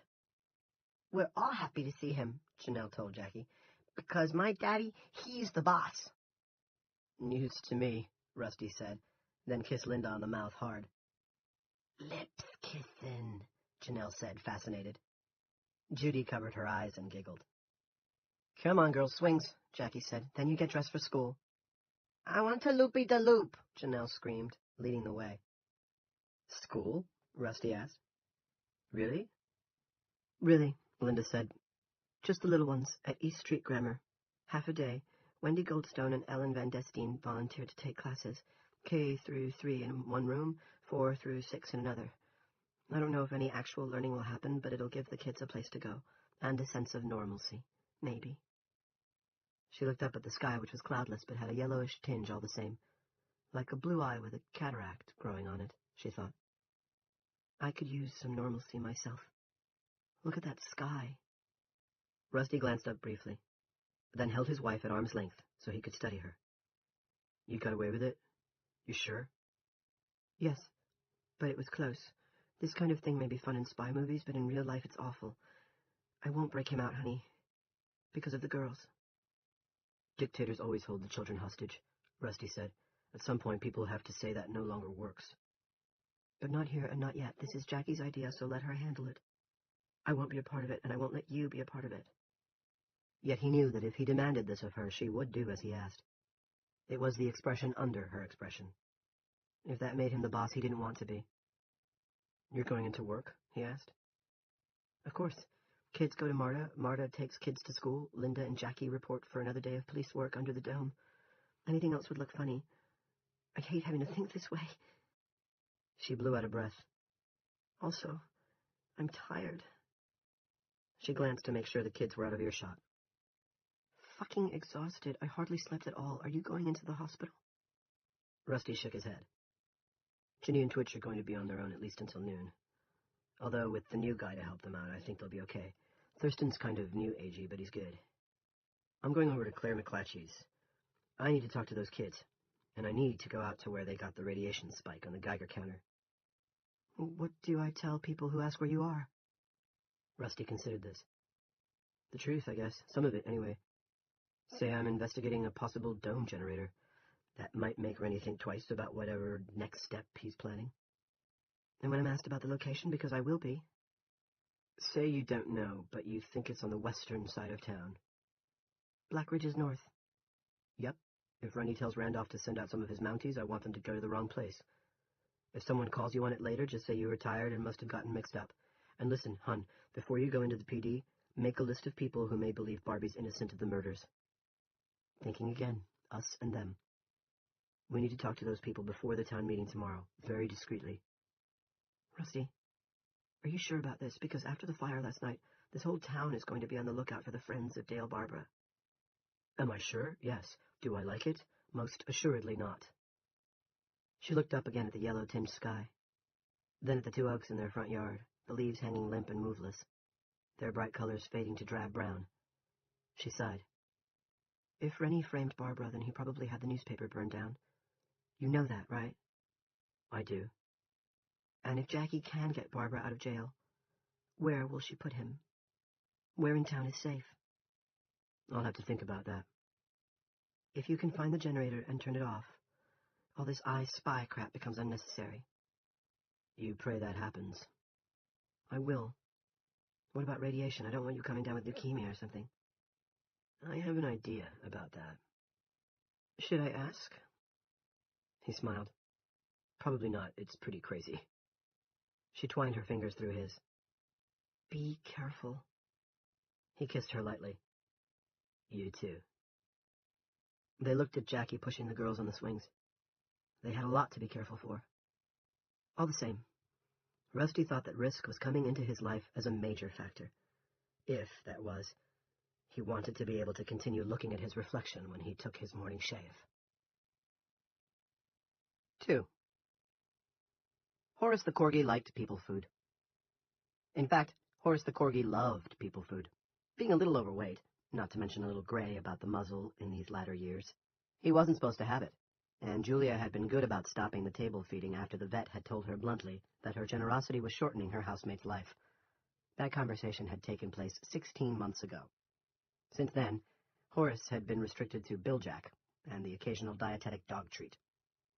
"We're all happy to see him," Janelle told Jackie, "because my daddy, he's the boss." "News to me," Rusty said, then kissed Linda on the mouth hard. "Lips kissin'," Janelle said, fascinated. Judy covered her eyes and giggled. "Come on, girls, swings," Jackie said. "Then you get dressed for school." "I want to loopy-de-loop," Janelle screamed, leading the way. "School?" Rusty asked. "Really?" "Really," Linda said. "Just the little ones, at East Street Grammar. Half a day. Wendy Goldstone and Ellen Van Destine volunteered to take classes. K through 3 in one room, 4 through 6 in another. I don't know if any actual learning will happen, but it'll give the kids a place to go, and a sense of normalcy. Maybe." She looked up at the sky, which was cloudless, but had a yellowish tinge all the same. Like a blue eye with a cataract growing on it, she thought. I could use some normalcy myself. Look at that sky. Rusty glanced up briefly, then held his wife at arm's length so he could study her. "You got away with it? You sure?" "Yes, but it was close. This kind of thing may be fun in spy movies, but in real life it's awful. I won't break him out, honey, because of the girls." "Dictators always hold the children hostage," Rusty said. "At some point people have to say that no longer works." "But not here and not yet. This is Jackie's idea, so let her handle it. I won't be a part of it, and I won't let you be a part of it." Yet he knew that if he demanded this of her, she would do as he asked. It was the expression under her expression. If that made him the boss he didn't want to be. "You're going into work?" he asked. "Of course. Kids go to MARTA. MARTA takes kids to school. Linda and Jackie report for another day of police work under the dome. Anything else would look funny. I hate having to think this way." She blew out a breath. "Also, I'm tired." She glanced to make sure the kids were out of earshot. "Fucking exhausted. I hardly slept at all. Are you going into the hospital?" Rusty shook his head. "Ginny and Twitch are going to be on their own at least until noon. Although with the new guy to help them out, I think they'll be okay. Thurston's kind of new agey, but he's good. I'm going over to Claire McClatchy's. I need to talk to those kids, and I need to go out to where they got the radiation spike on the Geiger counter." "What do I tell people who ask where you are?" Rusty considered this. "The truth, I guess. Some of it, anyway. Say I'm investigating a possible dome generator. That might make Rennie think twice about whatever next step he's planning." "And when I'm asked about the location, because I will be?" "Say you don't know, but you think it's on the western side of town." "Black Ridge is north." "Yep. If Rennie tells Randolph to send out some of his Mounties, I want them to go to the wrong place. If someone calls you on it later, just say you were tired and must have gotten mixed up. And listen, hon, before you go into the PD, make a list of people who may believe Barbie's innocent of the murders." Thinking again, us and them. "We need to talk to those people before the town meeting tomorrow, very discreetly." "Rusty, are you sure about this? Because after the fire last night, this whole town is going to be on the lookout for the friends of Dale Barbara." "Am I sure? Yes. Do I like it? Most assuredly not." She looked up again at the yellow-tinged sky. Then at the 2 oaks in their front yard, the leaves hanging limp and moveless, their bright colors fading to drab brown. She sighed. If Rennie framed Barbara, then he probably had the newspaper burned down. You know that, right? I do. And if Jackie can get Barbara out of jail, where will she put him? Where in town is safe? I'll have to think about that. If you can find the generator and turn it off, all this I Spy crap becomes unnecessary. You pray that happens. I will. What about radiation? I don't want you coming down with leukemia or something. I have an idea about that. Should I ask? He smiled. Probably not. It's pretty crazy. She twined her fingers through his. Be careful. He kissed her lightly. You too. They looked at Jackie pushing the girls on the swings. They had a lot to be careful for. All the same, Rusty thought that risk was coming into his life as a major factor. If, that was, he wanted to be able to continue looking at his reflection when he took his morning shave. 2. Horace the Corgi liked people food. In fact, Horace the Corgi loved people food. Being a little overweight, not to mention a little gray about the muzzle in these latter years, he wasn't supposed to have it, and Julia had been good about stopping the table feeding after the vet had told her bluntly that her generosity was shortening her housemate's life. That conversation had taken place 16 months ago. Since then, Horace had been restricted to Billjack and the occasional dietetic dog treat.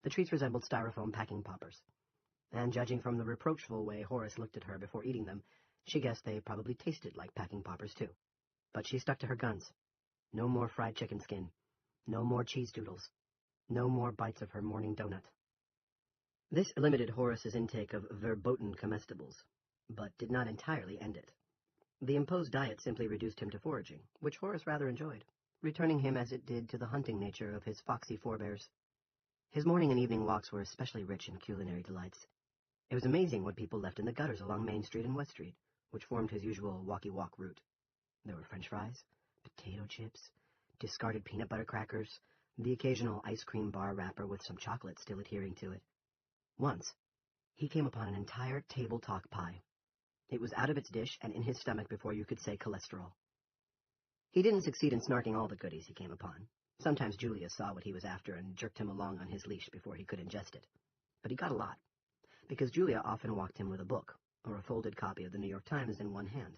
The treats resembled styrofoam packing poppers, and judging from the reproachful way Horace looked at her before eating them, she guessed they probably tasted like packing poppers too. But she stuck to her guns. No more fried chicken skin. No more cheese doodles. No more bites of her morning donut. This limited Horace's intake of verboten comestibles, but did not entirely end it. The imposed diet simply reduced him to foraging, which Horace rather enjoyed, returning him as it did to the hunting nature of his foxy forebears. His morning and evening walks were especially rich in culinary delights. It was amazing what people left in the gutters along Main Street and West Street, which formed his usual walkie-walk route. There were French fries, potato chips, discarded peanut butter crackers, the occasional ice cream bar wrapper with some chocolate still adhering to it. Once, he came upon an entire table talk pie. It was out of its dish and in his stomach before you could say cholesterol. He didn't succeed in snarking all the goodies he came upon. Sometimes Julia saw what he was after and jerked him along on his leash before he could ingest it. But he got a lot, because Julia often walked him with a book, or a folded copy of the New York Times in one hand.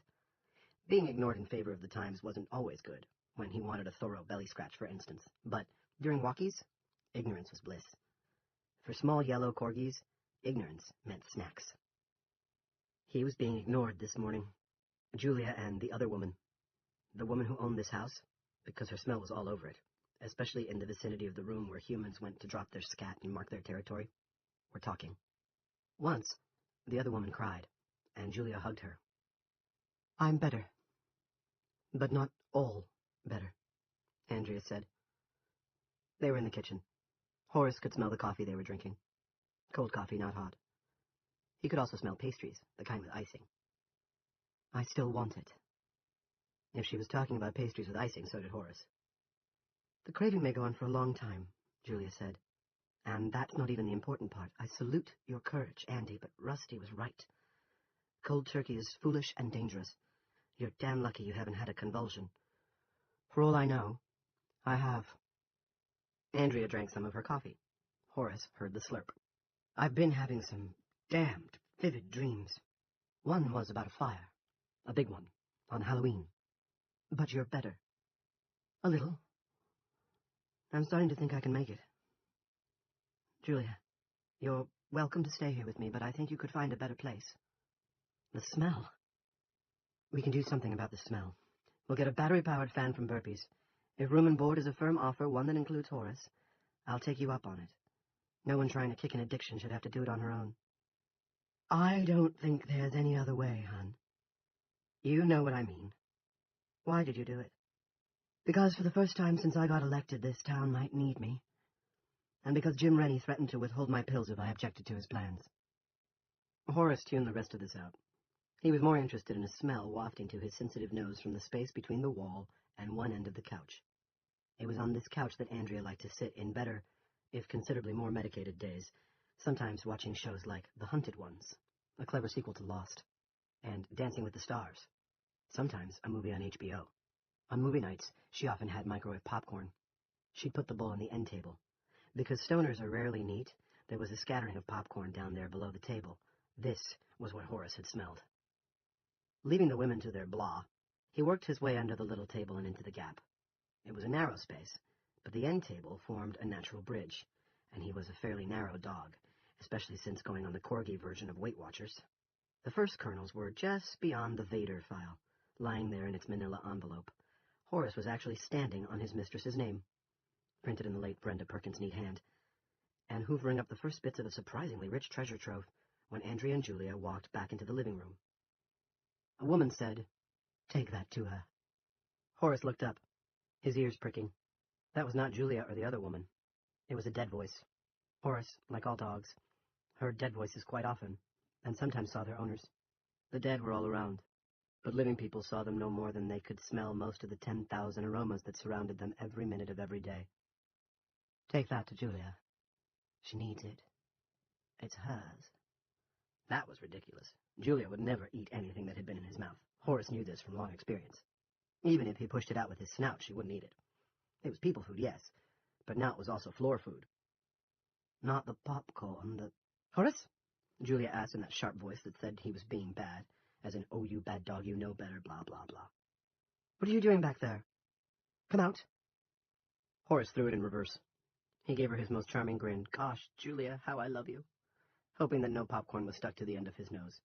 Being ignored in favor of the Times wasn't always good, when he wanted a thorough belly scratch, for instance. But during walkies, ignorance was bliss. For small yellow corgis, ignorance meant snacks. He was being ignored this morning. Julia and the other woman. The woman who owned this house, because her smell was all over it, especially in the vicinity of the room where humans went to drop their scat and mark their territory, were talking. Once, the other woman cried, and Julia hugged her. I'm better. But not all better, Andrea said. They were in the kitchen. Horace could smell the coffee they were drinking. Cold coffee, not hot. He could also smell pastries, the kind with icing. I still want it. If she was talking about pastries with icing, so did Horace. The craving may go on for a long time, Julia said. And that's not even the important part. I salute your courage, Andy, but Rusty was right. Cold turkey is foolish and dangerous. You're damn lucky you haven't had a convulsion. For all I know, I have. Andrea drank some of her coffee. Horace heard the slurp. I've been having some damned vivid dreams. One was about a fire, a big one, on Halloween. But you're better. A little. I'm starting to think I can make it. Julia, you're welcome to stay here with me, but I think you could find a better place. The smell. We can do something about the smell. We'll get a battery-powered fan from Burpee's. If room and board is a firm offer, one that includes Horace, I'll take you up on it. No one trying to kick an addiction should have to do it on her own. I don't think there's any other way, hon. You know what I mean. Why did you do it? Because for the first time since I got elected, this town might need me. And because Jim Rennie threatened to withhold my pills if I objected to his plans. Horace tuned the rest of this out. He was more interested in a smell wafting to his sensitive nose from the space between the wall and one end of the couch. It was on this couch that Andrea liked to sit in better, if considerably more medicated days, sometimes watching shows like The Hunted Ones, a clever sequel to Lost, and Dancing with the Stars, sometimes a movie on HBO. On movie nights, she often had microwave popcorn. She'd put the bowl on the end table. Because stoners are rarely neat, there was a scattering of popcorn down there below the table. This was what Horace had smelled. Leaving the women to their blah, he worked his way under the little table and into the gap. It was a narrow space, but the end table formed a natural bridge, and he was a fairly narrow dog, especially since going on the corgi version of Weight Watchers. The first kernels were just beyond the Vader file, lying there in its manila envelope. Horace was actually standing on his mistress's name, printed in the late Brenda Perkins' neat hand, and hoovering up the first bits of a surprisingly rich treasure trove when Andrea and Julia walked back into the living room. A woman said, "Take that to her." Horace looked up, his ears pricking. That was not Julia or the other woman. It was a dead voice. Horace, like all dogs, heard dead voices quite often, and sometimes saw their owners. The dead were all around, but living people saw them no more than they could smell most of the 10,000 aromas that surrounded them every minute of every day. "Take that to Julia. She needs it. It's hers." That was ridiculous. Julia would never eat anything that had been in his mouth. Horace knew this from long experience. Even if he pushed it out with his snout, she wouldn't eat it. It was people food, yes, but now it was also floor food. "Not the popcorn, the—" "Horace?" Julia asked in that sharp voice that said he was being bad, as in, "Oh, you bad dog, you know better, blah, blah, blah." "What are you doing back there? Come out." Horace threw it in reverse. He gave her his most charming grin. "Gosh, Julia, how I love you," hoping that no popcorn was stuck to the end of his nose.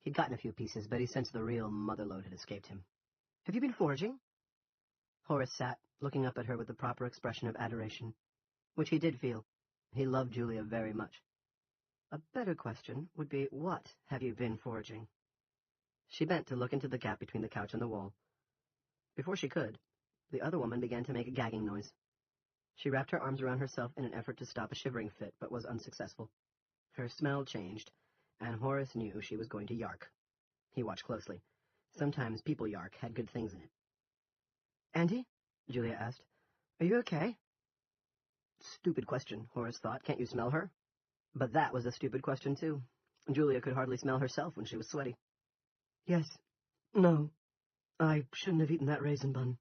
He'd gotten a few pieces, but he sensed the real motherlode had escaped him. "Have you been foraging?" Horace sat, looking up at her with the proper expression of adoration, which he did feel. He loved Julia very much. "A better question would be, what have you been foraging?" She bent to look into the gap between the couch and the wall. Before she could, the other woman began to make a gagging noise. She wrapped her arms around herself in an effort to stop a shivering fit, but was unsuccessful. Her smell changed, and Horace knew she was going to yark. He watched closely. Sometimes people yark had good things in it. "Auntie?" Julia asked. "Are you okay?" Stupid question, Horace thought. Can't you smell her? But that was a stupid question, too. Julia could hardly smell herself when she was sweaty. "Yes. No. I shouldn't have eaten that raisin bun.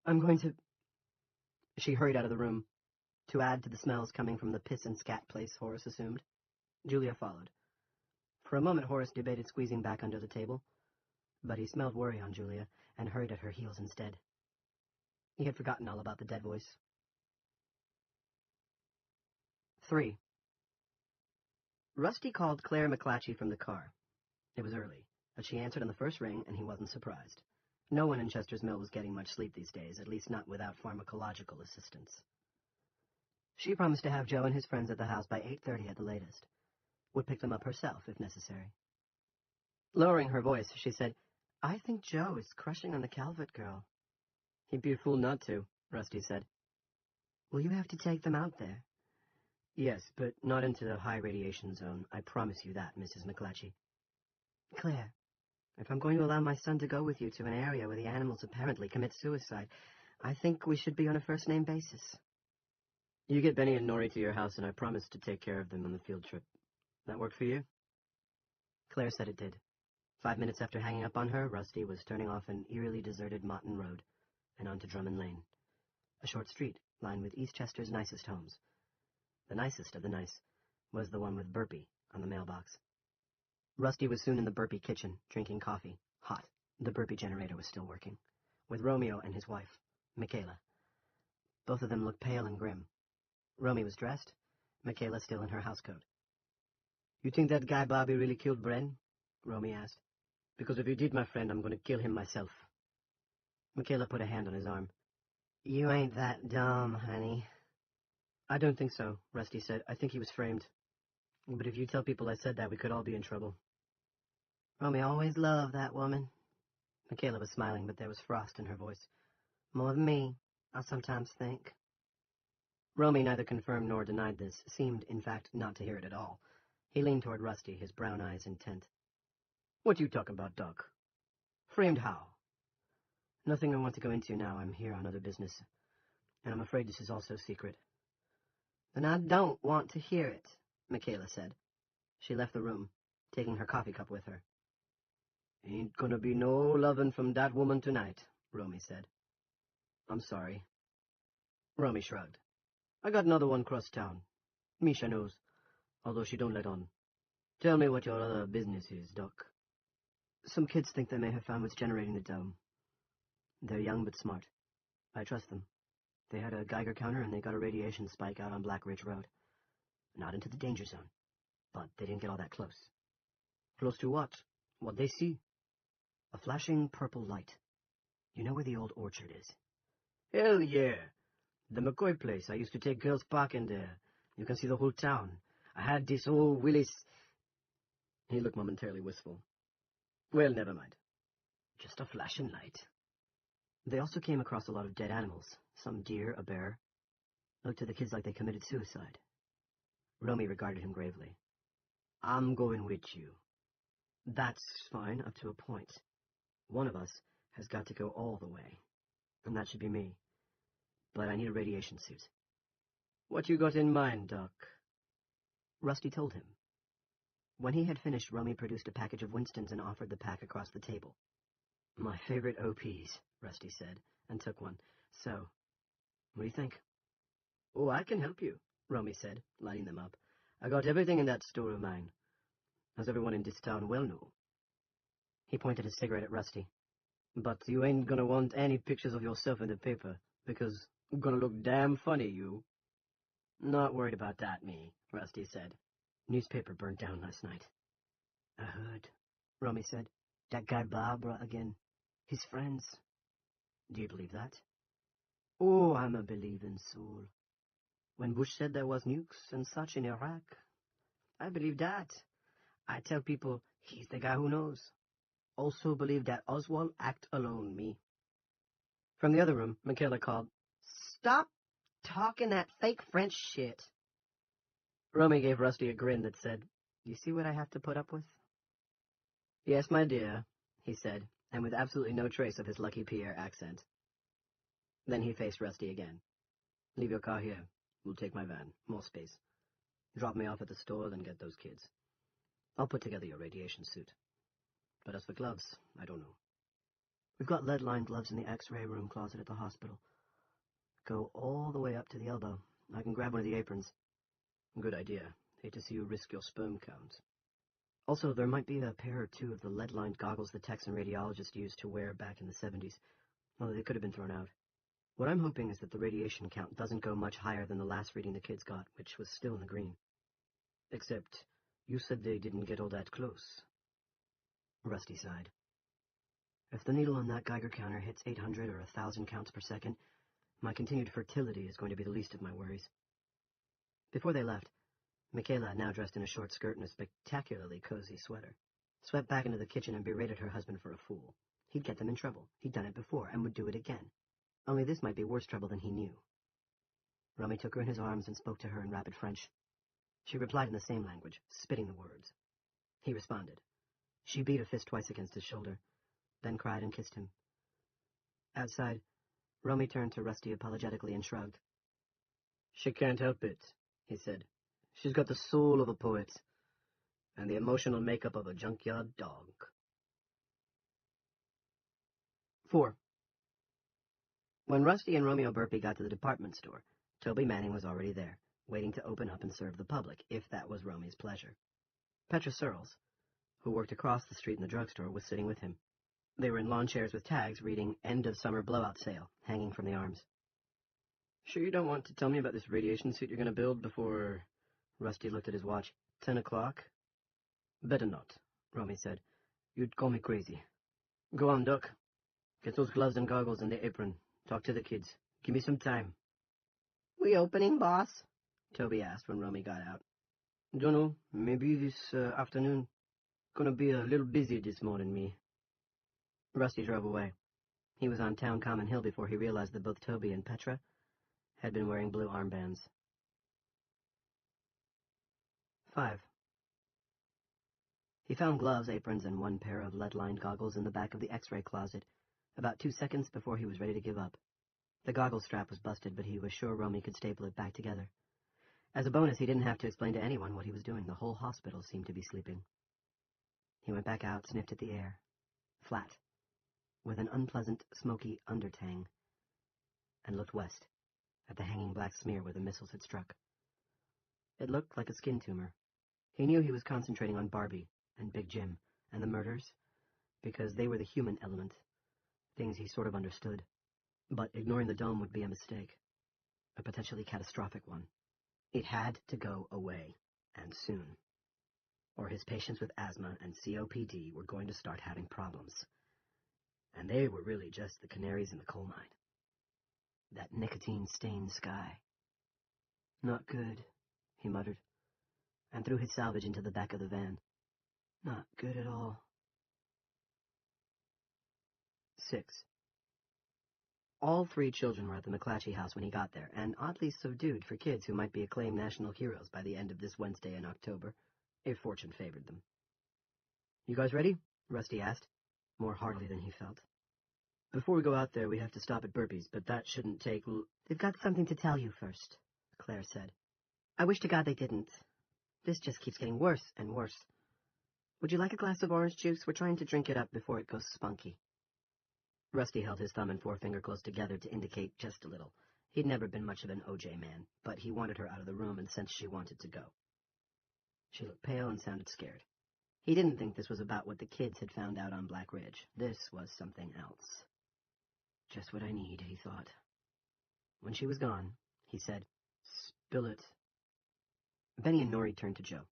I'm going to—" She hurried out of the room, to add to the smells coming from the piss and scat place, Horace assumed. Julia followed. For a moment Horace debated squeezing back under the table, but he smelled worry on Julia and hurried at her heels instead. He had forgotten all about the dead voice. 3. Rusty called Claire McClatchy from the car. It was early, but she answered on the first ring, and he wasn't surprised. No one in Chester's Mill was getting much sleep these days, at least not without pharmacological assistance. She promised to have Joe and his friends at the house by 8:30 at the latest. Would pick them up herself, if necessary. Lowering her voice, she said, "I think Joe is crushing on the Calvert girl." "He'd be a fool not to," Rusty said. "Will you have to take them out there?" "Yes, but not into the high radiation zone. I promise you that, Mrs. McClatchy." "Claire, if I'm going to allow my son to go with you to an area where the animals apparently commit suicide, I think we should be on a first-name basis." "You get Benny and Nori to your house, and I promise to take care of them on the field trip. That work for you?" Claire said it did. 5 minutes after hanging up on her, Rusty was turning off an eerily deserted Motton Road and onto Drummond Lane, a short street lined with Eastchester's nicest homes. The nicest of the nice was the one with Burpee on the mailbox. Rusty was soon in the Burpee kitchen, drinking coffee, hot. The Burpee generator was still working, with Romeo and his wife, Michaela. Both of them looked pale and grim. Romy was dressed, Michaela still in her housecoat. "You think that guy Bobby really killed Bren?" Romy asked. "Because if he did, my friend, I'm going to kill him myself." Michaela put a hand on his arm. "You ain't that dumb, honey." "I don't think so," Rusty said. "I think he was framed. But if you tell people I said that, we could all be in trouble." "Romy always loved that woman." Michaela was smiling, but there was frost in her voice. "More than me, I sometimes think." Romy neither confirmed nor denied this, seemed, in fact, not to hear it at all. He leaned toward Rusty, his brown eyes intent. "What you talking about, Doc? Framed how?" "Nothing I want to go into now. I'm here on other business. And I'm afraid this is also secret." "Then I don't want to hear it," Michaela said. She left the room. taking her coffee cup with her. "Ain't gonna be no lovin' from that woman tonight," Romy said. "I'm sorry." Romy shrugged. "I got another one cross town. Misha knows, although she don't let on. Tell me what your other business is, Doc." "Some kids think they may have found what's generating the dome. They're young but smart. I trust them. They had a Geiger counter and they got a radiation spike out on Black Ridge Road. Not into the danger zone, but they didn't get all that close." "Close to what? What'd they see?" "A flashing purple light. You know where the old orchard is?" "Hell yeah! The McCoy place. I used to take girls parking there. You can see the whole town. I had this old Willis—" He looked momentarily wistful. "Well, never mind. Just a flashing light." They also came across a lot of dead animals. Some deer, a bear. Looked to the kids like they committed suicide. Romy regarded him gravely. "I'm going with you." "That's fine, up to a point. One of us has got to go all the way. And that should be me. But I need a radiation suit." "What you got in mind, Doc?" Rusty told him. When he had finished, Romy produced a package of Winston's and offered the pack across the table. "My favorite OPs," Rusty said, and took one. "So, what do you think?" "Oh, I can help you," Romy said, lighting them up. "I got everything in that store of mine, as everyone in this town well know." He pointed his cigarette at Rusty. "But you ain't gonna want any pictures of yourself in the paper, because you're gonna look damn funny, you." "Not worried about that, me," Rusty said. "Newspaper burned down last night." "I heard," Romy said. "That guy Barbara again. His friends." "Do you believe that?" "Oh, I'm a believing soul. When Bush said there was nukes and such in Iraq, I believe that. I tell people he's the guy who knows. Also believe that Oswald act alone, me." From the other room, Michaela called, "Stop talking that fake French shit." Romy gave Rusty a grin that said, "You see what I have to put up with?" "Yes, my dear," he said, and with absolutely no trace of his Lucky Pierre accent. Then he faced Rusty again. "Leave your car here. We'll take my van. More space. Drop me off at the store, then get those kids. I'll put together your radiation suit. But as for gloves, I don't know. We've got lead-lined gloves in the X-ray room closet at the hospital. Go all the way up to the elbow. I can grab one of the aprons." "Good idea. Hate to see you risk your sperm count." "Also, there might be a pair or two of the lead-lined goggles the techs and radiologists used to wear back in the 70s, although they could have been thrown out. What I'm hoping is that the radiation count doesn't go much higher than the last reading the kids got, which was still in the green. Except, you said they didn't get all that close." Rusty sighed. "If the needle on that Geiger counter hits 800 or 1,000 counts per second, my continued fertility is going to be the least of my worries." Before they left, Michaela, now dressed in a short skirt and a spectacularly cozy sweater, swept back into the kitchen and berated her husband for a fool. He'd get them in trouble. He'd done it before, and would do it again. Only this might be worse trouble than he knew. Romy took her in his arms and spoke to her in rapid French. She replied in the same language, spitting the words. He responded. She beat a fist twice against his shoulder, then cried and kissed him. Outside, Romy turned to Rusty apologetically and shrugged. "She can't help it," he said. "She's got the soul of a poet, and the emotional makeup of a junkyard dog." 4. When Rusty and Romeo Burpee got to the department store, Toby Manning was already there, waiting to open up and serve the public, if that was Romy's pleasure. Petra Searles, who worked across the street in the drugstore, was sitting with him. They were in lawn chairs with tags reading "End of Summer Blowout Sale" hanging from the arms. "Sure you don't want to tell me about this radiation suit you're going to build before—" Rusty looked at his watch. 10 o'clock? "Better not," Romy said. "You'd call me crazy. Go on, Doc. Get those gloves and goggles and the apron. Talk to the kids. Give me some time." "We opening, boss?" Toby asked when Romy got out. "Dunno. Maybe this afternoon. Gonna be a little busy this morning, me." Rusty drove away. He was on Town Common Hill before he realized that both Toby and Petra had been wearing blue armbands. 5. He found gloves, aprons, and one pair of lead-lined goggles in the back of the X-ray closet, about 2 seconds before he was ready to give up. The goggle strap was busted, but he was sure Romy could staple it back together. As a bonus, he didn't have to explain to anyone what he was doing. The whole hospital seemed to be sleeping. He went back out, sniffed at the air. Flat, with an unpleasant, smoky undertang, and looked west, at the hanging black smear where the missiles had struck. It looked like a skin tumor. He knew he was concentrating on Barbie and Big Jim and the murders, because they were the human element, things he sort of understood. But ignoring the dome would be a mistake, a potentially catastrophic one. It had to go away, and soon, or his patients with asthma and COPD were going to start having problems. And they were really just the canaries in the coal mine. That nicotine-stained sky. Not good, he muttered, and threw his salvage into the back of the van. Not good at all. 6. All 3 children were at the McClatchy house when he got there, and oddly subdued for kids who might be acclaimed national heroes by the end of this Wednesday in October, if fortune favored them. You guys ready? Rusty asked, more heartily than he felt. Before we go out there, we have to stop at Burpee's, but that shouldn't take They've got something to tell you first, Claire said. I wish to God they didn't. This just keeps getting worse and worse. Would you like a glass of orange juice? We're trying to drink it up before it goes spunky. Rusty held his thumb and forefinger close together to indicate just a little. He'd never been much of an OJ man, but he wanted her out of the room and sensed she wanted to go. She looked pale and sounded scared. He didn't think this was about what the kids had found out on Black Ridge. This was something else. Just what I need, he thought. When she was gone, he said, "Spill it." Benny and Norrie turned to Joe.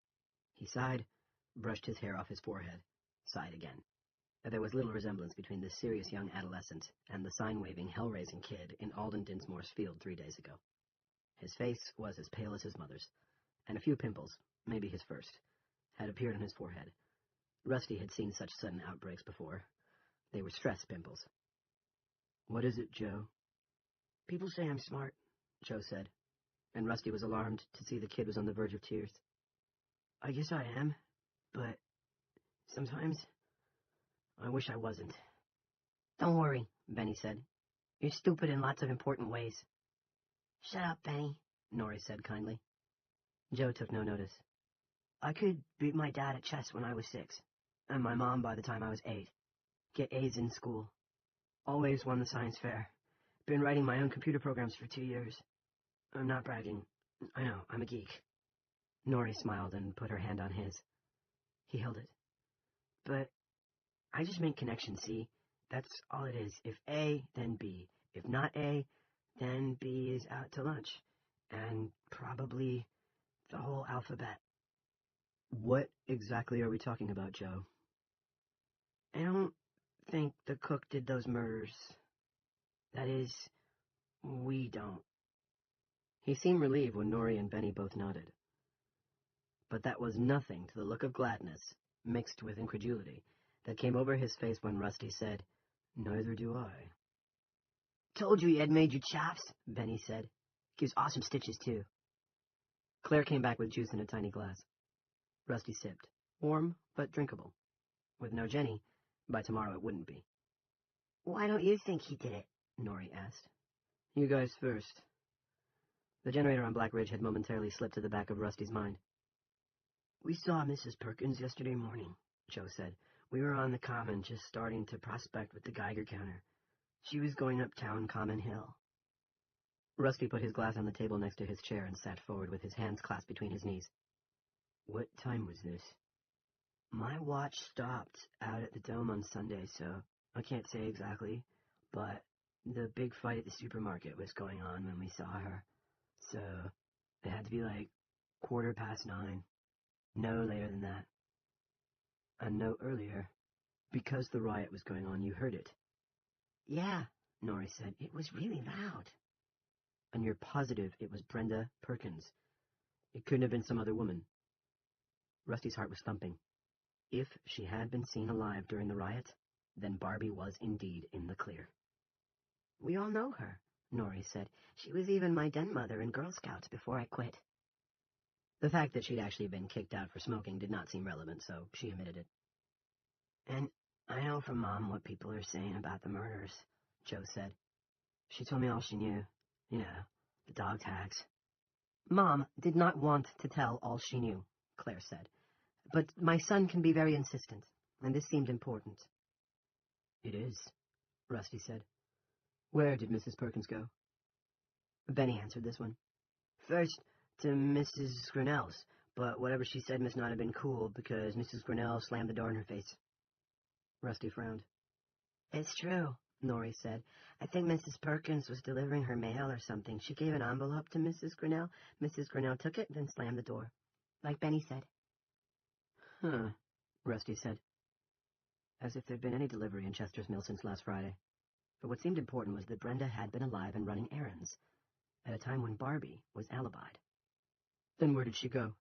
He sighed, brushed his hair off his forehead, sighed again. There was little resemblance between this serious young adolescent and the sign-waving, hell-raising kid in Alden Dinsmore's field 3 days ago. His face was as pale as his mother's, and a few pimples, maybe his first, had appeared on his forehead. Rusty had seen such sudden outbreaks before. They were stress pimples. "What is it, Joe?" "People say I'm smart," Joe said, and Rusty was alarmed to see the kid was on the verge of tears. "I guess I am, but sometimes I wish I wasn't." "Don't worry," Benny said. "You're stupid in lots of important ways." "Shut up, Benny," Norrie said kindly. Joe took no notice. "I could beat my dad at chess when I was 6, and my mom by the time I was 8. Get A's in school. Always won the science fair. Been writing my own computer programs for 2 years. I'm not bragging. I know, I'm a geek." Norrie smiled and put her hand on his. He held it. "But I just make connections, see? That's all it is. If A, then B. If not A, then B is out to lunch. And probably the whole alphabet." "What exactly are we talking about, Joe?" "I don't think the cook did those murders. That is, we don't." He seemed relieved when Norrie and Benny both nodded. But that was nothing to the look of gladness, mixed with incredulity, that came over his face when Rusty said, "Neither do I." "Told you he had made you chops," Benny said. "Gives awesome stitches, too." Claire came back with juice in a tiny glass. Rusty sipped, warm but drinkable. With no Jenny, by tomorrow it wouldn't be. "Why don't you think he did it?" Norrie asked. "You guys first." The generator on Black Ridge had momentarily slipped to the back of Rusty's mind. "We saw Mrs. Perkins yesterday morning," Joe said. "We were on the common, just starting to prospect with the Geiger counter. She was going uptown Common Hill." Rusty put his glass on the table next to his chair and sat forward with his hands clasped between his knees. "What time was this?" "My watch stopped out at the Dome on Sunday, so I can't say exactly, but the big fight at the supermarket was going on when we saw her, so it had to be like 9:15. No later than that." "And no earlier? Because the riot was going on, you heard it?" "Yeah," Norrie said. "It was really loud." "And you're positive it was Brenda Perkins? It couldn't have been some other woman?" Rusty's heart was thumping. If she had been seen alive during the riot, then Barbie was indeed in the clear. "We all know her," Norrie said. "She was even my den mother in Girl Scouts before I quit." The fact that she'd actually been kicked out for smoking did not seem relevant, so she admitted it. "And I know from Mom what people are saying about the murders," Joe said. "She told me all she knew. You know, the dog tags." "Mom did not want to tell all she knew," Claire said. "But my son can be very insistent. and this seemed important. It is, Rusty said. Where did Mrs. Perkins go? Benny answered this one. First, to Mrs. Grinnell's, but whatever she said must not have been cool, because Mrs. Grinnell slammed the door in her face. Rusty frowned. It's true, Norrie said. I think Mrs. Perkins was delivering her mail or something. She gave an envelope to Mrs. Grinnell. Mrs. Grinnell took it, then slammed the door. Like Benny said. Huh, Rusty said. As if there'd been any delivery in Chester's Mill since last Friday. But what seemed important was that Brenda had been alive and running errands, at a time when Barbie was alibied. Then where did she go?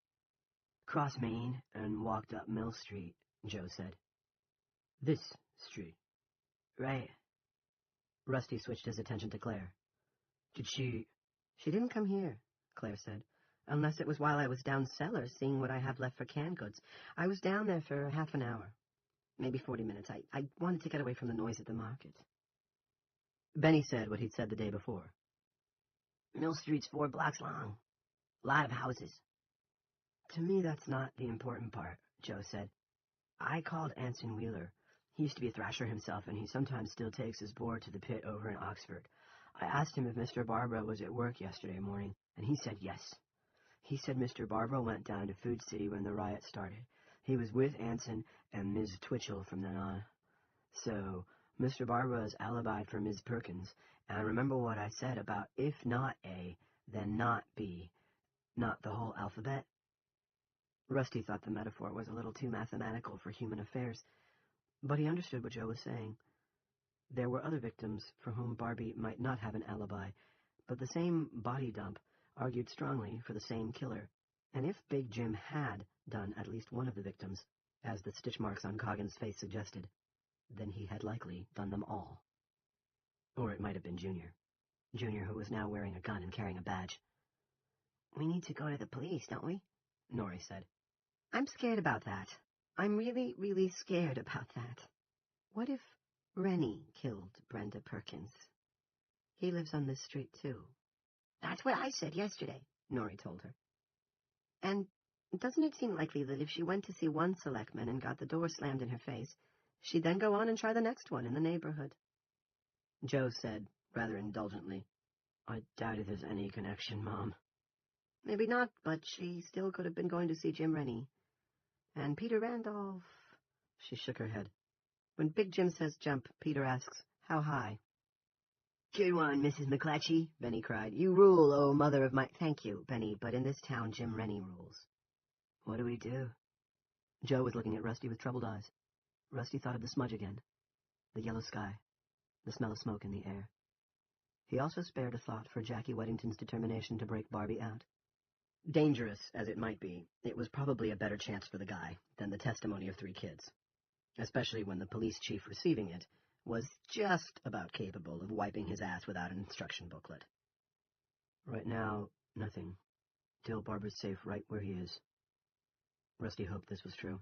Cross Main and walked up Mill Street, Joe said. This street? Right. Rusty switched his attention to Claire. Did she... She didn't come here, Claire said, unless it was while I was down cellar seeing what I have left for canned goods. I was down there for half an hour, maybe 40 minutes. I wanted to get away from the noise at the market. Benny said what he'd said the day before. Mill Street's 4 blocks long. A lot of houses. To me, that's not the important part, Joe said. I called Anson Wheeler. He used to be a thrasher himself, and he sometimes still takes his board to the pit over in Oxford. I asked him if Mr. Barbara was at work yesterday morning, and he said yes. He said Mr. Barbara went down to Food City when the riot started. He was with Anson and Ms. Twitchell from then on. So, Mr. Barbara is alibied for Ms. Perkins, and remember what I said about if not A, then not B, not the whole alphabet? Rusty thought the metaphor was a little too mathematical for human affairs, but he understood what Joe was saying. There were other victims for whom Barbie might not have an alibi, but the same body dump argued strongly for the same killer, and if Big Jim had done at least one of the victims, as the stitch marks on Coggin's face suggested, then he had likely done them all. Or it might have been Junior. Junior, who was now wearing a gun and carrying a badge. We need to go to the police, don't we? Norrie said. I'm scared about that. I'm really, really scared about that. What if Rennie killed Brenda Perkins? He lives on this street, too. That's what I said yesterday, Norrie told her. And doesn't it seem likely that if she went to see one selectman and got the door slammed in her face, she'd then go on and try the next one in the neighborhood? Joe said, rather indulgently, I doubt if there's any connection, Mom. Maybe not, but she still could have been going to see Jim Rennie. And Peter Randolph... She shook her head. When Big Jim says jump, Peter asks, how high? Good one, Mrs. McClatchy, Benny cried. You rule, oh mother of my... Thank you, Benny, but in this town, Jim Rennie rules. What do we do? Joe was looking at Rusty with troubled eyes. Rusty thought of the smudge again. The yellow sky. The smell of smoke in the air. He also spared a thought for Jackie Weddington's determination to break Barbie out. Dangerous as it might be, it was probably a better chance for the guy than the testimony of 3 kids, especially when the police chief receiving it was just about capable of wiping his ass without an instruction booklet. Right now, nothing, till Barbara's safe right where he is. Rusty hoped this was true.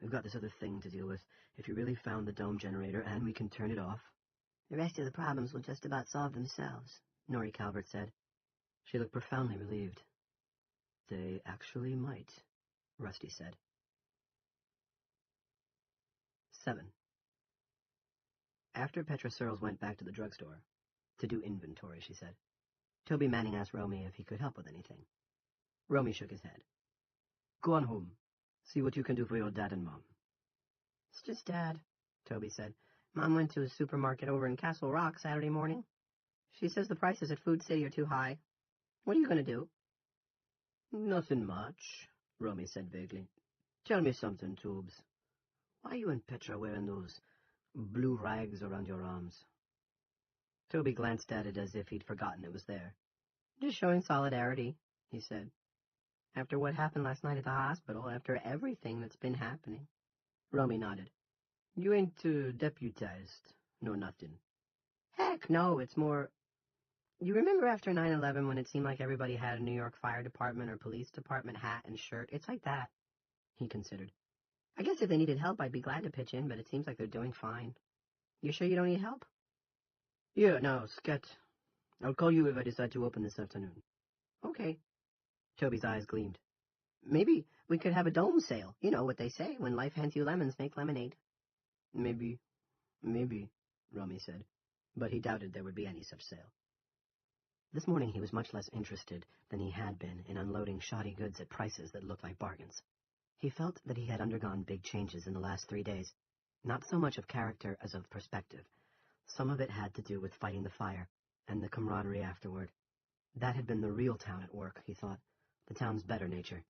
We've got this other thing to deal with. If you really found the dome generator and we can turn it off... The rest of the problems will just about solve themselves, Norrie Calvert said. She looked profoundly relieved. They actually might, Rusty said. 7. After Petra Searles went back to the drugstore, to do inventory, she said, Toby Manning asked Romy if he could help with anything. Romy shook his head. Go on home. See what you can do for your dad and Mom. It's just Dad, Toby said. Mom went to a supermarket over in Castle Rock Saturday morning. She says the prices at Food City are too high. What are you going to do? Nothing much, Romy said vaguely. Tell me something, Tobes. Why are you and Petra wearing those blue rags around your arms? Toby glanced at it as if he'd forgotten it was there. Just showing solidarity, he said. After what happened last night at the hospital, after everything that's been happening. Romy nodded. You ain't deputized, no nothing. Heck no, it's more... You remember after 9/11 when it seemed like everybody had a New York Fire Department or Police Department hat and shirt? It's like that, he considered. I guess if they needed help, I'd be glad to pitch in, but it seems like they're doing fine. You sure you don't need help? Yeah, no, scat. I'll call you if I decide to open this afternoon. Okay. Toby's eyes gleamed. Maybe we could have a dome sale. You know what they say, when life hands you lemons, make lemonade. Maybe, Romy said, but he doubted there would be any such sale. This morning he was much less interested than he had been in unloading shoddy goods at prices that looked like bargains. He felt that he had undergone big changes in the last 3 days, not so much of character as of perspective. Some of it had to do with fighting the fire, and the camaraderie afterward. That had been the real town at work, he thought, the town's better nature.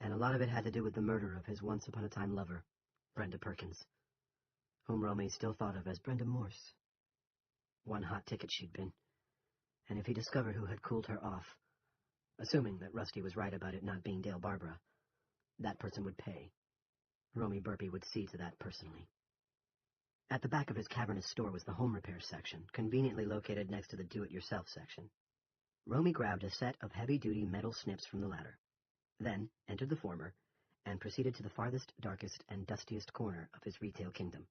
And a lot of it had to do with the murder of his once-upon-a-time lover, Brenda Perkins, whom Romy still thought of as Brenda Morse. One hot ticket she'd been, and if he discovered who had cooled her off, assuming that Rusty was right about it not being Dale Barbara, that person would pay. Romy Burpee would see to that personally. At the back of his cavernous store was the home repair section, conveniently located next to the do-it-yourself section. Romy grabbed a set of heavy-duty metal snips from the ladder, then entered the former, and proceeded to the farthest, darkest, and dustiest corner of his retail kingdom.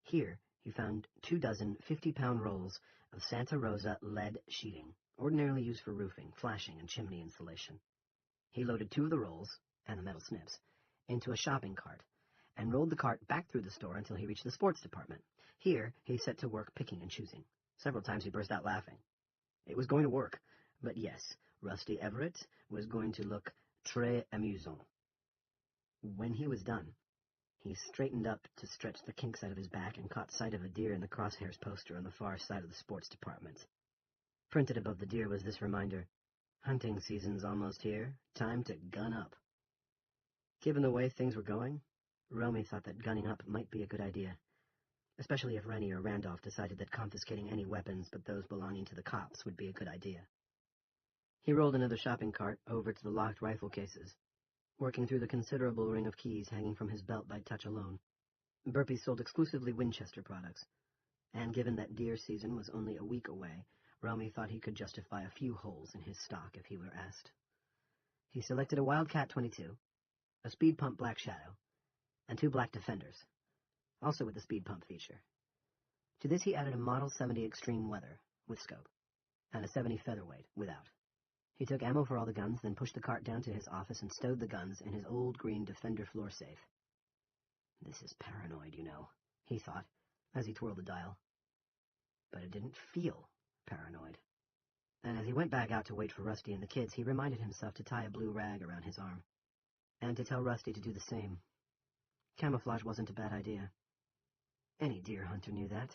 Here he found 24 50-pound rolls of Santa Rosa lead sheeting, ordinarily used for roofing, flashing, and chimney insulation. He loaded 2 of the rolls, and the metal snips, into a shopping cart, and rolled the cart back through the store until he reached the sports department. Here he set to work picking and choosing. Several times he burst out laughing. It was going to work, but yes, Rusty Everett was going to look très amusant. When he was done, he straightened up to stretch the kinks out of his back and caught sight of a deer in the Crosshairs poster on the far side of the sports department. Printed above the deer was this reminder: "Hunting season's almost here. Time to gun up." Given the way things were going, Romy thought that gunning up might be a good idea, especially if Rennie or Randolph decided that confiscating any weapons but those belonging to the cops would be a good idea. He rolled another shopping cart over to the locked rifle cases, working through the considerable ring of keys hanging from his belt by touch alone. Burpee sold exclusively Winchester products, and given that deer season was only a week away, Romy thought he could justify a few holes in his stock if he were asked. He selected a Wildcat 22, a Speed Pump Black Shadow, and 2 Black Defenders, also with the Speed Pump feature. To this he added a Model 70 Extreme Weather, with scope, and a 70 Featherweight, without. He took ammo for all the guns, then pushed the cart down to his office and stowed the guns in his old green Defender floor safe. This is paranoid, you know, he thought, as he twirled the dial. But it didn't feel paranoid. And as he went back out to wait for Rusty and the kids, he reminded himself to tie a blue rag around his arm, and to tell Rusty to do the same. Camouflage wasn't a bad idea. Any deer hunter knew that.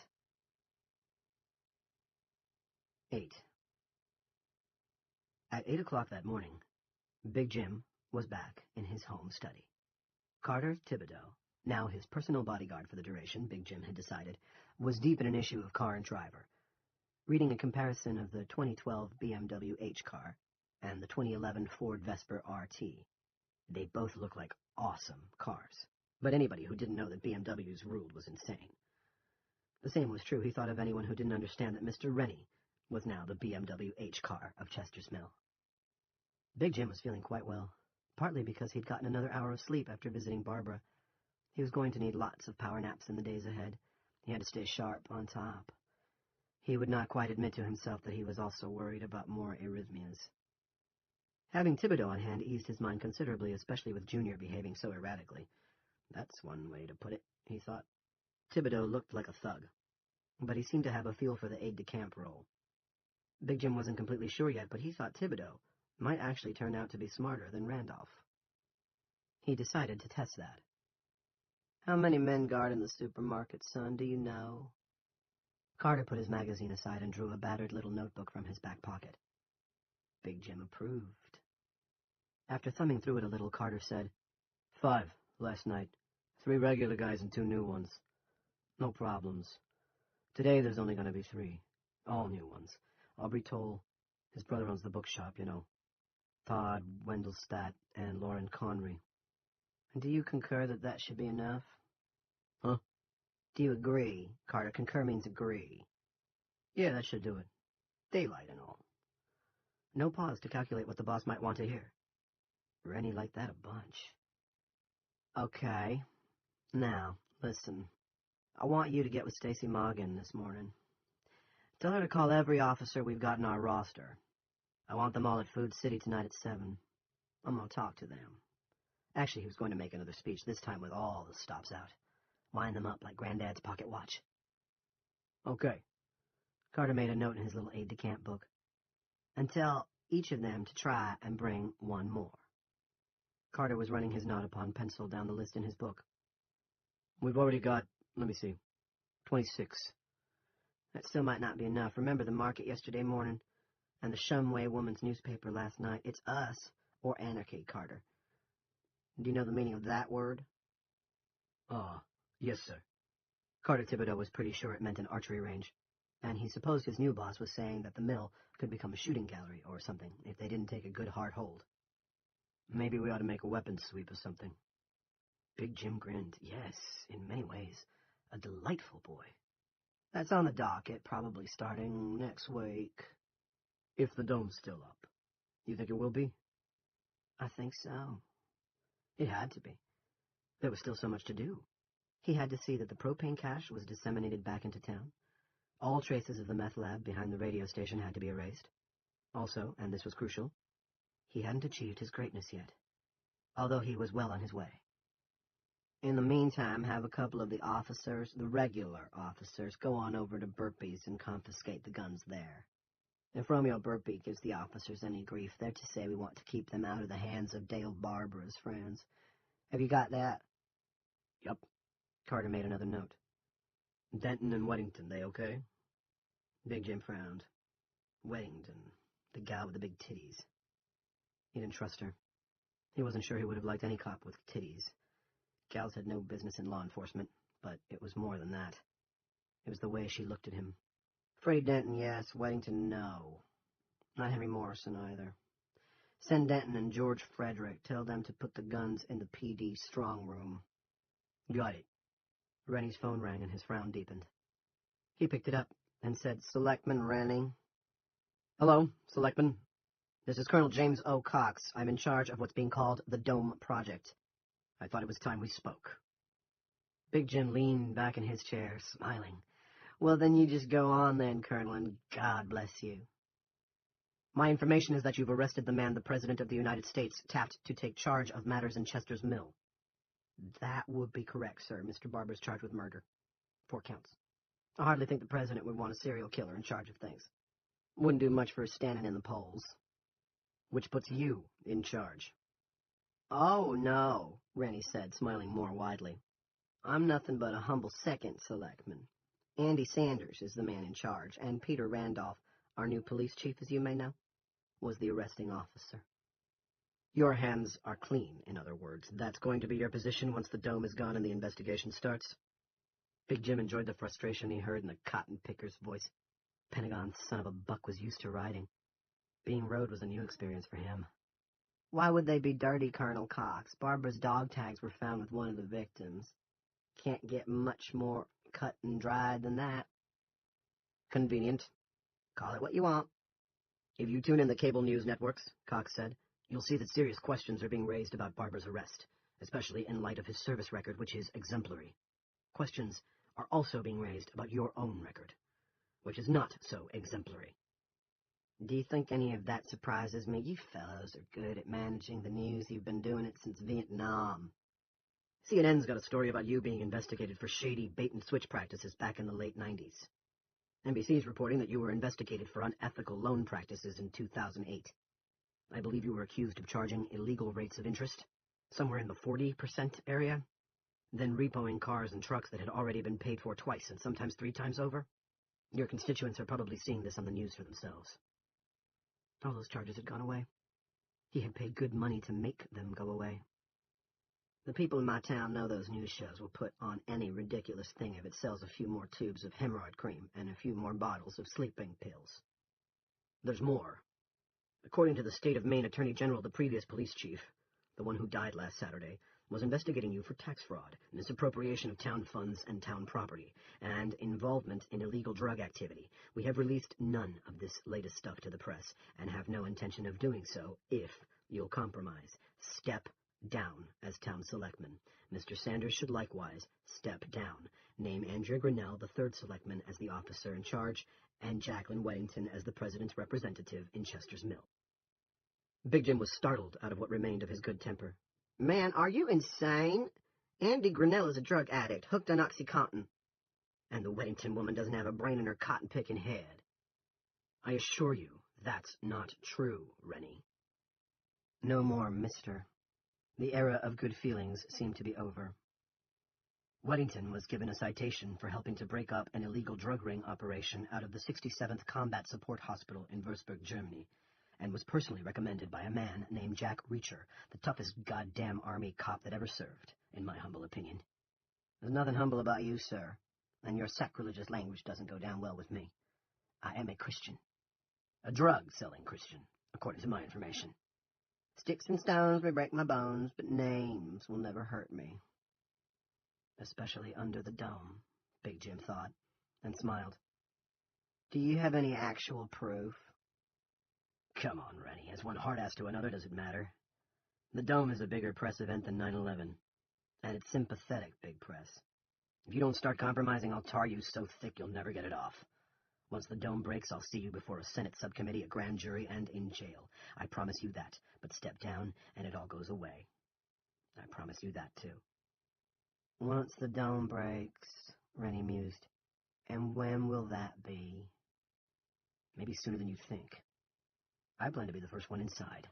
8. At 8 o'clock that morning, Big Jim was back in his home study. Carter Thibodeau, now his personal bodyguard for the duration, Big Jim had decided, was deep in an issue of Car and Driver, reading a comparison of the 2012 BMW H car and the 2011 Ford Vesper RT. They both look like awesome cars, but anybody who didn't know that BMWs ruled was insane. The same was true, he thought, of anyone who didn't understand that Mr. Rennie was now the BMW H car of Chester's Mill. Big Jim was feeling quite well, partly because he'd gotten another hour of sleep after visiting Barbara. He was going to need lots of power naps in the days ahead. He had to stay sharp on top. He would not quite admit to himself that he was also worried about more arrhythmias. Having Thibodeau on hand eased his mind considerably, especially with Junior behaving so erratically. That's one way to put it, he thought. Thibodeau looked like a thug, but he seemed to have a feel for the aide-de-camp role. Big Jim wasn't completely sure yet, but he thought Thibodeau might actually turn out to be smarter than Randolph. He decided to test that. "How many men guard in the supermarket, son, do you know?" Carter put his magazine aside and drew a battered little notebook from his back pocket. Big Jim approved. After thumbing through it a little, Carter said, 5, last night. 3 regular guys and 2 new ones. No problems. Today there's only going to be 3. All new ones. Aubrey Toll, his brother owns the bookshop, you know. Todd Wendelstadt and Lauren Connery. And do you concur that that should be enough? Huh? Do you agree? Carter, concur means agree. Yeah, that should do it. Daylight and all. No pause to calculate what the boss might want to hear. Rennie liked that a bunch. Okay. Now, listen. I want you to get with Stacy Morgan this morning. Tell her to call every officer we've got in our roster. I want them all at Food City tonight at 7. I'm going to talk to them. Actually, he was going to make another speech, this time with all the stops out. Wind them up like Granddad's pocket watch. Okay. Carter made a note in his little aide-de-camp book. And tell each of them to try and bring one more. Carter was running his not-upon pencil down the list in his book. We've already got, 26. That still might not be enough. Remember the market yesterday morning and the Shumway Woman's newspaper last night? It's us or anarchy, Carter. Do you know the meaning of that word? Yes, sir. Carter Thibodeau was pretty sure it meant an archery range, and he supposed his new boss was saying that the mill could become a shooting gallery or something if they didn't take a good hard hold. Maybe we ought to make a weapons sweep or something. Big Jim grinned. Yes, in many ways, a delightful boy. That's on the docket, probably starting next week. If the dome's still up. You think it will be? I think so. It had to be. There was still so much to do. He had to see that the propane cache was disseminated back into town. All traces of the meth lab behind the radio station had to be erased. Also, and this was crucial, he hadn't achieved his greatness yet, although he was well on his way. In the meantime, have a couple of the officers, the regular officers, go on over to Burpee's and confiscate the guns there. If Romeo Burpee gives the officers any grief, they're to say we want to keep them out of the hands of Dale Barbara's friends. Have you got that? Yup. Carter made another note. Denton and Weddington, they okay? Big Jim frowned. Weddington, the gal with the big titties. He didn't trust her. He wasn't sure he would have liked any cop with titties. Gals had no business in law enforcement, but it was more than that. It was the way she looked at him. Freddie Denton, yes. Weddington, no. Not Henry Morrison, either. Send Denton and George Frederick. Tell them to put the guns in the PD strong room. Got it. Rennie's phone rang and his frown deepened. He picked it up and said, Selectman Rennie. Hello, Selectman. This is Colonel James O. Cox. I'm in charge of what's being called the Dome Project. I thought it was time we spoke. Big Jim leaned back in his chair, smiling. Well, then you just go on then, Colonel, and God bless you. My information is that you've arrested the man the President of the United States tapped to take charge of matters in Chester's Mill. That would be correct, sir. Mr. Barber's charged with murder. 4 counts. I hardly think the President would want a serial killer in charge of things. Wouldn't do much for standing in the polls. Which puts you in charge. Oh, no, Rennie said, smiling more widely. I'm nothing but a humble second selectman. Andy Sanders is the man in charge, and Peter Randolph, our new police chief, as you may know, was the arresting officer. Your hands are clean, in other words. That's going to be your position once the dome is gone and the investigation starts. Big Jim enjoyed the frustration he heard in the cotton picker's voice. Pentagon's son of a buck was used to riding. Being rode was a new experience for him. Why would they be dirty, Colonel Cox? Barbara's dog tags were found with one of the victims. Can't get much more cut and dried than that. Convenient. Call it what you want. If you tune in the cable news networks, Cox said, you'll see that serious questions are being raised about Barbara's arrest, especially in light of his service record, which is exemplary. Questions are also being raised about your own record, which is not so exemplary. Do you think any of that surprises me? You fellows are good at managing the news. You've been doing it since Vietnam. CNN's got a story about you being investigated for shady bait-and-switch practices back in the late 90s. NBC's reporting that you were investigated for unethical loan practices in 2008. I believe you were accused of charging illegal rates of interest, somewhere in the 40% area, then repoing cars and trucks that had already been paid for twice and sometimes 3 times over. Your constituents are probably seeing this on the news for themselves. All those charges had gone away. He had paid good money to make them go away. The people in my town know those news shows will put on any ridiculous thing if it sells a few more tubes of hemorrhoid cream and a few more bottles of sleeping pills. There's more. According to the state of Maine Attorney General, the previous police chief, the one who died last Saturday, was investigating you for tax fraud, misappropriation of town funds and town property, and involvement in illegal drug activity. We have released none of this latest stuff to the press, and have no intention of doing so if you'll compromise. Step down as town selectman. Mr. Sanders should likewise step down. Name Andrea Grinnell, the 3rd selectman, as the officer in charge, and Jacqueline Weddington as the president's representative in Chester's Mill. Big Jim was startled out of what remained of his good temper. Man, are you insane? Andy Grinnell is a drug addict, hooked on OxyContin. And the Weddington woman doesn't have a brain in her cotton-picking head. I assure you, that's not true, Rennie. No more, mister. The era of good feelings seemed to be over. Weddington was given a citation for helping to break up an illegal drug ring operation out of the 67th Combat Support Hospital in Würzburg, Germany, and was personally recommended by a man named Jack Reacher, the toughest goddamn army cop that ever served, in my humble opinion. There's nothing humble about you, sir, and your sacrilegious language doesn't go down well with me. I am a Christian. A drug-selling Christian, according to my information. Sticks and stones may break my bones, but names will never hurt me. Especially under the dome, Big Jim thought, and smiled. Do you have any actual proof? Come on, Rennie, as one hard-ass to another, does it matter? The dome is a bigger press event than 9/11, and it's sympathetic big press. If you don't start compromising, I'll tar you so thick you'll never get it off. Once the dome breaks, I'll see you before a Senate subcommittee, a grand jury, and in jail. I promise you that, but step down, and it all goes away. I promise you that, too. Once the dome breaks, Rennie mused. And when will that be? Maybe sooner than you think. I plan to be the first one inside.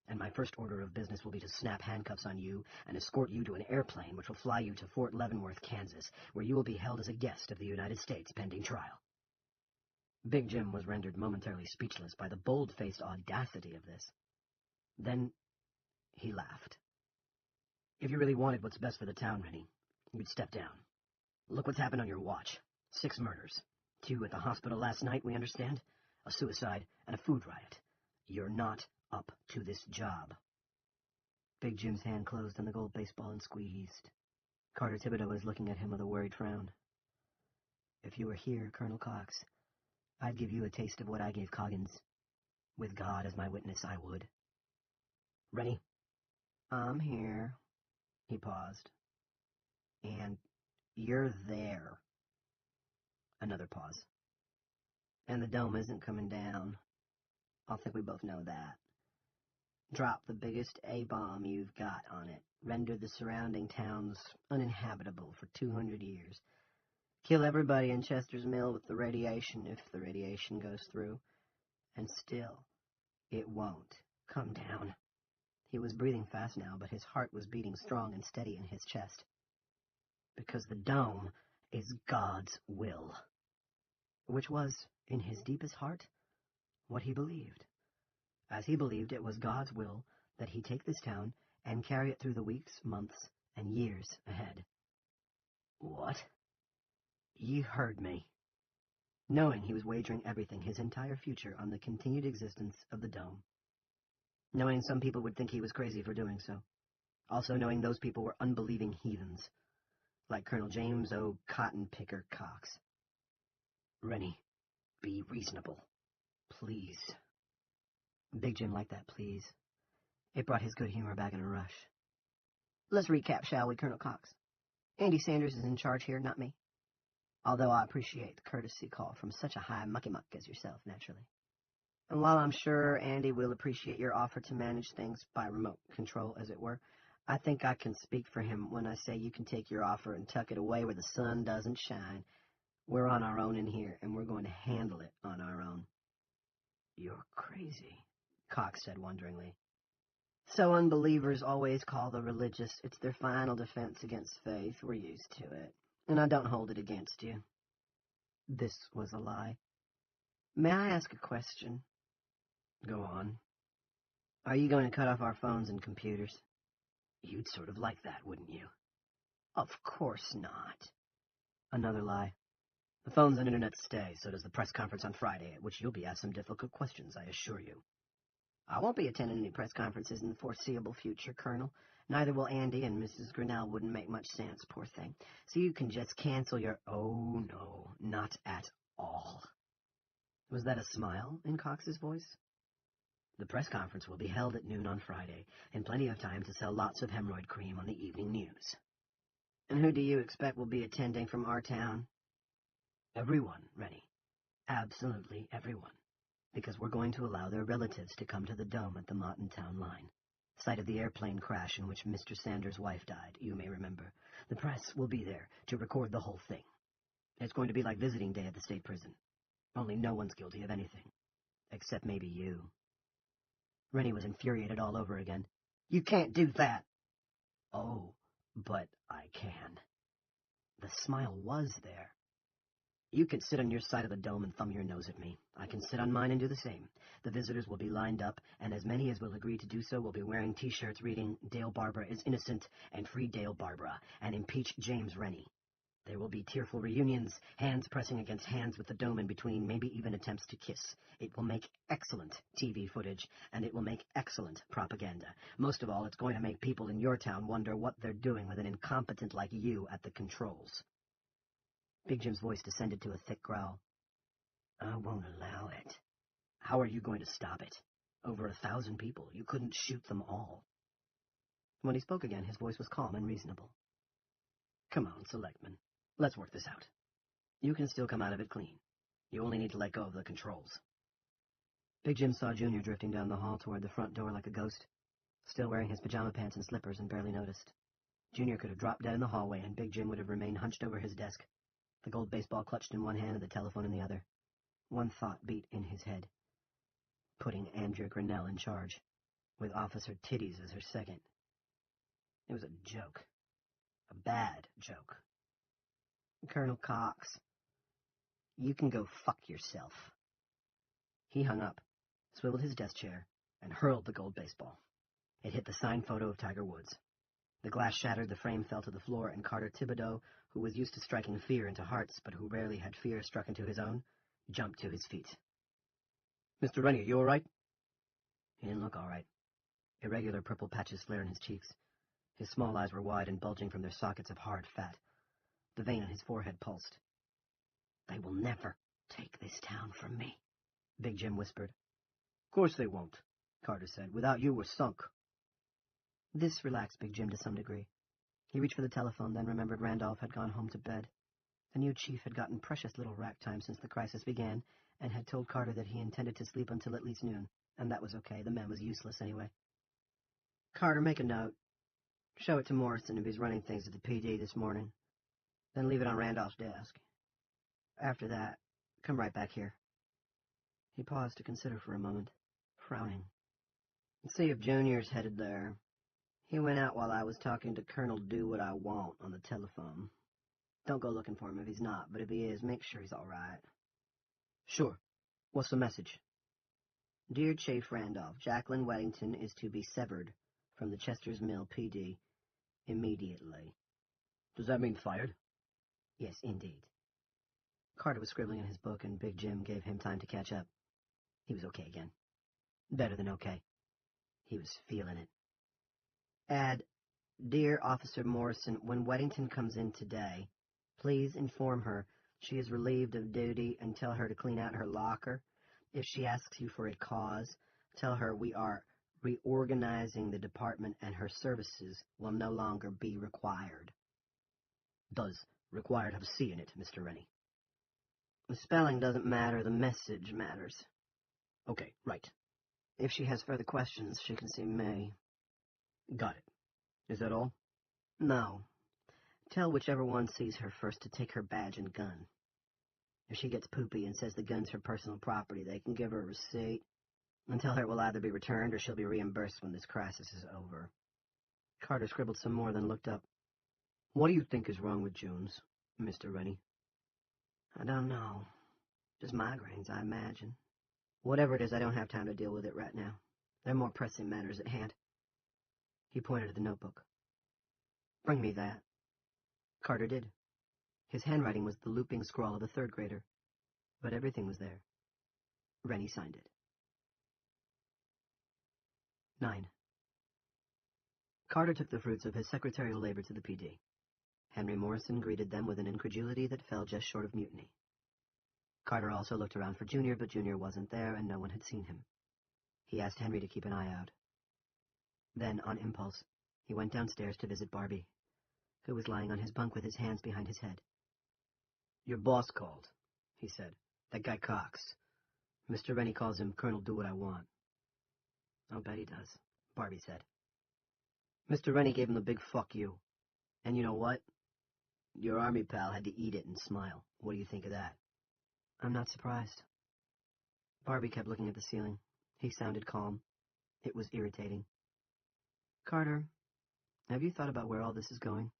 And my first order of business will be to snap handcuffs on you and escort you to an airplane which will fly you to Fort Leavenworth, Kansas, where you will be held as a guest of the United States pending trial. Big Jim was rendered momentarily speechless by the bold-faced audacity of this. Then he laughed. If you really wanted what's best for the town, Rennie, you'd step down. Look what's happened on your watch. 6 murders. 2 at the hospital last night, we understand. A suicide and a food riot. You're not up to this job. Big Jim's hand closed on the gold baseball and squeezed. Carter Thibodeau was looking at him with a worried frown. If you were here, Colonel Cox, I'd give you a taste of what I gave Coggins. With God as my witness, I would. Rennie? I'm here. He paused. And you're there. Another pause. And the dome isn't coming down. I think we both know that. Drop the biggest A-bomb you've got on it. Render the surrounding towns uninhabitable for 200 years. Kill everybody in Chester's Mill with the radiation if the radiation goes through. And still, it won't come down. He was breathing fast now, but his heart was beating strong and steady in his chest. Because the dome is God's will. Which was, in his deepest heart, what he believed. As he believed it was God's will that he take this town and carry it through the weeks, months, and years ahead. What? You heard me. Knowing he was wagering everything, his entire future, on the continued existence of the dome. Knowing some people would think he was crazy for doing so. Also knowing those people were unbelieving heathens, like Colonel James O. Cotton Picker Cox. Rennie, be reasonable. Please. Big Jim liked that please. It brought his good humor back in a rush. Let's recap, shall we, Colonel Cox? Andy Sanders is in charge here, not me. Although I appreciate the courtesy call from such a high mucky-muck as yourself, naturally. And while I'm sure Andy will appreciate your offer to manage things by remote control, as it were, I think I can speak for him when I say you can take your offer and tuck it away where the sun doesn't shine. We're on our own in here, and we're going to handle it on our own. You're crazy, Cox said wonderingly. So unbelievers always call the religious. It's their final defense against faith. We're used to it. And I don't hold it against you. This was a lie. May I ask a question? Go on. Are you going to cut off our phones and computers? You'd sort of like that, wouldn't you? Of course not. Another lie. The phones and internet stay, so does the press conference on Friday, at which you'll be asked some difficult questions, I assure you. I won't be attending any press conferences in the foreseeable future, Colonel. Neither will Andy, and Mrs. Grinnell wouldn't make much sense, poor thing. So you can just cancel your... Oh, no, not at all. Was that a smile in Cox's voice? The press conference will be held at noon on Friday, and plenty of time to sell lots of hemorrhoid cream on the evening news. And who do you expect will be attending from our town? Everyone, Rennie. Absolutely everyone. Because we're going to allow their relatives to come to the dome at the Motton town line. Site of the airplane crash in which Mr. Sanders' wife died, you may remember. The press will be there to record the whole thing. It's going to be like visiting day at the state prison. Only no one's guilty of anything. Except maybe you. Rennie was infuriated all over again. You can't do that! Oh, but I can. The smile was there. You can sit on your side of the dome and thumb your nose at me. I can sit on mine and do the same. The visitors will be lined up, and as many as will agree to do so will be wearing T-shirts reading, Dale Barbara is innocent, and free Dale Barbara, and impeach James Rennie. There will be tearful reunions, hands pressing against hands with the dome in between, maybe even attempts to kiss. It will make excellent TV footage, and it will make excellent propaganda. Most of all, it's going to make people in your town wonder what they're doing with an incompetent like you at the controls. Big Jim's voice descended to a thick growl. I won't allow it. How are you going to stop it? Over 1,000 people. You couldn't shoot them all. When he spoke again, his voice was calm and reasonable. Come on, Selectman. Let's work this out. You can still come out of it clean. You only need to let go of the controls. Big Jim saw Junior drifting down the hall toward the front door like a ghost, still wearing his pajama pants and slippers, and barely noticed. Junior could have dropped dead in the hallway, and Big Jim would have remained hunched over his desk, the gold baseball clutched in one hand and the telephone in the other. One thought beat in his head. Putting Andrea Grinnell in charge, with Officer Titties as her second. It was a joke. A bad joke. Colonel Cox, you can go fuck yourself. He hung up, swiveled his desk chair, and hurled the gold baseball. It hit the signed photo of Tiger Woods. The glass shattered, the frame fell to the floor, and Carter Thibodeau, who was used to striking fear into hearts, but who rarely had fear struck into his own, jumped to his feet. Mr. Rennie, are you all right? He didn't look all right. Irregular purple patches flared in his cheeks. His small eyes were wide and bulging from their sockets of hard fat. The vein on his forehead pulsed. They will never take this town from me, Big Jim whispered. Of course they won't, Carter said. Without you, we're sunk. This relaxed Big Jim to some degree. He reached for the telephone, then remembered Randolph had gone home to bed. The new chief had gotten precious little rack time since the crisis began, and had told Carter that he intended to sleep until at least noon, and that was okay. The man was useless anyway. Carter, make a note. Show it to Morrison if he's running things at the PD this morning. Then leave it on Randolph's desk. After that, come right back here. He paused to consider for a moment, frowning. Let's see if Junior's headed there. He went out while I was talking to Colonel Do-What-I-Want on the telephone. Don't go looking for him if he's not, but if he is, make sure he's all right. Sure. What's the message? Dear Chief Randolph, Jacqueline Weddington is to be severed from the Chester's Mill PD immediately. Does that mean fired? Yes, indeed. Carter was scribbling in his book, and Big Jim gave him time to catch up. He was okay again. Better than okay. He was feeling it. Add, Dear Officer Morrison, when Weddington comes in today, please inform her she is relieved of duty and tell her to clean out her locker. If she asks you for a cause, tell her we are reorganizing the department and her services will no longer be required. Does required have a C in it, Mr. Rennie? The spelling doesn't matter, the message matters. Okay, right. If she has further questions, she can see me. Got it. Is that all? No. Tell whichever one sees her first to take her badge and gun. If she gets poopy and says the gun's her personal property, they can give her a receipt and tell her it will either be returned or she'll be reimbursed when this crisis is over. Carter scribbled some more, then looked up. What do you think is wrong with Jones, Mr. Rennie? I don't know. Just migraines, I imagine. Whatever it is, I don't have time to deal with it right now. There are more pressing matters at hand. He pointed at the notebook. Bring me that. Carter did. His handwriting was the looping scrawl of a third grader, but everything was there. Rennie signed it. 9. Carter took the fruits of his secretarial labor to the PD. Henry Morrison greeted them with an incredulity that fell just short of mutiny. Carter also looked around for Junior, but Junior wasn't there, and no one had seen him. He asked Henry to keep an eye out. Then, on impulse, he went downstairs to visit Barbie, who was lying on his bunk with his hands behind his head. Your boss called, he said. That guy Cox. Mr. Rennie calls him Colonel Do-What-I-Want. I'll bet he does, Barbie said. Mr. Rennie gave him the big fuck you. And you know what? Your army pal had to eat it and smile. What do you think of that? I'm not surprised. Barbie kept looking at the ceiling. He sounded calm. It was irritating. Carter, have you thought about where all this is going?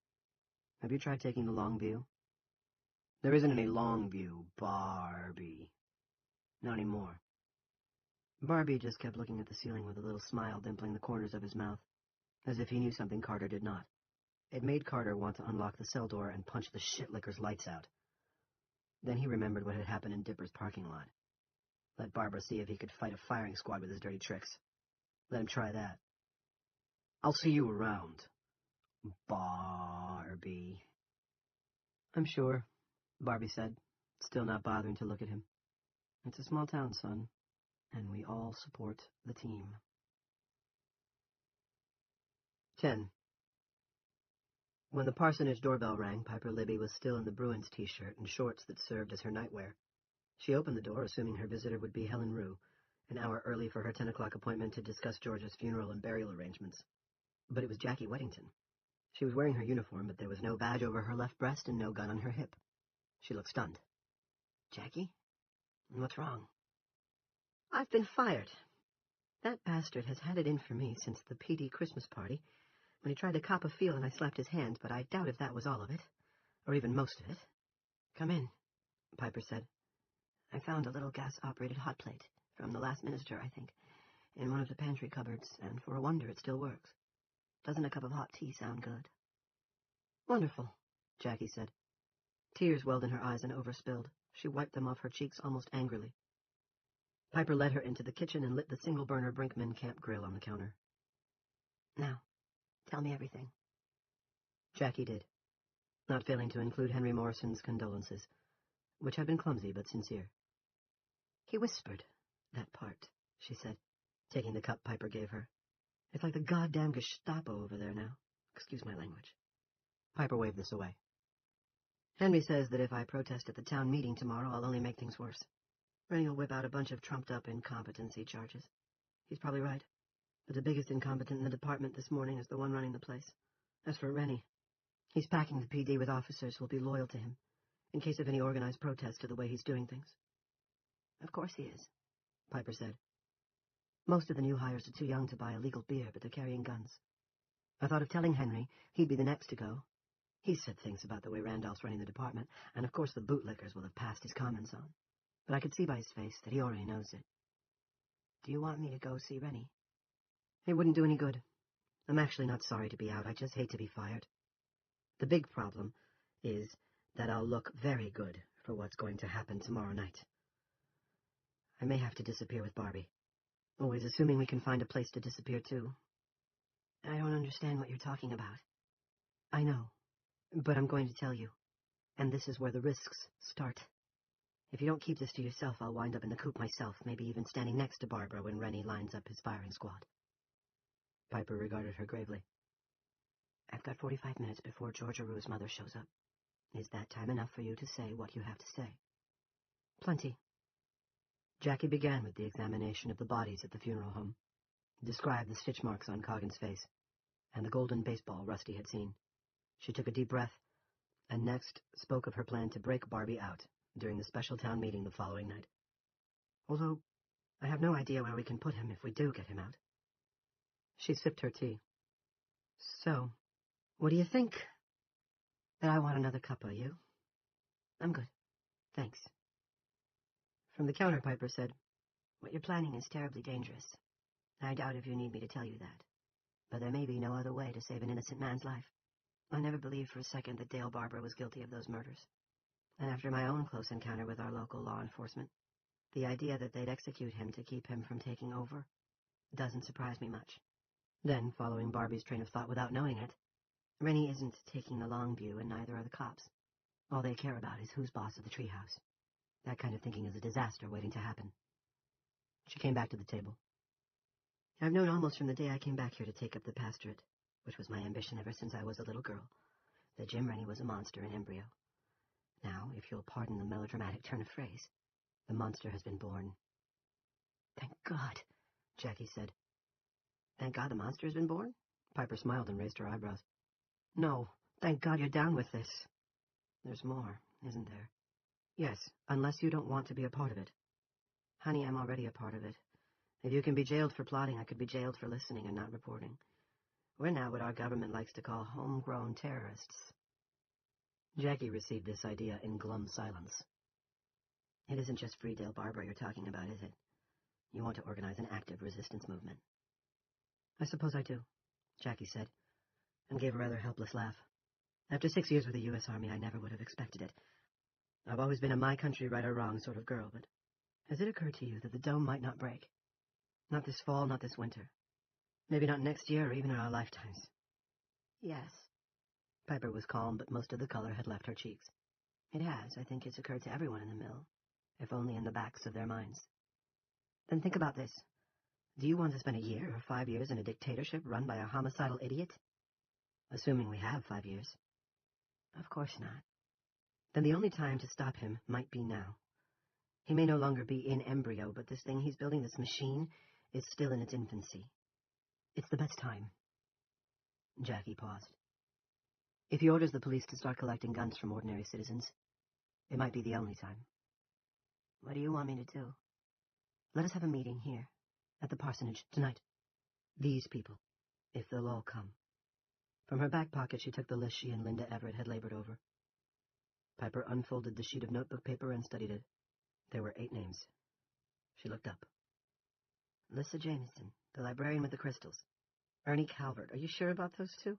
Have you tried taking the long view? There isn't any long view, Barbie. Not anymore. Barbie just kept looking at the ceiling with a little smile dimpling the corners of his mouth, as if he knew something Carter did not. It made Carter want to unlock the cell door and punch the shitlicker's lights out. Then he remembered what had happened in Dipper's parking lot. Let Barbara see if he could fight a firing squad with his dirty tricks. Let him try that. I'll see you around, Barbie. I'm sure, Barbie said, still not bothering to look at him. It's a small town, son, and we all support the team. 10. When the parsonage doorbell rang, Piper Libby was still in the Bruins t-shirt and shorts that served as her nightwear. She opened the door, assuming her visitor would be Helen Rue, an hour early for her 10 o'clock appointment to discuss George's funeral and burial arrangements. But it was Jackie Weddington. She was wearing her uniform, but there was no badge over her left breast and no gun on her hip. She looked stunned. Jackie? What's wrong? I've been fired. That bastard has had it in for me since the PD Christmas party, when he tried to cop a feel and I slapped his hand, but I doubt if that was all of it, or even most of it. Come in, Piper said. I found a little gas-operated hot plate, from the last minister, I think, in one of the pantry cupboards, and for a wonder it still works. Doesn't a cup of hot tea sound good? Wonderful, Jackie said. Tears welled in her eyes and overspilled. She wiped them off her cheeks almost angrily. Piper led her into the kitchen and lit the single-burner Brinkman Camp grill on the counter. Now, tell me everything. Jackie did, not failing to include Henry Morrison's condolences, which had been clumsy but sincere. He whispered that part, she said, taking the cup Piper gave her. It's like the goddamn Gestapo over there now. Excuse my language. Piper waved this away. Henry says that if I protest at the town meeting tomorrow, I'll only make things worse. Rennie will whip out a bunch of trumped-up incompetency charges. He's probably right. But the biggest incompetent in the department this morning is the one running the place. As for Rennie, he's packing the PD with officers who will be loyal to him, in case of any organized protest to the way he's doing things. Of course he is, Piper said. Most of the new hires are too young to buy illegal beer, but they're carrying guns. I thought of telling Henry he'd be the next to go. He's said things about the way Randolph's running the department, and of course the bootlickers will have passed his comments on. But I could see by his face that he already knows it. Do you want me to go see Rennie? It wouldn't do any good. I'm actually not sorry to be out. I just hate to be fired. The big problem is that I'll look very good for what's going to happen tomorrow night. I may have to disappear with Barbie. Always assuming we can find a place to disappear to. I don't understand what you're talking about. I know, but I'm going to tell you. And this is where the risks start. If you don't keep this to yourself, I'll wind up in the coop myself, maybe even standing next to Barbara when Rennie lines up his firing squad. Piper regarded her gravely. I've got 45 minutes before Georgia Rue's mother shows up. Is that time enough for you to say what you have to say? Plenty. Jackie began with the examination of the bodies at the funeral home, described the stitch marks on Coggin's face, and the golden baseball Rusty had seen. She took a deep breath, and next spoke of her plan to break Barbie out during the special town meeting the following night. Although, I have no idea where we can put him if we do get him out. She sipped her tea. So, what do you think? That I want another cup, are you? I'm good. Thanks. From the counter, Piper said, What you're planning is terribly dangerous. I doubt if you need me to tell you that. But there may be no other way to save an innocent man's life. I never believed for a second that Dale Barber was guilty of those murders. And after my own close encounter with our local law enforcement, the idea that they'd execute him to keep him from taking over doesn't surprise me much. Then, following Barbie's train of thought without knowing it, Rennie isn't taking the long view, and neither are the cops. All they care about is who's boss of the treehouse. That kind of thinking is a disaster waiting to happen. She came back to the table. I've known almost from the day I came back here to take up the pastorate, which was my ambition ever since I was a little girl, that Jim Rennie was a monster in embryo. Now, if you'll pardon the melodramatic turn of phrase, the monster has been born. Thank God, Jackie said. Thank God the monster has been born? Piper smiled and raised her eyebrows. No, thank God you're down with this. There's more, isn't there? Yes, unless you don't want to be a part of it. Honey, I'm already a part of it. If you can be jailed for plotting, I could be jailed for listening and not reporting. We're now what our government likes to call homegrown terrorists. Jackie received this idea in glum silence. It isn't just Freedale Barbara you're talking about, is it? You want to organize an active resistance movement. I suppose I do, Jackie said, and gave a rather helpless laugh. After 6 years with the U.S. Army, I never would have expected it. I've always been a my country right or wrong sort of girl, but has it occurred to you that the dome might not break? Not this fall, not this winter. Maybe not next year or even in our lifetimes. Yes. Piper was calm, but most of the color had left her cheeks. It has. I think it's occurred to everyone in the mill, if only in the backs of their minds. Then think about this. Do you want to spend a year or 5 years in a dictatorship run by a homicidal idiot? Assuming we have 5 years. Of course not. Then the only time to stop him might be now. He may no longer be in embryo, but this thing he's building, this machine, is still in its infancy. It's the best time. Jackie paused. If he orders the police to start collecting guns from ordinary citizens, it might be the only time. What do you want me to do? Let us have a meeting here, at the parsonage, tonight. These people, if they'll all come. From her back pocket, she took the list she and Linda Everett had labored over. Piper unfolded the sheet of notebook paper and studied it. There were 8 names. She looked up. Lissa Jameson, the librarian with the crystals. Ernie Calvert. Are you sure about those 2?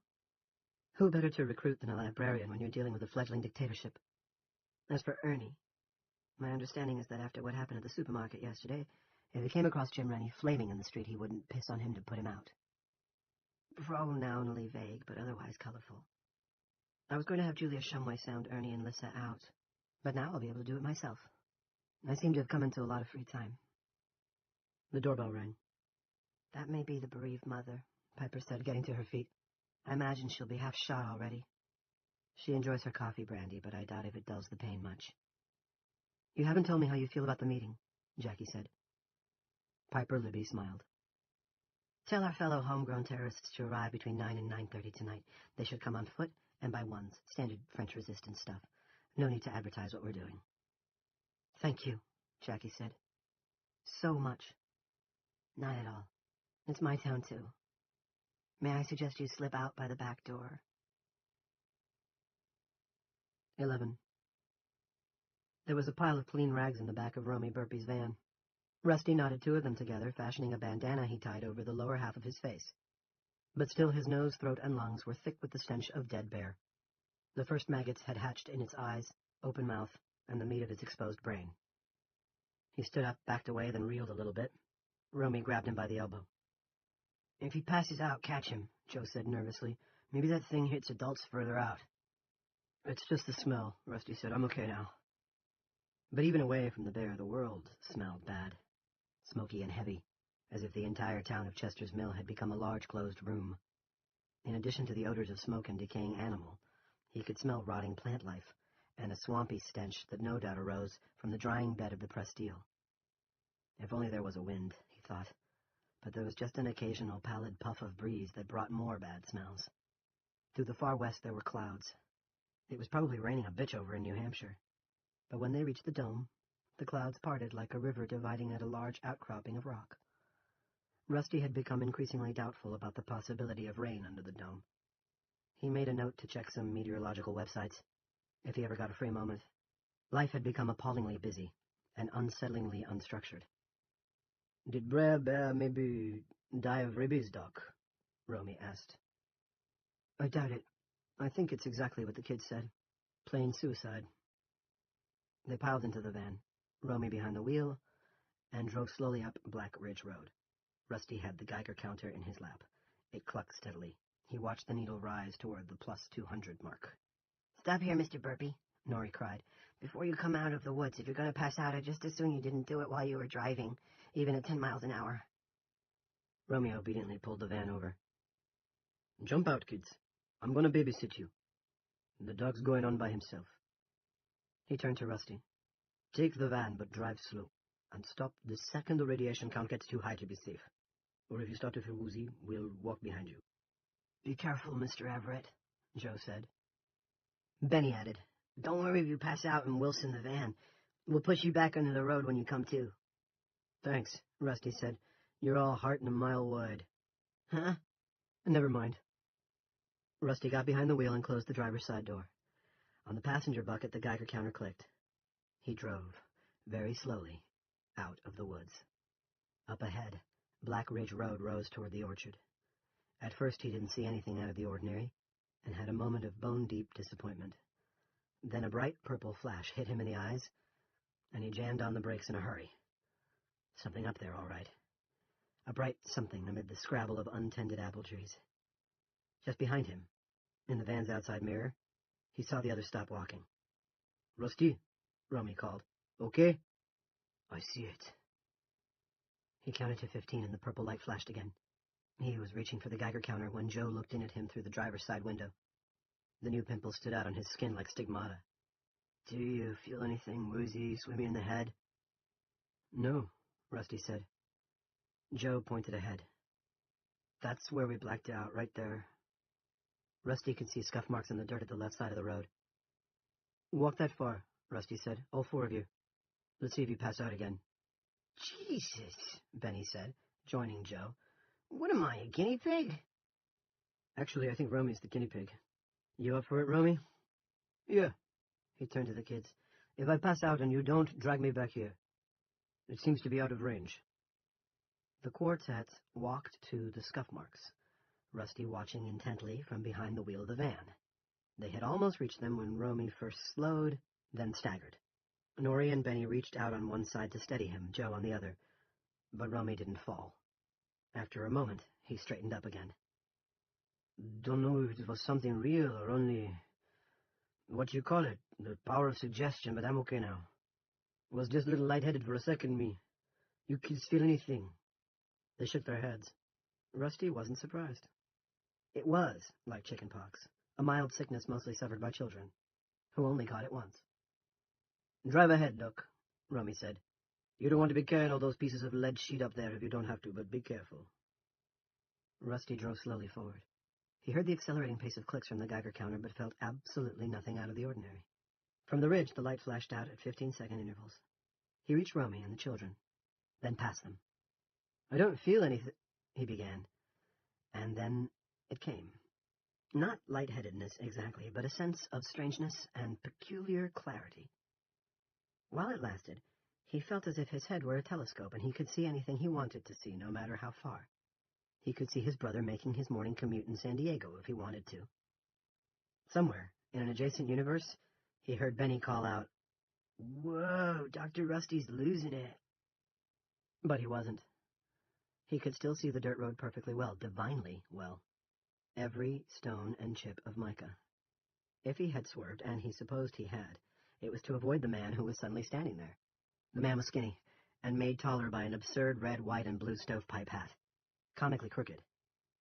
Who better to recruit than a librarian when you're dealing with a fledgling dictatorship? As for Ernie, my understanding is that after what happened at the supermarket yesterday, if he came across Jim Rennie flaming in the street, he wouldn't piss on him to put him out. Pronounally vague, but otherwise colorful. I was going to have Julia Shumway sound Ernie and Lissa out, but now I'll be able to do it myself. I seem to have come into a lot of free time. The doorbell rang. That may be the bereaved mother, Piper said, getting to her feet. I imagine she'll be half shot already. She enjoys her coffee brandy, but I doubt if it dulls the pain much. You haven't told me how you feel about the meeting, Jackie said. Piper Libby smiled. Tell our fellow homegrown terrorists to arrive between 9 and 9:30 tonight. They should come on foot and by ones, standard French resistance stuff. No need to advertise what we're doing. Thank you, Jackie said. So much. Not at all. It's my town, too. May I suggest you slip out by the back door? 11. There was a pile of clean rags in the back of Romy Burpee's van. Rusty knotted 2 of them together, fashioning a bandana he tied over the lower half of his face. But still his nose, throat, and lungs were thick with the stench of dead bear. The first maggots had hatched in its eyes, open mouth, and the meat of its exposed brain. He stood up, backed away, then reeled a little bit. Romy grabbed him by the elbow. If he passes out, catch him, Joe said nervously. Maybe that thing hits adults further out. It's just the smell, Rusty said. I'm okay now. But even away from the bear, the world smelled bad. Smoky and heavy, as if the entire town of Chester's Mill had become a large closed room. In addition to the odors of smoke and decaying animal, he could smell rotting plant life, and a swampy stench that no doubt arose from the drying bed of the Prestille. If only there was a wind, he thought, but there was just an occasional pallid puff of breeze that brought more bad smells. Through the far west there were clouds. It was probably raining a bitch over in New Hampshire. But when they reached the dome, the clouds parted like a river dividing at a large outcropping of rock. Rusty had become increasingly doubtful about the possibility of rain under the dome. He made a note to check some meteorological websites, if he ever got a free moment. Life had become appallingly busy and unsettlingly unstructured. Did Brer Bear maybe die of rabies, Doc? Romy asked. I doubt it. I think it's exactly what the kid said. Plain suicide. They piled into the van, Romy behind the wheel, and drove slowly up Black Ridge Road. Rusty had the Geiger counter in his lap. It clucked steadily. He watched the needle rise toward the plus 200 mark. Stop here, Mr. Burpee, Norrie cried. Before you come out of the woods, if you're going to pass out, I'd just as soon you didn't do it while you were driving, even at 10 miles an hour. Romy obediently pulled the van over. Jump out, kids. I'm going to babysit you. The dog's going on by himself. He turned to Rusty. Take the van, but drive slow, and stop the second the radiation count gets too high to be safe. Or if you start to feel woozy, we'll walk behind you. Be careful, Mr. Everett, Joe said. Benny added, Don't worry if you pass out and Wilson the van. We'll push you back under the road when you come to. Thanks, Rusty said. You're all heart and a mile wide. Huh? Never mind. Rusty got behind the wheel and closed the driver's side door. On the passenger bucket, the Geiger counter clicked. He drove, very slowly, out of the woods. Up ahead, Black Ridge Road rose toward the orchard. At first he didn't see anything out of the ordinary, and had a moment of bone-deep disappointment. Then a bright purple flash hit him in the eyes, and he jammed on the brakes in a hurry. Something up there, all right. A bright something amid the scrabble of untended apple trees. Just behind him, in the van's outside mirror, he saw the others stop walking. Rusty, Romy called. Okay? I see it. He counted to 15 and the purple light flashed again. He was reaching for the Geiger counter when Joe looked in at him through the driver's side window. The new pimples stood out on his skin like stigmata. Do you feel anything woozy, swimming in the head? No, Rusty said. Joe pointed ahead. That's where we blacked out, right there. Rusty could see scuff marks in the dirt at the left side of the road. Walk that far, Rusty said. All four of you. Let's see if you pass out again. Jesus, Benny said, joining Joe. What am I, a guinea pig? Actually, I think Romy's the guinea pig. You up for it, Romy? Yeah. He turned to the kids. If I pass out and you don't, drag me back here. It seems to be out of range. The quartet walked to the scuff marks, Rusty watching intently from behind the wheel of the van. They had almost reached them when Romy first slowed, then staggered. Norrie and Benny reached out on one side to steady him, Joe on the other, but Romy didn't fall. After a moment, he straightened up again. Don't know if it was something real or only... what you call it, the power of suggestion, but I'm okay now. Was just a little lightheaded for a second, me. You kids feel anything? They shook their heads. Rusty wasn't surprised. It was like chickenpox, a mild sickness mostly suffered by children, who only got it once. Drive ahead, Doc, Romy said. You don't want to be carrying all those pieces of lead sheet up there if you don't have to, but be careful. Rusty drove slowly forward. He heard the accelerating pace of clicks from the Geiger counter, but felt absolutely nothing out of the ordinary. From the ridge, the light flashed out at 15-second intervals. He reached Romy and the children, then passed them. I don't feel anything, he began, and then it came. Not lightheadedness exactly, but a sense of strangeness and peculiar clarity. While it lasted, he felt as if his head were a telescope and he could see anything he wanted to see, no matter how far. He could see his brother making his morning commute in San Diego if he wanted to. Somewhere, in an adjacent universe, he heard Benny call out, Whoa, Dr. Rusty's losing it. But he wasn't. He could still see the dirt road perfectly well, divinely well. Every stone and chip of mica. If he had swerved, and he supposed he had, it was to avoid the man who was suddenly standing there. The man was skinny, and made taller by an absurd red, white, and blue stovepipe hat, comically crooked.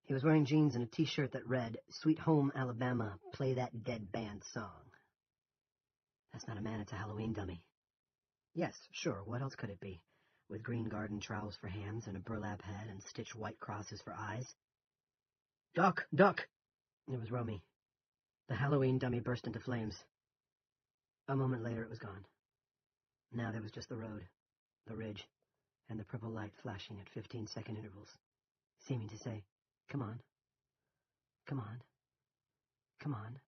He was wearing jeans and a T-shirt that read, Sweet Home Alabama, play that dead band song. That's not a man, it's a Halloween dummy. Yes, sure, what else could it be? With green garden trowels for hands and a burlap head and stitched white crosses for eyes. Doc! Doc! It was Romy. The Halloween dummy burst into flames. A moment later it was gone. Now there was just the road, the ridge, and the purple light flashing at 15-second intervals, seeming to say, Come on. Come on. Come on.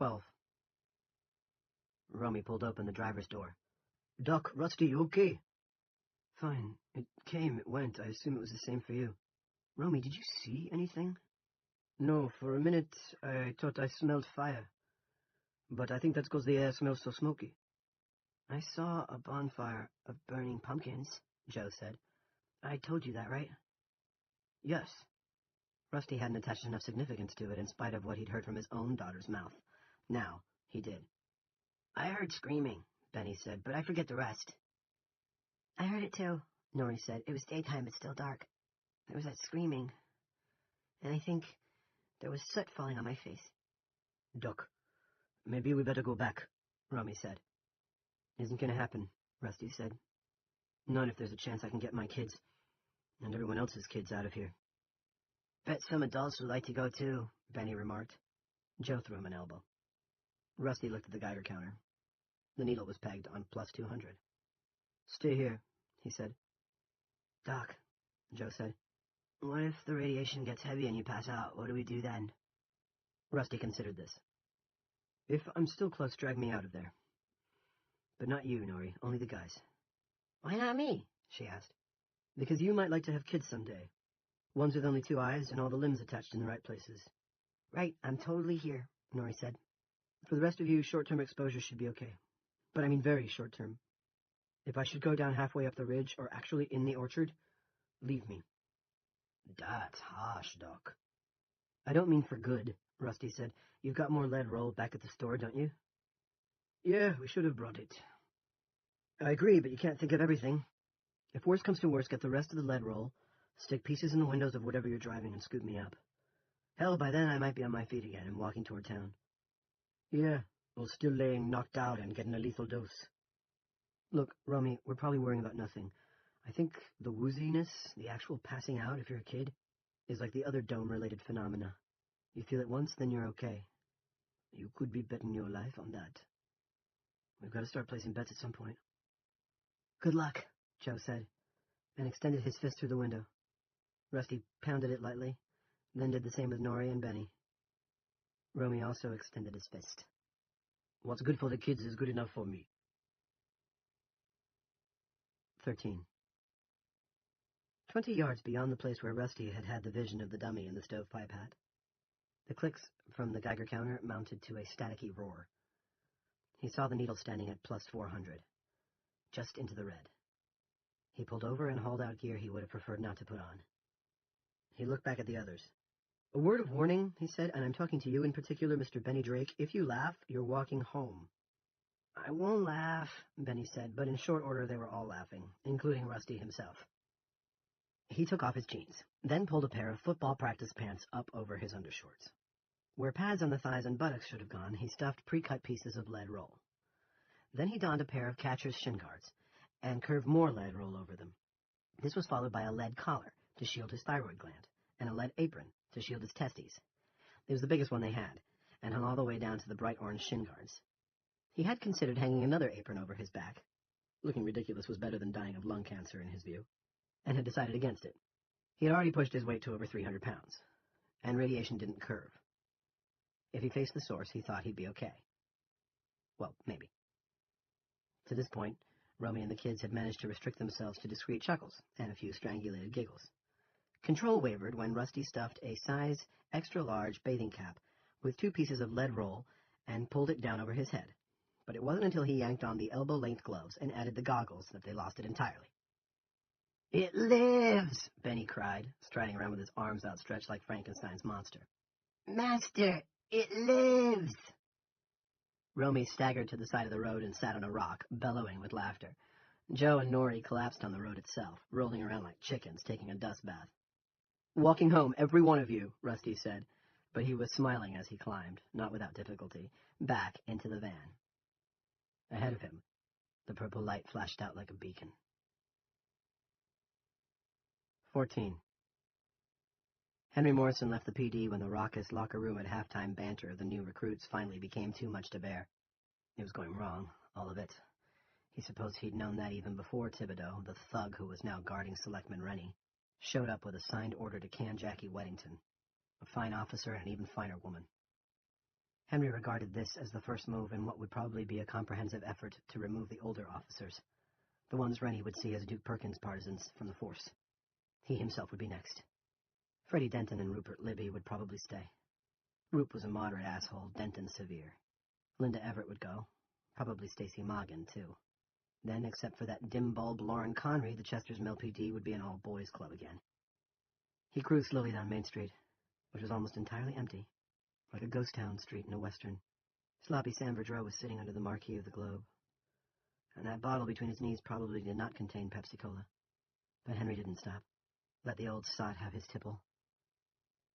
12. Romy pulled open the driver's door. Doc, Rusty, you okay? Fine. It came, it went. I assume it was the same for you. Romy, did you see anything? No, for a minute I thought I smelled fire. But I think that's because the air smells so smoky. I saw a bonfire of burning pumpkins, Joe said. I told you that, right? Yes. Rusty hadn't attached enough significance to it in spite of what he'd heard from his own daughter's mouth. Now, he did. I heard screaming, Benny said, but I forget the rest. I heard it too, Nori said. It was daytime, but still dark. There was that screaming. And I think there was soot falling on my face. Doc, maybe we better go back, Romy said. Isn't gonna happen, Rusty said. Not if there's a chance I can get my kids, and everyone else's kids out of here. Bet some adults would like to go too, Benny remarked. Joe threw him an elbow. Rusty looked at the Geiger counter. The needle was pegged on plus 200. Stay here, he said. Doc, Joe said. What if the radiation gets heavy and you pass out? What do we do then? Rusty considered this. If I'm still close, drag me out of there. But not you, Nori, only the guys. Why not me? She asked. Because you might like to have kids someday. Ones with only 2 eyes and all the limbs attached in the right places. Right, I'm totally here, Nori said. For the rest of you, short-term exposure should be okay. But I mean very short-term. If I should go down halfway up the ridge or actually in the orchard, leave me. That's harsh, Doc. I don't mean for good, Rusty said. You've got more lead roll back at the store, don't you? Yeah, we should have brought it. I agree, but you can't think of everything. If worse comes to worse, get the rest of the lead roll, stick pieces in the windows of whatever you're driving, and scoop me up. Hell, by then I might be on my feet again and walking toward town. Yeah, or still laying knocked out and getting a lethal dose. Look, Romy, we're probably worrying about nothing. I think the wooziness, the actual passing out if you're a kid, is like the other dome-related phenomena. You feel it once, then you're okay. You could be betting your life on that. We've got to start placing bets at some point. Good luck, Joe said, and extended his fist through the window. Rusty pounded it lightly, then did the same with Nori and Benny. Romy also extended his fist. What's good for the kids is good enough for me. 13. 20 yards beyond the place where Rusty had had the vision of the dummy in the stovepipe hat, the clicks from the Geiger counter mounted to a staticky roar. He saw the needle standing at plus 400, just into the red. He pulled over and hauled out gear he would have preferred not to put on. He looked back at the others. A word of warning, he said, and I'm talking to you in particular, Mr. Benny Drake. If you laugh, you're walking home. I won't laugh, Benny said, but in short order they were all laughing, including Rusty himself. He took off his jeans, then pulled a pair of football practice pants up over his undershorts. Where pads on the thighs and buttocks should have gone, he stuffed pre-cut pieces of lead roll. Then he donned a pair of catcher's shin guards and curved more lead roll over them. This was followed by a lead collar to shield his thyroid gland and a lead apron to shield his testes. It was the biggest one they had, and hung all the way down to the bright orange shin guards. He had considered hanging another apron over his back. Looking ridiculous was better than dying of lung cancer in his view, and had decided against it. He had already pushed his weight to over 300 pounds, and radiation didn't curve. If he faced the source, he thought he'd be okay. Well, maybe. To this point, Romy and the kids had managed to restrict themselves to discreet chuckles and a few strangulated giggles. Control wavered when Rusty stuffed a size extra-large bathing cap with 2 pieces of lead roll and pulled it down over his head. But it wasn't until he yanked on the elbow-length gloves and added the goggles that they lost it entirely. It lives! Benny cried, striding around with his arms outstretched like Frankenstein's monster. Master, it lives! Romy staggered to the side of the road and sat on a rock, bellowing with laughter. Joe and Nori collapsed on the road itself, rolling around like chickens taking a dust bath. Walking home, every one of you, Rusty said, but he was smiling as he climbed, not without difficulty, back into the van. Ahead of him, the purple light flashed out like a beacon. 14. Henry Morrison left the PD when the raucous locker room at halftime banter of the new recruits finally became too much to bear. It was going wrong, all of it. He supposed he'd known that even before Thibodeau, the thug who was now guarding Selectman Rennie, showed up with a signed order to can Jackie Weddington, a fine officer and an even finer woman. Henry regarded this as the first move in what would probably be a comprehensive effort to remove the older officers, the ones Rennie would see as Duke Perkins partisans, from the force. He himself would be next. Freddie Denton and Rupert Libby would probably stay. Roop was a moderate asshole, Denton severe. Linda Everett would go. Probably Stacey Moggan, too. Then, except for that dim bulb Lauren Connery, the Chester's Mill PD would be an all-boys club again. He cruised slowly down Main Street, which was almost entirely empty, like a ghost town street in a western. Sloppy Sam Verdreau was sitting under the marquee of the Globe, and that bottle between his knees probably did not contain Pepsi-Cola. But Henry didn't stop. Let the old sot have his tipple.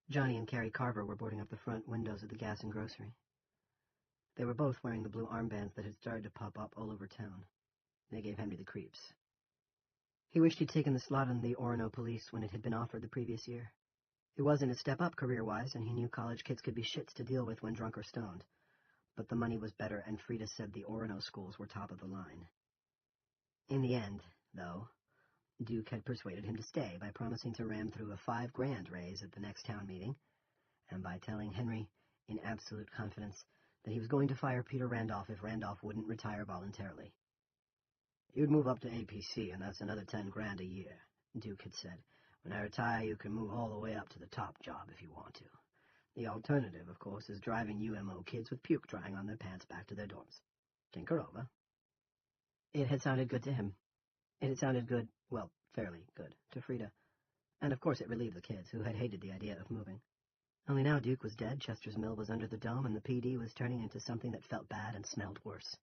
Johnny and Carrie Carver were boarding up the front windows of the gas and grocery. They were both wearing the blue armbands that had started to pop up all over town. They gave Henry the creeps. He wished he'd taken the slot on the Orono police when it had been offered the previous year. It wasn't a step up career-wise, and he knew college kids could be shits to deal with when drunk or stoned. But the money was better, and Frida said the Orono schools were top of the line. In the end, though, Duke had persuaded him to stay by promising to ram through a $5,000 raise at the next town meeting, and by telling Henry, in absolute confidence, that he was going to fire Peter Randolph if Randolph wouldn't retire voluntarily. "You'd move up to APC, and that's another $10,000 a year," Duke had said. "When I retire, you can move all the way up to the top job if you want to. The alternative, of course, is driving UMO kids with puke drying on their pants back to their dorms. Tinker over." It had sounded good to him. It had sounded good, well, fairly good, to Frida. And of course it relieved the kids, who had hated the idea of moving. Only now Duke was dead, Chester's Mill was under the dome, and the PD was turning into something that felt bad and smelled worse.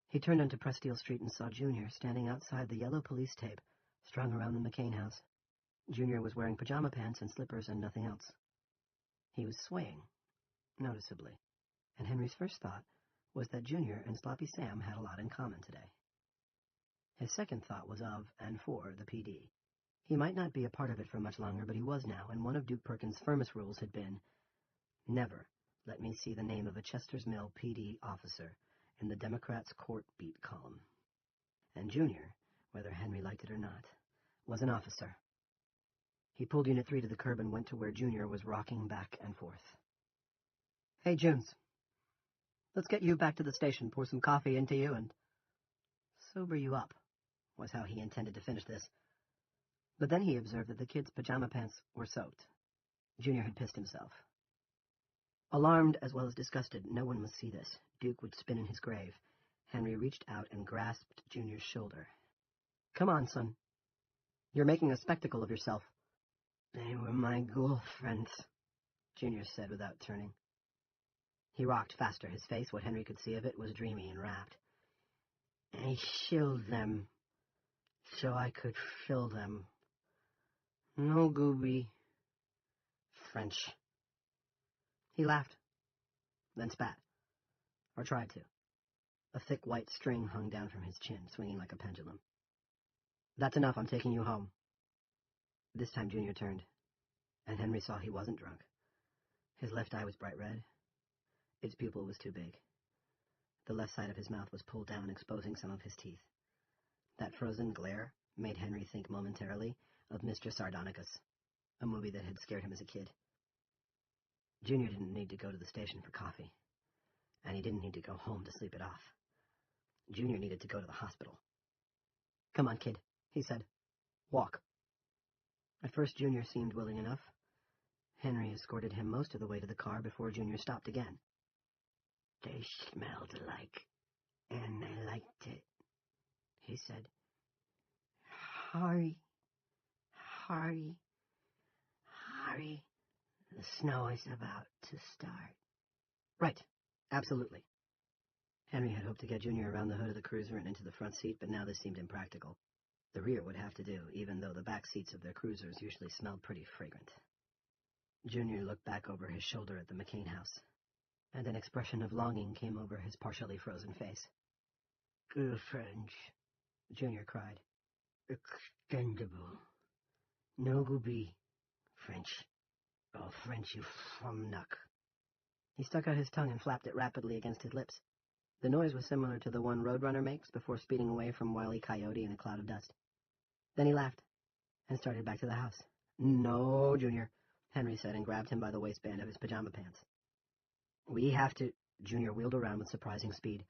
He turned onto Presteel Street and saw Junior standing outside the yellow police tape strung around the McCain house. Junior was wearing pajama pants and slippers and nothing else. He was swaying, noticeably, and Henry's first thought was that Junior and Sloppy Sam had a lot in common today. His second thought was of and for the PD. He might not be a part of it for much longer, but he was now, and one of Duke Perkins' firmest rules had been, "Never let me see the name of a Chester's Mill PD officer in the Democrats' court beat column." And Junior, whether Henry liked it or not, was an officer. He pulled Unit 3 to the curb and went to where Junior was rocking back and forth. "Hey, Junes. Let's get you back to the station, pour some coffee into you, and sober you up," was how he intended to finish this. But then he observed that the kid's pajama pants were soaked. Junior had pissed himself. Alarmed as well as disgusted, no one must see this. Duke would spin in his grave. Henry reached out and grasped Junior's shoulder. "Come on, son. You're making a spectacle of yourself." "They were my girlfriends," Junior said without turning. He rocked faster. His face, what Henry could see of it, was dreamy and rapt. "I shilled them so I could fill them. No gooby. French." He laughed, then spat, or tried to. A thick white string hung down from his chin, swinging like a pendulum. "That's enough, I'm taking you home." This time Junior turned, and Henry saw he wasn't drunk. His left eye was bright red. Its pupil was too big. The left side of his mouth was pulled down, exposing some of his teeth. That frozen glare made Henry think momentarily of Mr. Sardonicus, a movie that had scared him as a kid. Junior didn't need to go to the station for coffee, and he didn't need to go home to sleep it off. Junior needed to go to the hospital. "Come on, kid," he said. "Walk." At first Junior seemed willing enough. Henry escorted him most of the way to the car before Junior stopped again. "They smelled alike, and I liked it," he said. Hurry, hurry, hurry. The snow is about to start." "Right, absolutely." Henry had hoped to get Junior around the hood of the cruiser and into the front seat, but now this seemed impractical. The rear would have to do, even though the back seats of their cruisers usually smelled pretty fragrant. Junior looked back over his shoulder at the McCain house, and an expression of longing came over his partially frozen face. "Good French," Junior cried. "Extendable. No gooby. French. Oh, French, you frumnuck." He stuck out his tongue and flapped it rapidly against his lips. The noise was similar to the one Roadrunner makes before speeding away from Wile E. Coyote in a cloud of dust. Then he laughed and started back to the house. "No, Junior," Henry said, and grabbed him by the waistband of his pajama pants. We have to... Junior wheeled around with surprising speed.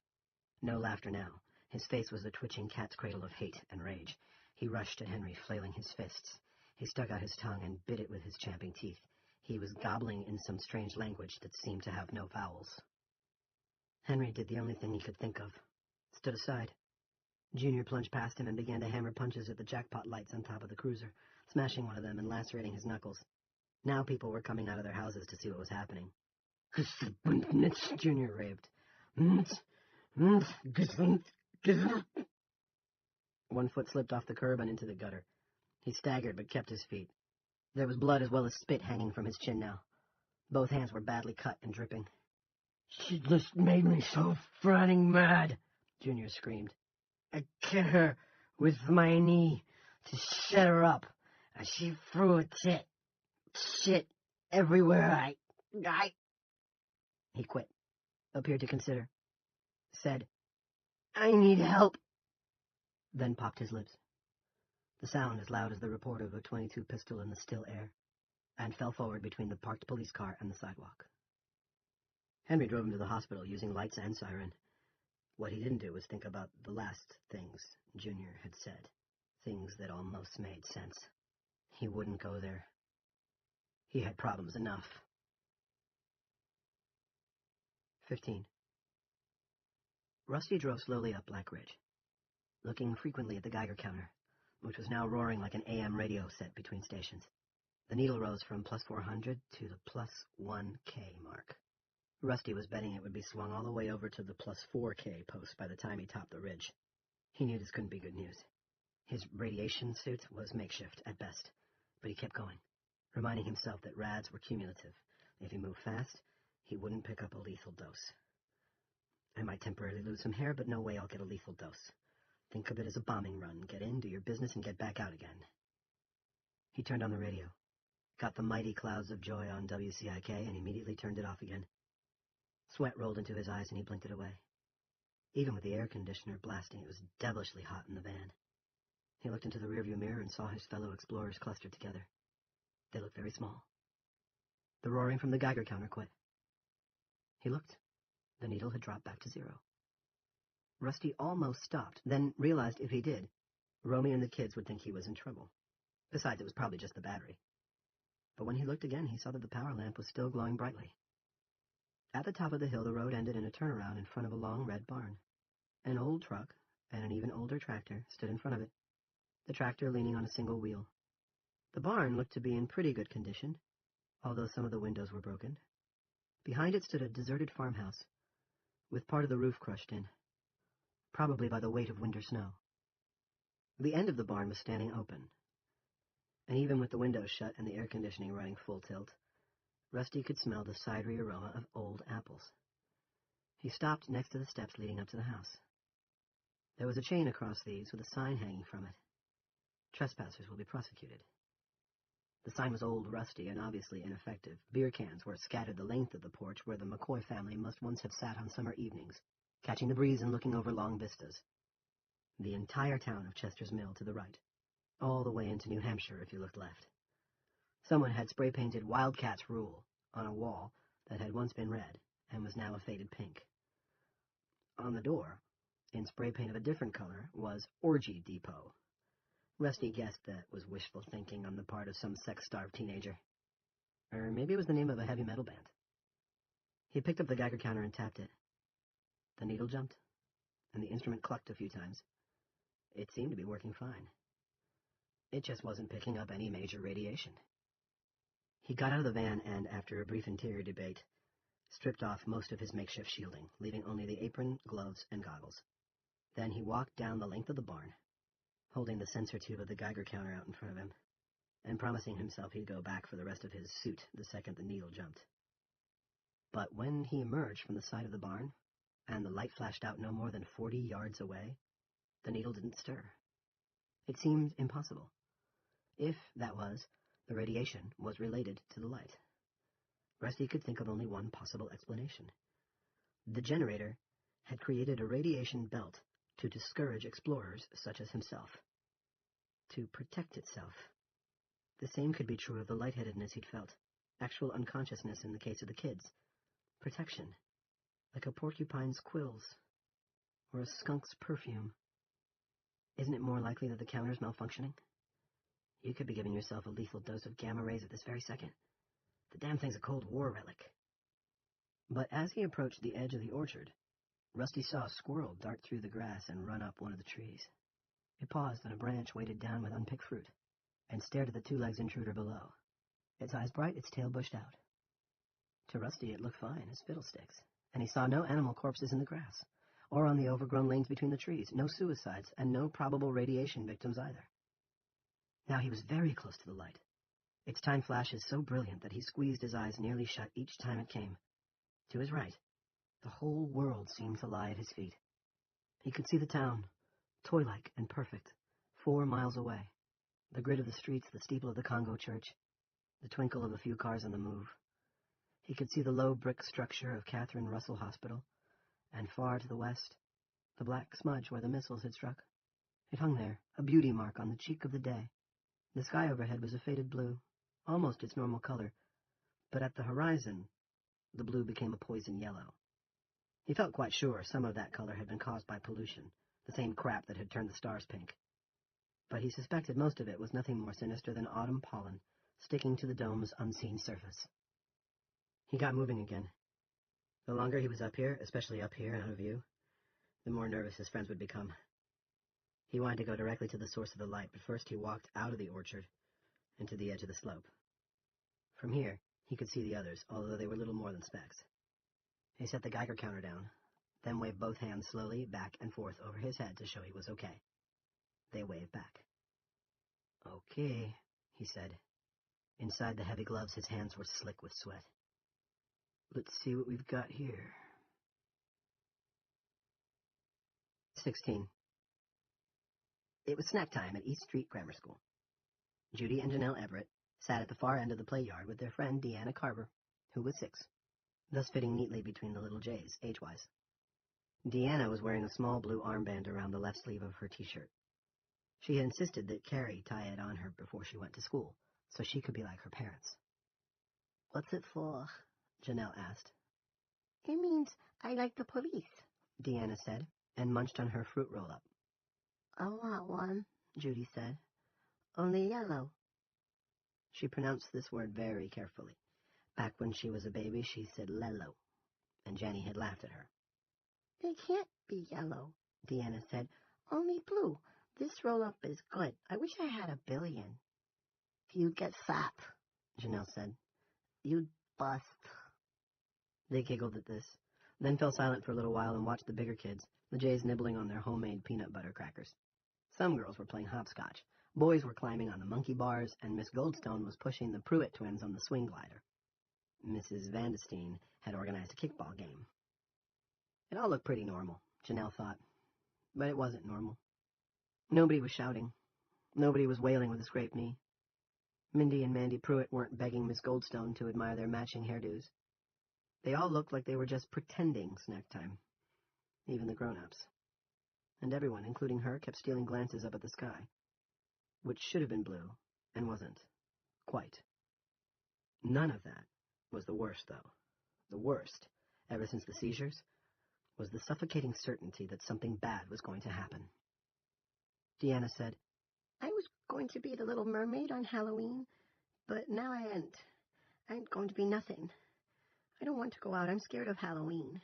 No laughter now. His face was the twitching cat's cradle of hate and rage. He rushed at Henry, flailing his fists. He stuck out his tongue and bit it with his champing teeth. He was gobbling in some strange language that seemed to have no vowels. Henry did the only thing he could think of. Stood aside. Junior plunged past him and began to hammer punches at the jackpot lights on top of the cruiser, smashing one of them and lacerating his knuckles. Now people were coming out of their houses to see what was happening. Junior raved. One foot slipped off the curb and into the gutter. He staggered but kept his feet. There was blood as well as spit hanging from his chin now. Both hands were badly cut and dripping. She just made me so fretting mad, Junior screamed. I hit her with my knee to shut her up, and she threw a tit. Shit everywhere. He quit, appeared to consider, said, I need help, then popped his lips. The sound as loud as the report of a .22 pistol in the still air, and fell forward between the parked police car and the sidewalk. Henry drove him to the hospital using lights and siren. What he didn't do was think about the last things Junior had said, things that almost made sense. He wouldn't go there. He had problems enough. 15. Rusty drove slowly up Black Ridge, looking frequently at the Geiger counter, which was now roaring like an AM radio set between stations. The needle rose from +400 to the +1K mark. Rusty was betting it would be swung all the way over to the +4K post by the time he topped the ridge. He knew this couldn't be good news. His radiation suit was makeshift at best, but he kept going, reminding himself that rads were cumulative. If he moved fast, he wouldn't pick up a lethal dose. I might temporarily lose some hair, but no way I'll get a lethal dose. Think of it as a bombing run. Get in, do your business, and get back out again. He turned on the radio, got the mighty Clouds of Joy on WCIK, and immediately turned it off again. Sweat rolled into his eyes, and he blinked it away. Even with the air conditioner blasting, it was devilishly hot in the van. He looked into the rearview mirror and saw his fellow explorers clustered together. They looked very small. The roaring from the Geiger counter quit. He looked. The needle had dropped back to 0. Rusty almost stopped, then realized if he did, Romy and the kids would think he was in trouble. Besides, it was probably just the battery. But when he looked again, he saw that the power lamp was still glowing brightly. At the top of the hill, the road ended in a turnaround in front of a long red barn. An old truck and an even older tractor stood in front of it, the tractor leaning on a single wheel. The barn looked to be in pretty good condition, although some of the windows were broken. Behind it stood a deserted farmhouse, with part of the roof crushed in, probably by the weight of winter snow. The end of the barn was standing open, and even with the windows shut and the air conditioning running full tilt, Rusty could smell the cidery aroma of old apples. He stopped next to the steps leading up to the house. There was a chain across these with a sign hanging from it. Trespassers will be prosecuted. The sign was old, rusty, and obviously ineffective. Beer cans were scattered the length of the porch where the McCoy family must once have sat on summer evenings, catching the breeze and looking over long vistas. The entire town of Chester's Mill to the right, all the way into New Hampshire if you looked left. Someone had spray-painted Wildcats Rule on a wall that had once been red and was now a faded pink. On the door, in spray paint of a different color, was Orgy Depot. Rusty guessed that was wishful thinking on the part of some sex-starved teenager. Or maybe it was the name of a heavy metal band. He picked up the Geiger counter and tapped it. The needle jumped, and the instrument clucked a few times. It seemed to be working fine. It just wasn't picking up any major radiation. He got out of the van and, after a brief interior debate, stripped off most of his makeshift shielding, leaving only the apron, gloves, and goggles. Then he walked down the length of the barn, holding the sensor tube of the Geiger counter out in front of him, and promising himself he'd go back for the rest of his suit the second the needle jumped. But when he emerged from the side of the barn, and the light flashed out no more than 40 yards away, the needle didn't stir. It seemed impossible. If, that was, the radiation was related to the light. Rusty could think of only one possible explanation. The generator had created a radiation belt to discourage explorers such as himself. To protect itself. The same could be true of the lightheadedness he'd felt, actual unconsciousness in the case of the kids. Protection, like a porcupine's quills, or a skunk's perfume. Isn't it more likely that the counter's malfunctioning? You could be giving yourself a lethal dose of gamma rays at this very second. The damn thing's a Cold War relic. But as he approached the edge of the orchard, Rusty saw a squirrel dart through the grass and run up one of the trees. It paused on a branch weighted down with unpicked fruit, and stared at the two-legged intruder below. Its eyes bright, its tail bushed out. To Rusty it looked fine as fiddlesticks, and he saw no animal corpses in the grass, or on the overgrown lanes between the trees, no suicides, and no probable radiation victims either. Now he was very close to the light, its time flashes so brilliant that he squeezed his eyes nearly shut each time it came. To his right, the whole world seemed to lie at his feet. He could see the town, toy-like and perfect, 4 miles away. The grid of the streets, the steeple of the Congo church, the twinkle of a few cars on the move. He could see the low brick structure of Catherine Russell Hospital, and far to the west, the black smudge where the missiles had struck. It hung there, a beauty mark on the cheek of the day. The sky overhead was a faded blue, almost its normal color, but at the horizon, the blue became a poison yellow. He felt quite sure some of that color had been caused by pollution, the same crap that had turned the stars pink. But he suspected most of it was nothing more sinister than autumn pollen sticking to the dome's unseen surface. He got moving again. The longer he was up here, especially up here out of view, the more nervous his friends would become. He wanted to go directly to the source of the light, but first he walked out of the orchard and to the edge of the slope. From here, he could see the others, although they were little more than specks. He set the Geiger counter down, then waved both hands slowly back and forth over his head to show he was okay. They waved back. Okay, he said. Inside the heavy gloves, his hands were slick with sweat. Let's see what we've got here. 16. It was snack time at East Street Grammar School. Judy and Janelle Everett sat at the far end of the play yard with their friend Deanna Carver, who was 6, thus fitting neatly between the little J's, age-wise. Deanna was wearing a small blue armband around the left sleeve of her t-shirt. She had insisted that Carrie tie it on her before she went to school, so she could be like her parents. What's it for? Janelle asked. It means I like the police, Deanna said, and munched on her fruit roll-up. I want one, Judy said. Only yellow. She pronounced this word very carefully. Back when she was a baby, she said lello, and Jenny had laughed at her. It can't be yellow, Deanna said. Only blue. This roll-up is good. I wish I had 1 billion. You'd get fat, Janelle said. You'd bust. They giggled at this, then fell silent for a little while and watched the bigger kids, the Jays nibbling on their homemade peanut butter crackers. Some girls were playing hopscotch, boys were climbing on the monkey bars, and Miss Goldstone was pushing the Pruitt twins on the swing glider. Mrs. Vandestein had organized a kickball game. It all looked pretty normal, Janelle thought, but it wasn't normal. Nobody was shouting. Nobody was wailing with a scraped knee. Mindy and Mandy Pruitt weren't begging Miss Goldstone to admire their matching hairdos. They all looked like they were just pretending snack time, even the grown-ups. And everyone, including her, kept stealing glances up at the sky, which should have been blue, and wasn't. Quite. None of that was the worst, though. The worst, ever since the seizures, was the suffocating certainty that something bad was going to happen. Deanna said, I was going to be the Little Mermaid on Halloween, but now I ain't. I ain't going to be nothing. I don't want to go out. I'm scared of Halloween.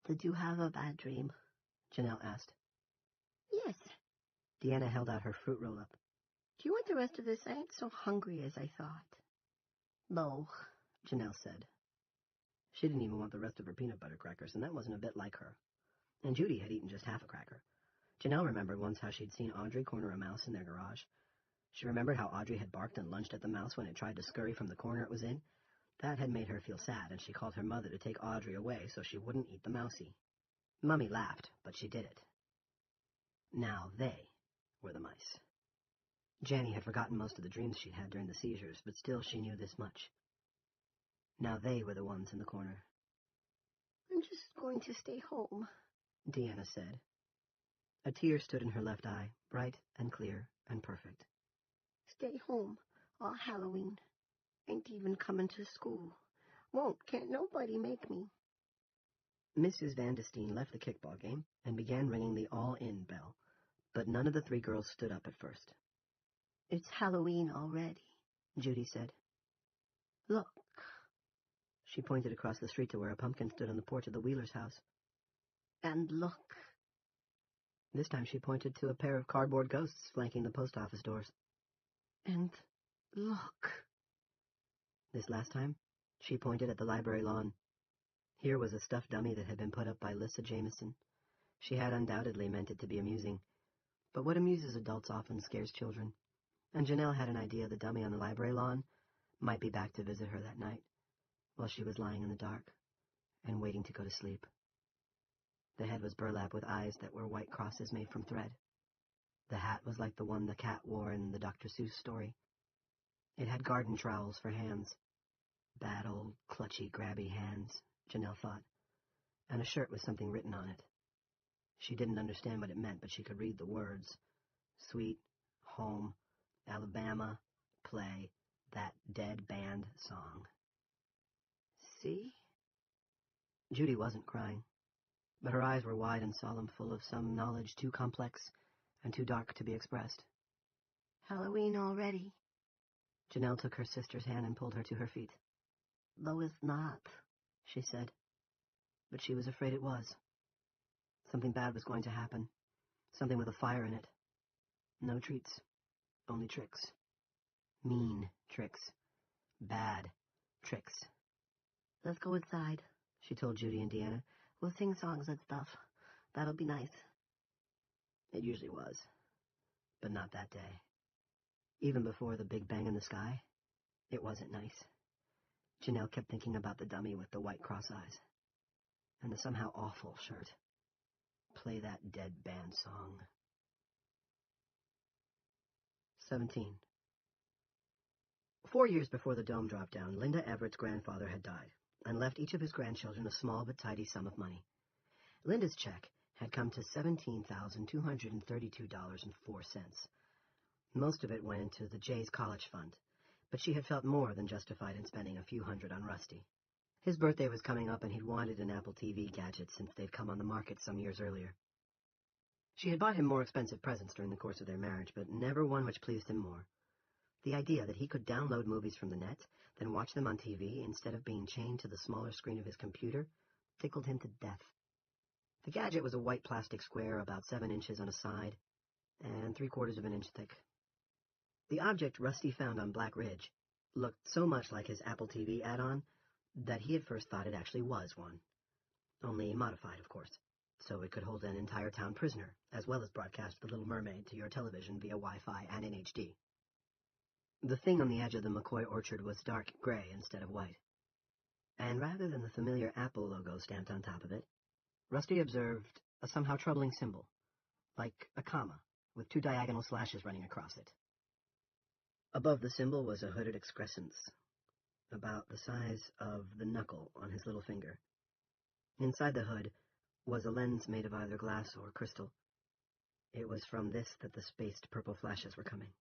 Did you have a bad dream? Janelle asked. Yes. Deanna held out her fruit roll-up. Do you want the rest of this? I ain't so hungry as I thought. No, Janelle said. She didn't even want the rest of her peanut butter crackers, and that wasn't a bit like her. And Judy had eaten just half a cracker. Janelle remembered once how she'd seen Audrey corner a mouse in their garage. She remembered how Audrey had barked and lunged at the mouse when it tried to scurry from the corner it was in. That had made her feel sad, and she called her mother to take Audrey away so she wouldn't eat the mousie. Mummy laughed, but she did it. Now they were the mice. Janny had forgotten most of the dreams she'd had during the seizures, but still she knew this much. Now they were the ones in the corner. I'm just going to stay home, Deanna said. A tear stood in her left eye, bright and clear and perfect. Stay home all Halloween. Ain't even coming to school. Won't. Can't nobody make me. Mrs. Van de Steen left the kickball game and began ringing the all-in bell, but none of the three girls stood up at first. It's Halloween already, Judy said. Look. She pointed across the street to where a pumpkin stood on the porch of the Wheelers' house. And look. This time she pointed to a pair of cardboard ghosts flanking the post office doors. And look. This last time, she pointed at the library lawn. Here was a stuffed dummy that had been put up by Lissa Jameson. She had undoubtedly meant it to be amusing, but what amuses adults often scares children, and Janelle had an idea the dummy on the library lawn might be back to visit her that night, while she was lying in the dark and waiting to go to sleep. The head was burlap with eyes that were white crosses made from thread. The hat was like the one the cat wore in the Dr. Seuss story. It had garden trowels for hands. Bad old, clutchy, grabby hands, Janelle thought, and a shirt with something written on it. She didn't understand what it meant, but she could read the words. Sweet, home, Alabama, play, that dead band song. See? Judy wasn't crying, but her eyes were wide and solemn, full of some knowledge too complex and too dark to be expressed. Halloween already. Janelle took her sister's hand and pulled her to her feet. Though it's not, she said, but she was afraid it was. Something bad was going to happen, something with a fire in it. No treats, only tricks. Mean tricks. Bad tricks. Let's go inside, she told Judy and Deanna. We'll sing songs and stuff. That'll be nice. It usually was, but not that day. Even before the big bang in the sky, it wasn't nice. Janelle kept thinking about the dummy with the white cross eyes, and the somehow awful shirt. Play that dead band song. 17. 4 years before the dome dropped down, Linda Everett's grandfather had died, and left each of his grandchildren a small but tidy sum of money. Linda's check had come to $17,232.04. Most of it went into the Jay's college fund, but she had felt more than justified in spending a few hundred on Rusty. His birthday was coming up, and he'd wanted an Apple TV gadget since they'd come on the market some years earlier. She had bought him more expensive presents during the course of their marriage, but never one which pleased him more. The idea that he could download movies from the net, then watch them on TV instead of being chained to the smaller screen of his computer, tickled him to death. The gadget was a white plastic square about 7 inches on a side and 3/4 of an inch thick. The object Rusty found on Black Ridge looked so much like his Apple TV add-on that he at first thought it actually was one. Only modified, of course, so it could hold an entire town prisoner, as well as broadcast The Little Mermaid to your television via Wi-Fi and in HD. The thing on the edge of the McCoy orchard was dark gray instead of white. And rather than the familiar Apple logo stamped on top of it, Rusty observed a somehow troubling symbol, like a comma, with 2 diagonal slashes running across it. Above the symbol was a hooded excrescence, about the size of the knuckle on his little finger. Inside the hood was a lens made of either glass or crystal. It was from this that the spaced purple flashes were coming.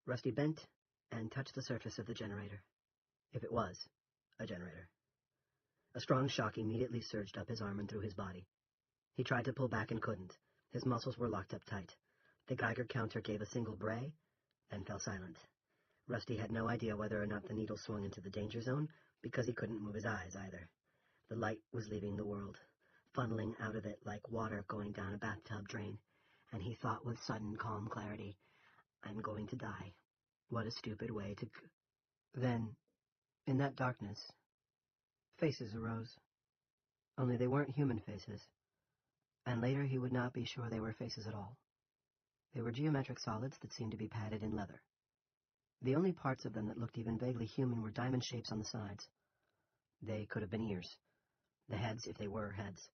Rusty bent and touched the surface of the generator, if it was a generator. A strong shock immediately surged up his arm and through his body. He tried to pull back and couldn't. His muscles were locked up tight. The Geiger counter gave a single bray and fell silent. Rusty had no idea whether or not the needle swung into the danger zone, because he couldn't move his eyes either. The light was leaving the world, funneling out of it like water going down a bathtub drain, and he thought with sudden calm clarity, I'm going to die. What a stupid way to... Then, in that darkness, faces arose. Only they weren't human faces, and later he would not be sure they were faces at all. They were geometric solids that seemed to be padded in leather. The only parts of them that looked even vaguely human were diamond shapes on the sides. They could have been ears. The heads, if they were heads,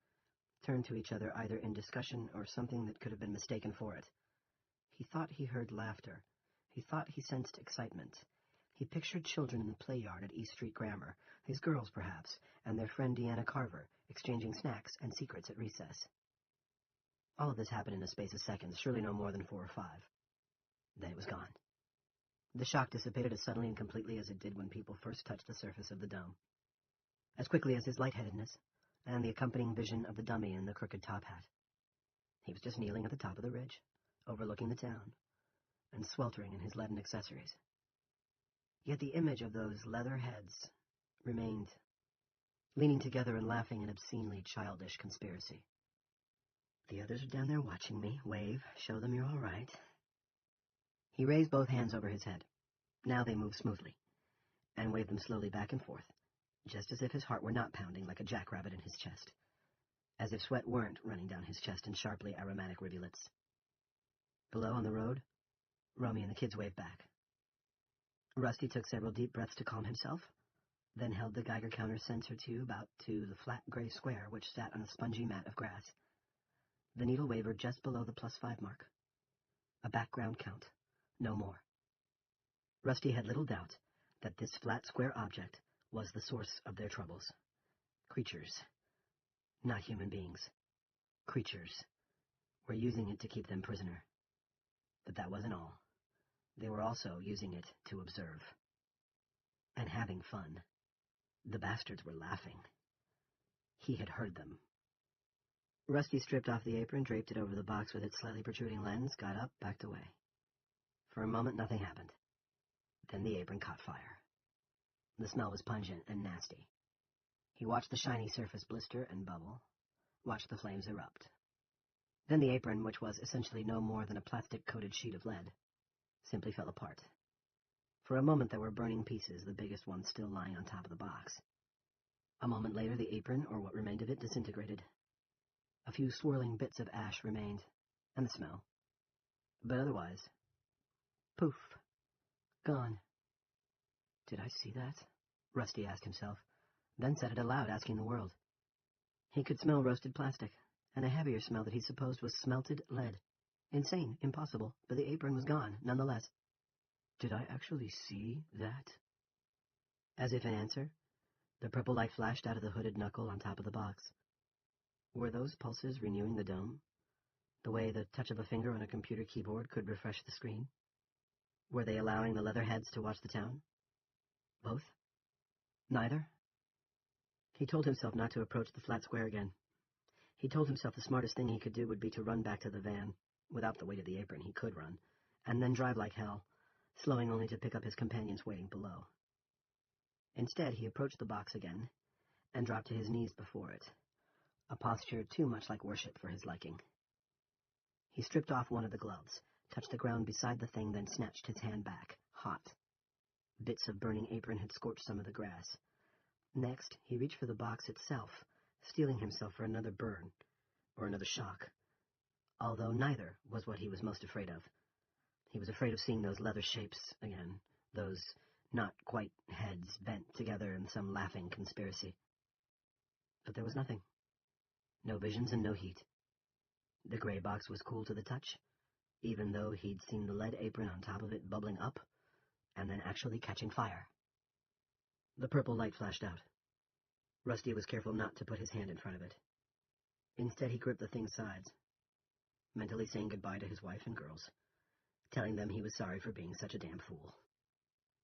turned to each other either in discussion or something that could have been mistaken for it. He thought he heard laughter. He thought he sensed excitement. He pictured children in the play yard at East Street Grammar, his girls perhaps, and their friend Deanna Carver, exchanging snacks and secrets at recess. All of this happened in a space of seconds, surely no more than 4 or 5. Then it was gone. The shock dissipated as suddenly and completely as it did when people first touched the surface of the dome. as quickly as his lightheadedness and the accompanying vision of the dummy in the crooked top hat. He was just kneeling at the top of the ridge, overlooking the town, and sweltering in his leaden accessories. Yet the image of those leather heads remained, leaning together and laughing an obscenely childish conspiracy. The others are down there watching me. Wave. Show them you're all right. He raised both hands over his head. Now they moved smoothly, and waved them slowly back and forth, just as if his heart were not pounding like a jackrabbit in his chest, as if sweat weren't running down his chest in sharply aromatic rivulets. Below on the road, Romy and the kids waved back. Rusty took several deep breaths to calm himself, then held the Geiger counter sensor tube out to the flat gray square which sat on a spongy mat of grass. The needle wavered just below the +5 mark. A background count, no more. Rusty had little doubt that this flat square object was the source of their troubles. Creatures, not human beings, creatures, were using it to keep them prisoner. But that wasn't all. They were also using it to observe. And having fun. The bastards were laughing. He had heard them. Rusty stripped off the apron, draped it over the box with its slightly protruding lens, got up, backed away. For a moment, nothing happened. Then the apron caught fire. The smell was pungent and nasty. He watched the shiny surface blister and bubble, watched the flames erupt. Then the apron, which was essentially no more than a plastic-coated sheet of lead, simply fell apart. For a moment there were burning pieces, the biggest one still lying on top of the box. A moment later the apron, or what remained of it, disintegrated. A few swirling bits of ash remained, and the smell. But otherwise, poof, gone. Did I see that? Rusty asked himself, then said it aloud, asking the world. He could smell roasted plastic, and a heavier smell that he supposed was smelted lead. Insane, impossible, but the apron was gone, nonetheless. Did I actually see that? As if in answer, the purple light flashed out of the hooded knuckle on top of the box. Were those pulses renewing the dome, the way the touch of a finger on a computer keyboard could refresh the screen? Were they allowing the leatherheads to watch the town? Both? Neither? He told himself not to approach the flat square again. He told himself the smartest thing he could do would be to run back to the van. Without the weight of the apron, he could run, and then drive like hell, slowing only to pick up his companions waiting below. Instead, he approached the box again, and dropped to his knees before it, a posture too much like worship for his liking. He stripped off one of the gloves, touched the ground beside the thing, then snatched his hand back, hot. Bits of burning apron had scorched some of the grass. Next, he reached for the box itself, steeling himself for another burn, or another shock, although neither was what he was most afraid of. He was afraid of seeing those leather shapes again, those not quite heads bent together in some laughing conspiracy. But there was nothing. No visions and no heat. The gray box was cool to the touch, even though he'd seen the lead apron on top of it bubbling up, and then actually catching fire. The purple light flashed out. Rusty was careful not to put his hand in front of it. Instead, he gripped the thing's sides, mentally saying goodbye to his wife and girls, telling them he was sorry for being such a damn fool.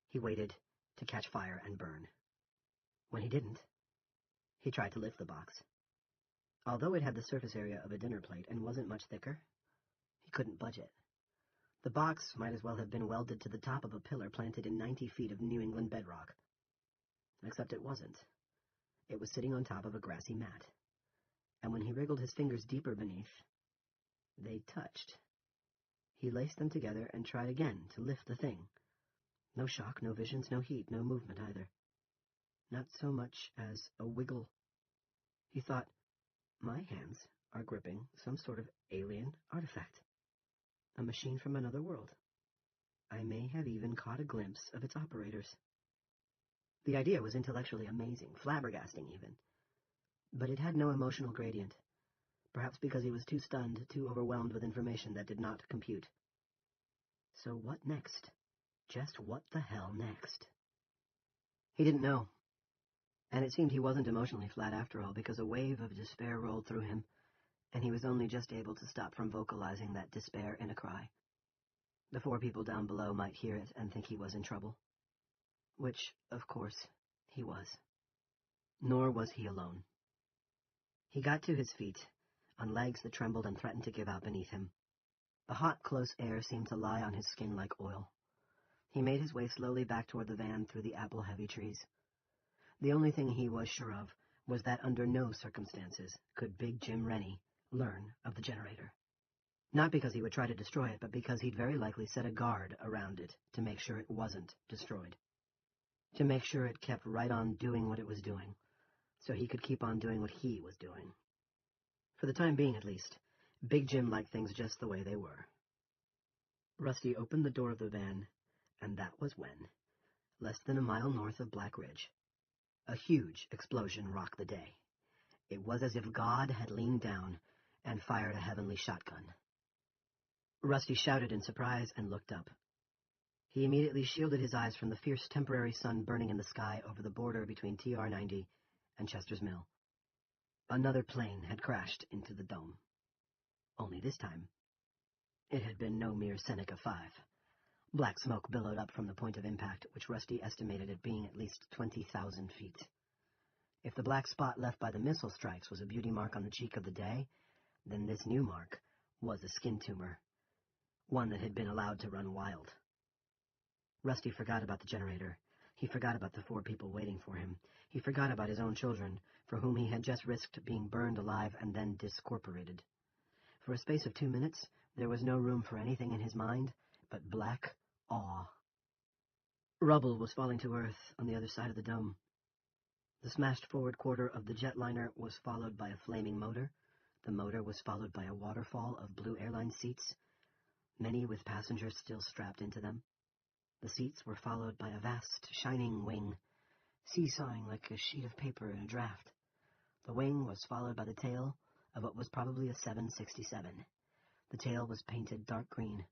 He waited to catch fire and burn. When he didn't, he tried to lift the box. Although it had the surface area of a dinner plate and wasn't much thicker, he couldn't budge it. The box might as well have been welded to the top of a pillar planted in 90 feet of New England bedrock. Except it wasn't. It was sitting on top of a grassy mat. And when he wriggled his fingers deeper beneath, they touched. He laced them together and tried again to lift the thing. No shock, no visions, no heat, no movement either. Not so much as a wiggle. He thought, my hands are gripping some sort of alien artifact. A machine from another world. I may have even caught a glimpse of its operators. The idea was intellectually amazing, flabbergasting even. But it had no emotional gradient, perhaps because he was too stunned, too overwhelmed with information that did not compute. So what next? Just what the hell next? He didn't know. And it seemed he wasn't emotionally flat after all, because a wave of despair rolled through him, and he was only just able to stop from vocalizing that despair in a cry. The 4 people down below might hear it and think he was in trouble. Which, of course, he was. Nor was he alone. He got to his feet, on legs that trembled and threatened to give out beneath him. The hot, close air seemed to lie on his skin like oil. He made his way slowly back toward the van through the apple-heavy trees. The only thing he was sure of was that under no circumstances could Big Jim Rennie learn of the generator. Not because he would try to destroy it, but because he'd very likely set a guard around it to make sure it wasn't destroyed. To make sure it kept right on doing what it was doing, so he could keep on doing what he was doing. For the time being, at least, Big Jim liked things just the way they were. Rusty opened the door of the van, and that was when, less than a mile north of Black Ridge, a huge explosion rocked the day. It was as if God had leaned down and fired a heavenly shotgun. Rusty shouted in surprise and looked up. He immediately shielded his eyes from the fierce temporary sun burning in the sky over the border between TR-90 and Chester's Mill. Another plane had crashed into the dome. Only this time, it had been no mere Seneca 5. Black smoke billowed up from the point of impact, which Rusty estimated at being at least 20,000 feet. If the black spot left by the missile strikes was a beauty mark on the cheek of the day, then this new mark was a skin tumor, one that had been allowed to run wild. Rusty forgot about the generator. He forgot about the 4 people waiting for him. He forgot about his own children, for whom he had just risked being burned alive and then discorporated. For a space of 2 minutes, there was no room for anything in his mind but black awe. Rubble was falling to earth on the other side of the dome. The smashed forward quarter of the jetliner was followed by a flaming motor. The motor was followed by a waterfall of blue airline seats, many with passengers still strapped into them. The seats were followed by a vast, shining wing, seesawing like a sheet of paper in a draft. The wing was followed by the tail of what was probably a 767. The tail was painted dark green.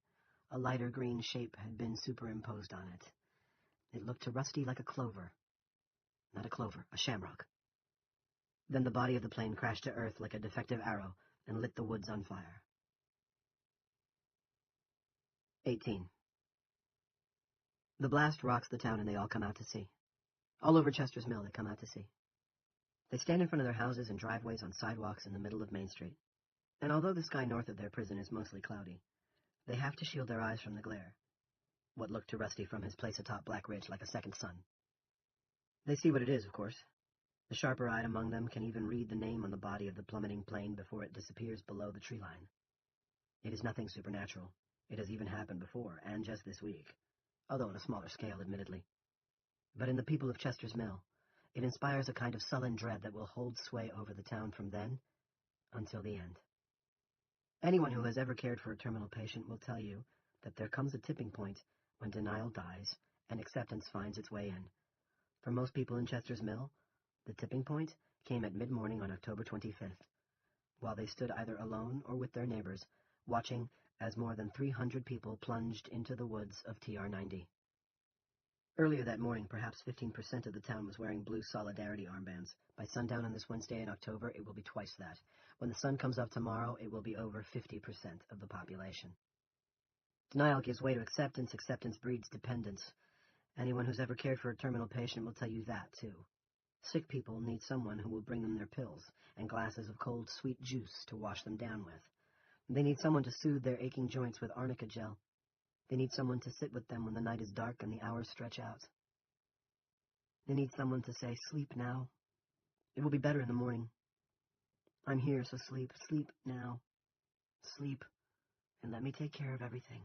A lighter green shape had been superimposed on it. It looked to Rusty like a clover. Not a clover, a shamrock. Then the body of the plane crashed to earth like a defective arrow and lit the woods on fire. 18. The blast rocks the town and they all come out to see. All over Chester's Mill they come out to see. They stand in front of their houses and driveways on sidewalks in the middle of Main Street. And although the sky north of their prison is mostly cloudy, they have to shield their eyes from the glare, what looked to Rusty from his place atop Black Ridge like a second sun. They see what it is, of course. The sharper-eyed among them can even read the name on the body of the plummeting plane before it disappears below the tree line. It is nothing supernatural. It has even happened before, and just this week, although on a smaller scale, admittedly. But in the people of Chester's Mill, it inspires a kind of sullen dread that will hold sway over the town from then until the end. Anyone who has ever cared for a terminal patient will tell you that there comes a tipping point when denial dies and acceptance finds its way in. For most people in Chester's Mill, the tipping point came at mid-morning on October 25th, while they stood either alone or with their neighbors, watching as more than 300 people plunged into the woods of TR-90. Earlier that morning, perhaps 15% of the town was wearing blue Solidarity armbands. By sundown on this Wednesday in October, it will be twice that. When the sun comes up tomorrow, it will be over 50% of the population. Denial gives way to acceptance. Acceptance breeds dependence. Anyone who's ever cared for a terminal patient will tell you that, too. Sick people need someone who will bring them their pills and glasses of cold, sweet juice to wash them down with. They need someone to soothe their aching joints with arnica gel. They need someone to sit with them when the night is dark and the hours stretch out. They need someone to say, "Sleep now. It will be better in the morning. I'm here, so sleep. Sleep now. Sleep, and let me take care of everything.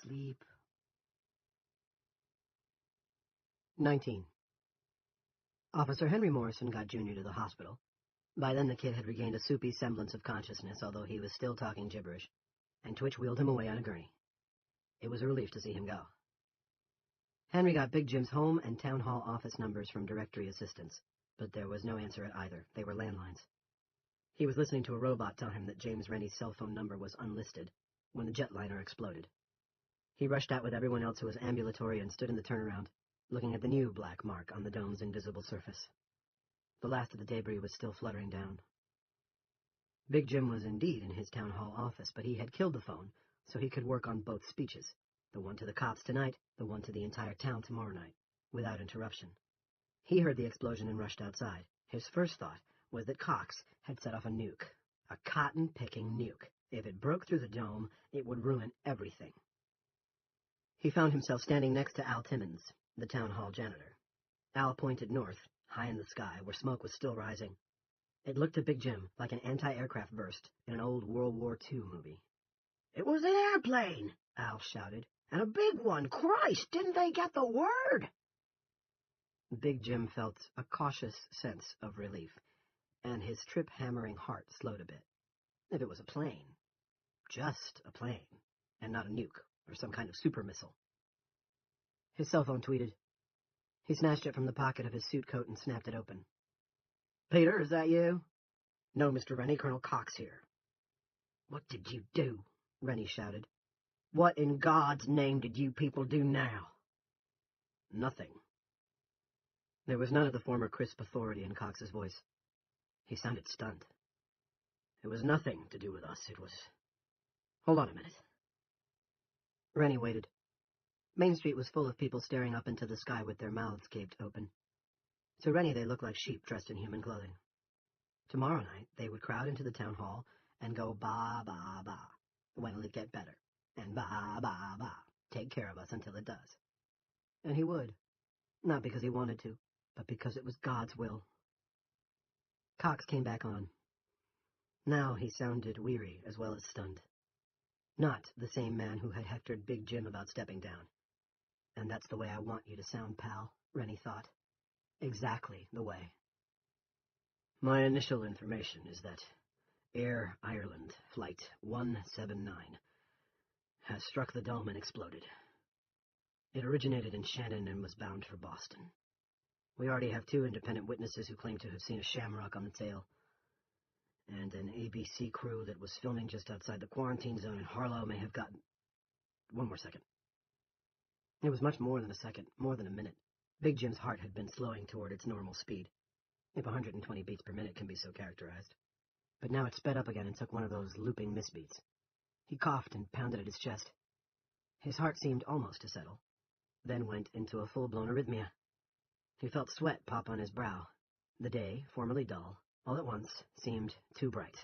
Sleep." 19. Officer Henry Morrison got Junior to the hospital. By then the kid had regained a soupy semblance of consciousness, although he was still talking gibberish, and Twitch wheeled him away on a gurney. It was a relief to see him go. Henry got Big Jim's home and town hall office numbers from directory assistants, but there was no answer at either. They were landlines. He was listening to a robot tell him that James Rennie's cell phone number was unlisted when the jetliner exploded. He rushed out with everyone else who was ambulatory and stood in the turnaround, looking at the new black mark on the dome's invisible surface. The last of the debris was still fluttering down. Big Jim was indeed in his town hall office, but he had killed the phone so he could work on both speeches, the one to the cops tonight, the one to the entire town tomorrow night, without interruption. He heard the explosion and rushed outside. His first thought was that Cox had set off a nuke. A cotton-picking nuke. If it broke through the dome, it would ruin everything. He found himself standing next to Al Timmons, the town hall janitor. Al pointed north, high in the sky, where smoke was still rising. It looked to Big Jim like an anti-aircraft burst in an old World War II movie. "It was an airplane," Al shouted. "And a big one! Christ, didn't they get the word?" Big Jim felt a cautious sense of relief, and his trip-hammering heart slowed a bit. If it was a plane, just a plane, and not a nuke or some kind of super missile. His cell phone tweeted. He snatched it from the pocket of his suit coat and snapped it open. "Peter, is that you?" "No, Mr. Rennie, Colonel Cox here." "What did you do?" Rennie shouted. "What in God's name did you people do now?" "Nothing." There was none of the former crisp authority in Cox's voice. He sounded stunned. "It was nothing to do with us. It was... Hold on a minute." Rennie waited. Main Street was full of people staring up into the sky with their mouths gaped open. To Rennie they looked like sheep dressed in human clothing. Tomorrow night they would crowd into the town hall and go ba ba ba. When'll it get better? And ba ba ba. Take care of us until it does. And he would. Not because he wanted to, but because it was God's will. Cox came back on. Now he sounded weary as well as stunned. Not the same man who had hectored Big Jim about stepping down. And that's the way I want you to sound, pal, Rennie thought. Exactly the way. My initial information is that Air Ireland Flight 179 has struck the dome and exploded. It originated in Shannon and was bound for Boston. We already have 2 independent witnesses who claim to have seen a shamrock on the tail, and an ABC crew that was filming just outside the quarantine zone in Harlow may have gotten... One more second. It was much more than a second, more than a minute. Big Jim's heart had been slowing toward its normal speed, if 120 beats per minute can be so characterized. But now it sped up again and took one of those looping misbeats. He coughed and pounded at his chest. His heart seemed almost to settle, then went into a full-blown arrhythmia. He felt sweat pop on his brow. The day, formerly dull, all at once seemed too bright.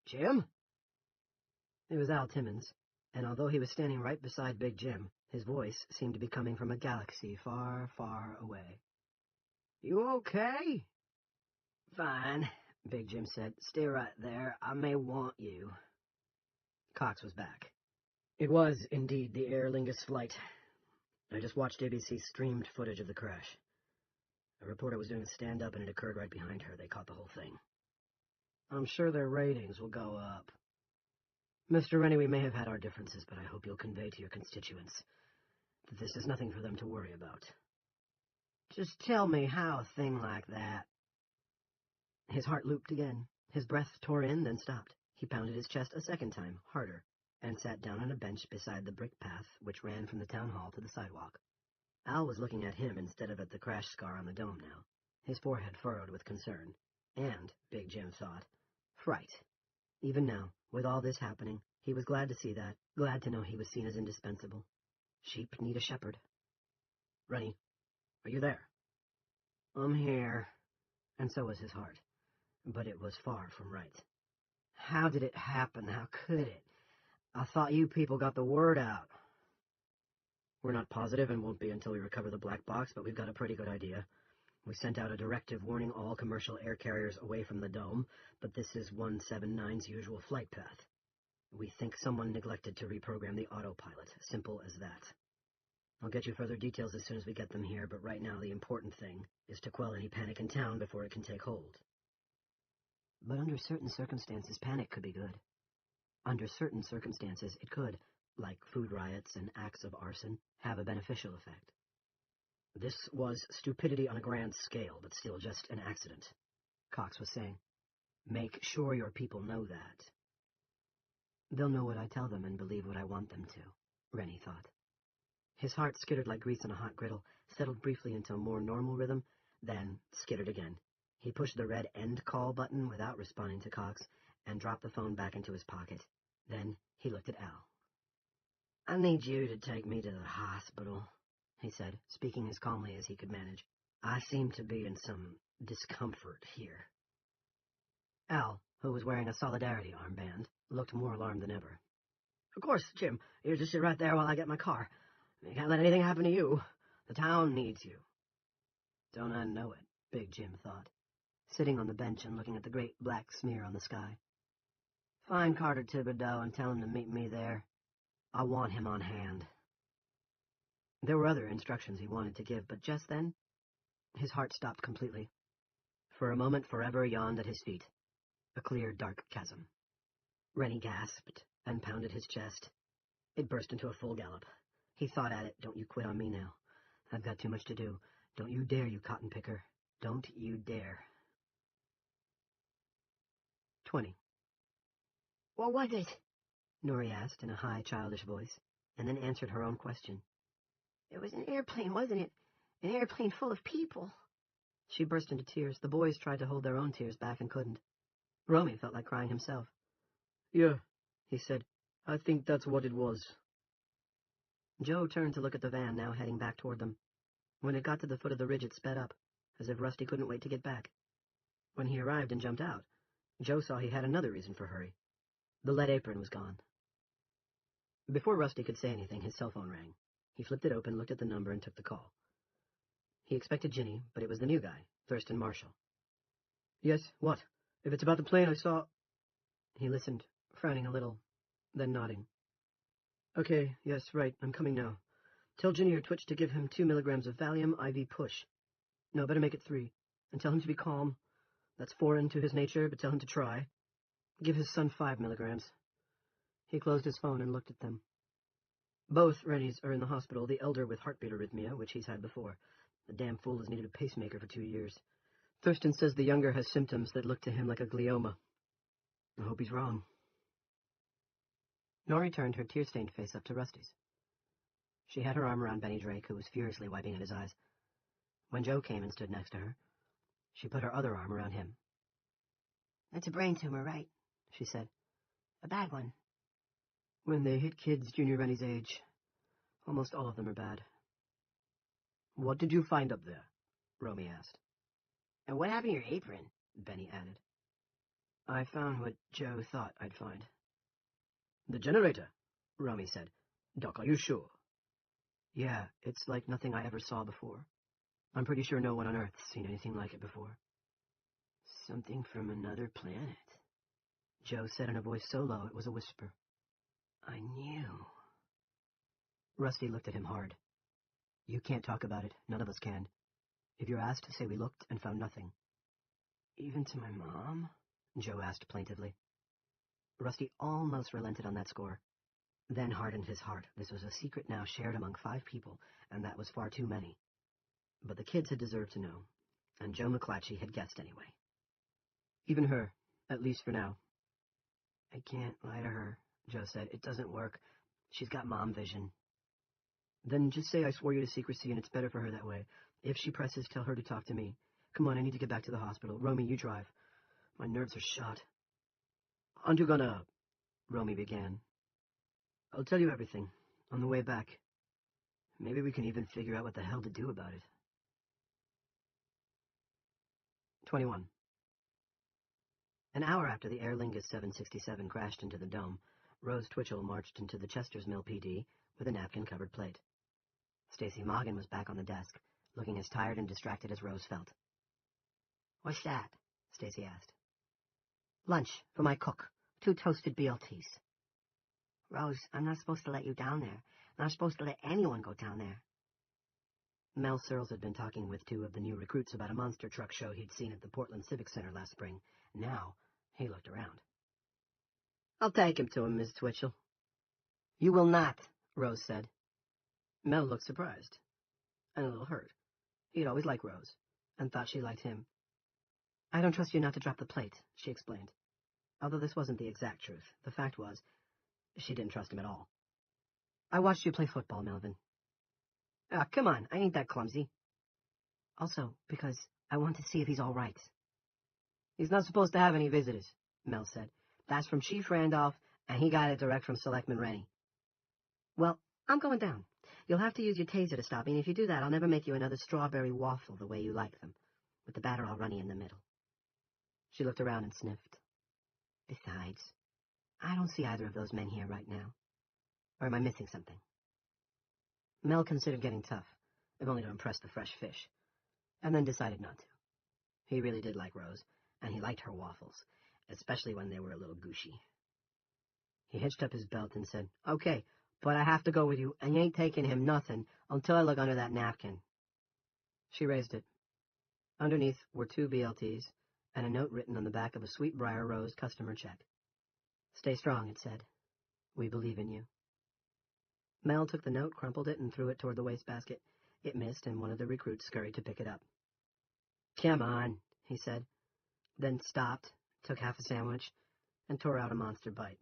"Jim?" It was Al Timmons, and although he was standing right beside Big Jim, his voice seemed to be coming from a galaxy far, far away. "You okay?" "Fine," Big Jim said. "Stay right there. I may want you." Cox was back. It was, indeed, the Aer Lingus flight. I just watched ABC's streamed footage of the crash. A reporter was doing a stand-up, and it occurred right behind her. They caught the whole thing. I'm sure their ratings will go up. Mr. Rennie, we may have had our differences, but I hope you'll convey to your constituents that this is nothing for them to worry about. Just tell me how a thing like that... His heart looped again. His breath tore in, then stopped. He pounded his chest a second time, harder, and sat down on a bench beside the brick path which ran from the town hall to the sidewalk. Al was looking at him instead of at the crash scar on the dome now, his forehead furrowed with concern, and, Big Jim thought, fright. Even now, with all this happening, he was glad to see that, glad to know he was seen as indispensable. Sheep need a shepherd. Rennie, are you there? I'm here. And so was his heart, but it was far from right. How did it happen? How could it? I thought you people got the word out. We're not positive and won't be until we recover the black box, but we've got a pretty good idea. We sent out a directive warning all commercial air carriers away from the dome, but this is 179's usual flight path. We think someone neglected to reprogram the autopilot. Simple as that. I'll get you further details as soon as we get them here, but right now the important thing is to quell any panic in town before it can take hold. But under certain circumstances, panic could be good. Under certain circumstances, it could, like food riots and acts of arson, have a beneficial effect. This was stupidity on a grand scale, but still just an accident, Cox was saying. Make sure your people know that. They'll know what I tell them and believe what I want them to, Rennie thought. His heart skittered like grease on a hot griddle, settled briefly into a more normal rhythm, then skittered again. He pushed the red end call button without responding to Cox and dropped the phone back into his pocket. Then he looked at Al. I need you to take me to the hospital, he said, speaking as calmly as he could manage. I seem to be in some discomfort here. Al, who was wearing a Solidarity armband, looked more alarmed than ever. Of course, Jim. You just sit right there while I get my car. You can't let anything happen to you. The town needs you. Don't I know it, Big Jim thought, sitting on the bench and looking at the great black smear on the sky. Find Carter Thibodeau and tell him to meet me there. I want him on hand. There were other instructions he wanted to give, but just then, his heart stopped completely. For a moment forever yawned at his feet, a clear, dark chasm. Rennie gasped and pounded his chest. It burst into a full gallop. He thought at it, don't you quit on me now. I've got too much to do. Don't you dare, you cotton picker. Don't you dare. 20. What was it? Norrie asked in a high, childish voice, and then answered her own question. It was an airplane, wasn't it? An airplane full of people. She burst into tears. The boys tried to hold their own tears back and couldn't. Romy felt like crying himself. Yeah, he said. I think that's what it was. Joe turned to look at the van now heading back toward them. When it got to the foot of the ridge, it sped up, as if Rusty couldn't wait to get back. When he arrived and jumped out, Joe saw he had another reason for hurry. The lead apron was gone. Before Rusty could say anything, his cell phone rang. He flipped it open, looked at the number, and took the call. He expected Ginny, but it was the new guy, Thurston Marshall. Yes, what? If it's about the plane I saw... He listened, frowning a little, then nodding. Okay, yes, right, I'm coming now. Tell Ginny or Twitch to give him 2 milligrams of Valium IV push. No, better make it 3. And tell him to be calm. That's foreign to his nature, but tell him to try. Give his son 5 milligrams. He closed his phone and looked at them. Both Rennies are in the hospital, the elder with heartbeat arrhythmia, which he's had before. The damn fool has needed a pacemaker for 2 years. Thurston says the younger has symptoms that look to him like a glioma. I hope he's wrong. Norrie turned her tear-stained face up to Rusty's. She had her arm around Benny Drake, who was furiously wiping at his eyes. When Joe came and stood next to her, she put her other arm around him. It's a brain tumor, right? She said. A bad one. When they hit kids Junior Rennie's age, almost all of them are bad. What did you find up there? Romy asked. And what happened to your apron? Benny added. I found what Joe thought I'd find. The generator, Romy said. Doc, are you sure? Yeah, it's like nothing I ever saw before. I'm pretty sure no one on Earth's seen anything like it before. Something from another planet, Joe said in a voice so low it was a whisper. I knew. Rusty looked at him hard. You can't talk about it. None of us can. If you're asked, say we looked and found nothing. Even to my mom? Joe asked plaintively. Rusty almost relented on that score, then hardened his heart. This was a secret now shared among 5 people, and that was far too many. But the kids had deserved to know, and Joe McClatchy had guessed anyway. Even her, at least for now. I can't lie to her, Joe said. It doesn't work. She's got mom vision. Then just say I swore you to secrecy and it's better for her that way. If she presses, tell her to talk to me. Come on, I need to get back to the hospital. Romy, you drive. My nerves are shot. Aren't you gonna... Romy began. I'll tell you everything, on the way back. Maybe we can even figure out what the hell to do about it. 21. An hour after the Aer Lingus 767 crashed into the dome, Rose Twitchell marched into the Chester's Mill PD with a napkin-covered plate. Stacey Morgan was back on the desk, looking as tired and distracted as Rose felt. What's that? Stacey asked. Lunch for my cook. 2 toasted BLTs. Rose, I'm not supposed to let you down there. I'm not supposed to let anyone go down there. Mel Searles had been talking with 2 of the new recruits about a monster truck show he'd seen at the Portland Civic Center last spring. Now, he looked around. I'll take him to him, Miss Twitchell. You will not, Rose said. Mel looked surprised, and a little hurt. He'd always liked Rose, and thought she liked him. I don't trust you not to drop the plate, she explained. Although this wasn't the exact truth, the fact was, she didn't trust him at all. I watched you play football, Melvin. Ah, come on, I ain't that clumsy. Also, because I want to see if he's all right. He's not supposed to have any visitors, Mel said. That's from Chief Randolph, and he got it direct from Selectman Rennie. Well, I'm going down. You'll have to use your taser to stop me, and if you do that, I'll never make you another strawberry waffle the way you like them, with the batter all runny in the middle. She looked around and sniffed. Besides, I don't see either of those men here right now. Or am I missing something? Mel considered getting tough, if only to impress the fresh fish, and then decided not to. He really did like Rose, and he liked her waffles, especially when they were a little gushy. He hitched up his belt and said, "Okay, but I have to go with you, and you ain't taking him nothing until I look under that napkin." She raised it. Underneath were 2 BLTs and a note written on the back of a Sweetbriar Rose customer check. "Stay strong," it said. "We believe in you." Mel took the note, crumpled it, and threw it toward the wastebasket. It missed, and one of the recruits scurried to pick it up. "Come on," he said, then stopped, took half a sandwich, and tore out a monster bite.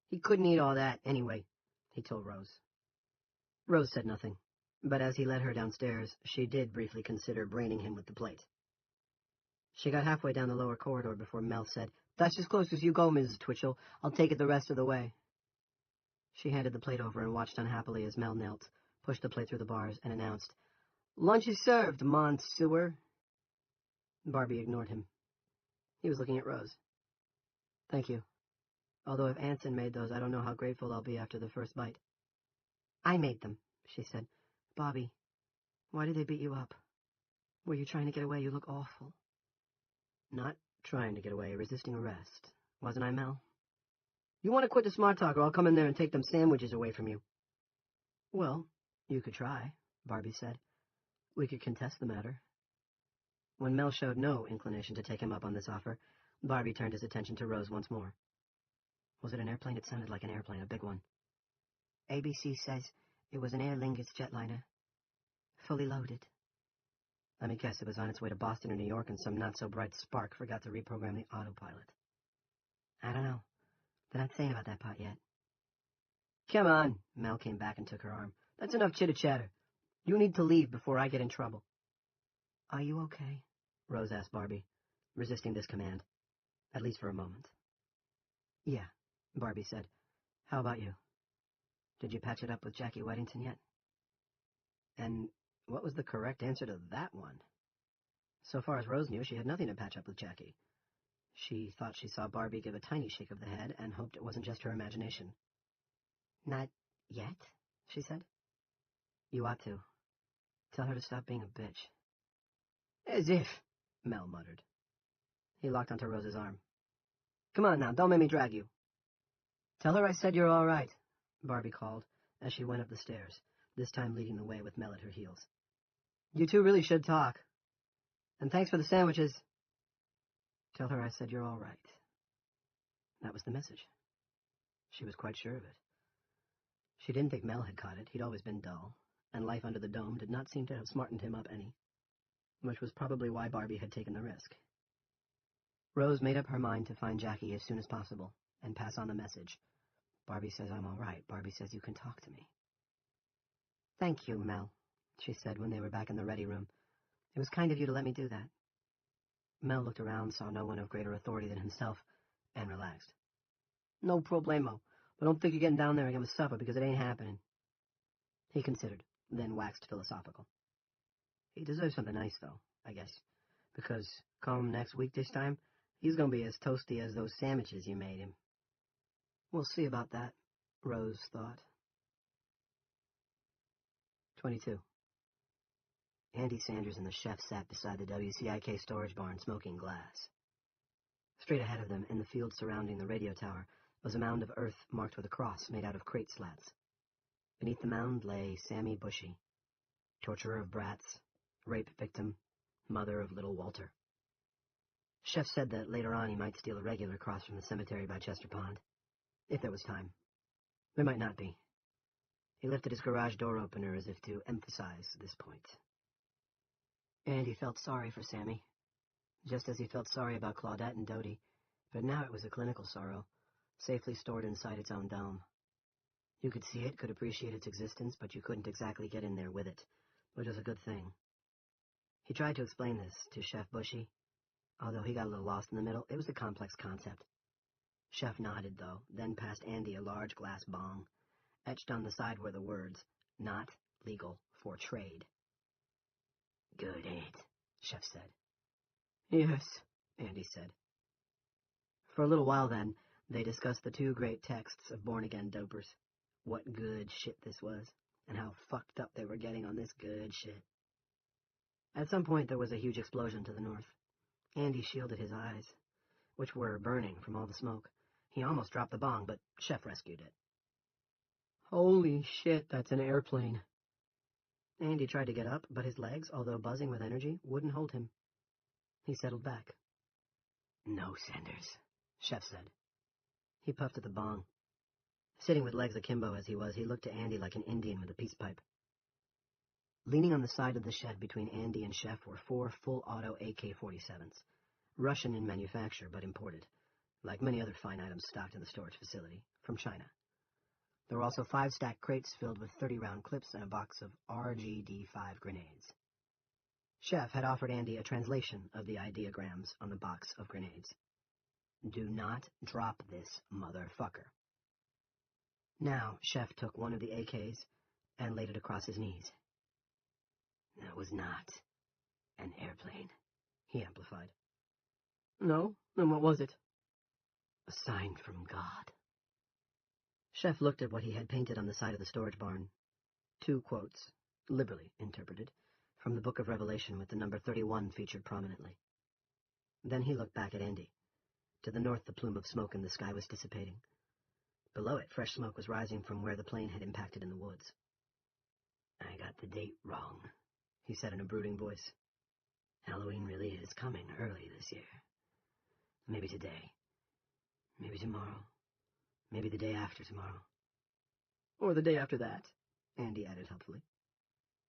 He couldn't eat all that anyway, he told Rose. Rose said nothing, but as he led her downstairs, she did briefly consider braining him with the plate. She got halfway down the lower corridor before Mel said, "That's as close as you go, Mrs. Twitchell. I'll take it the rest of the way." She handed the plate over and watched unhappily as Mel knelt, pushed the plate through the bars, and announced, "Lunch is served, Monsieur." Barbie ignored him. He was looking at Rose. "Thank you. Although if Anson made those, I don't know how grateful I'll be after the first bite." "I made them," she said. "Bobby, why did they beat you up? Were you trying to get away? You look awful." "Not trying to get away, resisting arrest. Wasn't I, Mel?" "You want to quit the smart talk, or I'll come in there and take them sandwiches away from you." "Well, you could try," Barbie said. "We could contest the matter." When Mel showed no inclination to take him up on this offer, Barbie turned his attention to Rose once more. "Was it an airplane? It sounded like an airplane, a big one." "ABC says it was an Aer Lingus jetliner. Fully loaded." "Let me guess, it was on its way to Boston or New York and some not-so-bright spark forgot to reprogram the autopilot." "I don't know. They're not saying about that part yet." "Come on," Mel came back and took her arm. "That's enough chitter-chatter. You need to leave before I get in trouble." "Are you okay?" Rose asked Barbie, resisting this command, at least for a moment. "Yeah," Barbie said. "How about you? Did you patch it up with Jackie Weddington yet?" And what was the correct answer to that one? So far as Rose knew, she had nothing to patch up with Jackie. She thought she saw Barbie give a tiny shake of the head and hoped it wasn't just her imagination. "Not yet," she said. "You ought to. Tell her to stop being a bitch." "As if," Mel muttered. He locked onto Rose's arm. "Come on now, don't make me drag you." "Tell her I said you're all right," Barbie called as she went up the stairs, this time leading the way with Mel at her heels. "You two really should talk. And thanks for the sandwiches." "Tell her I said you're all right." That was the message. She was quite sure of it. She didn't think Mel had caught it. He'd always been dull, and life under the dome did not seem to have smartened him up any, which was probably why Barbie had taken the risk. Rose made up her mind to find Jackie as soon as possible and pass on the message. "Barbie says I'm all right. Barbie says you can talk to me." "Thank you, Mel," she said when they were back in the ready room. "It was kind of you to let me do that." Mel looked around, saw no one of greater authority than himself, and relaxed. "No problemo, but don't think you're getting down there and gonna suffer because it ain't happening." He considered, then waxed philosophical. "He deserves something nice, though, I guess, because come next week this time, he's gonna be as toasty as those sandwiches you made him." "We'll see about that," Rose thought. 22. Andy Sanders and the chef sat beside the WCIK storage barn smoking glass. Straight ahead of them, in the field surrounding the radio tower, was a mound of earth marked with a cross made out of crate slats. Beneath the mound lay Sammy Bushy, torturer of brats, rape victim, mother of little Walter. Chef said that later on he might steal a regular cross from the cemetery by Chester Pond, if there was time. There might not be. He lifted his garage door opener as if to emphasize this point. And he felt sorry for Sammy, just as he felt sorry about Claudette and Dodie, but now it was a clinical sorrow, safely stored inside its own dome. You could see it, could appreciate its existence, but you couldn't exactly get in there with it, which was a good thing. He tried to explain this to Chef Bushy. Although he got a little lost in the middle, it was a complex concept. Chef nodded, though, then passed Andy a large glass bong. Etched on the side were the words, not legal for trade. Good, ain't it? Chef said. Yes, Andy said. For a little while then, they discussed the two great texts of born-again dopers. What good shit this was, and how fucked up they were getting on this good shit. At some point, there was a huge explosion to the north. Andy shielded his eyes, which were burning from all the smoke. He almost dropped the bong, but Chef rescued it. Holy shit, that's an airplane. Andy tried to get up, but his legs, although buzzing with energy, wouldn't hold him. He settled back. No, Sanders, Chef said. He puffed at the bong. Sitting with legs akimbo as he was, he looked to Andy like an Indian with a peace pipe. Leaning on the side of the shed between Andy and Chef were 4 full-auto AK-47s, Russian in manufacture but imported, like many other fine items stocked in the storage facility, from China. There were also 5 stacked crates filled with 30-round clips and a box of RGD-5 grenades. Chef had offered Andy a translation of the ideograms on the box of grenades. Do not drop this motherfucker. Now, Chef took one of the AKs and laid it across his knees. That was not an airplane, he amplified. No? Then what was it? A sign from God. Chef looked at what he had painted on the side of the storage barn. 2 quotes, liberally interpreted, from the Book of Revelation with the number 31 featured prominently. Then he looked back at Andy. To the north, the plume of smoke in the sky was dissipating. Below it, fresh smoke was rising from where the plane had impacted in the woods. I got the date wrong, he said in a brooding voice. Halloween really is coming early this year. Maybe today. Maybe tomorrow. Maybe the day after tomorrow. Or the day after that, Andy added helpfully.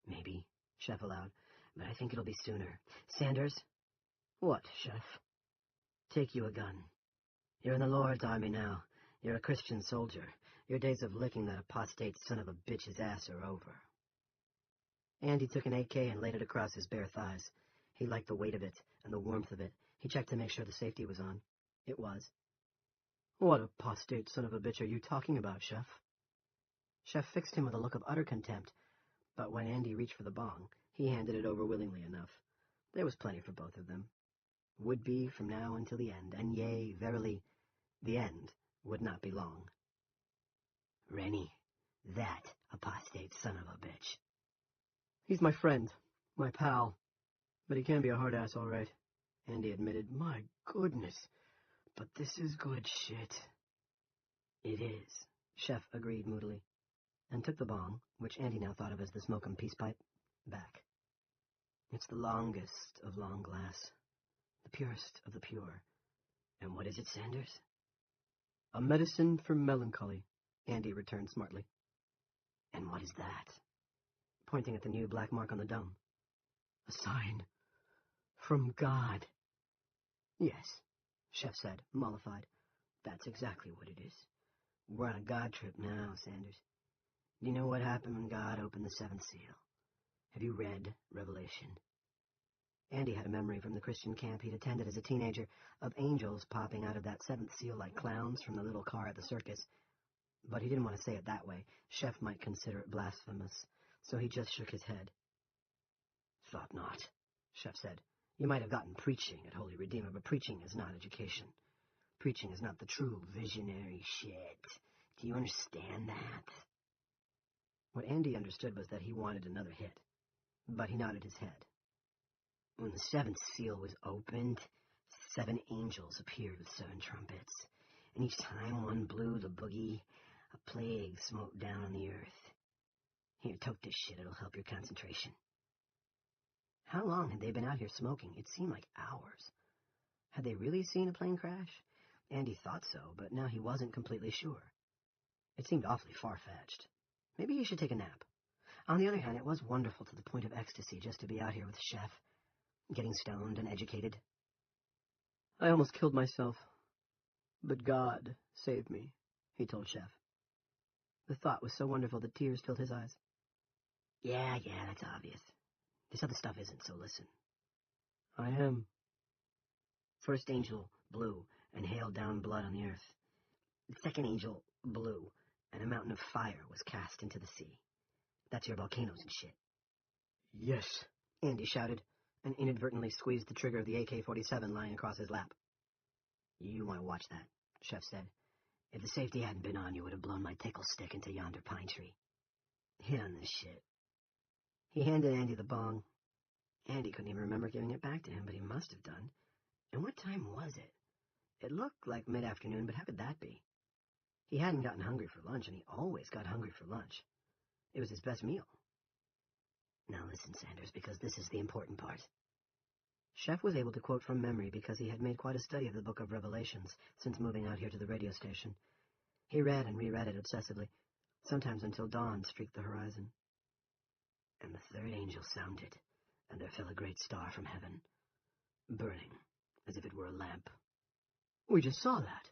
Maybe, Chef allowed, but I think it'll be sooner. Sanders? What, Chef? Take you a gun. You're in the Lord's army now. You're a Christian soldier. Your days of licking that apostate son of a bitch's ass are over. Andy took an AK and laid it across his bare thighs. He liked the weight of it and the warmth of it. He checked to make sure the safety was on. It was. What apostate son of a bitch are you talking about, Chef? Chef fixed him with a look of utter contempt, but when Andy reached for the bong, he handed it over willingly enough. There was plenty for both of them. Would be from now until the end, and yea, verily, the end would not be long. Rennie, that apostate son of a bitch. He's my friend, my pal, but he can be a hard ass, all right, Andy admitted. My goodness, but this is good shit. It is, Chef agreed moodily, and took the bong, which Andy now thought of as the smoke-'em peace pipe, back. It's the longest of long glass, the purest of the pure. And what is it, Sanders? A medicine for melancholy, Andy returned smartly. And what is that? Pointing at the new black mark on the dome. A sign. From God. Yes, Chef said, mollified. That's exactly what it is. We're on a God trip now, Sanders. Do you know what happened when God opened the 7th seal? Have you read Revelation? Andy had a memory from the Christian camp he'd attended as a teenager of angels popping out of that 7th seal like clowns from the little car at the circus. But he didn't want to say it that way. Chef might consider it blasphemous, so he just shook his head. Thought not, Chef said. You might have gotten preaching at Holy Redeemer, but preaching is not education. Preaching is not the true visionary shit. Do you understand that? What Andy understood was that he wanted another hit, but he nodded his head. When the 7th seal was opened, 7 angels appeared with 7 trumpets, and each time one blew the boogie, a plague smote down on the earth. Here, toke this shit, it'll help your concentration. How long had they been out here smoking? It seemed like hours. Had they really seen a plane crash? Andy thought so, but now he wasn't completely sure. It seemed awfully far-fetched. Maybe he should take a nap. On the other hand, it was wonderful to the point of ecstasy just to be out here with Chef, getting stoned and educated. I almost killed myself, but God saved me, he told Chef. The thought was so wonderful that tears filled his eyes. Yeah, that's obvious. This other stuff isn't, so listen. I am. First angel blew and hailed down blood on the earth. The second angel blew, and a mountain of fire was cast into the sea. That's your volcanoes and shit. Yes, Andy shouted, and inadvertently squeezed the trigger of the AK-47 lying across his lap. You want to watch that, Chef said. If the safety hadn't been on, you would have blown my tickle stick into yonder pine tree. Hit on this shit. He handed Andy the bong. Andy couldn't even remember giving it back to him, but he must have done. And what time was it? It looked like mid-afternoon, but how could that be? He hadn't gotten hungry for lunch, and he always got hungry for lunch. It was his best meal. Now listen, Sanders, because this is the important part. Chef was able to quote from memory because he had made quite a study of the Book of Revelations since moving out here to the radio station. He read and reread it obsessively, sometimes until dawn streaked the horizon. And the third angel sounded, and there fell a great star from heaven, burning as if it were a lamp. We just saw that.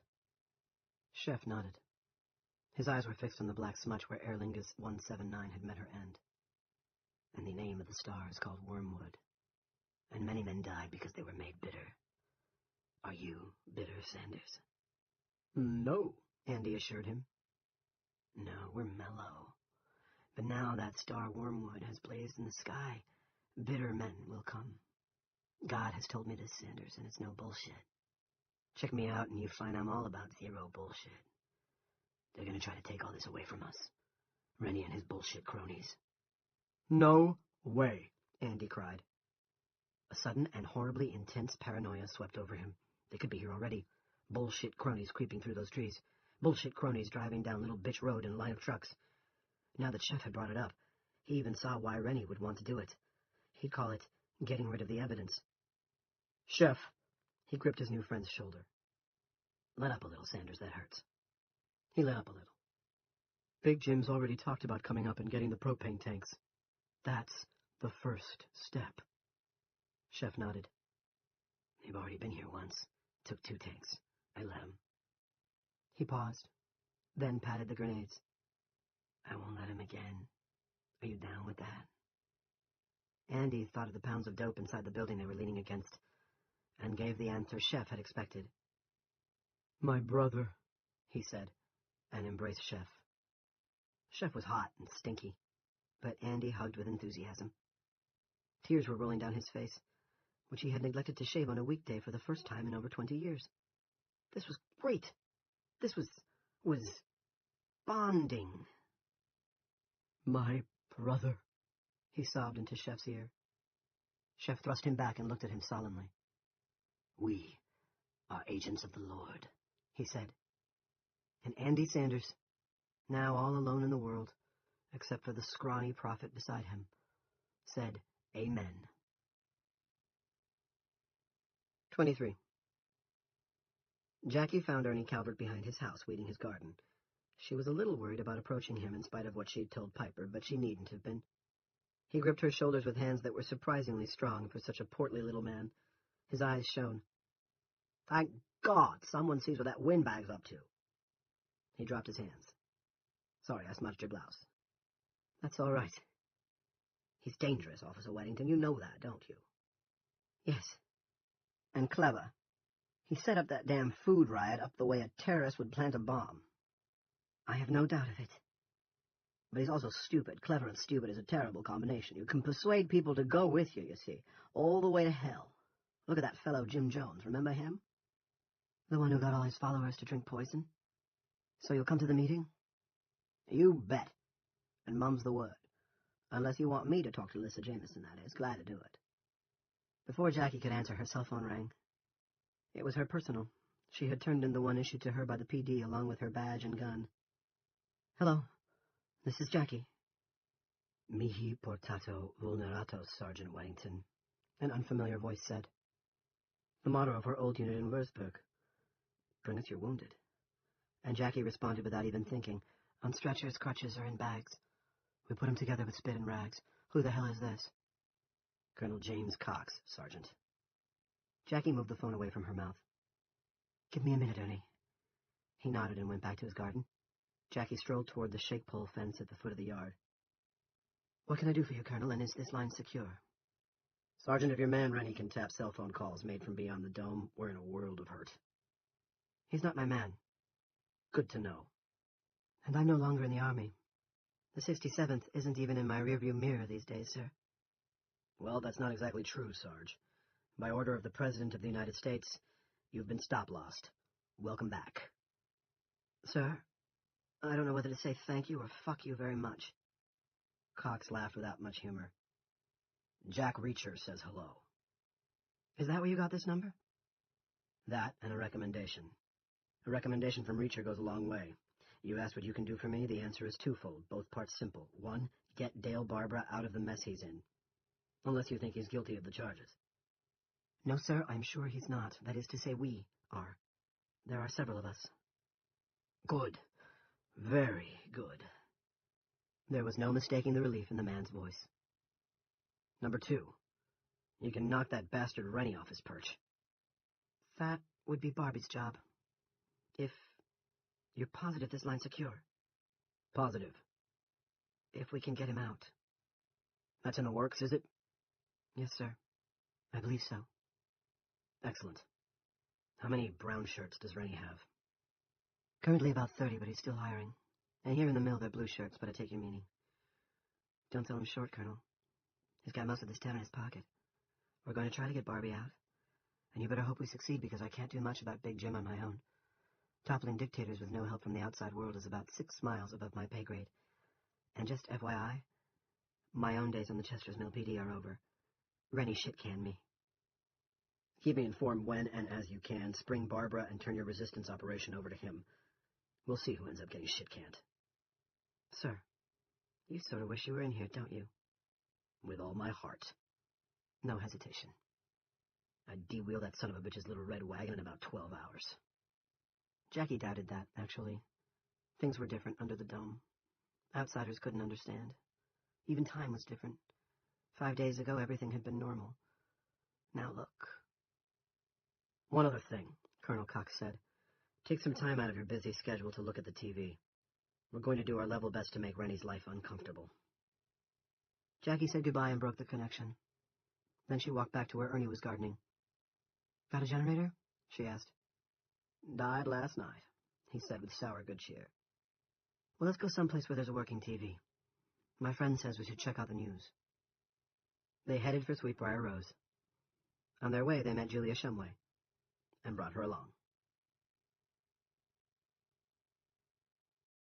Chef nodded. His eyes were fixed on the black smudge where Aer Lingus 179 had met her end. And the name of the star is called Wormwood. And many men died because they were made bitter. Are you bitter, Sanders? No, Andy assured him. No, we're mellow. But now that star Wormwood has blazed in the sky, bitter men will come. God has told me this, Sanders, and it's no bullshit. Check me out and you find I'm all about zero bullshit. They're gonna try to take all this away from us. Rennie and his bullshit cronies. No way, Andy cried. A sudden and horribly intense paranoia swept over him. They could be here already. Bullshit cronies creeping through those trees. Bullshit cronies driving down Little Bitch Road in a line of trucks. Now that Chef had brought it up, he even saw why Rennie would want to do it. He'd call it getting rid of the evidence. Chef, he gripped his new friend's shoulder. Let up a little, Sanders, that hurts. He let up a little. Big Jim's already talked about coming up and getting the propane tanks. That's the first step. Chef nodded. They've already been here once. Took 2 tanks. I let him. He paused, then patted the grenades. I won't let him again. Are you down with that? Andy thought of the pounds of dope inside the building they were leaning against, and gave the answer Chef had expected. My brother, he said, and embraced Chef. Chef was hot and stinky, but Andy hugged with enthusiasm. Tears were rolling down his face, which he had neglected to shave on a weekday for the first time in over 20 years. This was great. This was bonding. My brother, he sobbed into Chef's ear. Chef thrust him back and looked at him solemnly. We are agents of the Lord, he said. And Andy Sanders, now all alone in the world, except for the scrawny prophet beside him, said Amen. 23. Jackie found Ernie Calvert behind his house, weeding his garden. She was a little worried about approaching him in spite of what she'd told Piper, but she needn't have been. He gripped her shoulders with hands that were surprisingly strong for such a portly little man. His eyes shone. Thank God someone sees what that windbag's up to. He dropped his hands. Sorry, I smudged your blouse. That's all right. He's dangerous, Officer Weddington. You know that, don't you? Yes. And clever. He set up that damn food riot up the way a terrorist would plant a bomb. I have no doubt of it. But he's also stupid. Clever and stupid is a terrible combination. You can persuade people to go with you, you see, all the way to hell. Look at that fellow Jim Jones. Remember him? The one who got all his followers to drink poison? So you'll come to the meeting? You bet. And mum's the word. Unless you want me to talk to Lissa Jameson, that is. Glad to do it. Before Jackie could answer, her cell phone rang. It was her personal. She had turned in the one issued to her by the PD along with her badge and gun. Hello. This is Jackie. Mihi portato vulneratos, Sergeant Weddington, an unfamiliar voice said. The motto of her old unit in Wurzburg. Bring us your wounded. And Jackie responded without even thinking. On stretchers, crutches, or in bags. We put them together with spit and rags. Who the hell is this? Colonel James Cox, Sergeant. Jackie moved the phone away from her mouth. Give me a minute, Ernie. He nodded and went back to his garden. Jackie strolled toward the shake pole fence at the foot of the yard. What can I do for you, Colonel, and is this line secure? Sergeant, if your man Rennie can tap cell phone calls made from beyond the dome, we're in a world of hurt. He's not my man. Good to know. And I'm no longer in the army. The 67th isn't even in my rearview mirror these days, sir. Well, that's not exactly true, Sarge. By order of the President of the United States, you've been stop-lost. Welcome back. Sir, I don't know whether to say thank you or fuck you very much. Cox laughed without much humor. Jack Reacher says hello. Is that where you got this number? That and a recommendation. A recommendation from Reacher goes a long way. You asked what you can do for me, the answer is twofold, both parts simple. One, get Dale Barbara out of the mess he's in. Unless you think he's guilty of the charges. No, sir, I'm sure he's not. That is to say, we are. There are several of us. Good. Very good. There was no mistaking the relief in the man's voice. Number 2, you can knock that bastard Rennie off his perch. That would be Barbie's job. If you're positive this line's secure. Positive. If we can get him out. That's in the works, is it? Yes, sir. I believe so. Excellent. How many brown shirts does Rennie have? Currently about 30, but he's still hiring. And here in the mill they're blue shirts, but I take your meaning. Don't sell him short, Colonel. He's got most of this town in his pocket. We're going to try to get Barbie out. And you better hope we succeed, because I can't do much about Big Jim on my own. Toppling dictators with no help from the outside world is about 6 miles above my pay grade. And just FYI, my own days on the Chester's Mill PD are over. Rennie shit-canned me. Keep me informed when and as you can. Spring Barbara and turn your resistance operation over to him. We'll see who ends up getting shit-canned. Sir, you sort of wish you were in here, don't you? With all my heart. No hesitation. I'd de-wheel that son of a bitch's little red wagon in about 12 hours. Jackie doubted that, actually. Things were different under the dome. Outsiders couldn't understand. Even time was different. 5 days ago, everything had been normal. Now look. One other thing, Colonel Cox said. Take some time out of your busy schedule to look at the TV. We're going to do our level best to make Rennie's life uncomfortable. Jackie said goodbye and broke the connection. Then she walked back to where Ernie was gardening. Got a generator? She asked. Died last night, he said with sour good cheer. Well, let's go someplace where there's a working TV. My friend says we should check out the news. They headed for Sweetbriar Rose. On their way, they met Julia Shumway and brought her along.